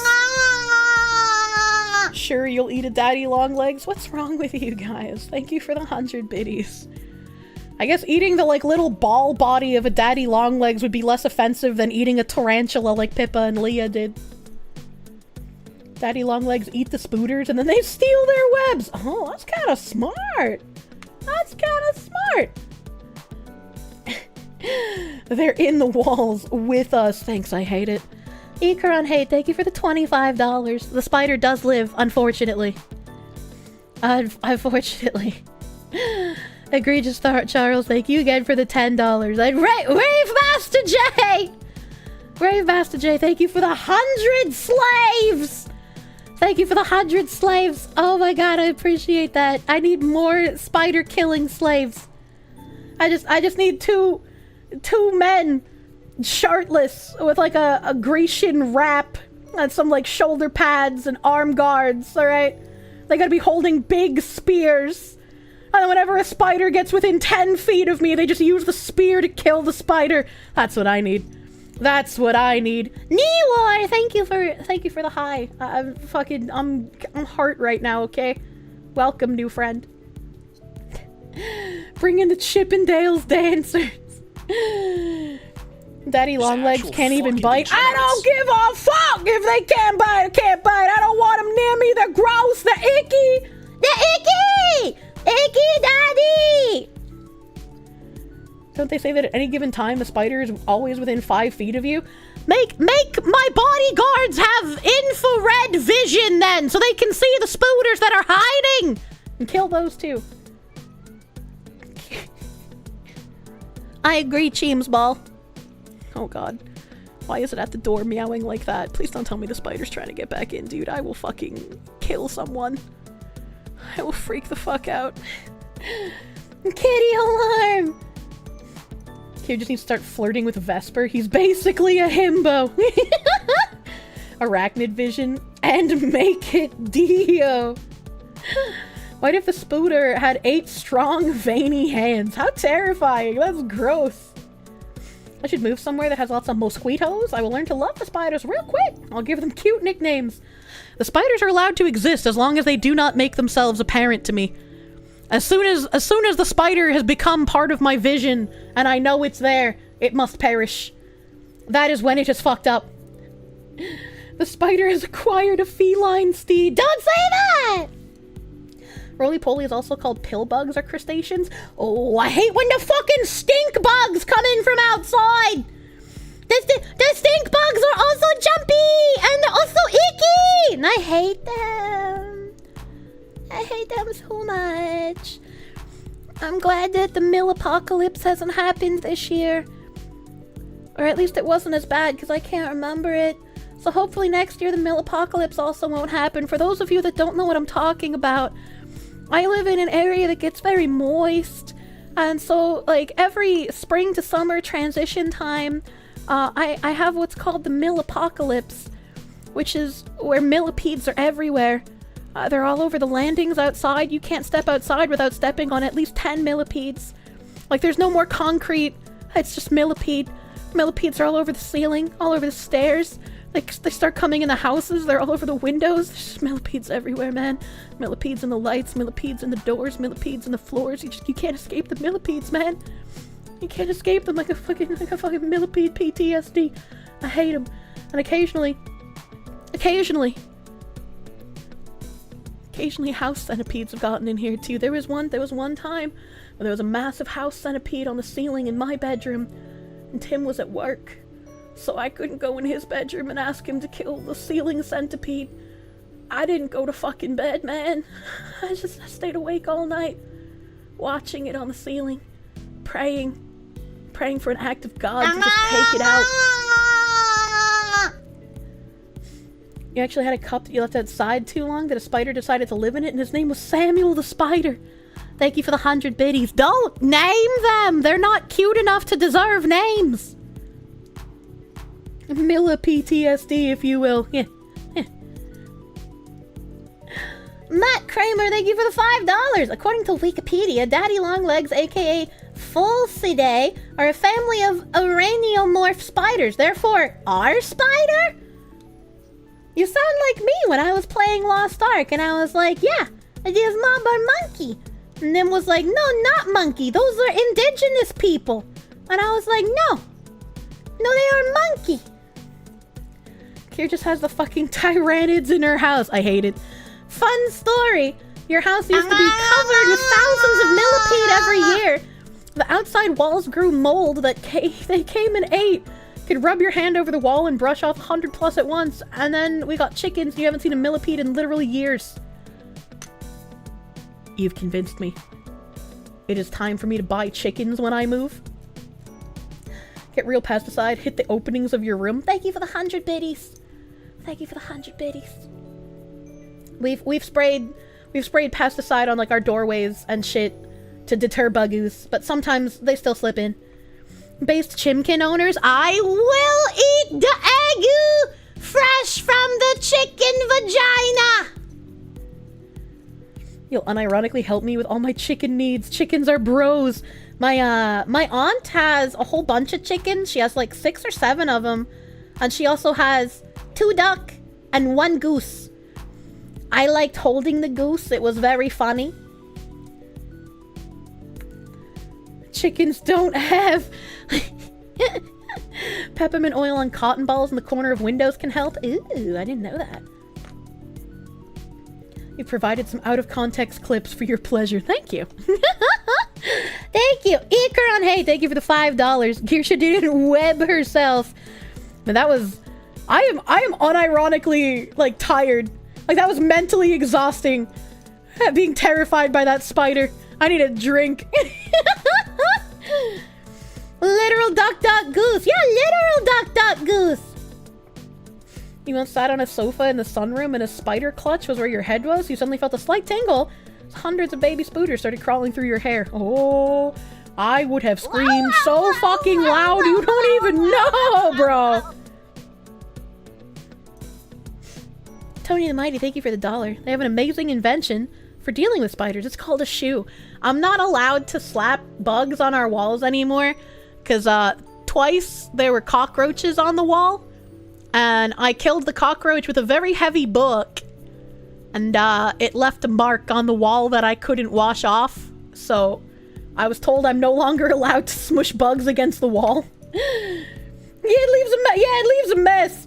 Sure, you'll eat a daddy longlegs? What's wrong with you guys? Thank you for the 100 biddies. I guess eating the like little ball body of a daddy longlegs would be less offensive than eating a tarantula like Pippa and Leah did. Daddy longlegs eat the spooters and then they steal their webs. Oh, that's kind of smart. That's kind of smart. They're in the walls with us. Thanks, I hate it. Ikaron Hate, thank you for the $25. The spider does live, unfortunately. Unfortunately. Egregious Thought Charles, thank you again for the $10. Rave Master J! Rave Master J, thank you for the 100 slaves! Thank you for the 100 slaves. Oh my god, I appreciate that. I need more spider killing slaves. I just need two men shirtless with like a Grecian wrap and some like shoulder pads and arm guards, alright? They gotta be holding big spears. And then whenever a spider gets within 10 feet of me, they just use the spear to kill the spider. That's what I need. That's what I need. Niwar, thank you for the hi. I'm hurt right now, okay? Welcome, new friend. Bring in the Chippendales dancers. Daddy longlegs can't even bite. I don't give a fuck if they can't bite or can't bite. I don't want them near me. They're gross. They're icky. They're icky. Icky daddy. Don't they say that at any given time the spider is always within 5 feet of you? Make my bodyguards have infrared vision then, so they can see the spooters that are hiding! And kill those too. I agree, Cheems Ball. Oh god. Why is it at the door meowing like that? Please don't tell me the spider's trying to get back in, dude. I will fucking kill someone. I will freak the fuck out. Kitty alarm! Kid just needs to start flirting with Vesper. He's basically a himbo. Arachnid vision and make it Dio. What if the spooder had 8 strong, veiny hands? How terrifying. That's gross. I should move somewhere that has lots of mosquitoes. I will learn to love the spiders real quick. I'll give them cute nicknames. The spiders are allowed to exist as long as they do not make themselves apparent to me. As soon as the spider has become part of my vision and I know it's there, it must perish. That is when it is fucked up. The spider has acquired a feline steed. Don't say that! Roly-poly is also called pill bugs or crustaceans. Oh, I hate when the fucking stink bugs come in from outside! The stink bugs are also jumpy! And they're also icky! And I hate them. I hate them so much. I'm glad that the mill apocalypse hasn't happened this year. Or at least it wasn't as bad, because I can't remember it. So hopefully next year the mill apocalypse also won't happen. For those of you that don't know what I'm talking about, I live in an area that gets very moist, and so like every spring to summer transition time, I have what's called the mill apocalypse, which is where millipedes are everywhere. They're all over the landings outside. You can't step outside without stepping on at least 10 millipedes. Like there's no more concrete, it's just millipede. Millipedes are all over the ceiling, all over the stairs. Like, they start coming in the houses, they're all over the windows. There's just millipedes everywhere, man. Millipedes in the lights, millipedes in the doors, millipedes in the floors. You can't escape the millipedes, man. You can't escape them like a fucking millipede PTSD. I hate them. And occasionally house centipedes have gotten in here too. There was one time where there was a massive house centipede on the ceiling in my bedroom, and Tim was at work. So I couldn't go in his bedroom and ask him to kill the ceiling centipede. I didn't go to fucking bed, man. I stayed awake all night, watching it on the ceiling, praying for an act of God to just take it out. You actually had a cup that you left outside too long that a spider decided to live in it, and his name was Samuel the Spider. Thank you for the 100 biddies. Don't name them! They're not cute enough to deserve names! Milla PTSD, if you will. Yeah. Matt Kramer, thank you for the $5. According to Wikipedia, daddy longlegs, aka Fulcidae, are a family of araneomorph spiders. Therefore, our spider? You sound like me when I was playing Lost Ark, and I was like, yeah, these mob are monkey. And then was like, no, not monkey. Those are indigenous people. And I was like, no, they are monkey. Kier just has the fucking tyrannids in her house. I hate it. Fun story. Your house used to be covered with thousands of millipede every year. The outside walls grew mold that they came and ate. Could rub your hand over the wall and brush off 100 plus at once. And then we got chickens. You haven't seen a millipede in literally years. You've convinced me. It is time for me to buy chickens when I move. Get real pesticide. Hit the openings of your room. Thank you for the 100 biddies. Thank you for the 100 biddies. We've sprayed pesticide on like our doorways and shit to deter buggoos, but sometimes they still slip in. Based chimkin owners, I will eat the egg fresh from the chicken vagina. You'll unironically help me with all my chicken needs. Chickens are bros. My aunt has a whole bunch of chickens. She has like 6 or 7 of them. And she also has 2 duck and 1 goose. I liked holding the goose. It was very funny. Chickens don't have peppermint oil on cotton balls in the corner of windows can help. Ooh, I didn't know that. You provided some out-of-context clips for your pleasure. Thank you. Thank you. Ikaron, hey, thank you for the $5. Kirsche didn't web herself. And that was... I am unironically, like, tired. Like, that was mentally exhausting. Being terrified by that spider. I need a drink. Literal duck goose. Yeah, literal duck goose. You once sat on a sofa in the sunroom and a spider clutch was where your head was. You suddenly felt a slight tingle. Hundreds of baby spooters started crawling through your hair. Oh, I would have screamed so fucking loud you don't even know, bro. Tony the Mighty, thank you for the $1. They have an amazing invention. for dealing with spiders. It's called a shoe. I'm not allowed to slap bugs on our walls anymore because twice there were cockroaches on the wall and I killed the cockroach with a very heavy book and it left a mark on the wall that I couldn't wash off. So I was told I'm no longer allowed to smush bugs against the wall. It leaves a mess.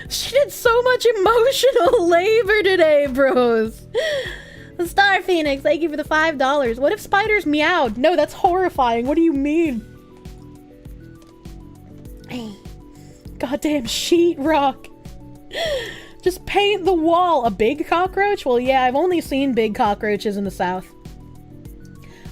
She did so much emotional labor today, bros. Star Phoenix, thank you for the $5. What if spiders meowed? No, that's horrifying. What do you mean? Goddamn sheetrock. Just paint the wall. A big cockroach? Well, yeah, I've only seen big cockroaches in the south.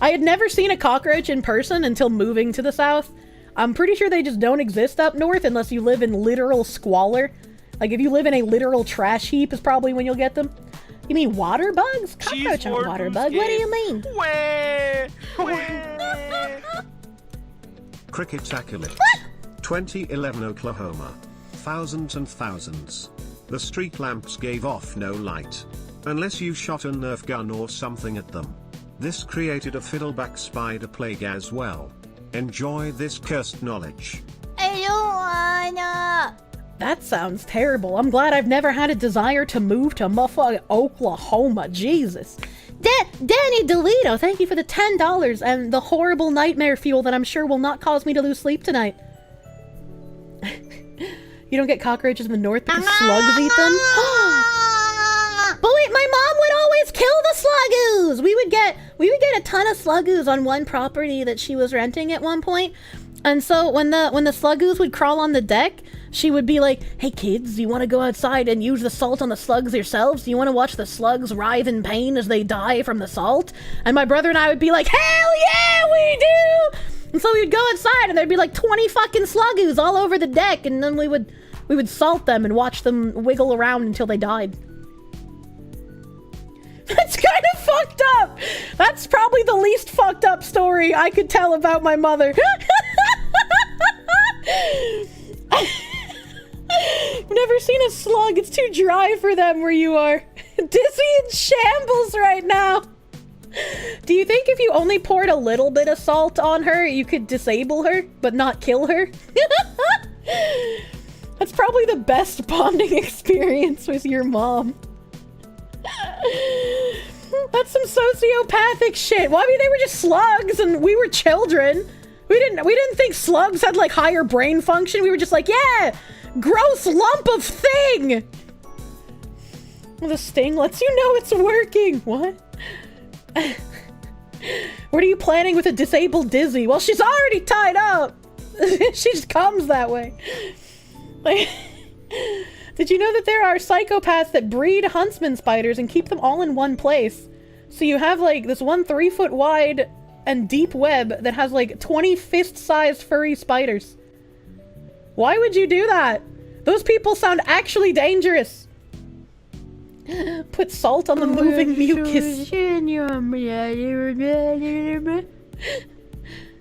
I had never seen a cockroach in person until moving to the south. I'm pretty sure they just don't exist up north unless you live in literal squalor. Like, if you live in a literal trash heap is probably when you'll get them. You mean water bugs? Cockroach on a water bug? What do you mean? Cricketaculate. 2011 Oklahoma. Thousands and thousands. The street lamps gave off no light. Unless you shot a Nerf gun or something at them. This created a fiddleback spider plague as well. Enjoy this cursed knowledge. I don't wanna. That sounds terrible. I'm glad I've never had a desire to move to motherfucking Oklahoma. Jesus. Danny DeLito, thank you for the $10 and the horrible nightmare fuel that I'm sure will not cause me to lose sleep tonight. You don't get cockroaches in the north because slugs eat them? But wait, my mom would always kill the sluggoos! We would get a ton of sluggoos on one property that she was renting at one point. And so when the sluggoos would crawl on the deck, she would be like, hey kids, do you want to go outside and use the salt on the slugs yourselves? Do you want to watch the slugs writhe in pain as they die from the salt? And my brother and I would be like, hell yeah, we do! And so we would go outside and there'd be like 20 fucking sluggoos all over the deck, and then we would salt them and watch them wiggle around until they died. That's kind of fucked up! That's probably the least fucked up story I could tell about my mother. I've never seen a slug. It's too dry for them where you are. Dizzy in shambles right now. Do you think if you only poured a little bit of salt on her, you could disable her, but not kill her? That's probably the best bonding experience with your mom. That's some sociopathic shit. Well, I mean, they were just slugs and we were children. We didn't think slugs had like higher brain function. We were just like, yeah, gross lump of thing. Well, the sting lets you know it's working. What? What are you planning with a disabled Dizzy? Well, she's already tied up. She just comes that way. Like, did you know that there are psychopaths that breed huntsman spiders and keep them all in one place? So you have like this one 3-foot wide and deep web that has like 20 fist-sized furry spiders. Why would you do that? Those people sound actually dangerous. Put salt on the moving mucus.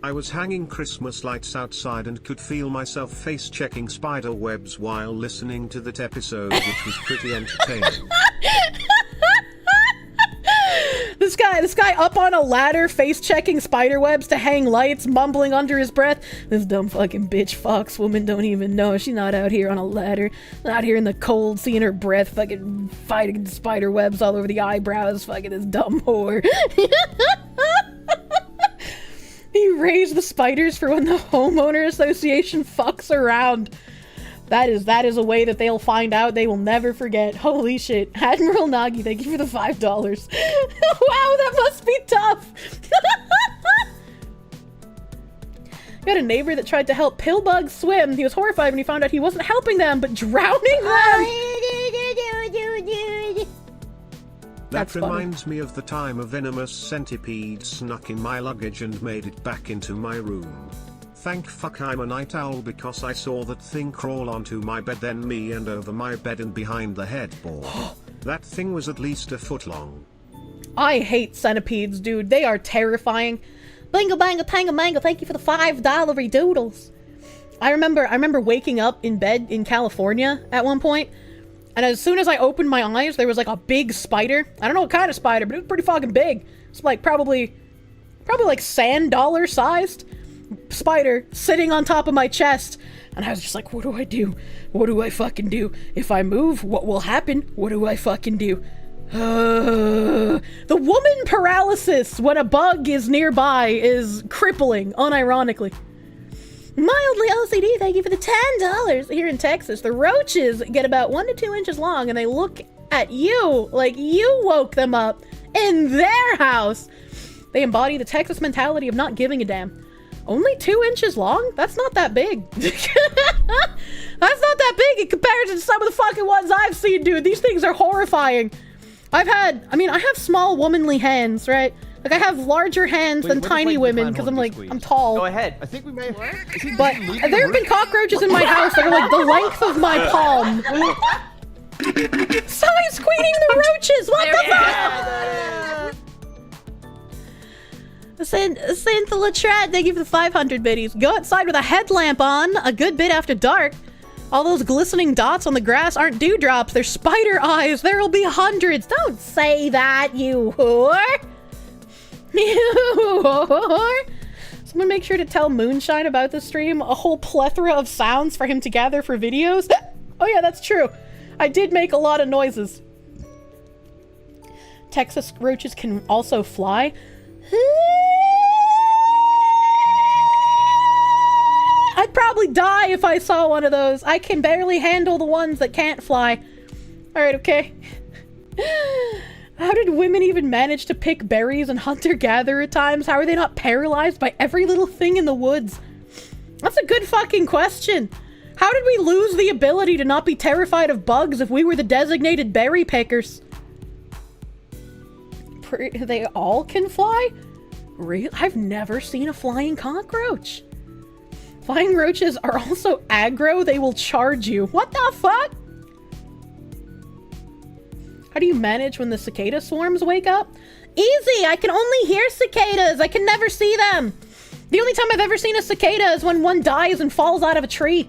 I was hanging Christmas lights outside and could feel myself face-checking spider webs while listening to that episode, which was pretty entertaining. This guy up on a ladder, face-checking spider webs to hang lights, mumbling under his breath. This dumb fucking bitch fox woman don't even know. She's not out here on a ladder. Out here in the cold, seeing her breath, fucking fighting spider webs all over the eyebrows. Fucking this dumb whore. You raise the spiders for when the homeowner association fucks around. That is a way that they'll find out. They will never forget. Holy shit. Admiral Nagi, thank you for the $5. Wow, that must be tough. Got a neighbor that tried to help pillbugs swim. He was horrified when he found out he wasn't helping them, but drowning them. That reminds me of the time a venomous centipede snuck in my luggage and made it back into my room. Thank fuck I'm a night owl because I saw that thing crawl onto my bed, then me and over my bed and behind the headboard. That thing was at least a foot long. I hate centipedes, dude. They are terrifying. Bingo bango tango mango, thank you for the $5 doodles. I remember waking up in bed in California at one point, And as soon as I opened my eyes, there was like a big spider. I don't know what kind of spider, but it was pretty fucking big. It's like probably like sand dollar sized spider sitting on top of my chest. And I was just like, what do I do? What do I fucking do? If I move, what will happen? What do I fucking do? The woman paralysis when a bug is nearby is crippling, unironically. Mildly OCD, thank you for the $10. Here in Texas, the roaches get about 1 to 2 inches long and they look at you like you woke them up in their house. They embody the Texas mentality of not giving a damn. Only 2 inches long? That's not that big. That's not that big in comparison to some of the fucking ones I've seen, dude. These things are horrifying. I have small womanly hands, right? Like, I have larger hands than tiny women because I'm tall. Go ahead. I think we may. But there have been cockroaches in my house that are like the length of my palm. Someone's queening the roaches! What the fuck? Saint Latrat, thank you for the 500 biddies. Go outside with a headlamp on a good bit after dark. All those glistening dots on the grass aren't dewdrops, they're spider eyes. There'll be hundreds. Don't say that, you whore. You whore. Someone make sure to tell Moonshine about this stream. A whole plethora of sounds for him to gather for videos. Oh yeah, that's true. I did make a lot of noises. Texas roaches can also fly. I'd probably die if I saw one of those. I can barely handle the ones that can't fly. Alright, okay. How did women even manage to pick berries and hunter-gatherer at times? How are they not paralyzed by every little thing in the woods? That's a good fucking question. How did we lose the ability to not be terrified of bugs if we were the designated berry pickers? They all can fly? Really? I've never seen a flying cockroach. Flying roaches are also aggro. They will charge you. What the fuck? How do you manage when the cicada swarms wake up? Easy! I can only hear cicadas. I can never see them. The only time I've ever seen a cicada is when one dies and falls out of a tree.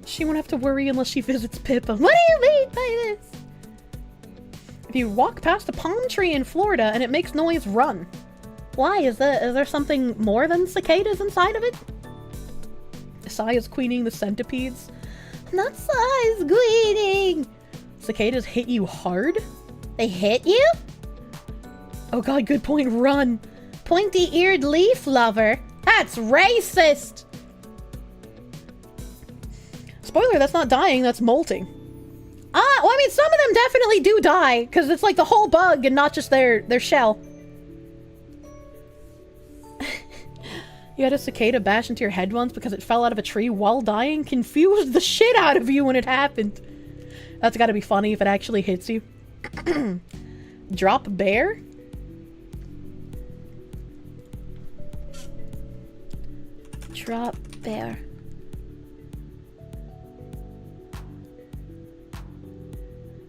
She won't have to worry unless she visits Pippa. What do you mean by this? If you walk past a palm tree in Florida and it makes noise, run. Why? Is there something more than cicadas inside of it? Sai is queening the centipedes. Not Sai's queening! Cicadas hit you hard? They hit you? Oh god, good point, run. Pointy-eared leaf lover? That's racist! Spoiler, that's not dying, that's molting. Well, I mean, some of them definitely do die, because it's like the whole bug and not just their shell. You had a cicada bash into your head once because it fell out of a tree while dying? Confused the shit out of you when it happened. That's gotta be funny if it actually hits you. Drop bear? Drop bear.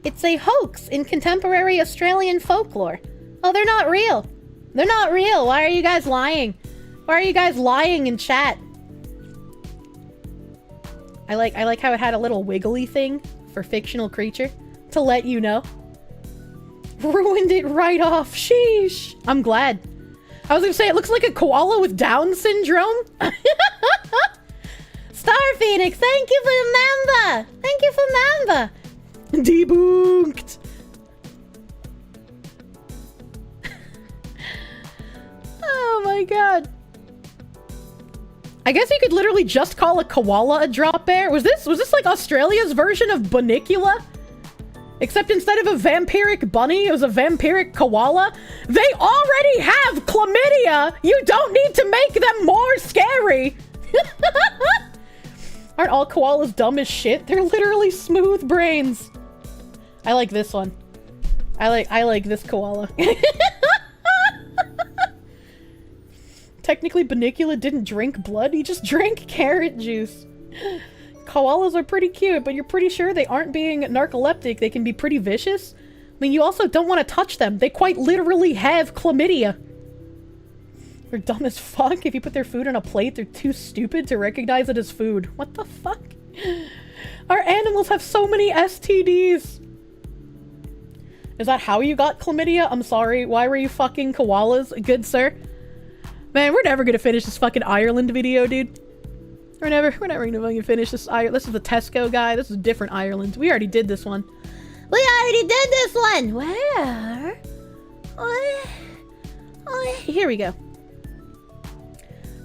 It's a hoax in contemporary Australian folklore. Oh, they're not real. They're not real. Why are you guys lying? Why are you guys lying in chat? I like how it had a little wiggly thing for fictional creature to let you know. Ruined it right off. Sheesh. I'm glad. I was gonna say, it looks like a koala with Down syndrome. Star Phoenix, thank you for the member. Thank you for member. Debunked. Oh my god. I guess you could literally just call a koala a drop bear. Was this like Australia's version of Bunnicula? Except instead of a vampiric bunny, it was a vampiric koala. They already have chlamydia! You don't need to make them more scary! Aren't all koalas dumb as shit? They're literally smooth brains. I like this one. I like this koala. Technically, Bunnicula didn't drink blood, he just drank carrot juice. Koalas are pretty cute, but you're pretty sure they aren't being narcoleptic. They can be pretty vicious. I mean, you also don't want to touch them. They quite literally have chlamydia. They're dumb as fuck. If you put their food on a plate, they're too stupid to recognize it as food. What the fuck? Our animals have so many STDs. Is that how you got chlamydia? I'm sorry. Why were you fucking koalas, good sir? Man, we're never gonna finish this fucking Ireland video, dude. We're never gonna fucking finish this. This is the Tesco guy. This is a different Ireland. We already did this one. We already did this one. Where? Here we go.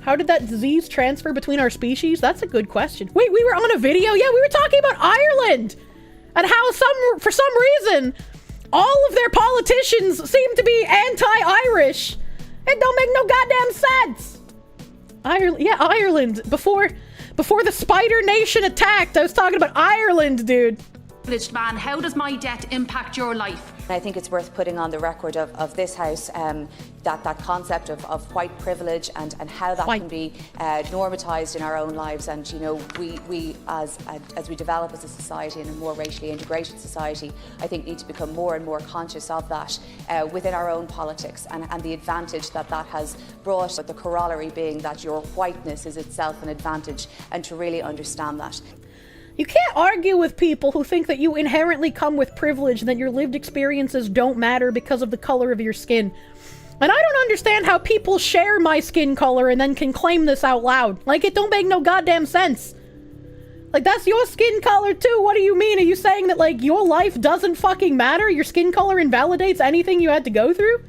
How did that disease transfer between our species? That's a good question. Wait, we were on a video? Yeah, we were talking about Ireland! And how for some reason, all of their politicians seem to be anti-Irish. It don't make no goddamn sense! Ireland. Before the Spider Nation attacked, I was talking about Ireland, dude. Privileged man, how does my debt impact your life? I think it's worth putting on the record of this house that concept of white privilege and how that can be normatised in our own lives. And you know, we as we develop as a society and a more racially integrated society, I think need to become more and more conscious of that within our own politics and the advantage that has brought. But the corollary being that your whiteness is itself an advantage, and to really understand that. You can't argue with people who think that you inherently come with privilege and that your lived experiences don't matter because of the color of your skin. And I don't understand how people share my skin color and then can claim this out loud. Like, it don't make no goddamn sense. Like, that's your skin color too. What do you mean? Are you saying that, like, your life doesn't fucking matter? Your skin color invalidates anything you had to go through?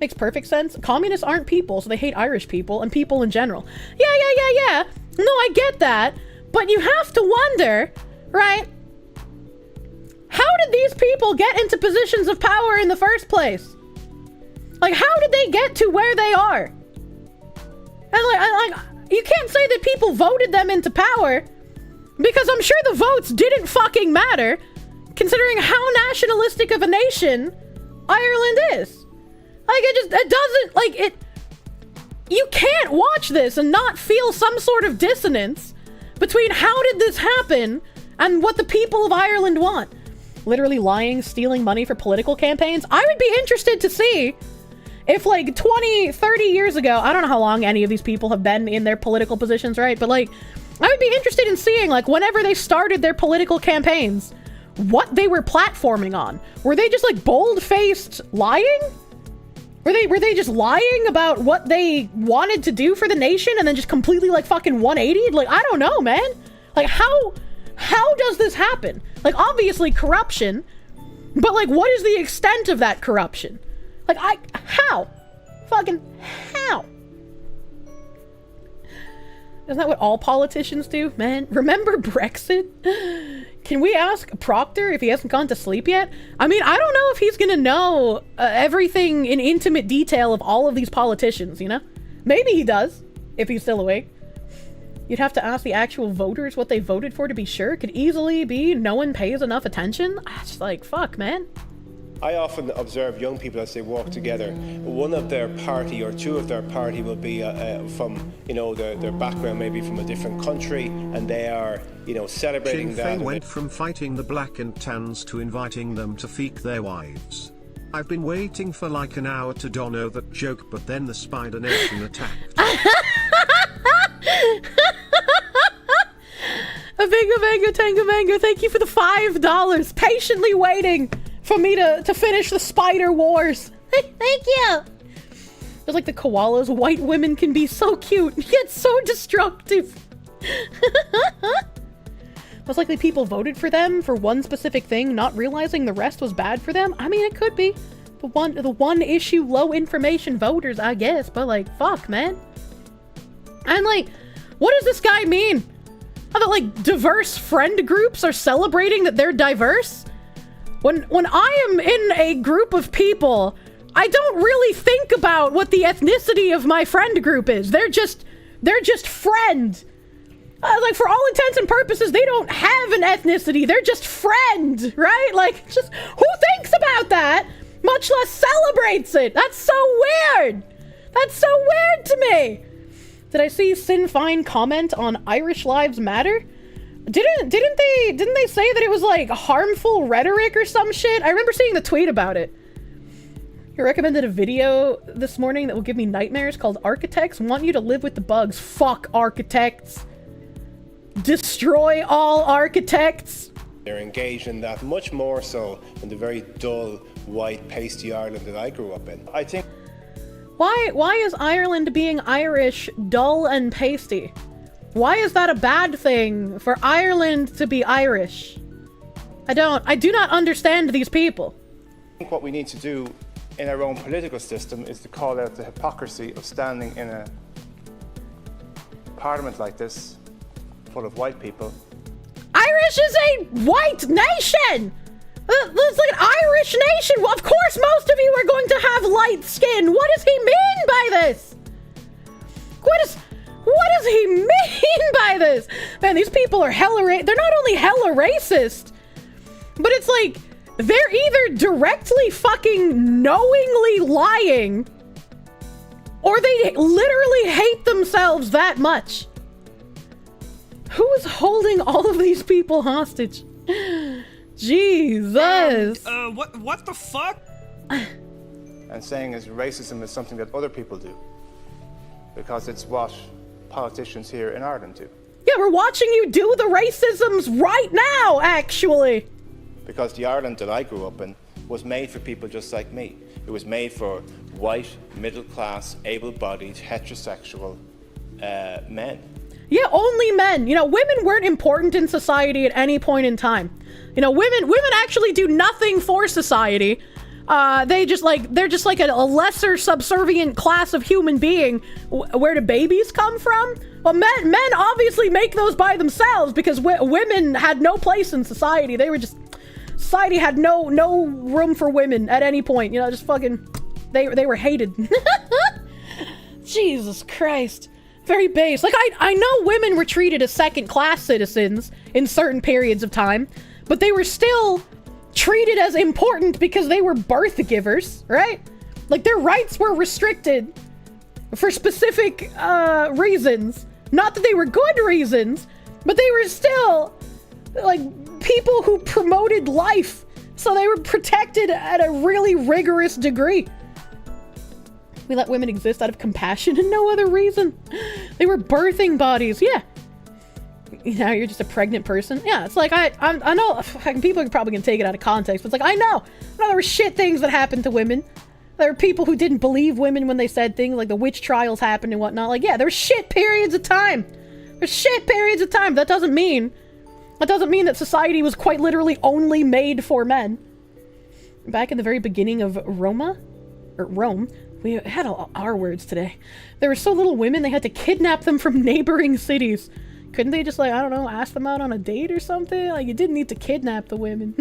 Makes perfect sense. Communists aren't people, so they hate Irish people and people in general. Yeah. No, I get that. But you have to wonder, right? How did these people get into positions of power in the first place? Like, how did they get to where they are? And like, you can't say that people voted them into power, because I'm sure the votes didn't fucking matter, considering how nationalistic of a nation Ireland is. Like, it doesn't, like, you can't watch this and not feel some sort of dissonance between how did this happen and what the people of Ireland want. Literally lying, stealing money for political campaigns. I would be interested to see if, like, 20, 30 years ago, I don't know how long any of these people have been in their political positions, right? But, like, I would be interested in seeing, like, whenever they started their political campaigns, what they were platforming on. Were they just, like, bold-faced lying? Were they just lying about what they wanted to do for the nation and then just completely, like, fucking 180'd? Like, I don't know, man. Like, how does this happen? Like, obviously corruption, but, like, what is the extent of that corruption? Like, how? Fucking how? Isn't that what all politicians do, man? Remember Brexit? Can we ask Proctor if he hasn't gone to sleep yet? I mean, I don't know if he's gonna know everything in intimate detail of all of these politicians, you know? Maybe he does, if he's still awake. You'd have to ask the actual voters what they voted for to be sure. Could easily be no one pays enough attention. It's like, fuck, man. I often observe young people as they walk together. One of their party or two of their party will be from, you know, their background maybe from a different country, and they are, you know, celebrating Sinn that. Féin went from fighting the black and tans to inviting them to feek their wives. I've been waiting for like an hour to dono that joke, but then the Spider Nation attacked. Avinga Tango Mango, thank you for the $5. Patiently waiting for me to finish the Spider Wars. Thank you. It's like the koalas. White women can be so cute, yet so destructive. Most likely people voted for them for one specific thing, not realizing the rest was bad for them. I mean, it could be. The one issue low information voters, I guess. But, like, fuck, man. And, like, what does this guy mean? How that, like, diverse friend groups are celebrating that they're diverse? When I am in a group of people, I don't really think about what the ethnicity of my friend group is. They're just friend. Like, for all intents and purposes, they don't have an ethnicity. They're just friend, right? Like, just who thinks about that, much less celebrates it? That's so weird. That's so weird to me. Did I see Sinn Féin comment on Irish Lives Matter? Didn't they say that it was like harmful rhetoric or some shit? I remember seeing the tweet about it. You recommended a video this morning that will give me nightmares called Architects Want You to Live with the Bugs. Fuck architects. destroy all architects. They're engaged in that much more so than the very dull, white, pasty Ireland that I grew up in. I think... Why is Ireland being Irish dull and pasty? Why is that a bad thing for Ireland to be Irish? I do not understand these people. I think what we need to do in our own political system is to call out the hypocrisy of standing in a parliament like this, full of white people. Irish is a white nation! It's like an Irish nation! Well, of course most of you are going to have light skin! What does he mean by this? What does he mean by this? Man, these people are they're not only hella racist, but it's like, they're either directly fucking knowingly lying, or they literally hate themselves that much. Who is holding all of these people hostage? Jesus. What the fuck? And saying is racism is something that other people do, because it's what politicians here in Ireland do. Yeah, we're watching you do the racisms right now, actually. Because the Ireland that I grew up in was made for people just like me. It was made for white, middle-class, able-bodied, heterosexual men. Yeah, only men. You know, women weren't important in society at any point in time. You know, women actually do nothing for society. They're just like a lesser subservient class of human being. Where do babies come from? Well, men obviously make those by themselves because women had no place in society. Society had no room for women at any point. You know, just fucking, they were hated. Jesus Christ. Very base. Like, I know women were treated as second-class citizens in certain periods of time, but they were still treated as important because they were birth givers, right? Like, their rights were restricted for specific reasons. Not that they were good reasons, but they were still, like, people who promoted life. So they were protected at a really rigorous degree. We let women exist out of compassion and no other reason. They were birthing bodies, yeah. Now you're just a pregnant person. Yeah, it's like, I know, people are probably gonna take it out of context, but it's like, I know there were shit things that happened to women. There were people who didn't believe women when they said things, like the witch trials happened and whatnot. Like, yeah, there were shit periods of time. There's shit periods of time. That doesn't mean that society was quite literally only made for men. Back in the very beginning of Rome, we had all our words today. There were so little women, they had to kidnap them from neighboring cities. Couldn't they just, like, I don't know, ask them out on a date or something? Like, you didn't need to kidnap the women.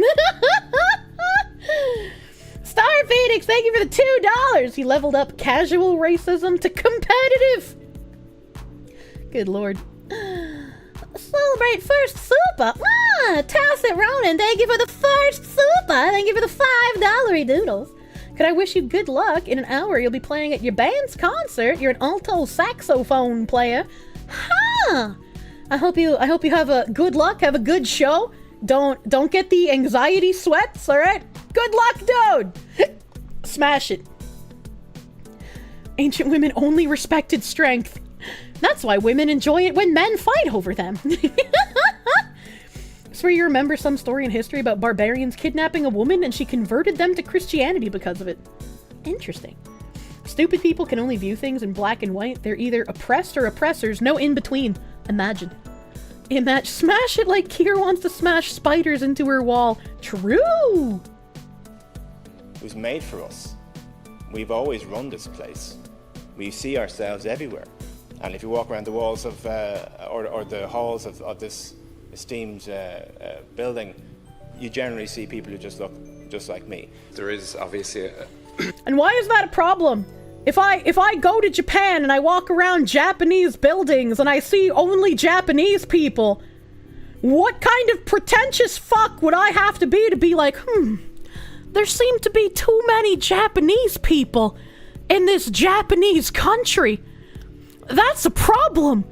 Star Phoenix, thank you for the $2. He leveled up casual racism to competitive. Good lord. Celebrate first super. Tacit Ronan, thank you for the first super. Thank you for the $5 doodles. Could I wish you good luck? In an hour, you'll be playing at your band's concert. You're an alto saxophone player. Huh. I hope you have a good luck. Have a good show. Don't get the anxiety sweats. All right. Good luck, dude. Smash it. Ancient women only respected strength. That's why women enjoy it when men fight over them. It's where you remember some story in history about barbarians kidnapping a woman and she converted them to Christianity because of it. Interesting. Stupid people can only view things in black and white. They're either oppressed or oppressors. No in between. Imagine. Smash it like Kier wants to smash spiders into her wall. True. It was made for us. We've always run this place. We see ourselves everywhere. And if you walk around the walls of, or the halls of this esteemed building, you generally see people who just look just like me. There is obviously And why is that a problem? If I go to Japan and I walk around Japanese buildings and I see only Japanese people, what kind of pretentious fuck would I have to be like, there seem to be too many Japanese people in this Japanese country. That's a problem.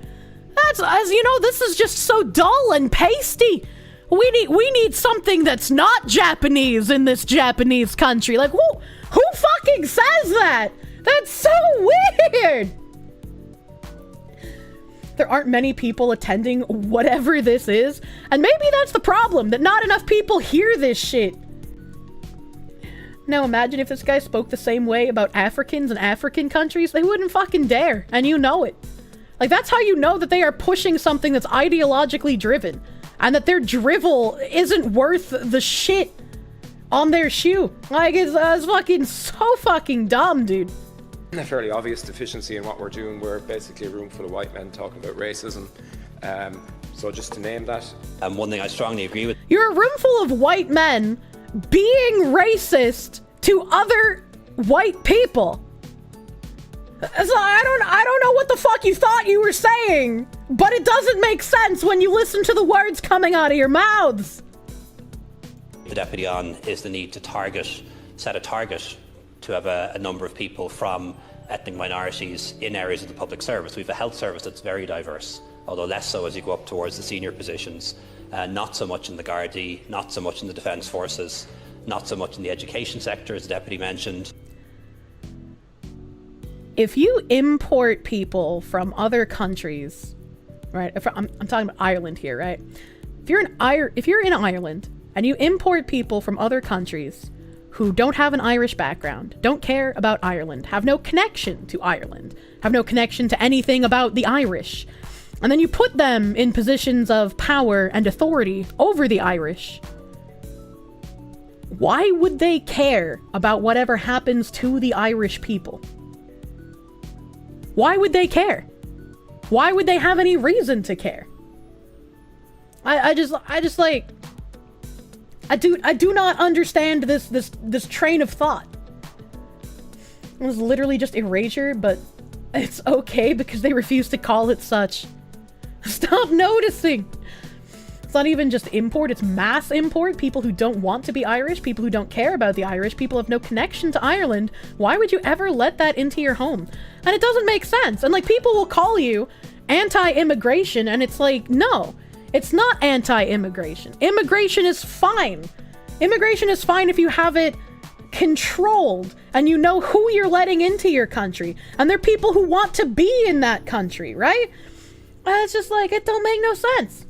That's, as you know, this is just so dull and pasty. We need something that's not Japanese in this Japanese country. Like, who fucking says that? That's so weird. there aren't many people attending whatever this is. And maybe that's the problem, that not enough people hear this shit. Now imagine if this guy spoke the same way about Africans and African countries, they wouldn't fucking dare, and you know it. Like, that's how you know that they are pushing something that's ideologically driven, and that their drivel isn't worth the shit on their shoe. Like, it's fucking so fucking dumb, dude. A fairly obvious deficiency in what we're doing. We're basically a room full of white men talking about racism. So just to name that. One thing I strongly agree with. You're a room full of white men being racist to other white people. So I don't know what the fuck you thought you were saying, but it doesn't make sense when you listen to the words coming out of your mouths. The deputy on is the need to set a target to have a number of people from ethnic minorities in areas of the public service. We have a health service that's very diverse, although less so as you go up towards the senior positions. Not so much in the Gardaí, not so much in the Defence Forces, not so much in the education sector, as the deputy mentioned. If you import people from other countries, right? I'm talking about Ireland here, right? If you're in Ireland and you import people from other countries who don't have an Irish background, don't care about Ireland, have no connection to Ireland, have no connection to anything about the Irish, and then you put them in positions of power and authority over the Irish, why would they care about whatever happens to the Irish people? Why would they care? Why would they have any reason to care? I do not understand this train of thought. It was literally just erasure, but it's okay because they refuse to call it such. Stop noticing! It's not even just import, it's mass import. People who don't want to be Irish, people who don't care about the Irish, people who have no connection to Ireland. Why would you ever let that into your home? And it doesn't make sense. And like, people will call you anti-immigration, and it's like, no, it's not anti-immigration. Immigration is fine. Immigration is fine if you have it controlled and you know who you're letting into your country. And they're people who want to be in that country, right? It's just like, it don't make no sense.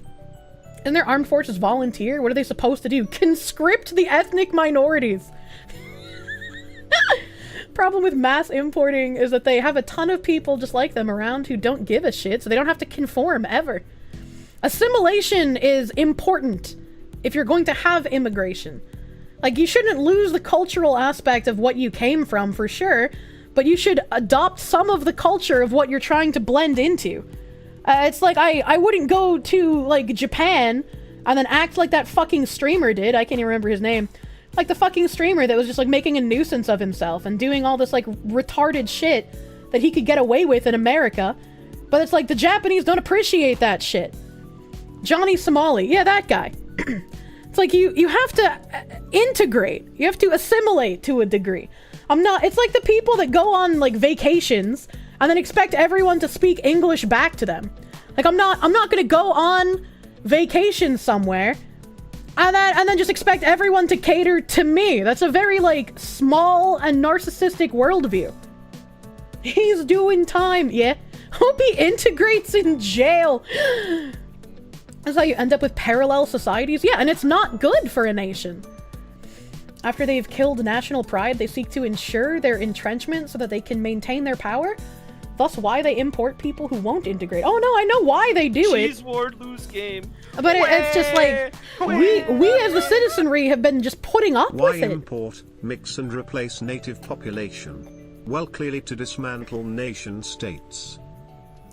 And their armed forces volunteer? What are they supposed to do? Conscript the ethnic minorities. Problem with mass importing is that they have a ton of people just like them around who don't give a shit, so they don't have to conform ever. Assimilation is important if you're going to have immigration. Like, you shouldn't lose the cultural aspect of what you came from, for sure, but you should adopt some of the culture of what you're trying to blend into. It's like, I wouldn't go to, like, Japan and then act like that fucking streamer did. I can't even remember his name. Like, the fucking streamer that was just, like, making a nuisance of himself and doing all this, like, retarded shit that he could get away with in America. But it's like, the Japanese don't appreciate that shit. Johnny Somali. Yeah, that guy. It's like, you have to integrate. You have to assimilate to a degree. It's like the people that go on, like, vacations and then expect everyone to speak English back to them. Like, I'm not gonna go on vacation somewhere and then just expect everyone to cater to me. That's a very, like, small and narcissistic worldview. He's doing time, yeah. Hope he integrates in jail. That's how you end up with parallel societies. Yeah, and it's not good for a nation. After they've killed national pride, they seek to ensure their entrenchment so that they can maintain their power. Thus why they import people who won't integrate. Oh no, I know why they do it. Cheese ward, lose game. But it's just like, we as the citizenry have been just putting up with it. Why import, mix and replace native population? Well, clearly to dismantle nation states.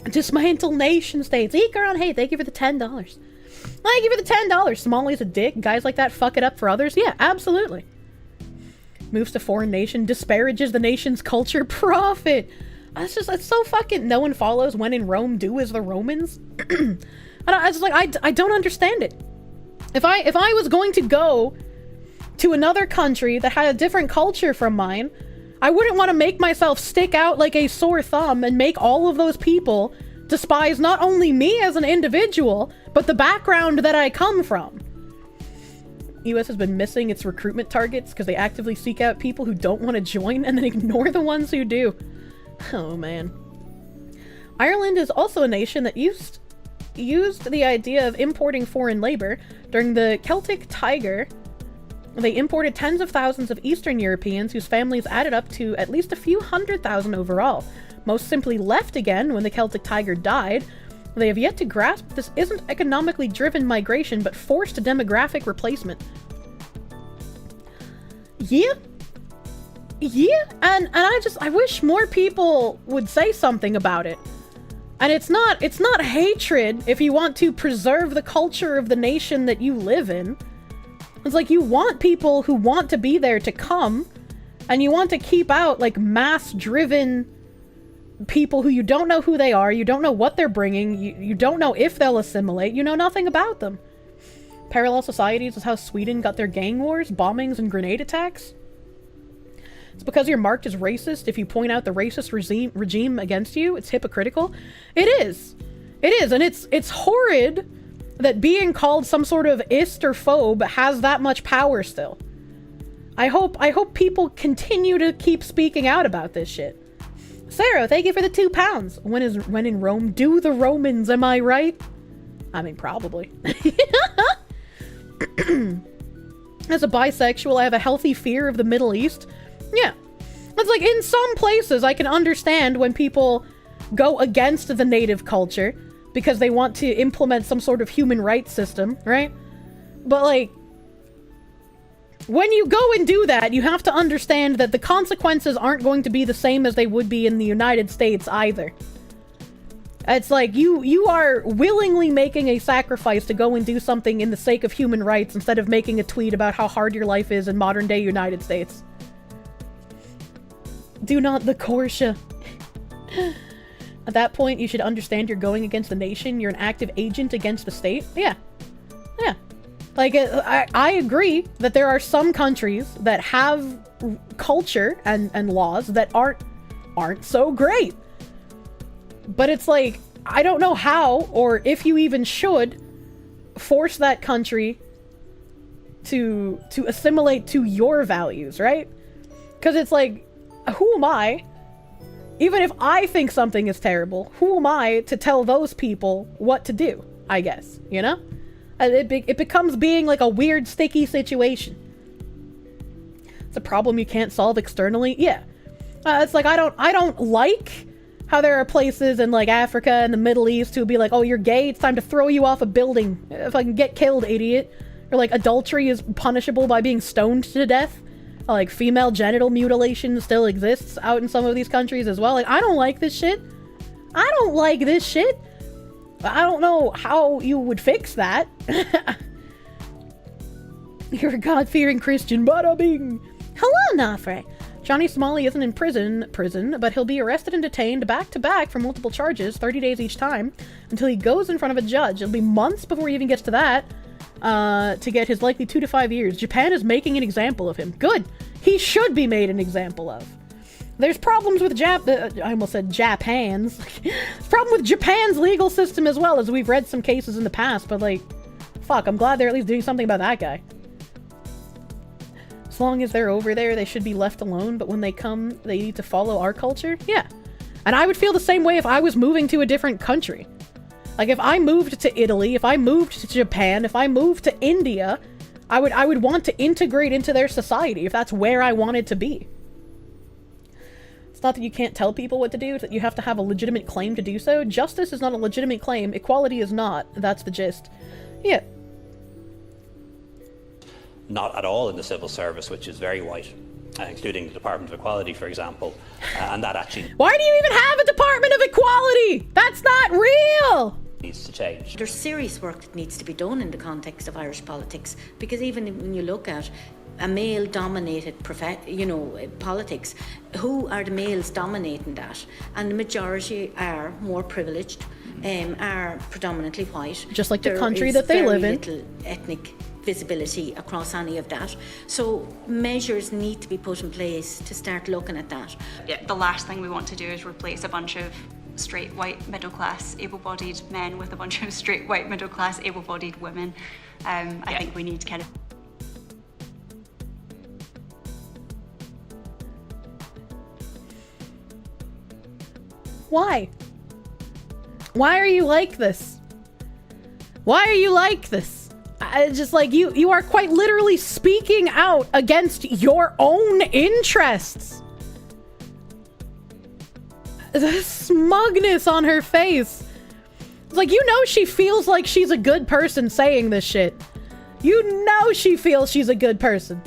Dismantle nation states. Ikaron, hey, thank you for the $10. Thank you for the $10. Somali's a dick. Guys like that fuck it up for others. Yeah, absolutely. Moves to foreign nation, disparages the nation's culture. Profit. It's so fucking, no one follows when in Rome, do as the Romans. I don't understand it. If I was going to go to another country that had a different culture from mine, I wouldn't want to make myself stick out like a sore thumb and make all of those people despise not only me as an individual, but the background that I come from. US has been missing its recruitment targets because they actively seek out people who don't want to join and then ignore the ones who do. Oh man. Ireland is also a nation that used the idea of importing foreign labor. During the Celtic Tiger, they imported tens of thousands of Eastern Europeans whose families added up to at least a few 100,000 overall. Most simply left again when the Celtic Tiger died. They have yet to grasp this isn't economically driven migration, but forced demographic replacement. Yeah, and I wish more people would say something about it. And it's not hatred if you want to preserve the culture of the nation that you live in. It's like you want people who want to be there to come, and you want to keep out like mass-driven people who you don't know who they are, you don't know what they're bringing, you don't know if they'll assimilate, you know nothing about them. Parallel societies is how Sweden got their gang wars, bombings, and grenade attacks. It's because you're marked as racist if you point out the racist regime against you. It's hypocritical. It is, and it's horrid that being called some sort of ist or phobe has that much power still. I hope people continue to keep speaking out about this shit. Sarah, thank you for the £2. When in Rome, do the Romans, am I right? I mean, probably. As a bisexual, I have a healthy fear of the Middle East. Yeah. It's like, in some places, I can understand when people go against the native culture because they want to implement some sort of human rights system, right? But, like, when you go and do that, you have to understand that the consequences aren't going to be the same as they would be in the United States either. It's like, you are willingly making a sacrifice to go and do something in the sake of human rights instead of making a tweet about how hard your life is in modern day United States. Do not the Kirsche. At that point, you should understand you're going against the nation. You're an active agent against the state. Yeah. Yeah. Like, I agree that there are some countries that have culture and laws that aren't so great. But it's like, I don't know how, or if you even should, force that country to assimilate to your values, right? Because it's like, who am I? Even if I think something is terrible, who am I to tell those people what to do, I guess, you know? It becomes being like a weird, sticky situation. It's a problem you can't solve externally. Yeah. It's like, I don't like how there are places in like Africa and the Middle East who be like, oh, you're gay, it's time to throw you off a building. If I can get killed, idiot. Or like adultery is punishable by being stoned to death. Like female genital mutilation still exists out in some of these countries as well. Like, I don't like this shit. I don't like this shit. I don't know how you would fix that. You're a God-fearing Christian, bada bing. Hello, Nafre. Johnny Smalley isn't in prison, but he'll be arrested and detained back-to-back for multiple charges, 30 days each time, until he goes in front of a judge. It'll be months before he even gets to that, to get his likely 2 to 5 years. Japan is making an example of him. Good. He should be made an example of. There's problems with I almost said Japan's. There's problem with Japan's legal system as well, as we've read some cases in the past, but like, fuck, I'm glad they're at least doing something about that guy. As long as they're over there, they should be left alone, but when they come, they need to follow our culture? Yeah. And I would feel the same way if I was moving to a different country. Like, if I moved to Italy, if I moved to Japan, if I moved to India, I would want to integrate into their society if that's where I wanted to be. It's not that you can't tell people what to do, it's that you have to have a legitimate claim to do so. Justice is not a legitimate claim, equality is not. That's the gist. Yeah. Not at all in the civil service, which is very white, including the Department of Equality, for example, and that actually... Why do you even have a Department of Equality? That's not real! Needs to change. There's serious work that needs to be done in the context of Irish politics, because even when you look at a male-dominated politics, who are the males dominating that? And the majority are more privileged, are predominantly white. Just like the country that they live in. There is very little ethnic visibility across any of that. So measures need to be put in place to start looking at that. Yeah, the last thing we want to do is replace a bunch of straight white middle-class able-bodied men with a bunch of straight white middle-class able-bodied women. I think we need to kind of... Why? Why are you like this? Why are you like this? Just like you are quite literally speaking out against your own interests. The smugness on her face. It's like, you know she feels like she's a good person saying this shit. You know she feels she's a good person.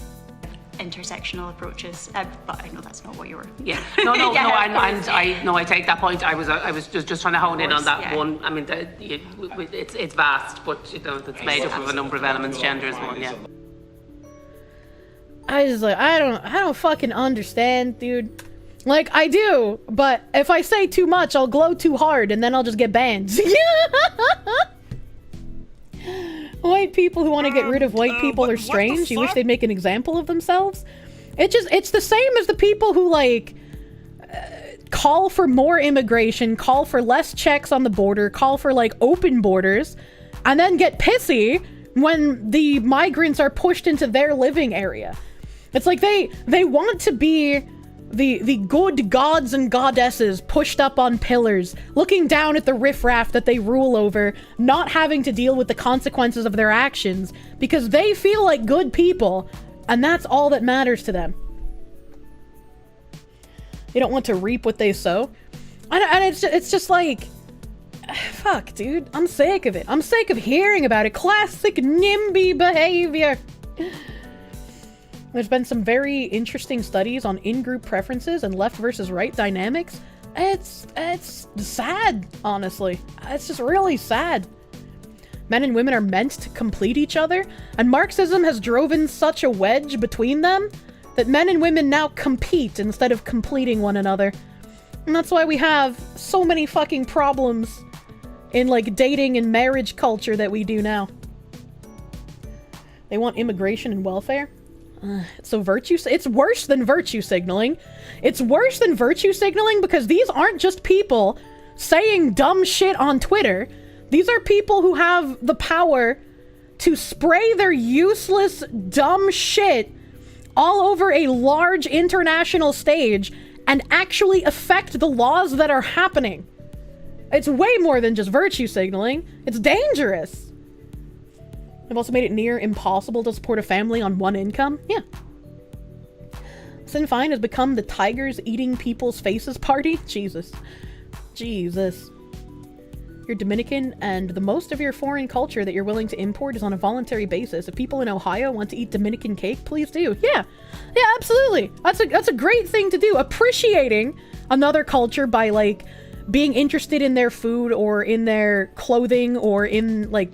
Intersectional approaches, but I know that's not what you were. Yeah, no, Yeah, I take that point. I was just trying to hone in on that one. I mean, it's vast, but you know, it's made up of a number of elements. Gender is one. Yeah. I don't fucking understand, dude. Like, I do, but if I say too much, I'll glow too hard, and then I'll just get banned. White people who want to get rid of white people are strange. You wish they'd make an example of themselves. It's the same as the people who, like, call for more immigration, call for less checks on the border, call for, like, open borders, and then get pissy when the migrants are pushed into their living area. It's like they want to be the good gods and goddesses pushed up on pillars, looking down at the riffraff that they rule over, not having to deal with the consequences of their actions, because they feel like good people, and that's all that matters to them. They don't want to reap what they sow. And it's just like, fuck, dude. I'm sick of it. I'm sick of hearing about it. Classic NIMBY behavior. There's been some very interesting studies on in-group preferences and left versus right dynamics. It's sad, honestly. It's just really sad. Men and women are meant to complete each other, and Marxism has driven such a wedge between them that men and women now compete instead of completing one another. And that's why we have so many fucking problems in, like, dating and marriage culture that we do now. They want immigration and welfare. So it's worse than virtue signaling. It's worse than virtue signaling because these aren't just people saying dumb shit on Twitter. These are people who have the power to spray their useless, dumb shit all over a large international stage and actually affect the laws that are happening. It's way more than just virtue signaling. It's dangerous. They've also made it near impossible to support a family on one income. Yeah. Sinn Féin has become the tigers eating people's faces party. Jesus. Jesus. You're Dominican, and the most of your foreign culture that you're willing to import is on a voluntary basis. If people in Ohio want to eat Dominican cake, please do. Yeah. Yeah, absolutely. That's a great thing to do. Appreciating another culture by, like, being interested in their food or in their clothing or in, like,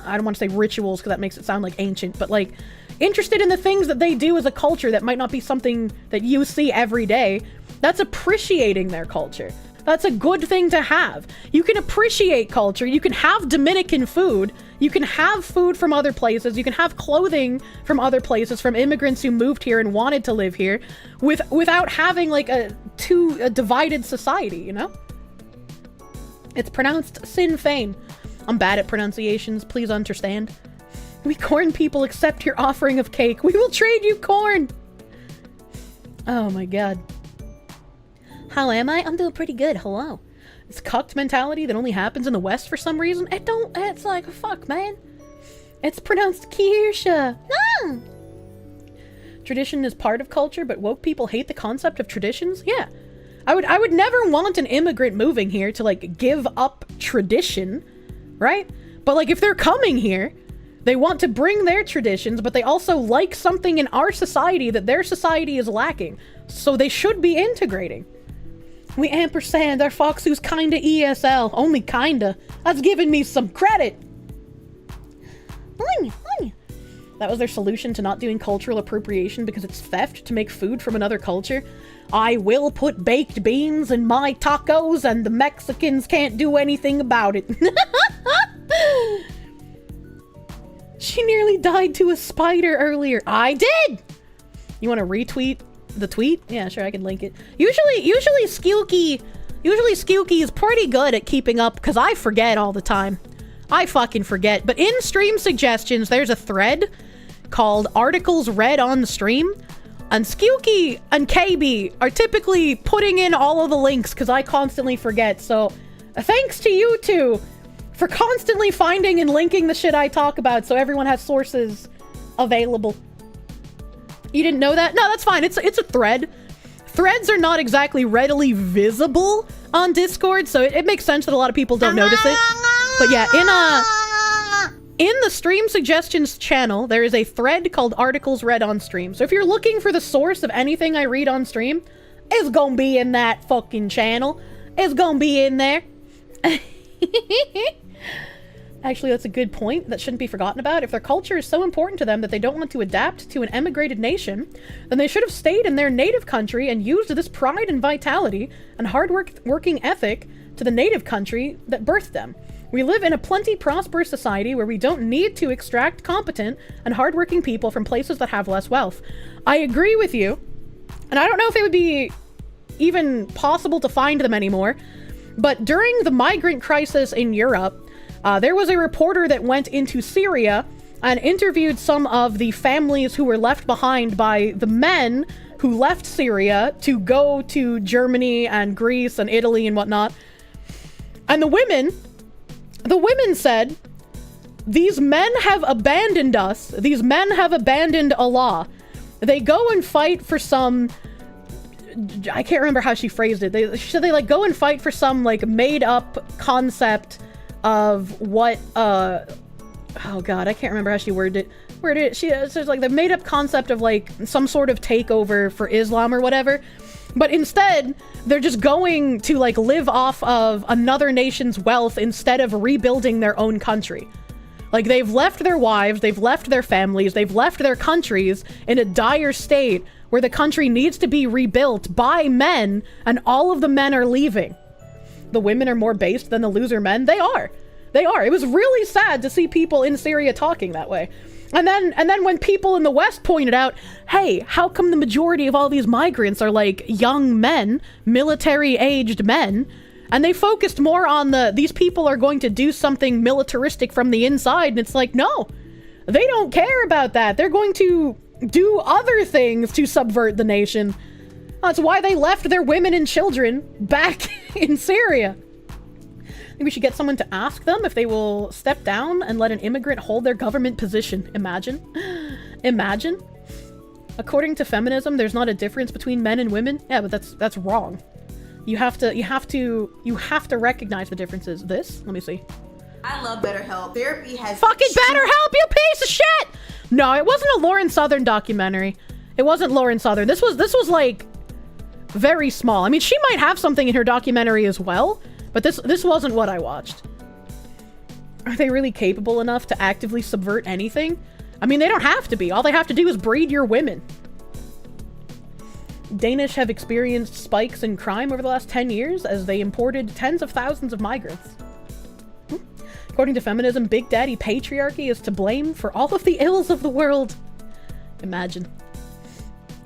I don't want to say rituals because that makes it sound like ancient, but, like, interested in the things that they do as a culture that might not be something that you see every day. That's appreciating their culture. That's a good thing to have. You can appreciate culture. You can have Dominican food. You can have food from other places. You can have clothing from other places, from immigrants who moved here and wanted to live here, without having, like, a divided society, you know? It's pronounced Sinn Féin. I'm bad at pronunciations, please understand. We corn people accept your offering of cake. We will trade you corn! Oh my god. How am I? I'm doing pretty good, hello. It's cucked mentality that only happens in the West for some reason. It's like, fuck, man. It's pronounced Kirsche. No! Tradition is part of culture, but woke people hate the concept of traditions? Yeah. I would never want an immigrant moving here to, like, give up tradition. Right? But, like, if they're coming here, they want to bring their traditions, but they also like something in our society that their society is lacking. So they should be integrating. We ampersand our fox who's kinda ESL. Only kinda. That's giving me some credit. That was their solution to not doing cultural appropriation because it's theft to make food from another culture. I will put baked beans in my tacos and the Mexicans can't do anything about it. She nearly died to a spider earlier. I did! You want to retweet the tweet? Yeah, sure, I can link it. Usually Skewky is pretty good at keeping up because I forget all the time. I fucking forget. But in stream suggestions, there's a thread called Articles Read on the Stream. And Skewky and KB are typically putting in all of the links because I constantly forget. So Thanks to you two for constantly finding and linking the shit I talk about so everyone has sources available. You didn't know that? No, that's fine. It's a thread. Threads are not exactly readily visible on Discord, so it makes sense that a lot of people don't notice it. But yeah, in the stream suggestions channel, there is a thread called Articles Read on Stream. So if you're looking for the source of anything I read on stream, it's gonna be in that fucking channel. It's gonna be in there. Actually, that's a good point that shouldn't be forgotten about. If their culture is so important to them that they don't want to adapt to an emigrated nation, then they should have stayed in their native country and used this pride and vitality and hard-working ethic to the native country that birthed them. We live in a plenty prosperous society where we don't need to extract competent and hardworking people from places that have less wealth. I agree with you, and I don't know if it would be even possible to find them anymore, but during the migrant crisis in Europe, there was a reporter that went into Syria and interviewed some of the families who were left behind by the men who left Syria to go to Germany and Greece and Italy and whatnot. And the women said, these men have abandoned us. These men have abandoned Allah. They go and fight for some... I can't remember how she phrased it. She said they like go and fight for some like made up concept of what oh god, I can't remember how she worded it. She says like the made up concept of like some sort of takeover for Islam or whatever. But instead, they're just going to like live off of another nation's wealth instead of rebuilding their own country. Like they've left their wives, they've left their families, they've left their countries in a dire state where the country needs to be rebuilt by men, and all of the men are leaving. The women are more based than the loser men. They are. It was really sad to see people in Syria talking that way. And then when people in the West pointed out, hey, how come the majority of all these migrants are like young men, military-aged men? And they focused more on these people are going to do something militaristic from the inside. And it's like, no, they don't care about that. They're going to do other things to subvert the nation. That's why they left their women and children back in Syria. I think we should get someone to ask them if they will step down and let an immigrant hold their government position. Imagine. Imagine. According to feminism, there's not a difference between men and women. Yeah, but that's wrong. You have to recognize the differences. Let me see. I love BetterHelp. Therapy has fucking BetterHelp, you piece of shit! No, it wasn't a Lauren Southern documentary. It wasn't Lauren Southern. This was like very small. I mean, she might have something in her documentary as well, but this wasn't what I watched. Are they really capable enough to actively subvert anything? I mean, they don't have to be. All they have to do is breed your women. Danish have experienced spikes in crime over the last 10 years as they imported tens of thousands of migrants. According to feminism, Big Daddy patriarchy is to blame for all of the ills of the world. Imagine.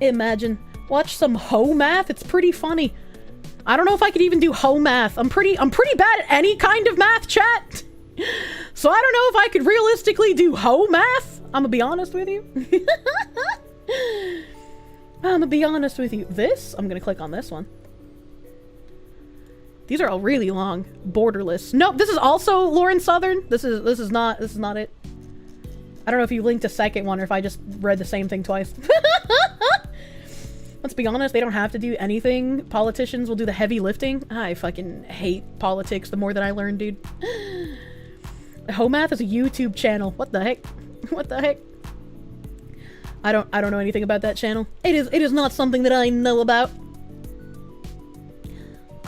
Imagine. Watch some hoe math. It's pretty funny. I don't know if I could even do hoe math. I'm pretty bad at any kind of math, chat. So I don't know if I could realistically do hoe math. I'm gonna be honest with you. I'm gonna be honest with you. I'm gonna click on this one. These are all really long. Borderless. Nope, this is also Lauren Southern. This is not it. I don't know if you linked a second one or if I just read the same thing twice. Let's be honest, they don't have to do anything. Politicians will do the heavy lifting. I fucking hate politics the more that I learn, dude. Homath is a YouTube channel. What the heck? What the heck? I don't know anything about that channel. It is not something that I know about.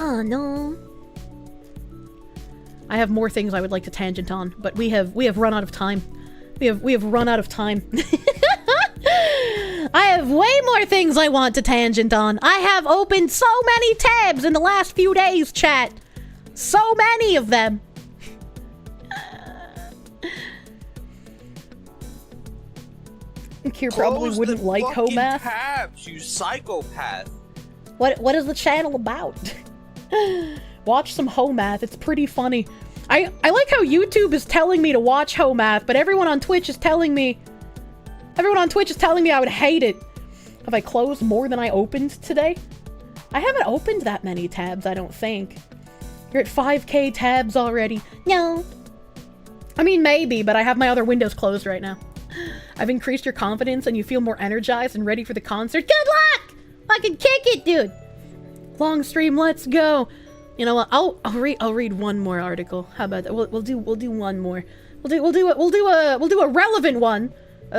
Oh no. I have more things I would like to tangent on, but we have run out of time. We have run out of time. I have way more things I want to tangent on. I have opened so many tabs in the last few days, chat. So many of them. Kier probably wouldn't like Homath. Tabs, you psychopath. What is the channel about? Watch some Homath. It's pretty funny. I like how YouTube is telling me to watch Homath, but everyone on Twitch is telling me I would hate it. Have I closed more than I opened today? I haven't opened that many tabs, I don't think. You're at 5K tabs already. No. I mean, maybe, but I have my other windows closed right now. I've increased your confidence and you feel more energized and ready for the concert. Good luck! Fucking kick it, dude! Long stream, let's go. You know what? I'll read one more article. How about that? We'll do one more. We'll do a relevant one.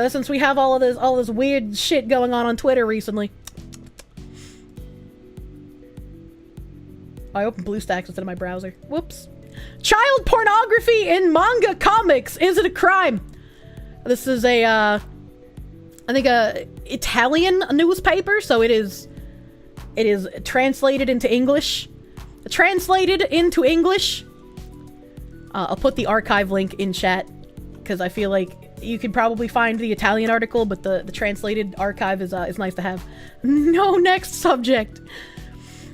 Since we have all this weird shit going on Twitter recently. I opened BlueStacks instead of my browser. Whoops. Child pornography in manga comics. Is it a crime? This is I think a Italian newspaper, so it is translated into English. I'll put the archive link in chat because I feel like you could probably find the Italian article, but the translated archive is nice to have. No, next subject.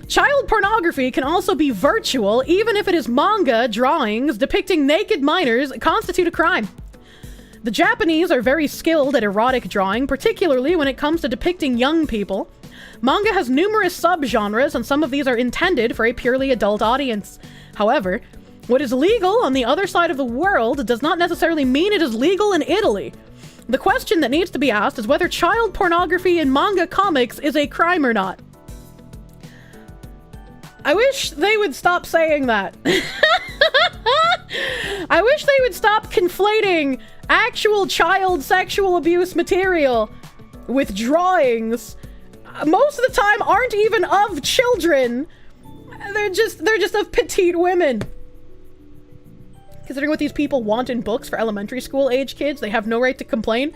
Child pornography can also be virtual, even if it is manga drawings depicting naked minors constitute a crime. The Japanese are very skilled at erotic drawing, particularly when it comes to depicting young people. Manga has numerous subgenres, and some of these are intended for a purely adult audience. However, what is legal on the other side of the world does not necessarily mean it is legal in Italy. The question that needs to be asked is whether child pornography in manga comics is a crime or not. I wish they would stop saying that. I wish they would stop conflating actual child sexual abuse material with drawings. Most of the time aren't even of children. They're just of petite women. Considering what these people want in books for elementary school age kids, they have no right to complain.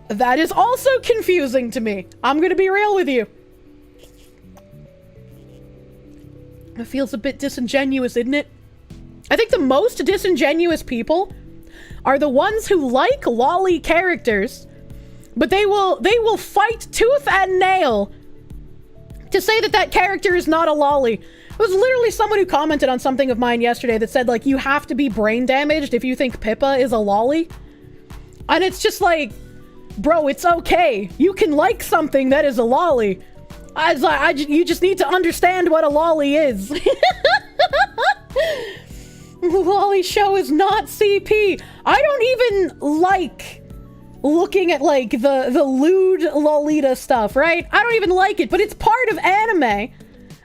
That is also confusing to me. I'm gonna be real with you. It feels a bit disingenuous, isn't it? I think the most disingenuous people are the ones who like lolly characters, but they will fight tooth and nail to say that character is not a lolly. It was literally someone who commented on something of mine yesterday that said, like, you have to be brain damaged if you think Pippa is a lolly. And it's just like, bro, it's okay. You can like something that is a lolly. You just need to understand what a lolly is. Lolly show is not CP. I don't even like looking at, like, the lewd Lolita stuff, right? I don't even like it, but it's part of anime.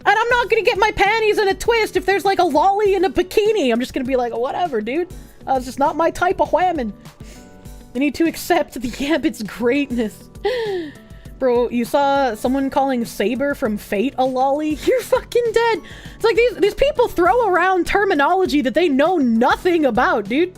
And I'm not gonna get my panties in a twist if there's, like, a lolly in a bikini. I'm just gonna be like, whatever, dude. It's just not my type of whammon. I need to accept the Yabbit's greatness. Bro, you saw someone calling Saber from Fate a lolly? You're fucking dead. It's like these people throw around terminology that they know nothing about, dude.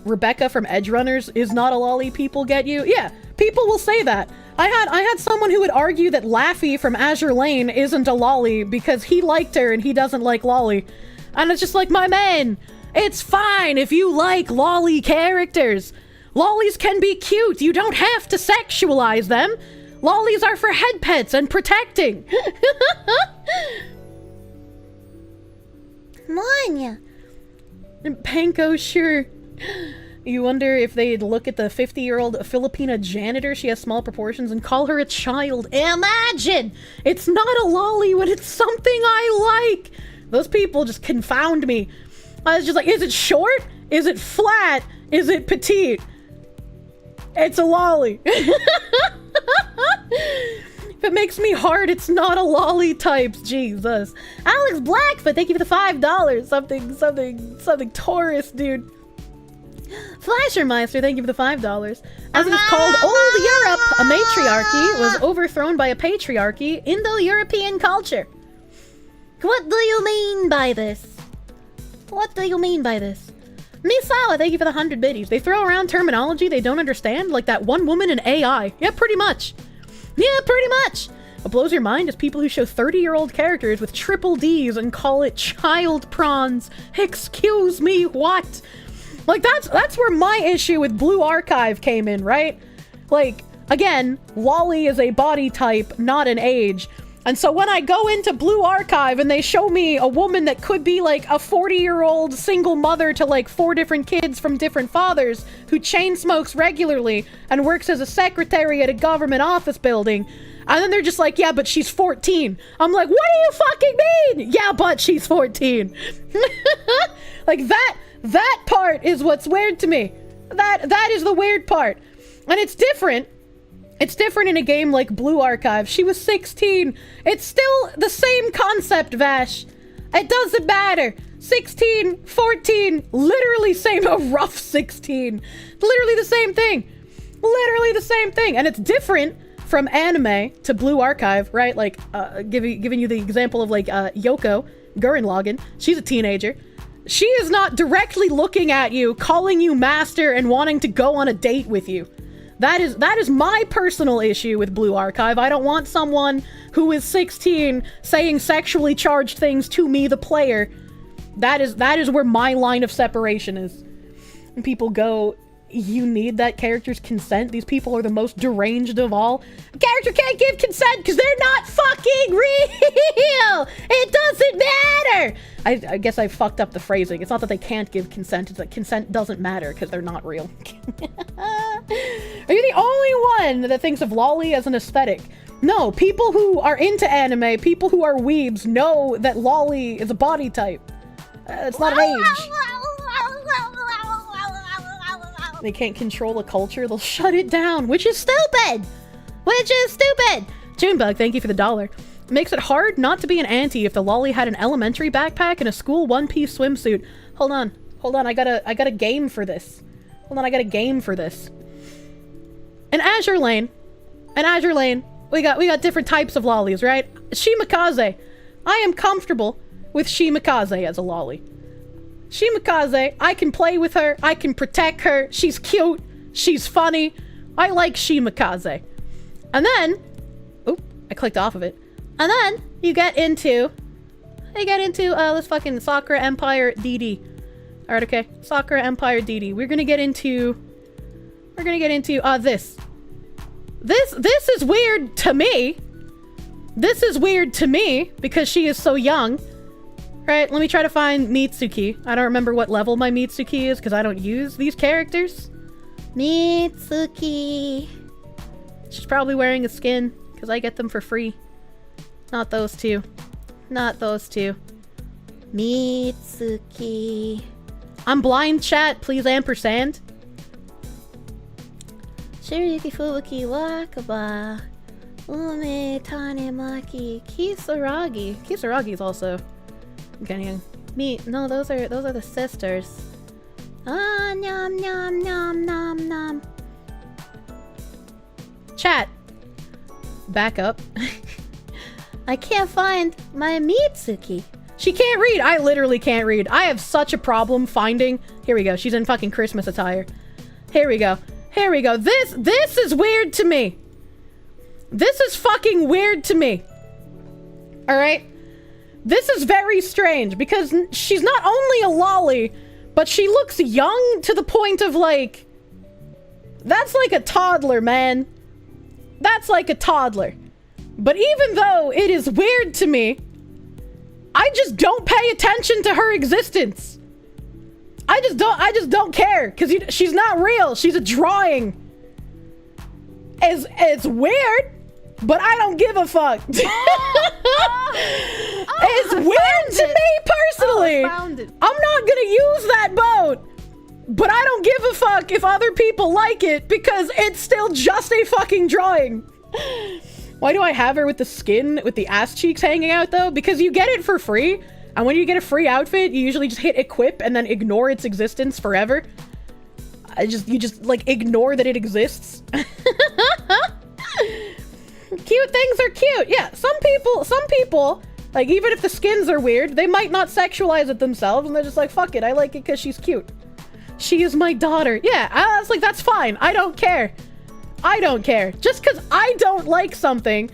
Rebecca from Edge Runners is not a lolly, people get you? Yeah, people will say that. I had someone who would argue that Laffy from Azure Lane isn't a lolly because he liked her and he doesn't like lolly. And it's just like, my man, it's fine if you like lolly characters. Lollies can be cute. You don't have to sexualize them. Lollies are for head pets and protecting. Come on, yeah. Panko, sure. You wonder if they'd look at the 50-year-old Filipina janitor, she has small proportions, and call her a child. Imagine! It's not a lolly when it's something I like. Those people just confound me. I was just like, is it short? Is it flat? Is it petite? It's a lolly. If it makes me hard, it's not a lolly types. Jesus. Alex Blackfoot, thank you for the $5. Something Taurus, dude. Flashermeister, thank you for the $5. As it is called, Old Europe, a matriarchy, was overthrown by a patriarchy, Indo-European culture. What do you mean by this? What do you mean by this? Misawa, thank you for the 100 biddies. They throw around terminology they don't understand, like that one woman in AI. Yeah, pretty much. What blows your mind is people who show 30-year-old characters with triple Ds and call it child prawns. Excuse me, what? Like, that's where my issue with Blue Archive came in, right? Like, again, lolly is a body type, not an age. And so when I go into Blue Archive and they show me a woman that could be like a 40-year-old single mother to like 4 different kids from different fathers who chain smokes regularly and works as a secretary at a government office building, and then they're just like, yeah, but she's 14. I'm like, what do you fucking mean? Yeah, but she's 14. Like that part is what's weird to me. That is the weird part. And it's different. It's different in a game like Blue Archive. She was 16. It's still the same concept, Vash. It doesn't matter. 16, 14, literally same, a rough 16. Literally the same thing. Literally the same thing. And it's different from anime to Blue Archive, right? Like, giving you the example of like Yoko, Gurren Lagann. She's a teenager. She is not directly looking at you, calling you master, and wanting to go on a date with you. That is my personal issue with Blue Archive. I don't want someone who is 16 saying sexually charged things to me, the player. That is where my line of separation is. And people go, you need that character's consent? These people are the most deranged of all. A character can't give consent because they're not fucking real! It doesn't matter! I guess I fucked up the phrasing. It's not that they can't give consent, it's that consent doesn't matter because they're not real. Are you the only one that thinks of lolly as an aesthetic? No, people who are into anime, people who are weebs know that lolly is a body type. It's not an age. They can't control a culture, they'll shut it down, which is stupid! Which is stupid! Junebug, thank you for the $1. Makes it hard not to be an auntie if the lolly had an elementary backpack and a school one-piece swimsuit. Hold on, I got a game for this. Hold on, I got a game for this. In Azure Lane, we got different types of lollies, right? Shimakaze. I am comfortable with Shimakaze as a lolly. Shimakaze, I can play with her, I can protect her, she's cute, she's funny. I like Shimakaze. And then, oop, I clicked off of it. And then you get into this fucking Sakura Empire DD. Alright, okay. Sakura Empire DD. We're gonna get into this. This is weird to me. This is weird to me because she is so young. Right, let me try to find Mitsuki. I don't remember what level my Mitsuki is because I don't use these characters. Mitsuki. She's probably wearing a skin because I get them for free. Not those two. Not those two. Mitsuki. I'm blind, chat. Please ampersand. Shirayuki Fubuki Wakaba. Ume Tanemaki. Kisaragi. Kisaragi is also getting meat. No, those are the sisters. Ah, nom nom nom nom nom. Chat. Back up. I can't find my Mitsuki. She can't read. I literally can't read. I have such a problem finding. Here we go. She's in fucking Christmas attire. Here we go. Here we go. This is weird to me. This is fucking weird to me. All right? This is very strange because she's not only a lolly, but she looks young to the point of like, that's like a toddler, man. That's like a toddler. But even though it is weird to me, I just don't pay attention to her existence. I just don't care because she's not real. She's a drawing. It's weird, but I don't give a fuck. It's weird to me personally. I'm not gonna use that boat, but I don't give a fuck if other people like it because it's still just a fucking drawing. Why do I have her with the skin with the ass cheeks hanging out though? Because you get it for free, and when you get a free outfit, you usually just hit equip and then ignore its existence forever. You just like ignore that it exists. Cute things are cute. Yeah, some people, like even if the skins are weird, they might not sexualize it themselves and they're just like, fuck it, I like it because she's cute. She is my daughter. Yeah, I was like, that's fine. I don't care. I don't care. Just because I don't like something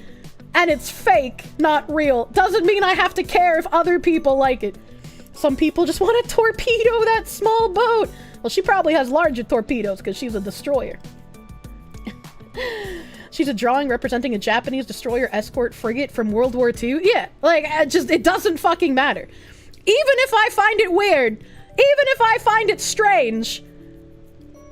and it's fake, not real, doesn't mean I have to care if other people like it. Some people just want to torpedo that small boat. Well, she probably has larger torpedoes because she's a destroyer. She's a drawing representing a Japanese destroyer escort frigate from World War II. Yeah, like, it doesn't fucking matter. Even if I find it weird, even if I find it strange,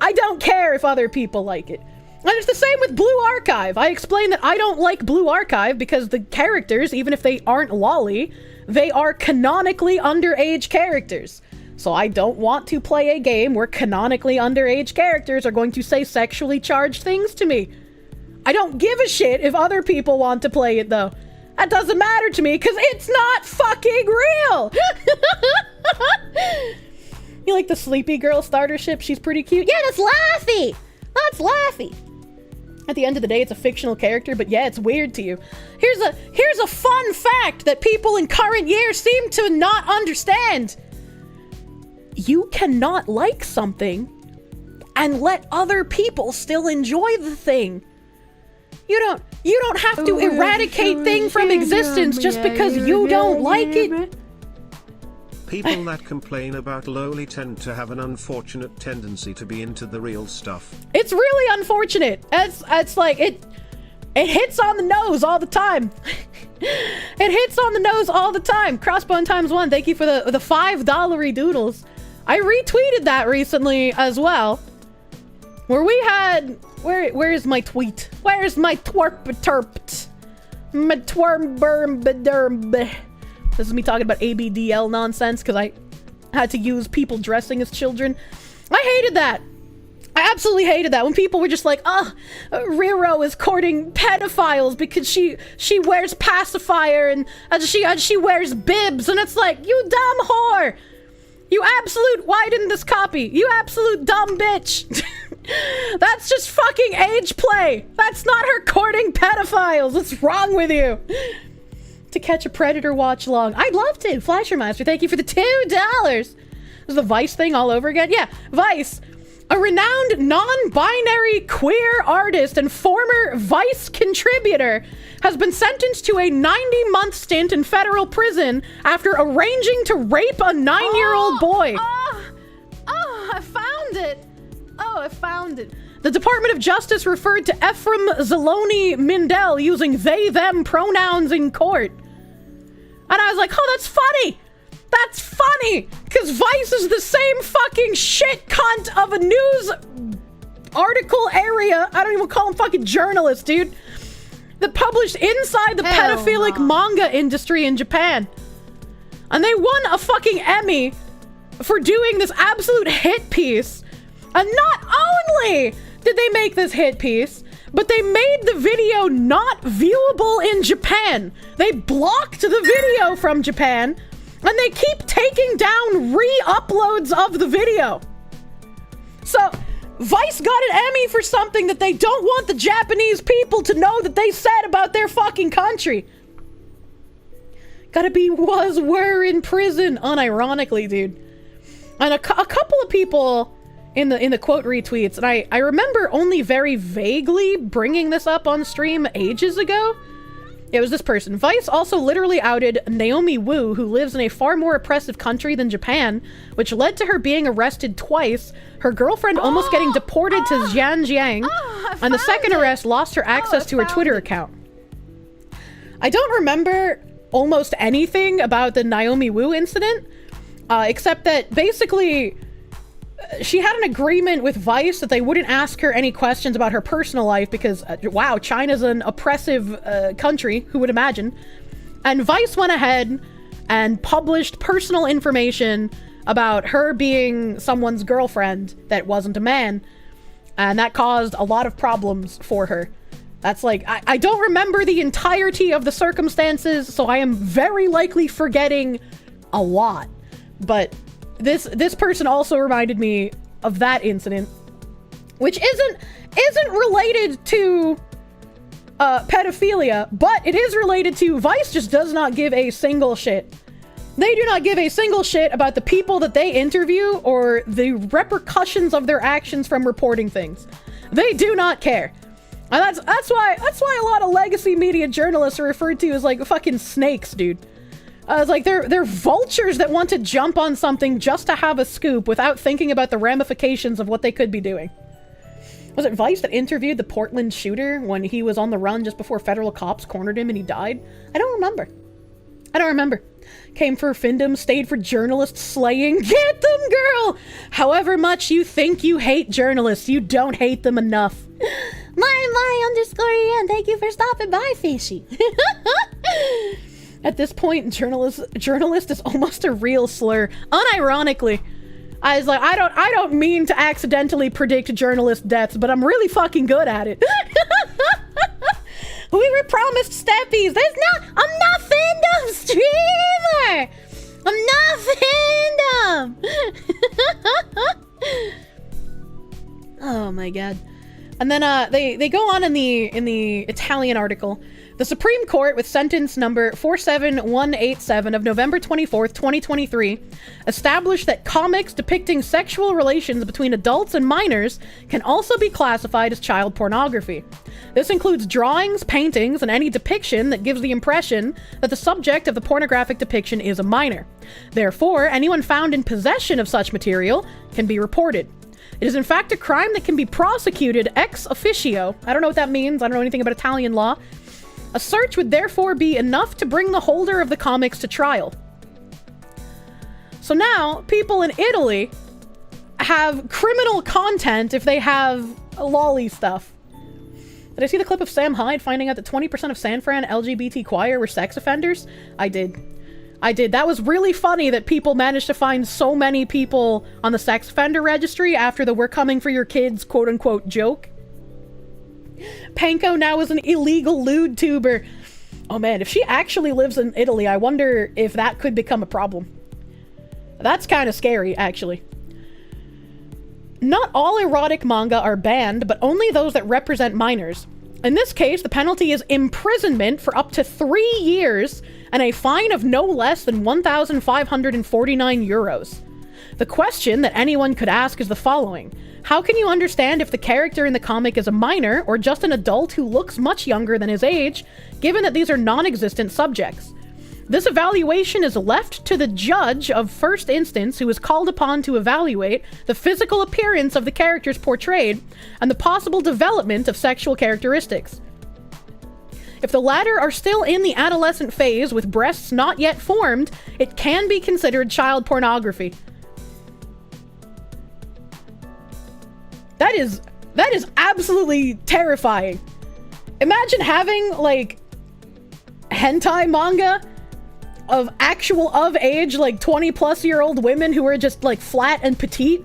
I don't care if other people like it. And it's the same with Blue Archive. I explained that I don't like Blue Archive because the characters, even if they aren't lolly, they are canonically underage characters. So I don't want to play a game where canonically underage characters are going to say sexually charged things to me. I don't give a shit if other people want to play it, though. That doesn't matter to me, because it's not fucking real! You like the Sleepy Girl starter ship? She's pretty cute. Yeah, that's Laffy! That's Laffy! At the end of the day, it's a fictional character, but yeah, it's weird to you. Here's a fun fact that people in current years seem to not understand. You cannot like something and let other people still enjoy the thing. You don't have to eradicate things from existence just because you don't like it. People that complain about lowly tend to have an unfortunate tendency to be into the real stuff. It's really unfortunate. It's like it hits on the nose all the time. It hits on the nose all the time. Crossbone ×1, thank you for the $5 doodles. I retweeted that recently as well. Where we had where is my tweet? Where's my twerp-terpt? My twerm-berm-ba-derm-ba. This is me talking about ABDL nonsense because I had to use people dressing as children. I hated that. I absolutely hated that when people were just like, oh, Riro is courting pedophiles because she wears pacifier and she wears bibs, and it's like, you dumb whore. You absolute, widen this copy. You absolute dumb bitch. That's just fucking age play. That's not her courting pedophiles. What's wrong with you? To catch a predator watch long. I'd love to. Flasher Master, thank you for the $2. This is the Vice thing all over again. Yeah, Vice. A renowned non-binary queer artist and former Vice contributor has been sentenced to a 90-month stint in federal prison after arranging to rape a 9-year-old boy. Oh, I found it. Oh, I found it. The Department of Justice referred to Ephraim Zaloni Mindell using they-them pronouns in court. And I was like, oh, that's funny. That's funny. Because Vice is the same fucking shit cunt of a news article area. I don't even call him fucking journalists, dude. That published inside the pedophilic manga industry in Japan. And they won a fucking Emmy for doing this absolute hit piece. And not only did they make this hit piece, but they made the video not viewable in Japan. They blocked the video from Japan, and they keep taking down re-uploads of the video. So, Vice got an Emmy for something that they don't want the Japanese people to know that they said about their fucking country. Gotta be were in prison, unironically, dude. And a couple of people in the quote retweets, and I remember only very vaguely bringing this up on stream ages ago. It was this person. Vice also literally outed Naomi Wu, who lives in a far more oppressive country than Japan, which led to her being arrested twice, her girlfriend almost getting deported to Xinjiang, and the second arrest lost her access to her Twitter account. I don't remember almost anything about the Naomi Wu incident, except that basically she had an agreement with Vice that they wouldn't ask her any questions about her personal life because, wow, China's an oppressive country, who would imagine? And Vice went ahead and published personal information about her being someone's girlfriend that wasn't a man, and that caused a lot of problems for her. That's like, I don't remember the entirety of the circumstances, so I am very likely forgetting a lot, but this person also reminded me of that incident, which isn't related to pedophilia, but it is related to Vice just does not give a single shit. They do not give a single shit about the people that they interview or the repercussions of their actions from reporting things. They do not care. And that's why a lot of legacy media journalists are referred to as like fucking snakes, dude. It's like they're vultures that want to jump on something just to have a scoop without thinking about the ramifications of what they could be doing. Was it Vice that interviewed the Portland shooter when he was on the run just before federal cops cornered him and he died? I don't remember. Came for Findom, stayed for journalist slaying. Get them, girl! However much you think you hate journalists, you don't hate them enough. My_EN, thank you for stopping by, Fishy. At this point, journalist is almost a real slur. Unironically. I was like, I don't mean to accidentally predict journalist deaths, but I'm really fucking good at it. We were promised steppies. I'm not Findom streamer. I'm not Findom. Oh my god. And then they go on in the Italian article. The Supreme Court, with sentence number 47187 of November 24th, 2023, established that comics depicting sexual relations between adults and minors can also be classified as child pornography. This includes drawings, paintings, and any depiction that gives the impression that the subject of the pornographic depiction is a minor. Therefore, anyone found in possession of such material can be reported. It is in fact a crime that can be prosecuted ex officio. I don't know what that means. I don't know anything about Italian law. A search would therefore be enough to bring the holder of the comics to trial. So now, people in Italy have criminal content if they have lolly stuff. Did I see the clip of Sam Hyde finding out that 20% of San Fran LGBT choir were sex offenders? I did. That was really funny that people managed to find so many people on the sex offender registry after the "we're coming for your kids" quote-unquote joke. Panko now is an illegal lewd tuber. Oh man, if she actually lives in Italy, I wonder if that could become a problem. That's kind of scary, actually. Not all erotic manga are banned, but only those that represent minors. In this case, the penalty is imprisonment for up to 3 years and a fine of no less than 1,549 euros. The question that anyone could ask is the following. How can you understand if the character in the comic is a minor or just an adult who looks much younger than his age, given that these are non-existent subjects? This evaluation is left to the judge of first instance, who is called upon to evaluate the physical appearance of the characters portrayed and the possible development of sexual characteristics. If the latter are still in the adolescent phase with breasts not yet formed, it can be considered child pornography. That is absolutely terrifying. Imagine having, like, hentai manga of age, like 20-plus-year-old women who are just, like, flat and petite,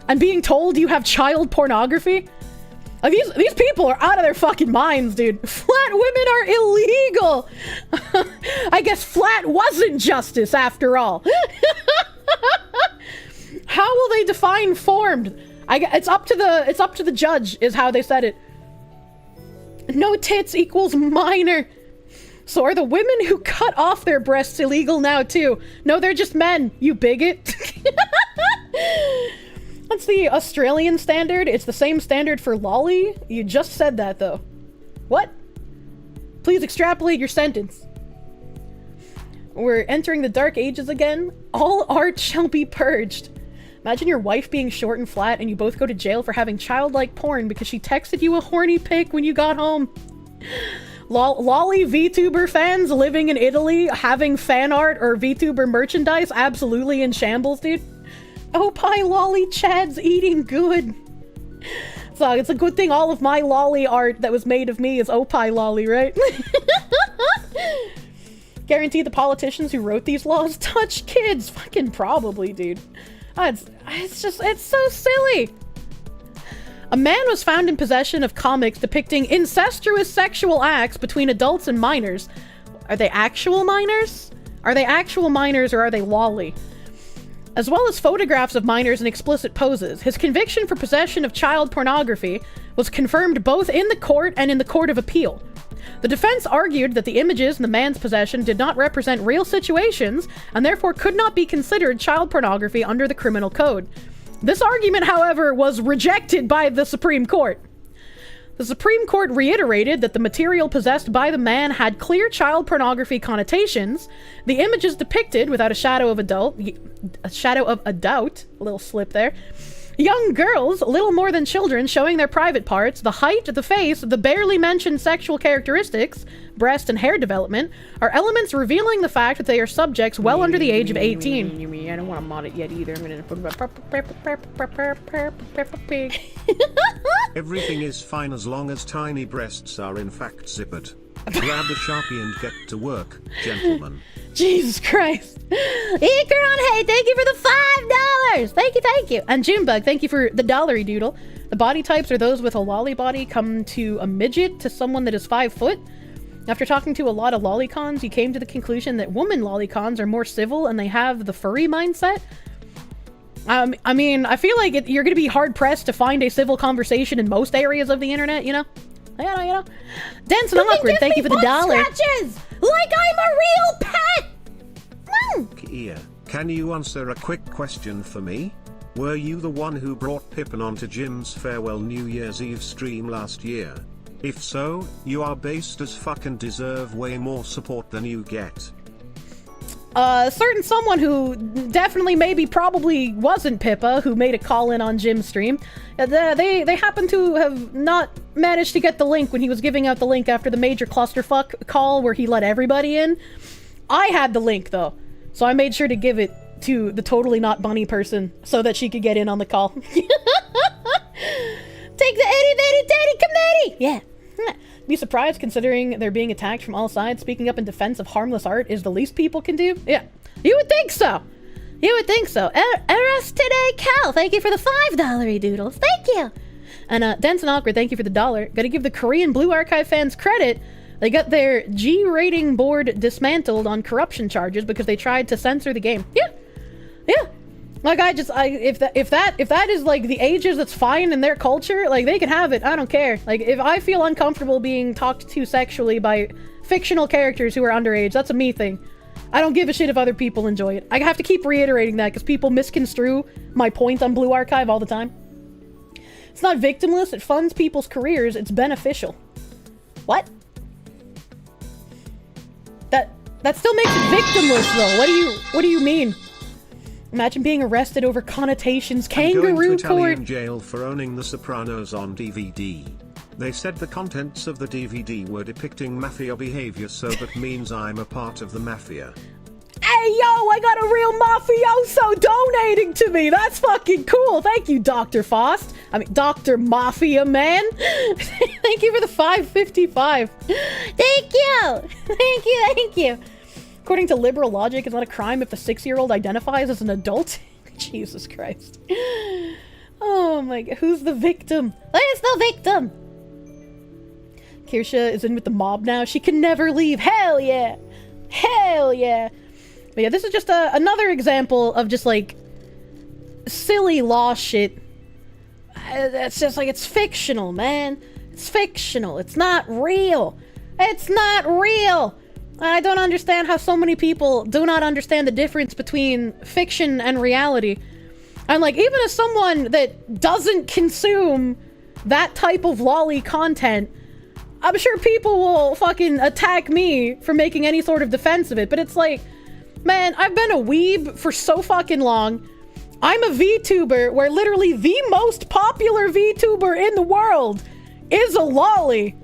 and being told you have child pornography. Like, these people are out of their fucking minds, dude. Flat women are illegal. I guess flat wasn't justice after all. How will they define formed? It's up to the judge, is how they said it. No tits equals minor. So are the women who cut off their breasts illegal now too? No, they're just men, you bigot. That's the Australian standard. It's the same standard for lolly. You just said that though. What? Please extrapolate your sentence. We're entering the dark ages again. All art shall be purged. Imagine your wife being short and flat and you both go to jail for having childlike porn because she texted you a horny pic when you got home. Lolly VTuber fans living in Italy having fan art or VTuber merchandise absolutely in shambles, dude. Oh, pie lolly Chad's eating good. So it's a good thing all of my lolly art that was made of me is Opie lolly, right? Guarantee the politicians who wrote these laws touch kids. Fucking probably, dude. It's so silly. A man was found in possession of comics depicting incestuous sexual acts between adults and minors. Are they actual minors? Are they actual minors or are they lolly? As well as photographs of minors in explicit poses. His conviction for possession of child pornography was confirmed both in the court and in the Court of Appeal. The defense argued that the images in the man's possession did not represent real situations and therefore could not be considered child pornography under the criminal code. This argument, however, was rejected by the Supreme Court. The Supreme Court reiterated that the material possessed by the man had clear child pornography connotations. The images depicted, without a shadow of a doubt, a little slip there, Young girls, little more than children, showing their private parts, the height, the face, the barely mentioned sexual characteristics, breast and hair development, are elements revealing the fact that they are subjects well under the age of 18. I don't want to mod it yet either. I'm gonna put Everything is fine as long as tiny breasts are in fact zippered. Grab the Sharpie and get to work, gentlemen. Jesus Christ. Ikaron, hey, thank you for the $5. Thank you. And Junebug, thank you for the dollary doodle. The body types are those with a lolly body come to a midget to someone that is 5 foot. After talking to a lot of lolicons, you came to the conclusion that woman lolicons are more civil and they have the furry mindset. I mean, I feel like you're going to be hard-pressed to find a civil conversation in most areas of the internet, you know? You know. Dense and awkward, thank you for the dollar. Scratches, like I'm a real pet! Kia, can you answer a quick question for me? Were you the one who brought Pippin onto Jim's farewell New Year's Eve stream last year? If so, you are based as fuck and deserve way more support than you get. Certain someone who definitely maybe probably wasn't Pippa who made a call-in on Jim's stream. They happen to have not managed to get the link when he was giving out the link after the major clusterfuck call where he let everybody in. I had the link though, so I made sure to give it to the totally not bunny person so that she could get in on the call. Take the itty-bitty-tatty committee! Yeah. Be surprised considering they're being attacked from all sides. Speaking up in defense of harmless art is the least people can do. Yeah, you would think so. Eras today, Cal, thank you for the $5 doodles. Thank you. And Dense and Awkward, thank you for the $1. Gotta give the Korean Blue Archive fans credit. They got their G rating board dismantled on corruption charges because they tried to censor the game. Yeah. Like if that is like the ages that's fine in their culture, like they can have it. I don't care. Like if I feel uncomfortable being talked to sexually by fictional characters who are underage, that's a me thing. I don't give a shit if other people enjoy it. I have to keep reiterating that because people misconstrue my point on Blue Archive all the time. It's not victimless, it funds people's careers, it's beneficial. What? That still makes it victimless though. What do you mean? Imagine being arrested over connotations. Kangaroo going to court. Italian jail for owning The Sopranos on DVD. They said the contents of the DVD were depicting mafia behavior, so that means I'm a part of the mafia. Hey yo, I got a real mafioso donating to me. That's fucking cool. Thank you, Dr. Faust. I mean, Dr. Mafia Man. Thank you for the $5.55. Thank you. According to liberal logic, it's not a crime if the 6-year-old identifies as an adult. Jesus Christ. Oh my god. Who's the victim? Where's the victim? Kirsche is in with the mob now. She can never leave. Hell yeah. But yeah, this is just another example of just like silly law shit. It's just like, it's fictional, man. It's fictional. It's not real. I don't understand how so many people do not understand the difference between fiction and reality. And like, even as someone that doesn't consume that type of lolly content, I'm sure people will fucking attack me for making any sort of defense of it. But it's like, man, I've been a weeb for so fucking long. I'm a VTuber where literally the most popular VTuber in the world is a lolly.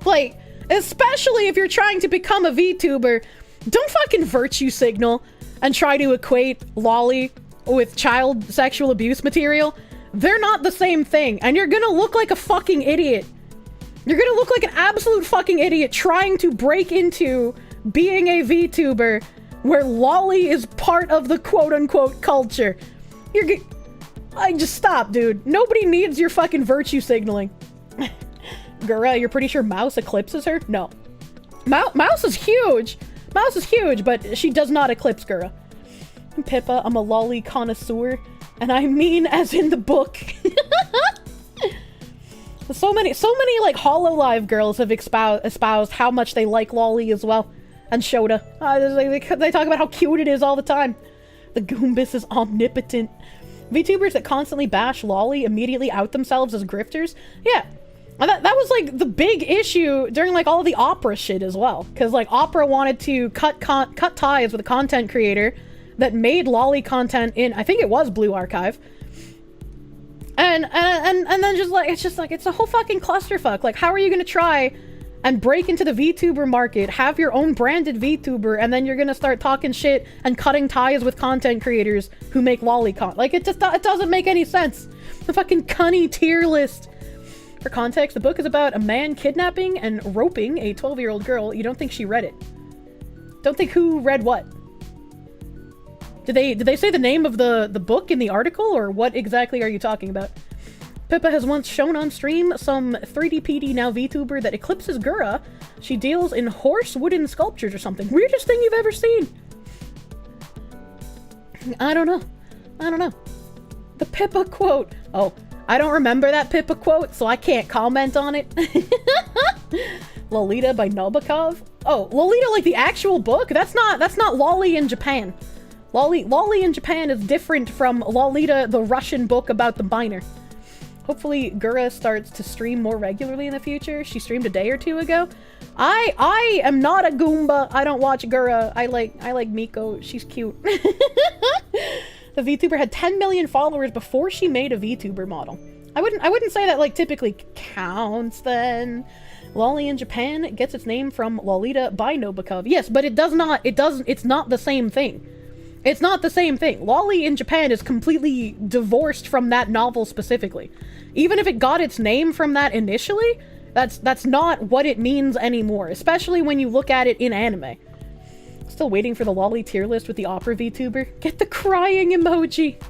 Like, especially if you're trying to become a VTuber, don't fucking virtue signal and try to equate lolly with child sexual abuse material. They're not the same thing, and you're gonna look like a fucking idiot. You're gonna look like an absolute fucking idiot trying to break into being a VTuber where lolly is part of the quote-unquote culture. Just stop, dude. Nobody needs your fucking virtue signaling. Gore, you're pretty sure Mouse eclipses her? No. Mouse is huge, but she does not eclipse Gore. Pippa, I'm a lolly connoisseur, and I mean as in the book. So many like HoloLive girls have espoused how much they like lolly as well. And Shota. They talk about how cute it is all the time. The Goombas is omnipotent. VTubers that constantly bash lolly immediately out themselves as grifters. Yeah. And that was like the big issue during like all of the Opera shit as well. Because like Opera wanted to cut ties with a content creator that made lolly content in, I think it was Blue Archive. And then just like, it's a whole fucking clusterfuck. Like, how are you gonna try and break into the VTuber market, have your own branded VTuber, and then you're gonna start talking shit and cutting ties with content creators who make lolicon? Like, it doesn't make any sense. The fucking cunny tier list. For context, the book is about a man kidnapping and roping a 12-year-old girl. You don't think she read it? Don't think who read what? Did they say the name of the book in the article, or what exactly are you talking about? Pippa has once shown on stream some 3D now VTuber that eclipses Gura. She deals in horse wooden sculptures or something. Weirdest thing you've ever seen. I don't know. The Pippa quote. Oh, I don't remember that Pippa quote, so I can't comment on it. Lolita by Nabokov. Oh, Lolita, like the actual book? That's not Lolly in Japan. Lolly in Japan is different from Lolita, the Russian book about the miner. Hopefully Gura starts to stream more regularly in the future. She streamed a day or two ago. I am not a Goomba. I don't watch Gura. I like Miko. She's cute. The VTuber had 10 million followers before she made a VTuber model. I wouldn't say that like typically counts then. Lolly in Japan gets its name from Lolita by Nabokov. Yes, but it's not the same thing. It's not the same thing. Lolly in Japan is completely divorced from that novel specifically. Even if it got its name from that initially, that's not what it means anymore, especially when you look at it in anime. Still waiting for the Lolly tier list with the opera VTuber. Get the crying emoji.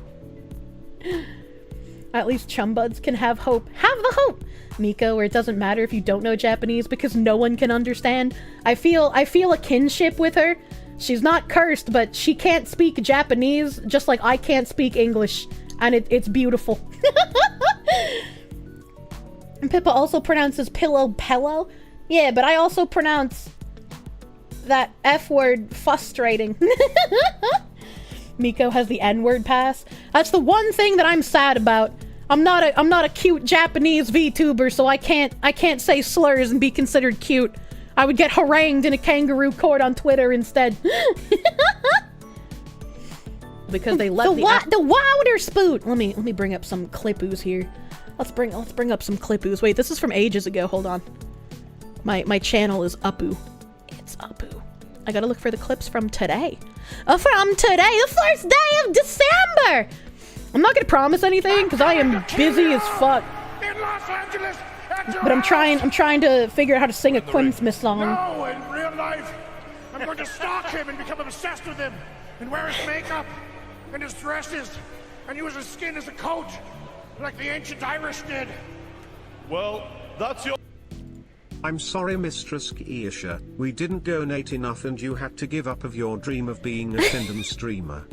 At least chumbuds can have hope. Have the hope! Miko, where it doesn't matter if you don't know Japanese because no one can understand. I feel a kinship with her. She's not cursed, but she can't speak Japanese, just like I can't speak English. And it's beautiful. And Pippa also pronounces pillow. Yeah, but I also pronounce that F word frustrating. Miko has the N-word pass. That's the one thing that I'm sad about. I'm not a cute Japanese VTuber, so I can't say slurs and be considered cute. I would get harangued in a kangaroo court on Twitter instead. Because they let the wilder spoot. Let me bring up some clipoos here. Let's bring up some clipoos. Wait, this is from ages ago. Hold on. My channel is Uppu. It's Uppu. I gotta look for the clips from today. From today, the first day of December. I'm not gonna promise anything because I am busy as fuck. In Los Angeles, but I'm trying to figure out how to sing a Christmas song. No, in real life, I'm going to stalk him and become obsessed with him, and wear his makeup, and his dresses, and use his skin as a coat, like the ancient Irish did. Well, that's your... I'm sorry, Mistress Kirsche. We didn't donate enough and you had to give up of your dream of being a Findom streamer.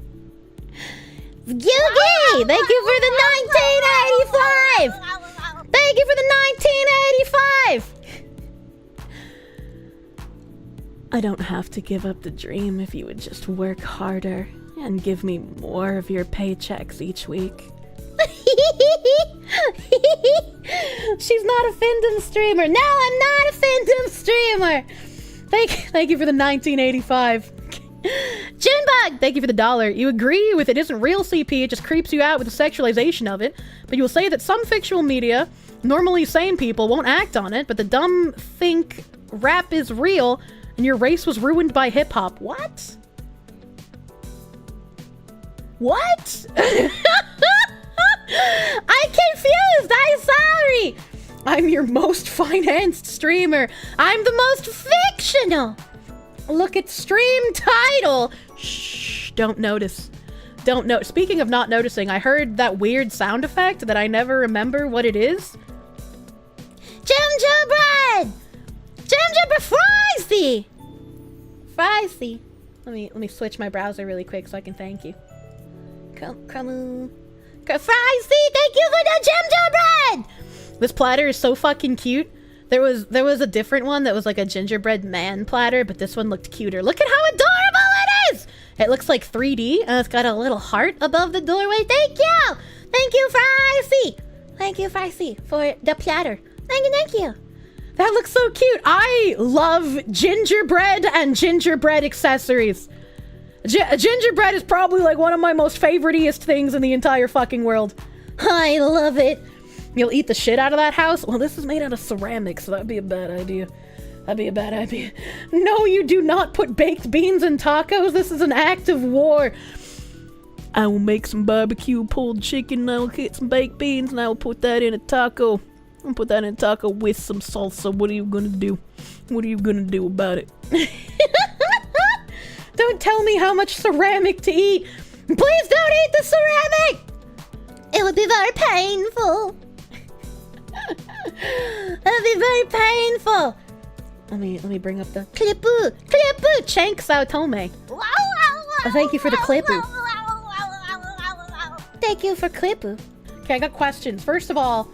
Yugi! Thank you for the 1985! Thank you for the 1985! I don't have to give up the dream if you would just work harder and give me more of your paychecks each week. She's not a Findom streamer. No, I'm not a Findom streamer. Thank you for the 1985. Junebug, thank you for the $1. You agree with it isn't real CP, it just creeps you out with the sexualization of it, but you will say that some fictional media, normally sane people, won't act on it, but the dumb think rap is real and your race was ruined by hip-hop. What? What? I'm confused! I'm sorry! I'm your most financed streamer. I'm the most fictional! Look at stream title! Shh, don't notice. Don't know. Speaking of not noticing, I heard that weird sound effect that I never remember what it is. Gingerbread! Gingerbread friesy! Friesy. Let me switch my browser really quick so I can thank you. Come on. Friesy, thank you for the gingerbread! This platter is so fucking cute. There was a different one that was like a gingerbread man platter, but this one looked cuter. Look at how adorable it is! It looks like 3D, and it's got a little heart above the doorway. Thank you! Thank you, Friesy! Thank you, Friesy, for the platter. Thank you. That looks so cute. I love gingerbread and gingerbread accessories. Gingerbread is probably like one of my most favoriteest things in the entire fucking world. I love it. You'll eat the shit out of that house? Well, this is made out of ceramic, so that'd be a bad idea. That'd be a bad idea. No, you do not put baked beans in tacos. This is an act of war. I will make some barbecue pulled chicken, and I will get some baked beans, and I will put that in a taco. I'll put that in a taco with some salsa. What are you gonna do? What are you gonna do about it? Don't tell me how much ceramic to eat. Please don't eat the ceramic! It would be very painful. It would be very painful. Let me bring up the Clippu Chank Saotome. Thank you for the Clippu. Thank you for Clippu. Okay, I got questions. First of all,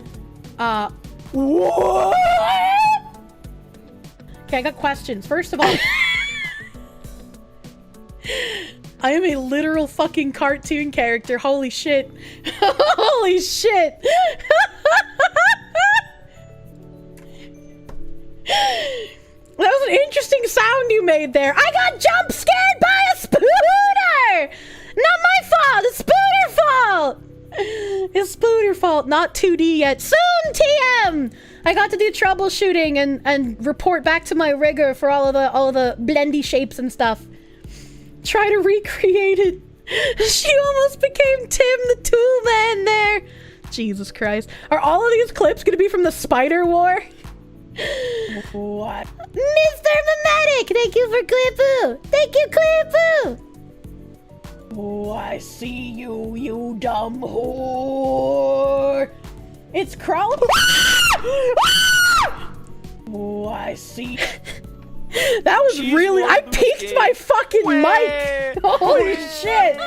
What? Okay, I got questions. First of all, I am a literal fucking cartoon character. Holy shit. Holy shit. That was an interesting sound you made there. I got jump scared by a spooter! Not my fault! It's spooter fault! It's spooter fault, not 2D yet. Soon, TM! I got to do troubleshooting and report back to my rigger for all of the blendy shapes and stuff. Try to recreate it. She almost became Tim the Tool Man there. Jesus Christ. Are all of these clips gonna be from the Spider War? What? Mr. Memetic, thank you for Clippu. Thank you, Clippu. Oh, I see you, you dumb whore. It's crawling. Oh, I see. That was really. I peaked my fucking mic. Holy shit.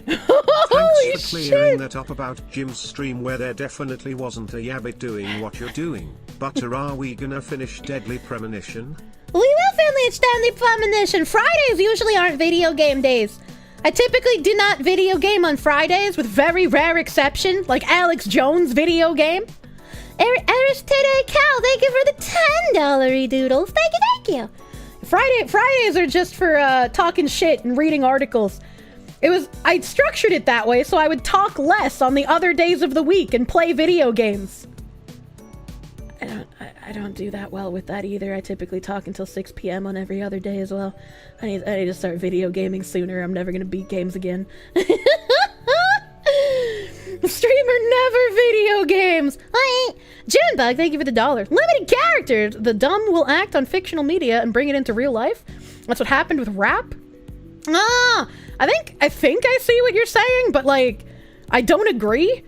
Thanks for clearing that up about Jim's stream where there definitely wasn't a yabbit doing what you're doing. But are we gonna finish Deadly Premonition? We will finish Deadly Premonition. Fridays usually aren't video game days. I typically do not video game on Fridays, with very rare exception, like Alex Jones' video game. Aristide Cal, thank you for the $10 doodles. Thank you. Fridays are just for talking shit and reading articles. I structured it that way so I would talk less on the other days of the week and play video games. I don't do that well with that either. I typically talk until 6 p.m. on every other day as well. I need to start video gaming sooner. I'm never gonna beat games again. Streamer never video games. Junebug, thank you for the $1. Limited characters. The dumb will act on fictional media and bring it into real life. That's what happened with rap. I think I see what you're saying, but like, I don't agree.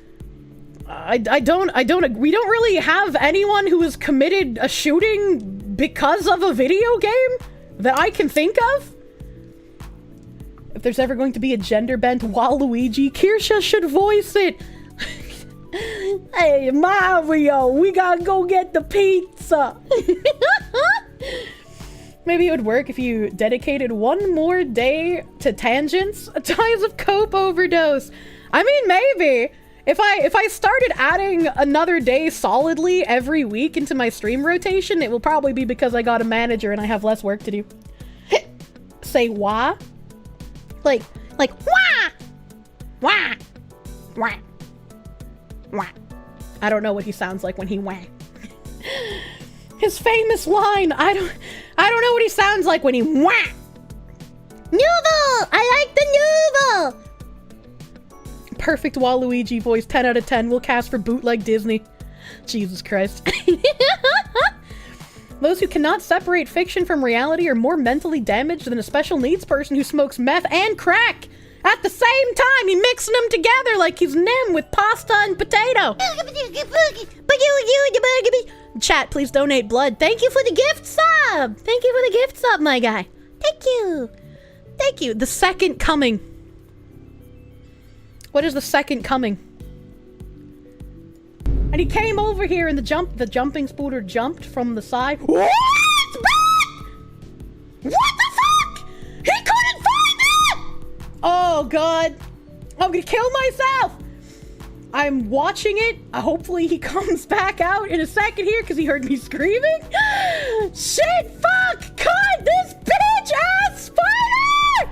We don't really have anyone who has committed a shooting because of a video game that I can think of. If there's ever going to be a gender bent Waluigi, Kirsche should voice it. Hey, Mario, we gotta go get the pizza. Maybe it would work if you dedicated one more day to tangents. Ties of cope overdose. I mean, maybe. If I started adding another day solidly every week into my stream rotation, it will probably be because I got a manager and I have less work to do. Say wah? Like wah! Wah! Wah! Wah. I don't know what he sounds like when he wah. His famous line, I don't know what he sounds like when he wah! Nouveau! I like the nouveau! Perfect Waluigi voice, 10 out of 10. We'll cast for bootleg Disney. Jesus Christ. Those who cannot separate fiction from reality are more mentally damaged than a special needs person who smokes meth and crack at the same time. He's mixing them together like he's Nim with pasta and potato. Chat, please donate blood. Thank you for the gift sub. Thank you for the gift sub, my guy. Thank you. Thank you. The second coming. What is the second coming? And he came over here and the jumping spooter jumped from the side. What? It's back! What the fuck? He couldn't find me! Oh god. I'm gonna kill myself! I'm watching it. Hopefully he comes back out in a second here because he heard me screaming. Shit, fuck! God, this bitch ass spider!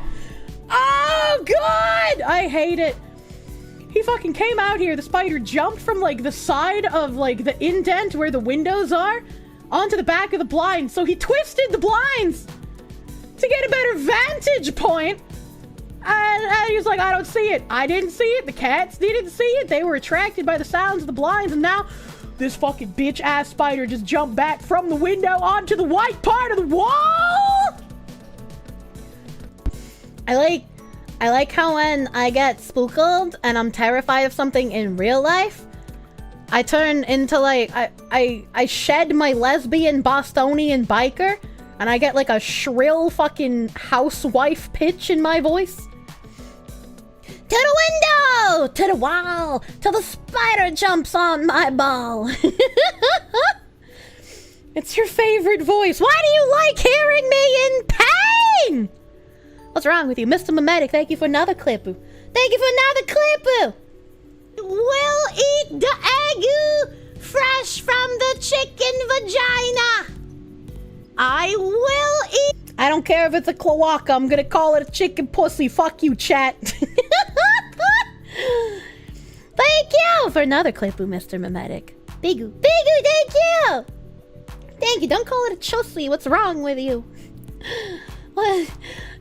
Oh god! I hate it. He fucking came out here. The spider jumped from like the side of like the indent where the windows are onto the back of the blinds. So he twisted the blinds to get a better vantage point. And he was like, I don't see it. I didn't see it. The cats didn't see it. They were attracted by the sounds of the blinds. And now this fucking bitch ass spider just jumped back from the window onto the white part of the wall. I like how when I get spooked and I'm terrified of something in real life, I turn into like, I shed my lesbian Bostonian biker and I get like a shrill fucking housewife pitch in my voice. To the window! To the wall! Till the spider jumps on my ball! It's your favorite voice. Why do you like hearing me in pain? What's wrong with you? Mr. Memetic, thank you for another clipoo. Thank you for another clipoo! We'll eat the egg fresh from the chicken vagina! I will eat... I don't care if it's a cloaca. I'm gonna call it a chicken pussy. Fuck you, chat. Thank you for another clipoo, Mr. Memetic. Bigu, thank you! Thank you, don't call it a chussy. What's wrong with you? What?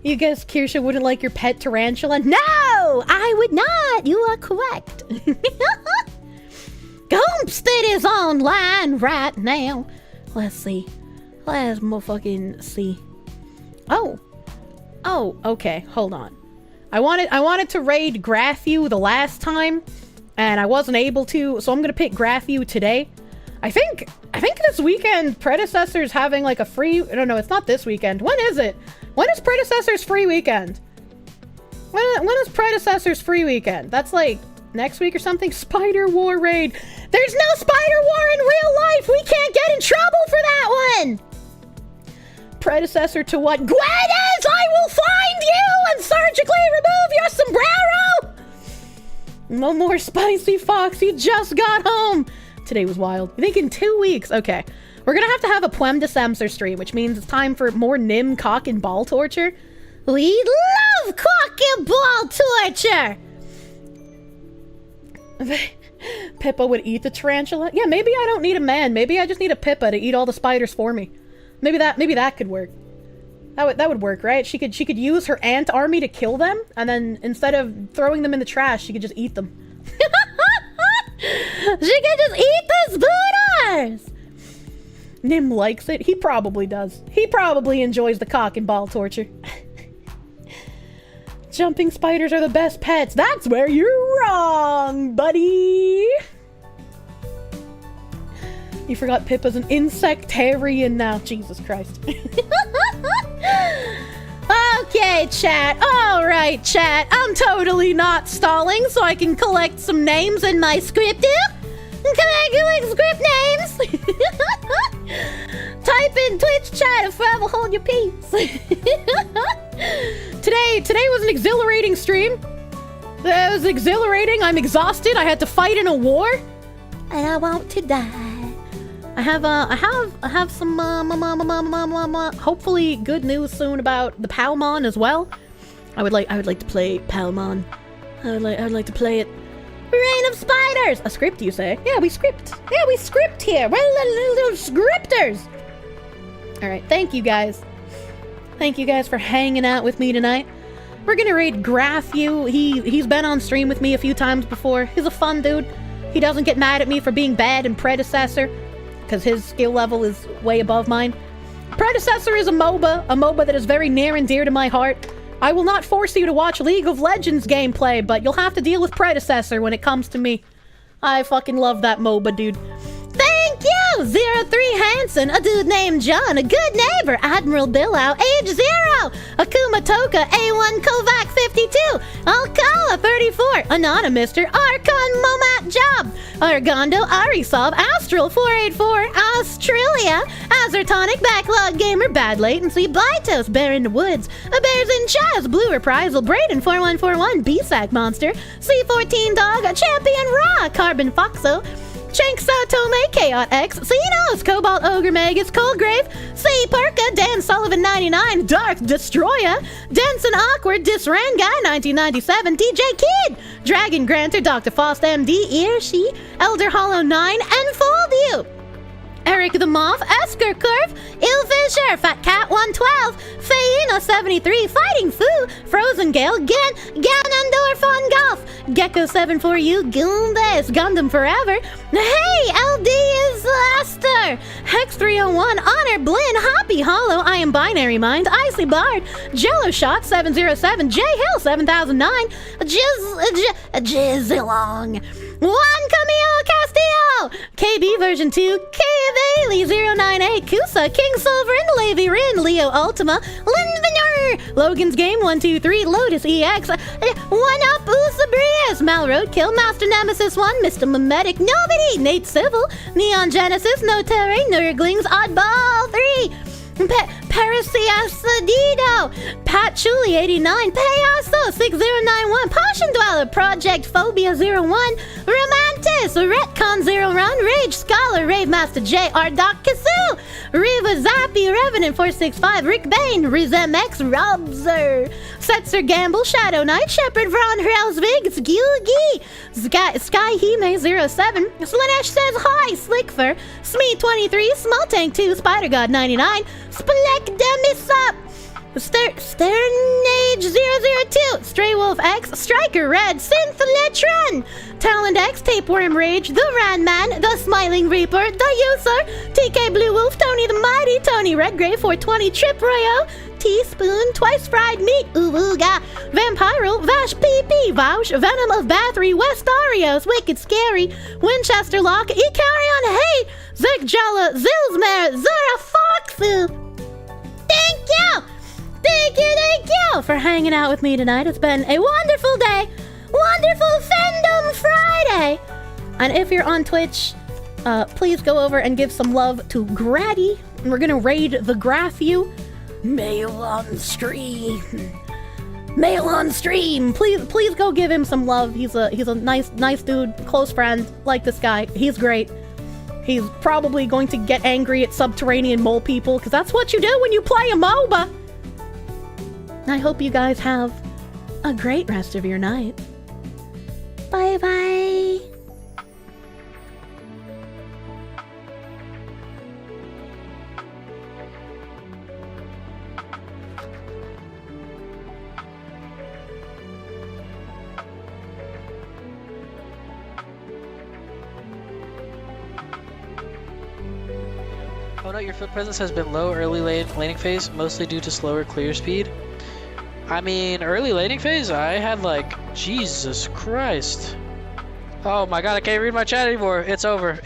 You guess Kirsche wouldn't like your pet tarantula? No! I would not! You are correct. Gumpstead is online right now. Let's see. Let's motherfucking see. Oh, okay, hold on. I wanted to raid Graphew the last time, and I wasn't able to, so I'm gonna pick Graphew today. I think this weekend Predecessor's having like a free, no, it's not this weekend. When is it? When is Predecessor's free weekend? When is Predecessor's free weekend? That's like next week or something? Spider War raid. There's no Spider War in real life! We can't get in trouble for that one! Predecessor to what? Gwenez! I will find you and surgically remove your sombrero! No more spicy fox, you just got home! Today was wild. You think in 2 weeks? Okay. We're gonna have a Poem de Semser stream, which means it's time for more Nim cock and ball torture. We love cock and ball torture! Pippa would eat the tarantula? Yeah, maybe I don't need a man. Maybe I just need a Pippa to eat all the spiders for me. Maybe that could work. That would work, right? She could use her ant army to kill them, and then instead of throwing them in the trash, she could just eat them. She could just eat the spooners! Nim likes it. He probably does. He probably enjoys the cock and ball torture. Jumping spiders are the best pets. That's where you're wrong, buddy. You forgot Pippa's an insectarian now. Jesus Christ. Okay, chat. All right, chat. I'm totally not stalling so I can collect some names in my script. Can I collect script names? Type in Twitch chat and forever hold your peace. Today was an exhilarating stream. It was exhilarating. I'm exhausted. I had to fight in a war. And I want to die. I have some hopefully good news soon about the Palmon as well. I would like to play Palmon. I would like to play it. Reign of Spiders! A script, you say? Yeah, we script. Yeah, we script here. We're little scripters. All right, thank you guys. Thank you guys for hanging out with me tonight. We're gonna raid Graphew. He's been on stream with me a few times before. He's a fun dude. He doesn't get mad at me for being bad in Predecessor, because his skill level is way above mine. Predecessor is a MOBA that is very near and dear to my heart. I will not force you to watch League of Legends gameplay, but you'll have to deal with Predecessor when it comes to me. I fucking love that MOBA, dude. Thank you! 03 Hansen, a dude named John, a good neighbor, Admiral Billow, Age 0, Akuma Toka, A1 Kovac 52, Alcala 34, Anonymister, Archon Momat Job, Argondo Arisov, Astral 484, Australia, Azertonic Backlog Gamer, Bad Latency, Bitos, Bear in the Woods, A Bears in Chaz, Blue Reprisal, Braden 4141, BSAC Monster, C14 Dog, Champion Raw, Carbon Foxo, Chanksatome, Chaot X, Xenos, Cobalt Ogre Magus, Coldgrave, C. Perka, Dan Sullivan 99, Dark Destroyer, Denson Awkward, Disran Guy 1997, DJ Kid, Dragon Granter, Dr. Faust MD, Earshe, Elder Hollow 9, and Fold You. Eric the Moth, Esker Curve, Il Fisher, Fat Cat 112, Fayina 73, Fighting Foo, Frozen Gale, Ganondorf Fun Golf, Gecko 74U, Gundes, Gundam Forever, Hey, LD is Lester, Hex 301, Honor, Blinn, Hoppy Hollow, I Am Binary Mind, Icy Bard, Jello Shot 707, J Hill 7009, Jizzilong, Juan Camilo Castillo, KB version 2, K Bailey 098, Kusa, King Silverin, Levy Rin, Leo Ultima, Linvener, Logan's Game 123, Lotus EX, One Up Usabrius, Malroad Kill, Master Nemesis 1, Mr. Memetic, Nobody, Nate Civil, Neon Genesis, No Terrain, Nurglings, Oddball 3, Parasiacidido, Pat Chuli 89, Payaso 6091, Potion Dweller, Project Phobia 01, Romantis, Retcon 0 Run, Rage Scholar, Rave Master J, R. Doc Kazoo, Riva Zappy, Revenant 465, Rick Bane, RizMX, Robzer, Setzer Gamble, Shadow Knight, Shepherd Von Hrelsvig, Sgilgi, Sky Hime 07, Slanesh says hi, Slickfer, Smee 23, Small Tank 2, Spider God 99, Splek Demisup, Sternage 002, Stray Wolf X, Striker Red, Synth Letron, Talent X, Tapeworm Rage, The Ranman, The Smiling Reaper, The User, TK Blue Wolf, Tony the Mighty, Tony Redgrave 420, Trip Royo, Teaspoon, Twice Fried Meat, Uwuga, Vampiro, Vash PP, Vouch, Venom of Bathory, West Arios, Wicked Scary, Winchester Lock, Ikarion Hey, Zek Jala, Zilzmare, Zara Foxu. Thank you! Thank you for hanging out with me tonight. It's been a wonderful day. Wonderful Findom Friday. And if you're on Twitch, please go over and give some love to Grady. We're gonna raid the Graphew. Mail on stream. Mail on stream. Please go give him some love. He's a nice dude, close friend. Like this guy. He's great. He's probably going to get angry at subterranean mole people, because that's what you do when you play a MOBA. I hope you guys have a great rest of your night. Bye bye. Oh no, your foot presence has been low early laning phase, mostly due to slower clear speed. I mean, early laning phase, I had like, Jesus Christ. Oh my god, I can't read my chat anymore. It's over.